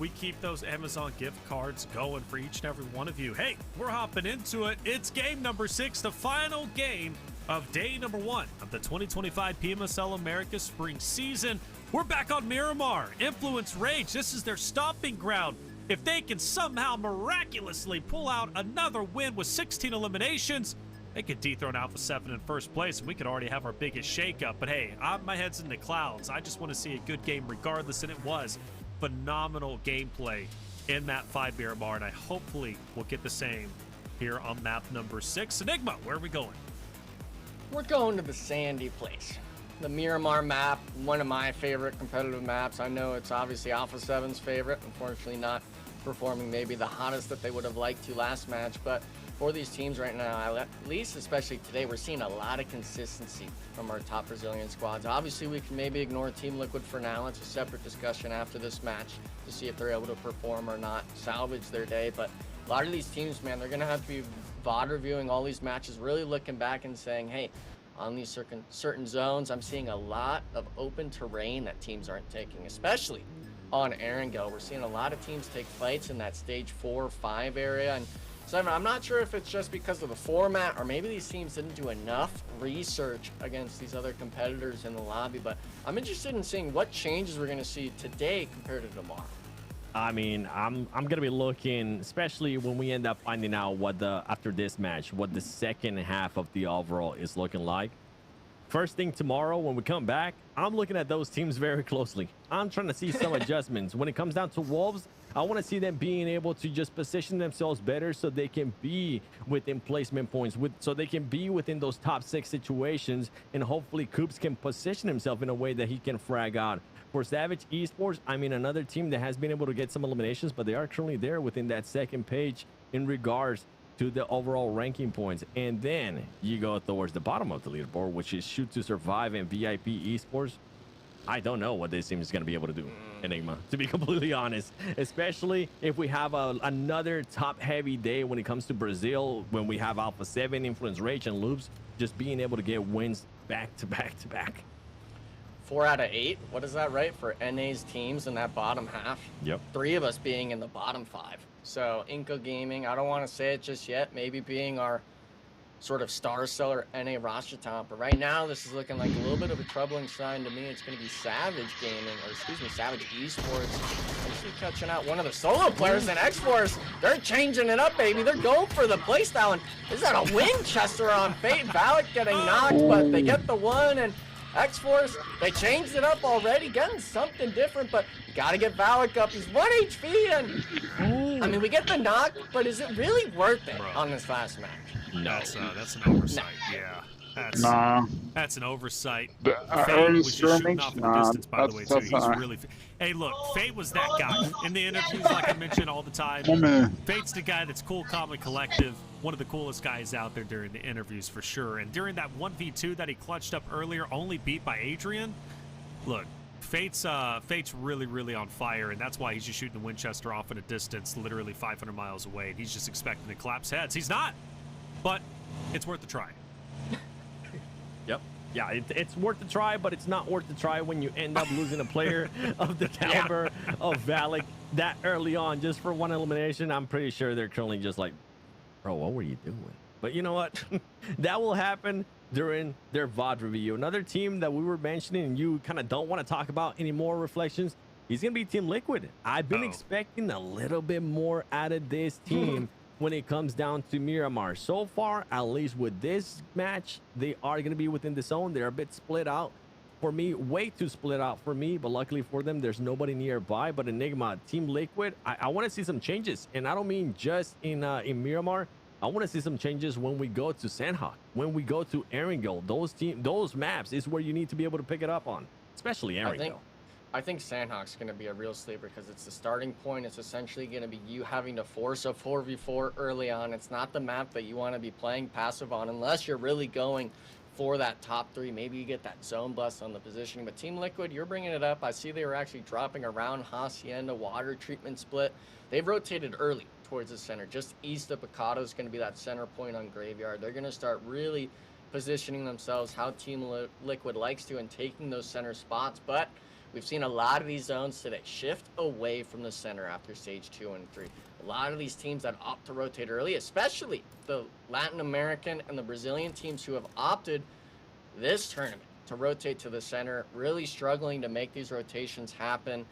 We keep those Amazon gift cards going for each and every one of you. Hey, we're hopping into it. It's game number 6, the final game of day number 1 of the 2025 PMSL America Spring Season. We're back on Miramar. Influence Rage, this is their stomping ground. If they can somehow miraculously pull out another win with 16 eliminations, they could dethrone Alpha 7 in first place, and we could already have our biggest shakeup. But hey, my head's in the clouds. I just want to see a good game regardless, and it was phenomenal gameplay in map 5 Miramar, and I hopefully will get the same here on map number 6. Enigma, where are we going? We're going to the Sandy Place. The Miramar map, one of my favorite competitive maps. I know it's obviously Alpha 7's favorite. Unfortunately, not performing maybe the hottest that they would have liked to last match. But for these teams right now, at least especially today, we're seeing a lot of consistency from our top Brazilian squads. Obviously, we can maybe ignore Team Liquid for now. It's a separate discussion after this match to see if they're able to perform or not, salvage their day. But a lot of these teams, man, they're going to have to be VOD reviewing all these matches, really looking back and saying, hey, on these certain zones, I'm seeing a lot of open terrain that teams aren't taking, especially on Erangel. We're seeing a lot of teams take fights in that stage 4 or 5 area. And so I'm not sure if it's just because of the format or maybe these teams didn't do enough research against these other competitors in the lobby, but I'm interested in seeing what changes we're going to see today compared to tomorrow. I mean, I'm gonna be looking, especially when we end up finding out what after this match, what the second half of the overall is looking like. First thing tomorrow when we come back, I'm looking at those teams very closely. I'm trying to see some adjustments. When it comes down to Wolves, I want to see them being able to just position themselves better so they can be within placement points, so they can be within those top 6 situations, and hopefully Coops can position himself in a way that he can frag out. For Savage Esports, I mean, another team that has been able to get some eliminations, but they are currently there within that second page in regards to the overall ranking points. And then you go towards the bottom of the leaderboard, which is Shoot to Survive and VIP Esports. I don't know what this team is going to be able to do, Enigma, to be completely honest, especially if we have another top-heavy day when it comes to Brazil, when we have Alpha 7, Influence Rage, and Loops just being able to get wins back to back to back. 4 out of 8. What is that, right, for NA's teams in that bottom half? Yep. 3 of us being in the bottom 5. So Inca Gaming, I don't want to say it just yet, maybe being our sort of star seller NA roster talent, but right now this is looking like a little bit of a troubling sign to me. It's going to be Savage Gaming, or excuse me, Savage Esports, actually catching out one of the solo players in X-Force. They're changing it up, baby. They're going for the playstyle, and is that a Winchester on Fate? Valak getting knocked, but they get the one, and X-Force, they changed it up already, getting something different, but you gotta get Valak up. He's 1 HP, and I mean, we get the knock, but is it really worth it on this last match? No. That's an oversight. No. Yeah. That's an oversight. Fate was just shooting off the distance, by the way, too. He's really... Hey, look, Fate was that guy. In the interviews, like I mention all the time, Fate's the guy that's cool, calm, and collective. One of the coolest guys out there during the interviews, for sure. And during that 1v2 that he clutched up earlier, only beat by Adrian, look, Fate's really, really on fire, and that's why he's just shooting the Winchester off at a distance, literally 500 miles away, and he's just expecting to collapse heads. He's not, but it's worth the try. Yep. Yeah, it's worth the try, but it's not worth the try when you end up losing a player of the caliber of Valak that early on just for 1 elimination. I'm pretty sure they're currently just like, bro, what were you doing? But you know what? That will happen during their VOD review. Another team that we were mentioning and you kind of don't want to talk about any more reflections, he's going to be Team Liquid. I've been expecting a little bit more out of this team when it comes down to Miramar. So far, at least with this match, they are going to be within the zone. They're a bit split out for me, way too split out for me, but luckily for them, there's nobody nearby. But Enigma, Team Liquid, I want to see some changes, and I don't mean just in Miramar. I want to see some changes when we go to Sandhawk, when we go to Erangel. Those maps is where you need to be able to pick it up on, especially Erangel. I think Sandhawk's going to be a real sleeper because it's the starting point. It's essentially going to be you having to force a 4v4 early on. It's not the map that you want to be playing passive on unless you're really going for that top 3. Maybe you get that zone blast on the positioning. But Team Liquid, you're bringing it up. I see they were actually dropping around Hacienda water treatment split. They've rotated early towards the center. Just east of Picado is going to be that center point on Graveyard. They're going to start really positioning themselves how Team Liquid likes to and taking those center spots. But We've seen a lot of these zones today shift away from the center after stage 2 and 3. A lot of these teams that opt to rotate early, especially the Latin American and the Brazilian teams who have opted this tournament to rotate to the center, really struggling to make these rotations happen.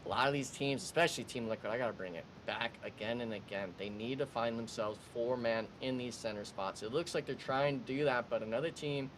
A lot of these teams, especially Team Liquid, I got to bring it back again and again. They need to find themselves 4-man in these center spots. It looks like they're trying to do that, but another team,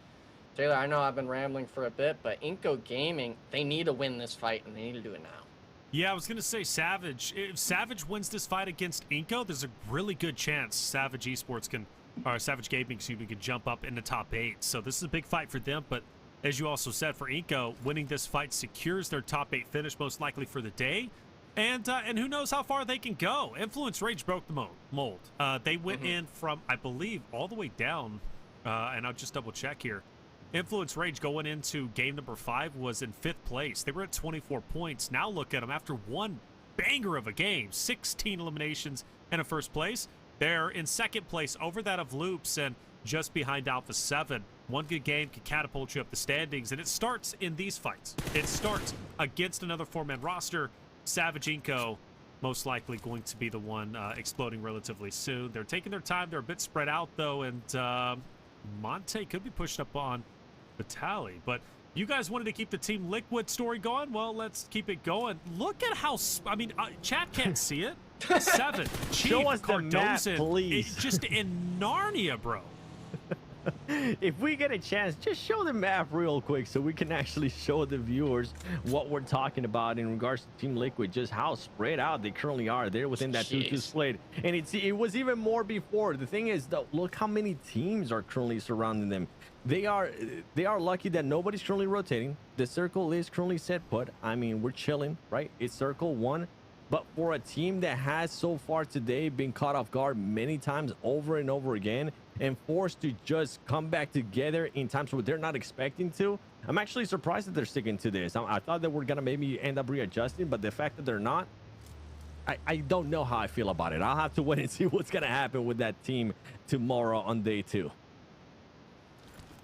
Taylor, I know I've been rambling for a bit, but Inco Gaming, they need to win this fight, and they need to do it now. Yeah, I was going to say Savage. If Savage wins this fight against Inco, there's a really good chance Savage Esports can, or Savage Gaming, excuse me, can jump up in the top 8. So this is a big fight for them, but as you also said, for Inco, winning this fight secures their top 8 finish, most likely for the day. And who knows how far they can go. Influence Rage broke the mold. They went in from, I believe, all the way down, and I'll just double check here. Influence Rage going into game number 5 was in 5th place. They were at 24 points. Now look at them. After one banger of a game, 16 eliminations and a first place, they're in 2nd place over that of Loops and just behind Alpha 7. One good game can catapult you up the standings, and it starts in these fights. It starts against another 4-man roster. Savage Inco most likely going to be the one exploding relatively soon. They're taking their time. They're a bit spread out, though, and Monte could be pushed up on the tally. But you guys wanted to keep the Team Liquid story going. Well, let's keep it going. Look at how, I mean, chat can't see it. 7. Chief, Show us the map, Cardozo, please. just in Narnia, bro. If we get a chance, just show the map real quick so we can actually show the viewers what we're talking about in regards to Team Liquid, just how spread out they currently are. They're within that 2-2 split, and it was even more before. The thing is, though, look how many teams are currently surrounding them. They are lucky that nobody's currently rotating. The circle is currently set put. I mean, we're chilling, right? It's circle 1. But for a team that has so far today been caught off guard many times over and over again and forced to just come back together in times where they're not expecting to, I'm actually surprised that they're sticking to this. I thought that we're going to maybe end up readjusting, but the fact that they're not, I don't know how I feel about it. I'll have to wait and see what's going to happen with that team tomorrow on day 2.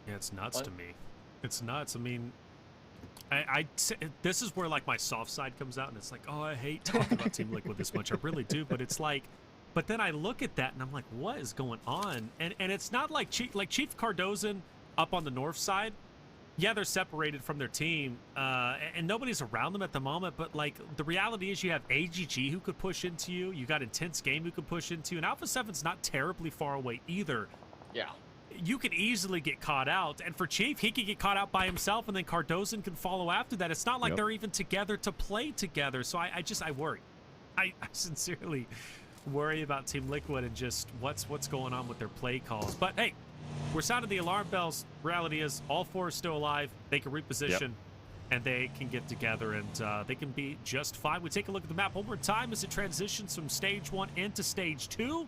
Yeah, it's nuts to me. It's nuts. I mean, this is where like my soft side comes out, and it's like, oh, I hate talking about Team Liquid this much. I really do, but it's like, but then I look at that and I'm like, what is going on? And it's not like Chief Cardozo up on the north side. Yeah, they're separated from their team, and nobody's around them at the moment. But like the reality is, you have AGG who could push into you. You got Intense Game who could push into you, and Alpha 7's not terribly far away either. Yeah. You could easily get caught out, and for Chief, he could get caught out by himself, and then Cardozo can follow after that. It's not like they're even together to play together, so I worry. I sincerely worry about Team Liquid and just what's going on with their play calls. But hey, we're sounding the alarm bells. Reality is all 4 are still alive. They can reposition, and they can get together, and they can be just fine. We take a look at the map one more time as it transitions from stage 1 into stage 2.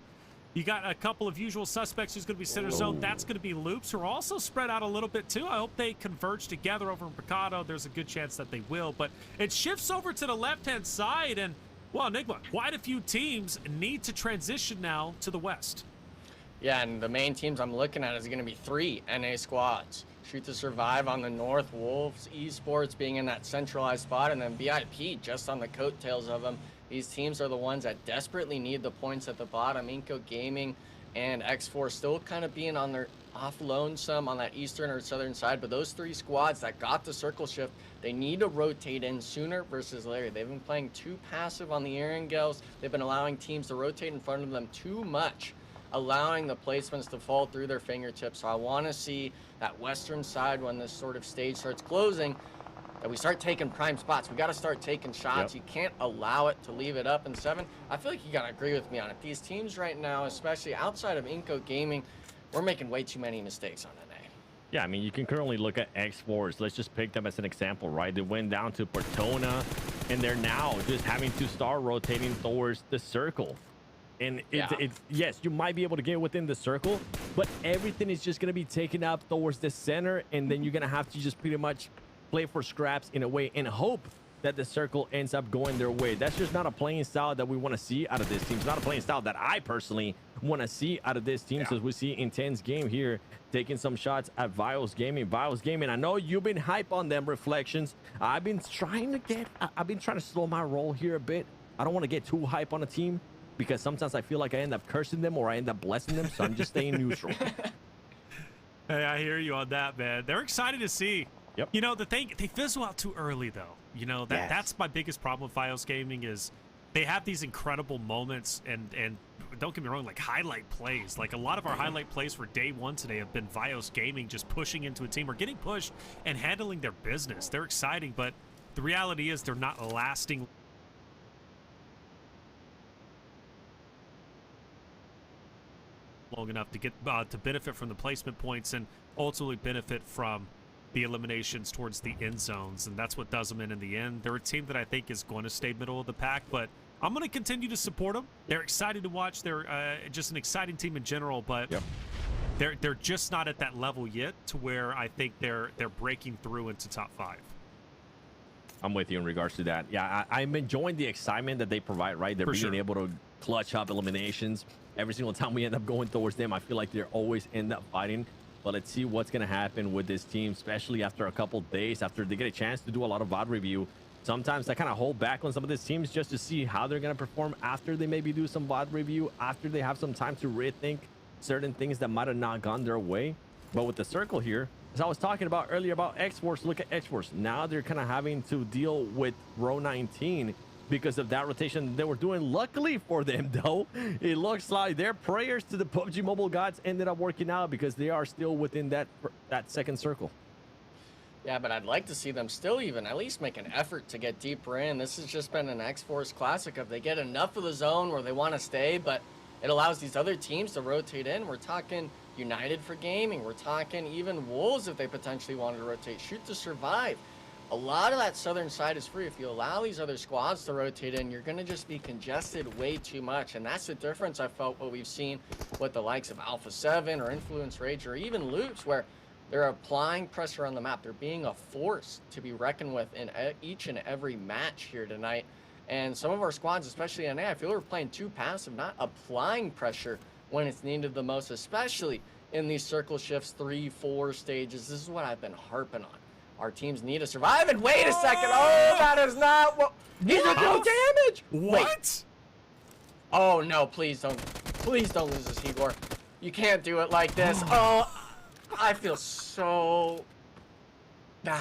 You got a couple of usual suspects who's going to be center zone. That's going to be Loops, who are also spread out a little bit too. I hope they converge together over in Picado. There's a good chance that they will. But it shifts over to the left-hand side. And, well, Enigma, quite a few teams need to transition now to the west. Yeah, and the main teams I'm looking at is going to be 3 NA squads. Shoot to Survive on the north, Wolves Esports being in that centralized spot, and then VIP just on the coattails of them. These teams are the ones that desperately need the points at the bottom. Inco Gaming and X4 still kind of being on their off lonesome on that eastern or southern side, but those 3 squads that got the circle shift, they need to rotate in sooner versus later. They've been playing too passive on the Erangels. They've been allowing teams to rotate in front of them too much, allowing the placements to fall through their fingertips. So I want to see that western side, when this sort of stage starts closing, that we start taking prime spots. We got to start taking shots. You can't allow it to leave it up in 7. I feel like you got to agree with me on it. These teams right now, especially outside of Inco Gaming, we're making way too many mistakes on NA. Yeah, I mean, you can currently look at X-Force. Let's just pick them as an example, right? They went down to Portona, and they're now just having to start rotating towards the circle. And it's yes, you might be able to get within the circle, but everything is just going to be taken up towards the center, and then you're going to have to just pretty much play for scraps in a way and hope that the circle ends up going their way. That's just not a playing style that we want to see out of this team. It's not a playing style that I personally want to see out of this team. So as we see Intense Game here taking some shots at Vios Gaming. Vios Gaming, I know you've been hype on them, Reflections. I've been trying to slow my roll here a bit. I don't want to get too hype on a team because sometimes I feel like I end up cursing them or I end up blessing them. So I'm just staying neutral. Hey, I hear you on that, man. They're excited to see. Yep. You know, the thing, they fizzle out too early, though. You know, that's my biggest problem with Vios Gaming is they have these incredible moments and don't get me wrong, like highlight plays. Like a lot of our highlight plays for day one today have been Vios Gaming just pushing into a team or getting pushed and handling their business. They're exciting, but the reality is they're not lasting long enough to get to benefit from the placement points and ultimately benefit from the eliminations towards the end zones, and that's what does them in the end. They're a team that I think is going to stay middle of the pack, but I'm going to continue to support them. They're excited to watch. They're just an exciting team in general, but they're just not at that level yet to where I think they're breaking through into top 5. I'm with you in regards to that. Yeah, I'm enjoying the excitement that they provide, right? They're being able to clutch up eliminations. Every single time we end up going towards them, I feel like they're always end up fighting. But let's see what's going to happen with this team, especially after a couple days, after they get a chance to do a lot of VOD review. Sometimes I kind of hold back on some of these teams just to see how they're going to perform after they maybe do some VOD review, after they have some time to rethink certain things that might have not gone their way. But with the circle here, as I was talking about earlier about X-Force, look at X-Force. Now they're kind of having to deal with row 19 because of that rotation they were doing. Luckily for them, though, it looks like their prayers to the PUBG Mobile gods ended up working out because they are still within that second circle. Yeah, but I'd like to see them still even at least make an effort to get deeper in. This has just been an X-Force classic of they get enough of the zone where they want to stay, but it allows these other teams to rotate in. We're talking United for Gaming. We're talking even Wolves if they potentially wanted to rotate. Shoot to Survive. A lot of that southern side is free. If you allow these other squads to rotate in, you're going to just be congested way too much. And that's the difference I felt what we've seen with the likes of Alpha 7 or Influence Rage or even Loops, where they're applying pressure on the map. They're being a force to be reckoned with in each and every match here tonight. And some of our squads, especially NA, I feel we're playing too passive, not applying pressure when it's needed the most, especially in these circle shifts, 3-4 stages. This is what I've been harping on. Our teams need to survive. And wait a second. Oh, that is not what. These are no damage. What? Wait. Oh, no. Please don't lose this, Igor. You can't do it like this. Oh, I feel so bad.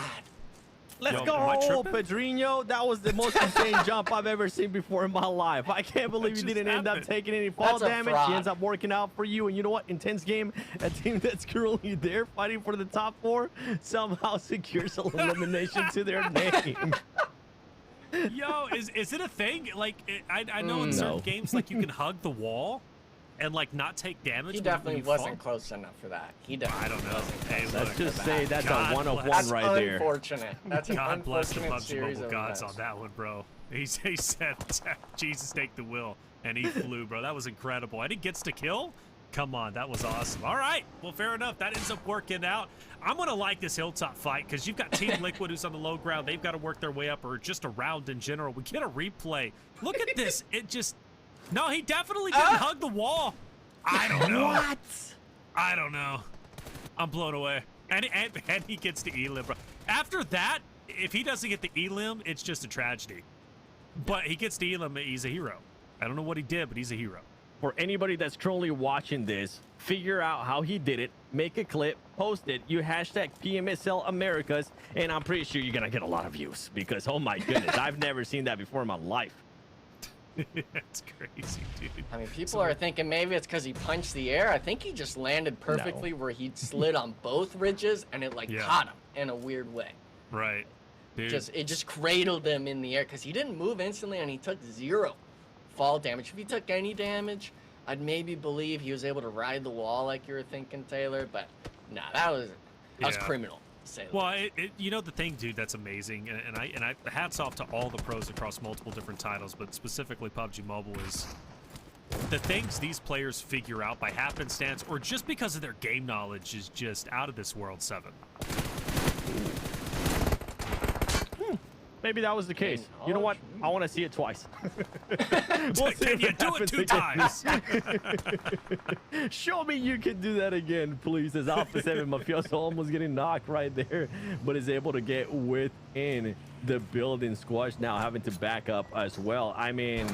Let's go, Pedrinho. That was the most insane jump I've ever seen before in my life. I can't believe you didn't end up taking any fall damage. He ends up working out for you. And you know what? Intense Game, a team that's currently there fighting for the top 4, somehow secures elimination to their name. Yo, is it a thing? Like, I know in certain games, like, you can hug the wall and like not take damage. He definitely wasn't close enough for that. He definitely. I don't know. Hey, let's just say that's a 1 of 1 right there. Unfortunate. That's an God bless the unfortunate PUBG series Mobile of gods events. on that one, bro. He said, Jesus, take the wheel, and he flew, bro. That was incredible. And he gets to kill. Come on, that was awesome. All right, well, fair enough. That ends up working out. I'm gonna like this hilltop fight because you've got Team Liquid who's on the low ground. They've got to work their way up, or just around in general. We get a replay. Look at this. It just. No, he definitely didn't hug the wall. I don't know. What? I don't know. I'm blown away. And he gets the elim, bro. After that, if he doesn't get the elim, it's just a tragedy. But he gets the elim, he's a hero. I don't know what he did, but he's a hero. For anybody that's currently watching this, figure out how he did it, make a clip, post it, you hashtag PMSL Americas, and I'm pretty sure you're gonna get a lot of views because, oh my goodness, I've never seen that before in my life. It's crazy, dude. I mean, people are thinking maybe it's because he punched the air. I think he just landed perfectly where he slid on both ridges and it caught him in a weird way. Right. Dude. It just cradled him in the air because he didn't move instantly and he took 0 fall damage. If he took any damage, I'd maybe believe he was able to ride the wall like you were thinking, Taylor. But nah, that was criminal. Well, you know the thing, dude, that's amazing, and I hats off to all the pros across multiple different titles, but specifically PUBG Mobile is the things these players figure out by happenstance or just because of their game knowledge is just out of this world. 7. Maybe that was the case. You know what? I want to see it twice. Can you do it 2 times? Show me you can do that again, please. As Alpha 7 Mafioso almost getting knocked right there, but is able to get within the building. Squash now having to back up as well. I mean,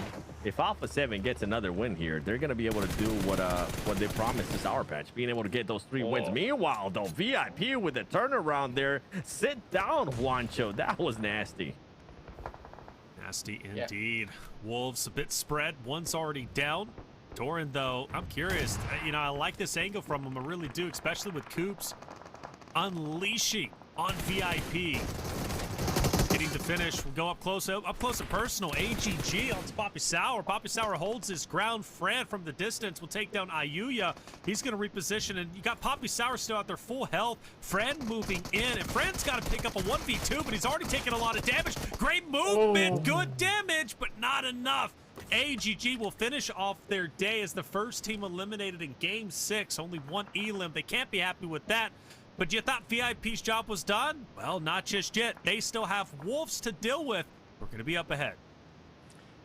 if Alpha 7 gets another win here, they're going to be able to do what they promised this Sour Patch, being able to get those 3 wins. Meanwhile, though, VIP with the turnaround there. Sit down, Juancho. That was nasty. Nasty indeed. Wolves a bit spread. One's already down. Doran, though, I'm curious. You know, I like this angle from him. I really do, especially with Coops unleashing on VIP. Getting to finish. We'll go up close and personal. AGG on Poppy Sour. Poppy Sour holds his ground. Fran from the distance will take down Ayuya. He's going to reposition, and you got Poppy Sour still out there, full health. Fran moving in, and Fran's got to pick up a 1v2, but he's already taken a lot of damage. Great movement, good damage, but not enough. AGG will finish off their day as the first team eliminated in Game 6. Only 1 elim. They can't be happy with that. But you thought VIP's job was done? Well, not just yet. They still have Wolves to deal with. We're going to be up ahead.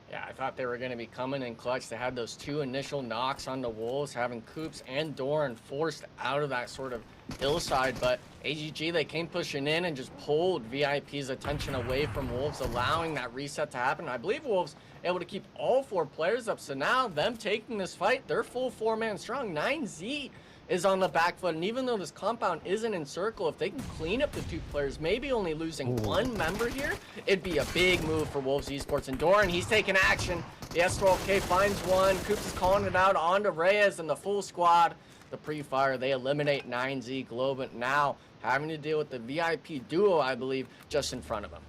Yeah, I thought they were going to be coming in clutch. They had those 2 initial knocks on the Wolves, having Coops and Doran forced out of that sort of hillside. But AGG, they came pushing in and just pulled VIP's attention away from Wolves, allowing that reset to happen. I believe Wolves able to keep all 4 players up. So now them taking this fight, they're full 4-man strong. 9Z is on the back foot, and even though this compound isn't in circle, if they can clean up the 2 players, maybe only losing 1 member here, it'd be a big move for Wolves Esports. And Doran, he's taking action. The S12K finds one. Coops is calling it out onto Reyes and the full squad. The pre-fire, they eliminate 9Z Globant, now having to deal with the VIP duo, I believe, just in front of them.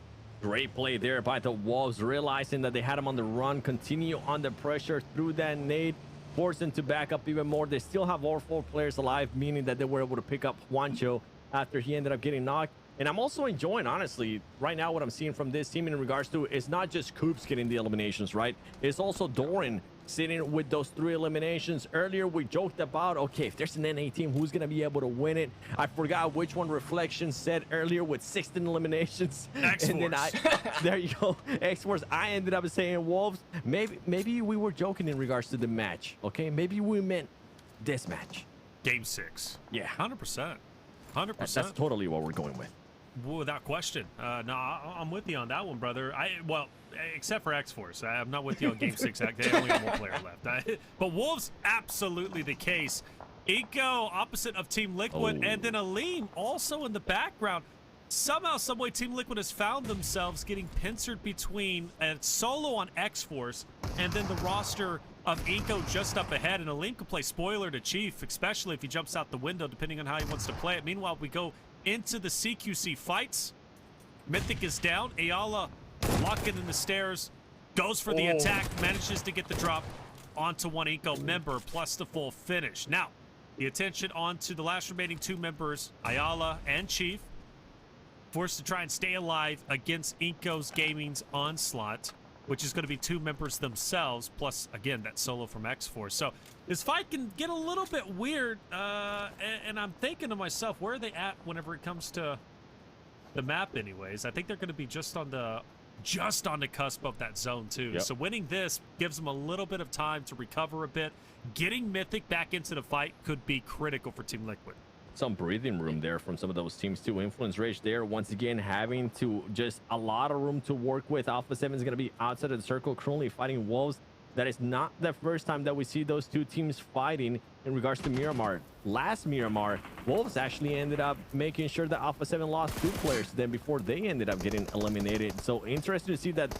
Great play there by the Wolves, realizing that they had him on the run, continue on the pressure through that nade, force them to back up even more. They still have all 4 players alive, meaning that they were able to pick up Juancho after he ended up getting knocked. And I'm also enjoying, honestly, right now what I'm seeing from this team in regards to it's not just Coops getting the eliminations, right? It's also Doran sitting with those 3 eliminations. Earlier, we joked about, okay, if there's an NA team, who's going to be able to win it? I forgot which one Reflection said earlier with 16 eliminations. X-Force. And then there you go, X-Force. I ended up saying Wolves. Maybe we were joking in regards to the match, okay? Maybe we meant this match. Game 6. Yeah. 100%. 100%. That's totally what we're going with. Without question. No, I'm with you on that one, brother. Well, except for X-Force. I'm not with you on Game 6. They only have 1 player left. But Wolves, absolutely the case. Eco, opposite of Team Liquid, and then Aleem also in the background. Somehow, someway, Team Liquid has found themselves getting pincered between a solo on X-Force and then the roster of Eco just up ahead. And Aleem can play spoiler to Chief, especially if he jumps out the window, depending on how he wants to play it. Meanwhile, we go into the CQC fights. Mythic is down. Ayala locking in the stairs, goes for the attack, manages to get the drop onto 1 Inco member, plus the full finish. Now, the attention onto the last remaining 2 members, Ayala and Chief, forced to try and stay alive against Inco's Gaming's onslaught, which is going to be 2 members themselves, plus, again, that solo from X-Force. So this fight can get a little bit weird, and I'm thinking to myself, where are they at whenever it comes to the map anyways? I think they're going to be just on the cusp of that zone, too. Yep. So winning this gives them a little bit of time to recover a bit. Getting Mythic back into the fight could be critical for Team Liquid. Some breathing room there from some of those teams too. Influence Rage there once again having to just a lot of room to work with. Alpha 7 is going to be outside of the circle currently fighting Wolves. That is not the first time that we see those 2 teams fighting in regards to Miramar. Last Miramar, Wolves actually ended up making sure that Alpha 7 lost 2 players then before they ended up getting eliminated. So interesting to see that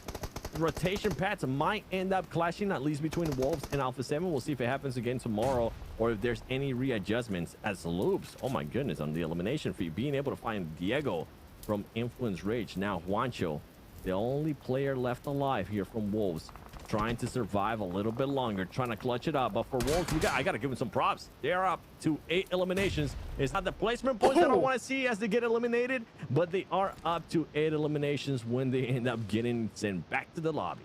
rotation paths might end up clashing, at least between Wolves and Alpha 7. We'll see if it happens again tomorrow or if there's any readjustments as Loops, oh my goodness, on the elimination feed, being able to find Diego from Influence Rage. Now Juancho, the only player left alive here from Wolves, trying to survive a little bit longer, trying to clutch it up. But for Wolves, I got to give them some props. They're up to 8 eliminations. It's not the placement points that I want to see as they get eliminated, but they are up to 8 eliminations when they end up getting sent back to the lobby.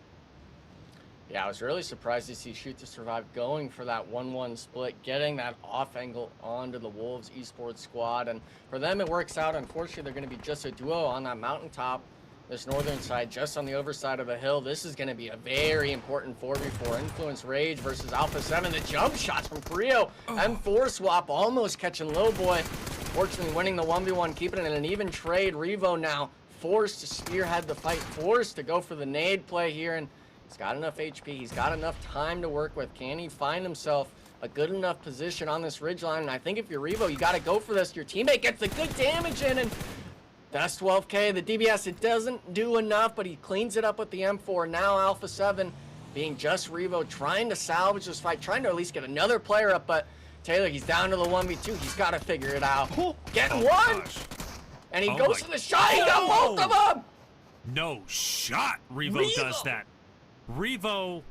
Yeah, I was really surprised to see Shoot to Survive going for that 1-1 split, getting that off angle onto the Wolves esports squad. And for them, it works out. Unfortunately, they're going to be just a duo on that mountaintop. this northern side, just on the overside of the hill. This is going to be a very important 4v4. Influence Rage versus Alpha 7. The jump shots from Frio. M4 swap almost catching Lil Boy. Fortunately winning the 1v1, keeping it in an even trade. Revo now forced to spearhead the fight, forced to go for the nade play here, and he's got enough HP, he's got enough time to work with. Can he find himself a good enough position on this ridgeline? And I think if you're Revo, you got to go for this. Your teammate gets the good damage in, and that's 12K. The DBS, it doesn't do enough, but he cleans it up with the M4. Now Alpha 7 being just Revo, trying to salvage this fight, trying to at least get another player up, but Taylor, he's down to the 1v2. He's got to figure it out. Getting one! Gosh. And he goes to the shot. He got both of them! No shot. Revo does that. Revo,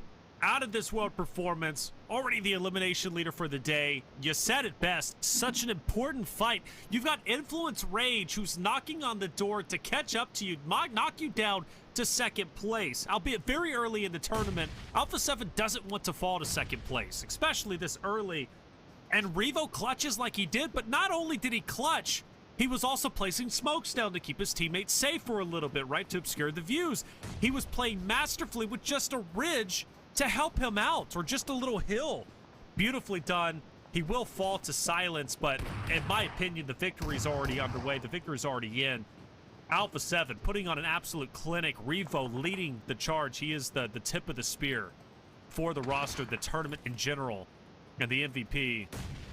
out of this world performance, already the elimination leader for the day. You said it best. Such an important fight. You've got Influence Rage, who's knocking on the door to catch up to you, might knock you down to second place, albeit very early in the tournament. Alpha 7 doesn't want to fall to second place, especially this early. And Revo clutches like he did, but not only did he clutch, he was also placing smokes down to keep his teammates safe for a little bit, right, to obscure the views. He was playing masterfully with just a ridge to help him out, or just a little hill. Beautifully done. He will fall to silence, but in my opinion, the victory's already underway. The victory's already in. Alpha 7 putting on an absolute clinic. Revo leading the charge. He is the tip of the spear for the roster, the tournament in general, and the MVP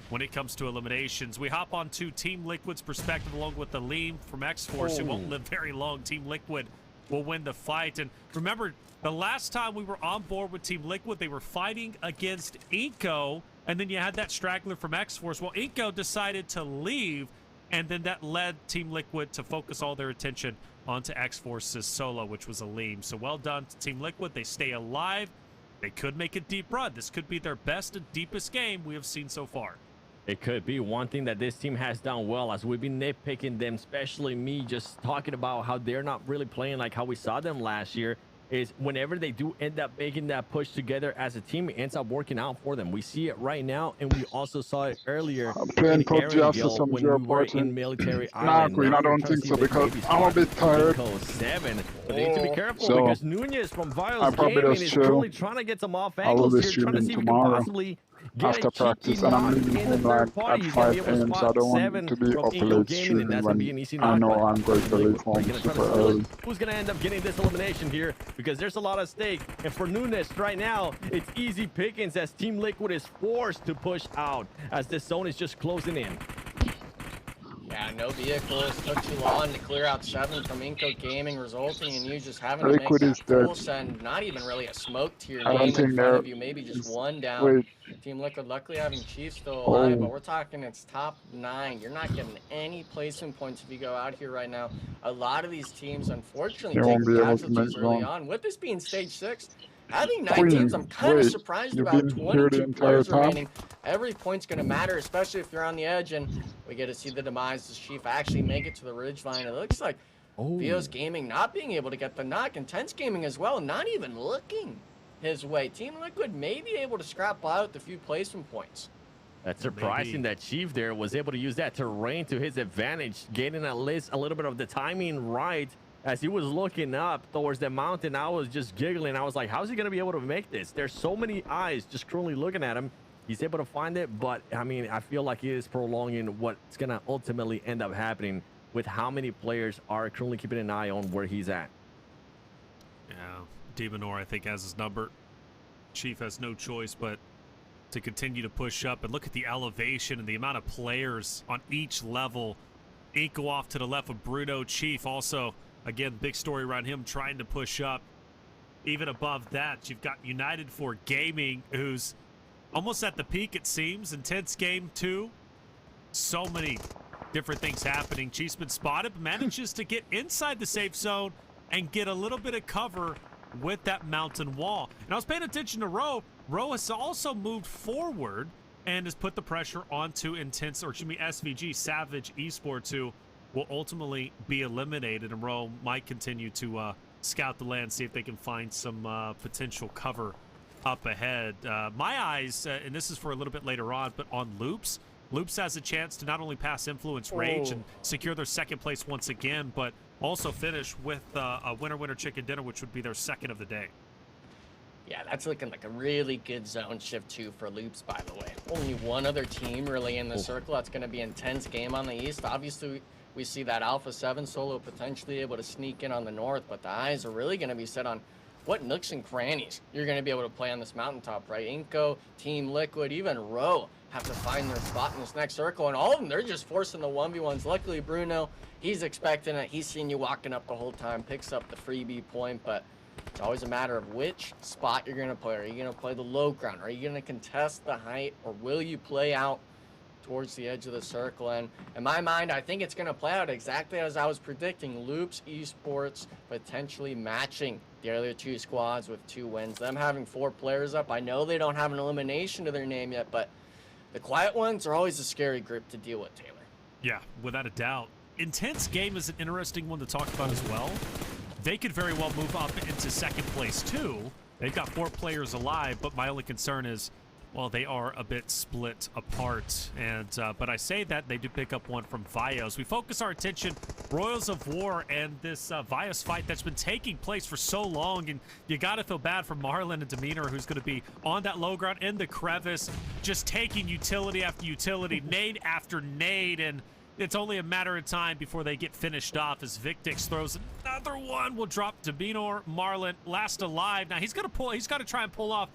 when it comes to eliminations. We hop on to Team Liquid's perspective along with the Lean from X-Force, who won't live very long. Team Liquid will win the fight. And remember, the last time we were on board with Team Liquid, they were fighting against Inco, and then you had that straggler from X-Force. Well, Inco decided to leave, and then that led Team Liquid to focus all their attention onto X-Force's solo, which was a Lean. So well done to Team Liquid. They stay alive. They could make a deep run. This could be their best and deepest game we have seen so far. It could be. One thing that this team has done well, as we've been nitpicking them, especially me just talking about how they're not really playing like how we saw them last year, is whenever they do end up making that push together as a team, it ends up working out for them. We see it right now, and we also saw it earlier Playing in PUBG after Erangel some when zero we were portion. in Military Nah, Island. Queen, Now I don't we're think so, currently because maybe I'm a bit tired. Inco 7. But they need to be careful, So, because Nunez from I'll Vios probably Gaming just is chill. currently trying to get some off I will angles be here, trying to see if streaming we can tomorrow possibly get after a practice, cheeky and I'm knock leaving in the home third like party. at He's going to 5 be able to a.m. so I spot don't 7 want to be from up Inco late Gaming, and that's streaming going to be when an easy I knock. know But I'm going to leave we're home going to try to super see early. who's going to end up getting this elimination here, because there's a lot at stake. And for Nunez right now, it's easy pickings as Team Liquid is forced to push out as the zone is just closing in. Yeah, no vehicles. Took too long to clear out 7 from Inco Gaming, resulting in you just having to make Liquid is that dead. full send. Not even really a smoke to your I don't name in think front there of you. Maybe just is. one down. Wait, Team Liquid luckily having Chief still alive, but oh, we're talking it's top 9. You're not getting any placement points if you go out here right now. A lot of these teams, unfortunately, they won't taking be able to make casualties early zone. on. With this being stage 6, having 9 teams, I'm Queen, kind of wait, surprised you've about been here the 22 entire players time? remaining. Every point's going to matter, especially if you're on the edge, and we get to see the demise of Chief actually make it to the ridgeline. It looks like Vios Gaming not being able to get the knock, and Tense Gaming as well, not even looking his way. Team Liquid may be able to scrap out the few placement points. That's surprising that Chief there was able to use that terrain to his advantage, getting at least a little bit of the timing right. As he was looking up towards the mountain, I was just giggling. I was like, how's he going to be able to make this? There's so many eyes just currently looking at him. He's able to find it, but I mean, I feel like he is prolonging what's going to ultimately end up happening with how many players are currently keeping an eye on where he's at. Yeah, Demonor, I think, has his number. Chief has no choice but to continue to push up. And look at the elevation and the amount of players on each level. Inco off to the left of Bruno. Chief also, again, big story around him trying to push up. Even above that, you've got United for Gaming, who's almost at the peak, it seems. Intense game, too. So many different things happening. Chief's been spotted, but manages to get inside the safe zone and get a little bit of cover with that mountain wall. And I was paying attention to Ro. Ro has also moved forward and has put the pressure onto Intense, or excuse me, SVG, Savage Esports, who will ultimately be eliminated. And Ro might continue to scout the land, see if they can find some potential cover up ahead. My eyes, and this is for a little bit later on, but on Loops. Loops has a chance to not only pass Influence Rage and secure their second place once again, but also finish with a winner-winner chicken dinner, which would be their second of the day. Yeah, that's looking like a really good zone shift too for Loops, by the way. Only one other team really in the circle. That's going to be an intense game on the east. Obviously, we see that Alpha 7 solo potentially able to sneak in on the north, but the eyes are really going to be set on what nooks and crannies you're going to be able to play on this mountaintop, right? Inco, Team Liquid, even Ro have to find their spot in this next circle, and all of them, they're just forcing the 1v1s. Luckily, Bruno, he's expecting it. He's seen you walking up the whole time, picks up the freebie point, but it's always a matter of which spot you're going to play. Are you going to play the low ground? Are you going to contest the height? Or will you play out towards the edge of the circle? And in my mind, I think it's going to play out exactly as I was predicting. Loops Esports potentially matching the other two squads with 2 wins. Them having 4 players up. I know they don't have an elimination to their name yet, but the quiet ones are always a scary group to deal with, Taylor. Yeah, without a doubt. Intense Game is an interesting one to talk about as well. They could very well move up into second place too. They've got 4 players alive, but my only concern is, well, they are a bit split apart. And but I say that they do pick up one from Vios. We focus our attention, Royals of War, and this Vios fight that's been taking place for so long. And you got to feel bad for Marlon and Demeanor, who's going to be on that low ground in the crevice, just taking utility after utility, nade after nade, and it's only a matter of time before they get finished off as Victix throws another one. Will drop Demeanor. Marlon last alive. Now he's got to try and pull off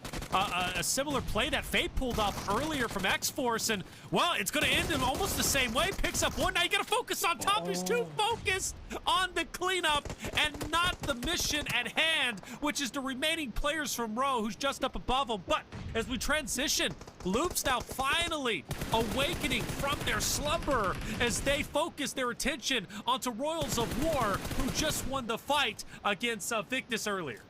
a similar play that Fate pulled off earlier from X-Force, and well, it's going to end in almost the same way. Picks up one. Now you got to focus on top. He's too focused on the cleanup and not the mission at hand, which is the remaining players from Ro, who's just up above him. But as we transition, Loops now finally awakening from their slumber as they focus their attention onto Royals of War, who just won the fight against Victus earlier.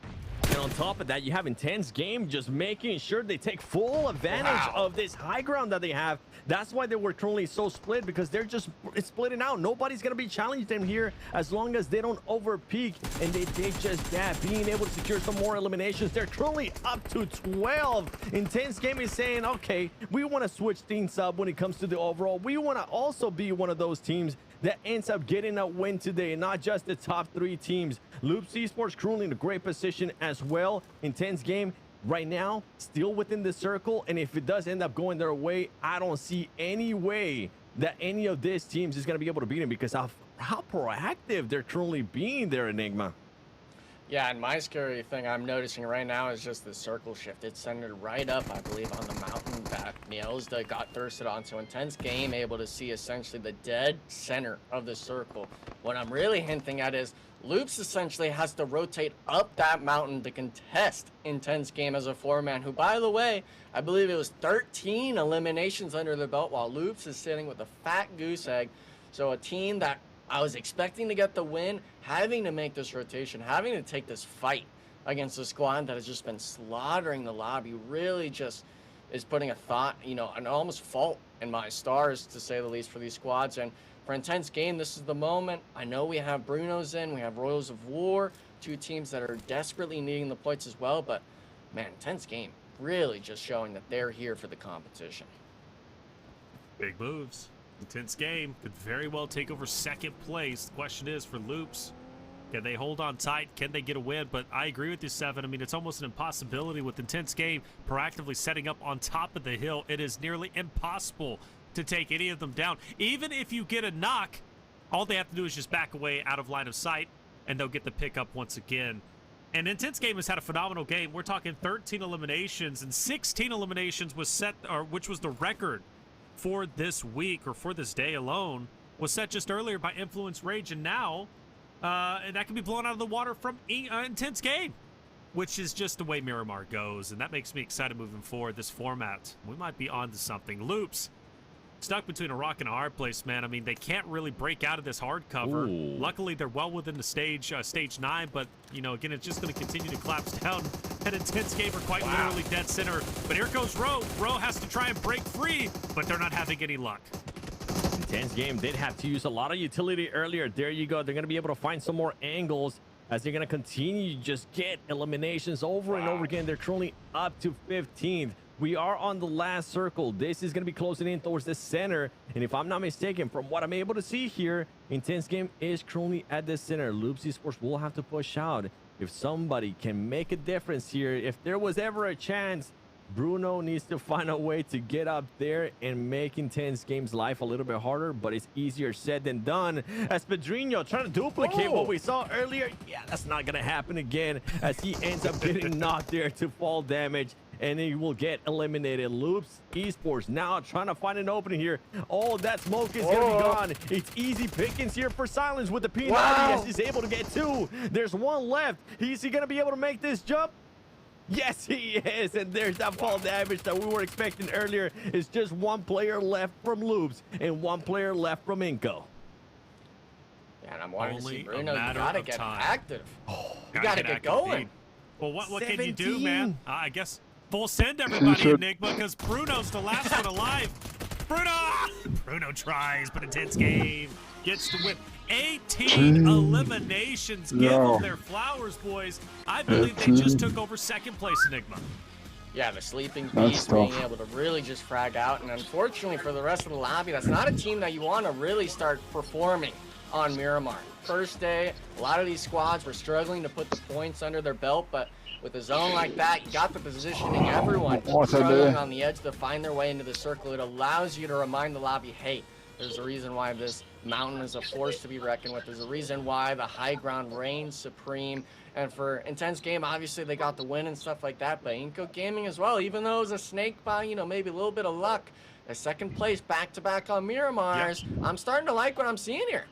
And on top of that, you have Intense Game just making sure they take full advantage of this high ground that they have. That's why they were currently so split, because they're just splitting out. Nobody's going to be challenging them here as long as they don't overpeak. And they did just that, being able to secure some more eliminations. They're currently up to 12. Intense Game is saying, okay, we want to switch things up when it comes to the overall. We want to also be one of those teams that ends up getting a win today, not just the top 3 teams. Loops Esports currently in a great position as well. Intense Game right now still within the circle, and if it does end up going their way, I don't see any way that any of these teams is going to be able to beat them because of how proactive they're currently being there, Enigma. Yeah, and my scary thing I'm noticing right now is just the circle shift. It's centered right up, I believe, on the mountain that Nielzda got thirsted on. So Intense Game able to see essentially the dead center of the circle. What I'm really hinting at is Loops essentially has to rotate up that mountain to contest Intense Game as a 4-man, who, by the way, I believe it was 13 eliminations under the belt, while Loops is sitting with a fat goose egg. So a team that I was expecting to get the win, having to make this rotation, having to take this fight against a squad that has just been slaughtering the lobby, really just is putting a thought, you know, an almost fault in my stars, to say the least, for these squads. And for Intense Game, this is the moment. I know we have Bruno's in, we have Royals of War, 2 teams that are desperately needing the points as well, but man, Intense Game really just showing that they're here for the competition. Big moves. Intense Game could very well take over second place. The question is for Loops, can they hold on tight? Can they get a win? But I agree with you, Seven. I mean, it's almost an impossibility with Intense Game proactively setting up on top of the hill. It is nearly impossible to take any of them down. Even if you get a knock, all they have to do is just back away out of line of sight, and they'll get the pickup once again. And Intense Game has had a phenomenal game. We're talking 13 eliminations, and 16 eliminations was set, or which was the record for this week, or for this day alone, was set just earlier by Influence Rage, and now that can be blown out of the water from Intense Game, which is just the way Miramar goes, and that makes me excited moving forward. This format, we might be on to something. Loops stuck between a rock and a hard place, man. I mean, they can't really break out of this hard cover. Ooh. Luckily, they're well within the stage 9, but, you know, again, it's just going to continue to collapse down. And Intense Game are quite literally dead center. But here goes Ro. Ro has to try and break free, but they're not having any luck. Intense Game did have to use a lot of utility earlier. There you go. They're going to be able to find some more angles as they're going to continue to just get eliminations over and over again. They're currently up to 15th. We are on the last circle. This is going to be closing in towards the center. And if I'm not mistaken, from what I'm able to see here, Intense Game is currently at the center. Loops Esports will have to push out. If somebody can make a difference here, if there was ever a chance, Bruno needs to find a way to get up there and make Intense Game's life a little bit harder, but it's easier said than done. As Pedrinho trying to duplicate what we saw earlier. Yeah, that's not going to happen again as he ends up getting knocked there to fall damage, and he will get eliminated. Loops Esports now trying to find an opening here. Oh, that smoke is going to be gone. It's easy pickings here for Silence with the P90 as he's able to get 2. There's 1 left. Is he going to be able to make this jump? Yes, he is, and there's that fall damage that we were expecting earlier. It's just 1 player left from Loops and 1 player left from Inco. Yeah, and I'm wanting to see Only a Bruno. You matter gotta of get time. active. Oh, You gotta get active going. indeed. Well, what can you do, 17. man? I guess full send everybody, Enigma, because Bruno's the last one alive. Bruno tries, but Intense Game gets to win. 18 eliminations. Give them their flowers, boys. I believe they just took over second place, Enigma. Yeah, the Sleeping Beast being able to really just frag out. And unfortunately for the rest of the lobby, that's not a team that you want to really start performing on Miramar. First day, a lot of these squads were struggling to put the points under their belt, but with a zone like that, you got the positioning, everyone struggling on the edge to find their way into the circle. It allows you to remind the lobby, hey, there's a reason why this mountain is a force to be reckoned with. There's a reason why the high ground reigns supreme. And for Intense Game, obviously they got the win and stuff like that, but Inco Gaming as well, even though it was a snake by, you know, maybe a little bit of luck, a second place back-to-back on Miramars, I'm starting to like what I'm seeing here.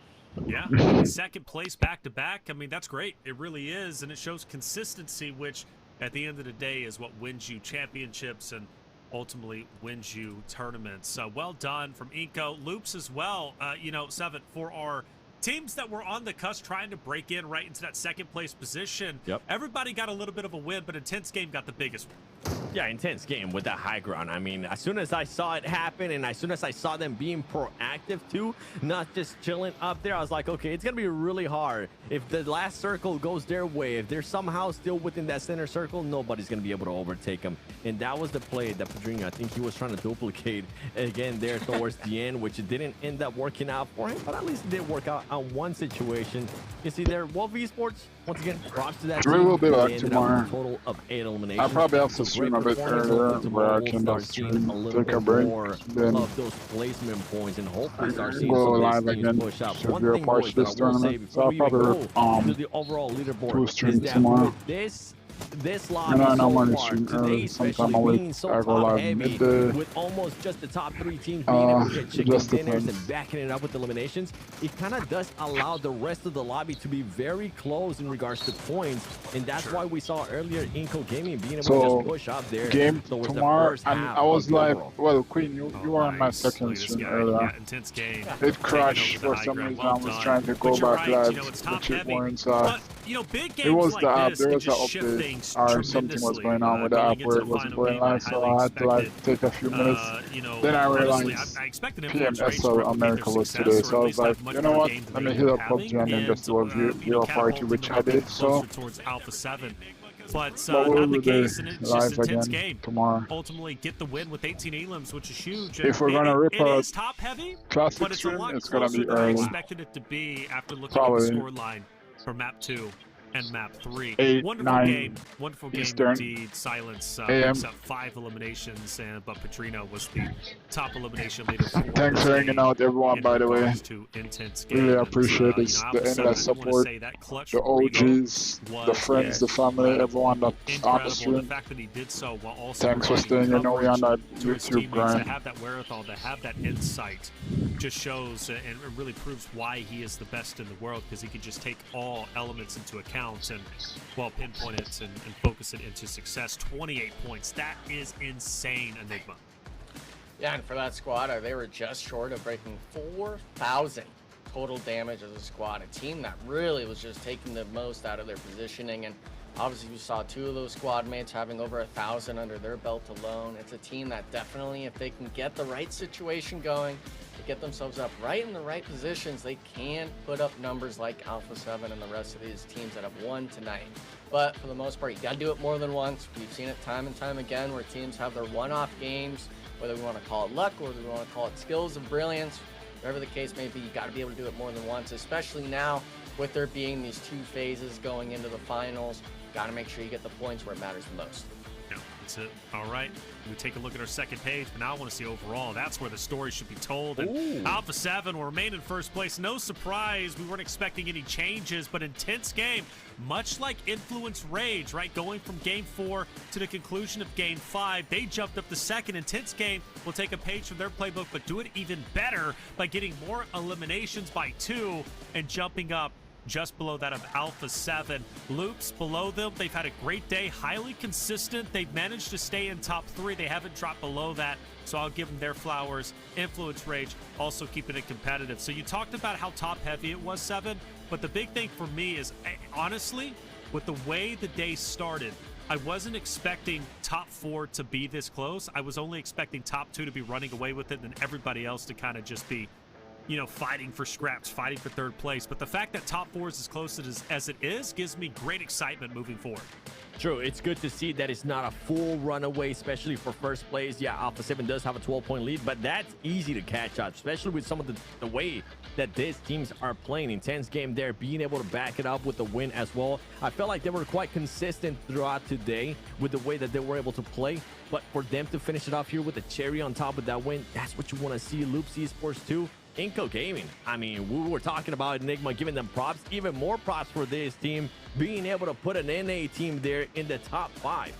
Yeah, second place back-to-back. I mean, that's great. It really is, and it shows consistency, which at the end of the day is what wins you championships and ultimately wins you tournaments. Well done from Inco. Loops as well, you know, 7 for our teams that were on the cusp trying to break in right into that second place position. Everybody got a little bit of a win, but Intense Game got the biggest one. Yeah, Intense Game with that high ground. I mean, as soon as I saw it happen and as soon as I saw them being proactive too, not just chilling up there, I was like, okay, it's going to be really hard. If the last circle goes their way, if they're somehow still within that center circle, nobody's going to be able to overtake them. And that was the play that Pedrinho, I think he was trying to duplicate again there towards the end, which it didn't end up working out for him, but at least it did work out on one situation. You see there, Wolf Esports, once again, props to that team. We will be back They ended tomorrow. up with a total of 8 eliminations. I probably have to So stream great a bit performance. earlier, Hopefully where I tomorrow can we'll just start seeing a little take a bit break, more then of those placement points and hopefully start seeing go some live of these again. teams push up. Should One be a thing, part boys, of that this I will say tournament. So before I'll we even probably go to the overall leaderboard stream is that tomorrow. with this lobby And I know so I'm gonna far stream today, early, especially sometime a being week. so I go top live heavy, midday. with almost just the top 3 teams being able to get chicken just dinners depends. and backing it up with eliminations, it kind of does allow the rest of the lobby to be very close in regards to points, and that's why we saw earlier Inco Gaming being able to So, just push up there game towards the tomorrow, first and half I was of the like, overall. well, Queen, you were on my second Look at this stream guy. earlier. Yeah, Intense Game. It crashed Taking over for the some high reason. ground. I Well was done. trying to But go you're back right, live, you know, it's but top it heavy. weren't. But, you know, big games It was like the app. this There can was an just shift update, things or something was tremendously. going on with the Going app into where the it wasn't final going game, I live, so highly I had to like expected, take a few minutes. you know, Then I honestly, realized I expected influence rates to PMSL replicate America their was success, today, or so I at was least like, have much you know better what? game than Let me they hit were up PUBG and then having, just do a you video know, party, catapulting which them I a bit did. So, closer towards Alpha 7. But but not we'll the be there case, and it's just live intense again game. tomorrow. Ultimately, get the win with 18 elims, which is huge. If we're gonna rip it a is top heavy, classic but it's a stream, lot it's gonna closer be than I early. expected it to be after looking Probably at the scoreline for map 2 and map 3. 8, Wonderful 9 game Eastern indeed. Silence AM. picks up 5 eliminations, but Petrino was the top elimination leader for Thanks this for hanging game out, everyone, in by the way. regards to intense game. Really And, appreciate you this, know, the Alpha 7, endless I wanna support, say that clutch the from Rigo OGs, the was friends, the family, everyone that's on the incredible. The stream. fact that he did so while also Thanks for providing staying. You know, we on that coverage to his YouTube teammates, grind. to have that wherewithal, to have that insight, just shows and it really proves why he is the best in the world, because he can just take all elements into account and, well, pinpoint it and focus it into success. 28 points. That is insane, Enigma. Yeah, and for that squad, they were just short of breaking 4,000 total damage as a squad. A team that really was just taking the most out of their positioning. And Obviously, we saw 2 of those squad mates having over 1,000 under their belt alone. It's a team that definitely, if they can get the right situation going, to get themselves up right in the right positions, they can put up numbers like Alpha 7 and the rest of these teams that have won tonight. But for the most part, you got to do it more than once. We've seen it time and time again where teams have their one-off games, whether we want to call it luck or whether we want to call it skills of brilliance. Whatever the case may be, you got to be able to do it more than once, especially now with there being these 2 phases going into the finals. Got to make sure you get the points where it matters the most. Yeah, that's it. All right. We take a look at our second page, but now I want to see overall. That's where the story should be told. And Alpha 7 will remain in first place. No surprise. We weren't expecting any changes, but intense game, much like Influence Rage, right? Going from game 4 to the conclusion of game 5, they jumped up the second. Intense game will take a page from their playbook, but do it even better by getting more eliminations by 2 and jumping up just below that of Alpha 7. Loops below them, they've had a great day, highly consistent. They've managed to stay in top 3. They haven't dropped below that, so I'll give them their flowers. Influence Rage also keeping it competitive. So you talked about how top-heavy it was, 7, but the big thing for me is, honestly, with the way the day started, I wasn't expecting top 4 to be this close. I was only expecting top 2 to be running away with it and everybody else to kind of just be, you know, fighting for scraps, fighting for third place. But the fact that top 4 is as close as it is gives me great excitement moving forward. True, it's good to see that it's not a full runaway, especially for first place. Yeah, Alpha 7 does have a 12-point lead, but that's easy to catch up, especially with some of the way that these teams are playing. Intense game there, being able to back it up with the win as well. I felt like they were quite consistent throughout today with the way that they were able to play, but for them to finish it off here with a cherry on top of that win, that's what you want to see. Loops Esports too. Inco Gaming. I mean, we were talking about Enigma, giving them props, even more props for this team, being able to put an NA team there in the top 5.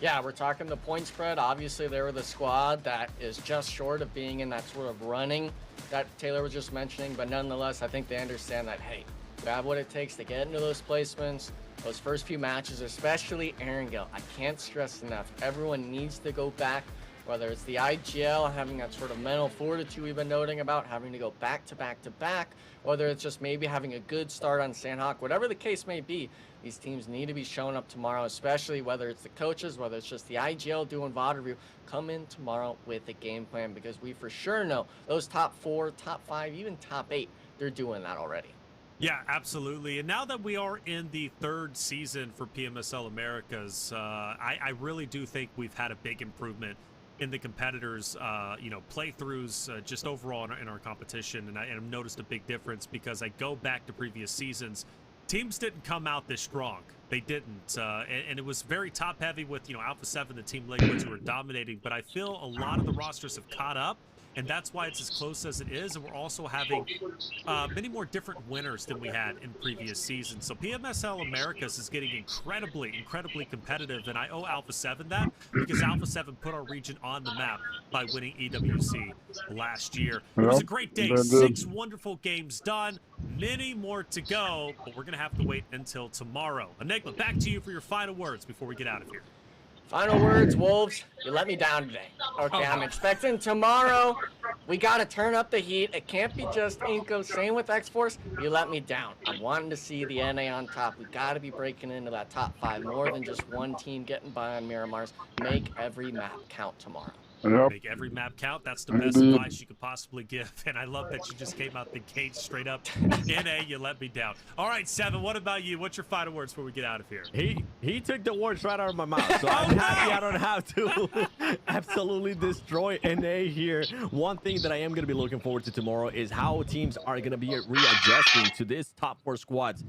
Yeah, we're talking the point spread. Obviously, they were the squad that is just short of being in that sort of running that Taylor was just mentioning, but nonetheless, I think they understand that, hey, we have what it takes to get into those placements, those first few matches, especially Erangel. I can't stress enough. Everyone needs to go back, whether it's the IGL, having that sort of mental fortitude we've been noting about, having to go back to back to back, whether it's just maybe having a good start on Sandhawk, whatever the case may be, these teams need to be showing up tomorrow, especially whether it's the coaches, whether it's just the IGL doing VOD review. Come in tomorrow with a game plan, because we for sure know those top 4, top 5, even top 8, they're doing that already. Yeah, absolutely. And now that we are in the 3rd season for PMSL Americas, I really do think we've had a big improvement in the competitors, playthroughs, just overall in our competition. And I've noticed a big difference because I go back to previous seasons. Teams didn't come out this strong. They didn't. And it was very top heavy with, Alpha 7, the Team Liquids, who were dominating. But I feel a lot of the rosters have caught up. And that's why it's as close as it is. And we're also having many more different winners than we had in previous seasons. So PMSL Americas is getting incredibly competitive. And I owe Alpha 7 that, because Alpha 7 put our region on the map by winning EWC last year. It was a great day. 6 wonderful games done. Many more to go, but we're going to have to wait until tomorrow. Enigma, back to you for your final words before we get out of here. Final words, Wolves, you let me down today. Okay, I'm expecting tomorrow. We got to turn up the heat. It can't be just Inco. Same with X-Force. You let me down. I'm wanting to see the NA on top. We got to be breaking into that top 5 more than just one team getting by on Miramar's. Make every map count tomorrow. Make every map count. That's the best advice you could possibly give. And I love that you just came out the gate straight up. NA, you let me down. All right, 7, what about you? What's your final words before we get out of here? He took the words right out of my mouth, so I'm happy I don't have to absolutely destroy NA here. One thing that I am going to be looking forward to tomorrow is how teams are going to be readjusting to this top 4 squads.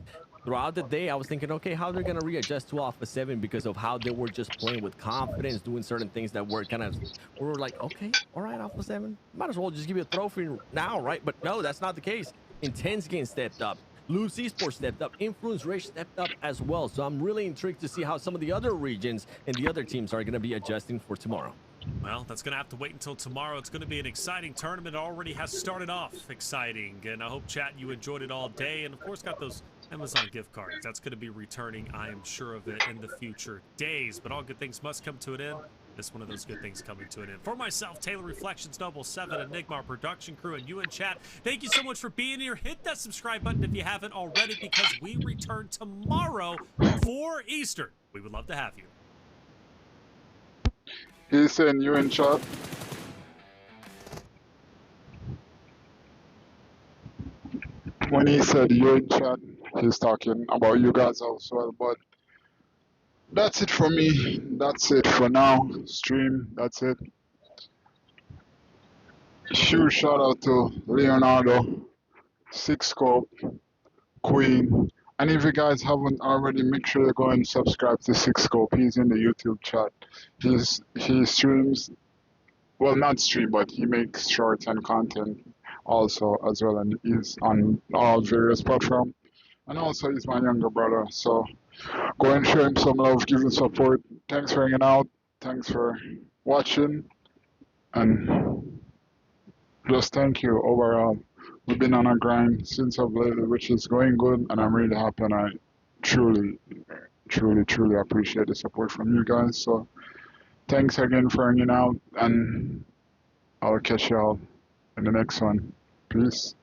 Throughout the day, I was thinking, okay, how they're going to readjust to Alpha 7 because of how they were just playing with confidence, doing certain things that were kind of, we were like, okay, all right, Alpha 7, might as well just give you a trophy now, right? But no, that's not the case. Intense Game stepped up. Loose Esports stepped up. Influence Rage stepped up as well. So I'm really intrigued to see how some of the other regions and the other teams are going to be adjusting for tomorrow. Well, that's going to have to wait until tomorrow. It's going to be an exciting tournament. It already has started off exciting. And I hope, chat, you enjoyed it all day. And, of course, got those Amazon gift cards. That's going to be returning, I am sure of it, in the future days. But all good things must come to an end. It's one of those good things coming to an end. For myself, Taylor Reflections, Noble 7, Enigma, our production crew, and you in chat, thank you so much for being here. Hit that subscribe button if you haven't already, because we return tomorrow for Eastern. We would love to have you. He's saying you in chat. When he said you in chat, he's talking about you guys as well. But that's it for me. That's it for now. Stream. That's it. Huge shout out to Leonardo, Six Scope, Queen. And if you guys haven't already, make sure you go and subscribe to Six Scope. He's in the YouTube chat. He streams, well, not stream, but he makes shorts and content also as well, and he's on all various platforms. And also, he's my younger brother, so go and show him some love, give him support. Thanks for hanging out. Thanks for watching, and just thank you overall. We've been on a grind since of lately, which is going good, and I'm really happy, and I truly, truly appreciate the support from you guys. So thanks again for hanging out, and I'll catch y'all in the next one. Peace.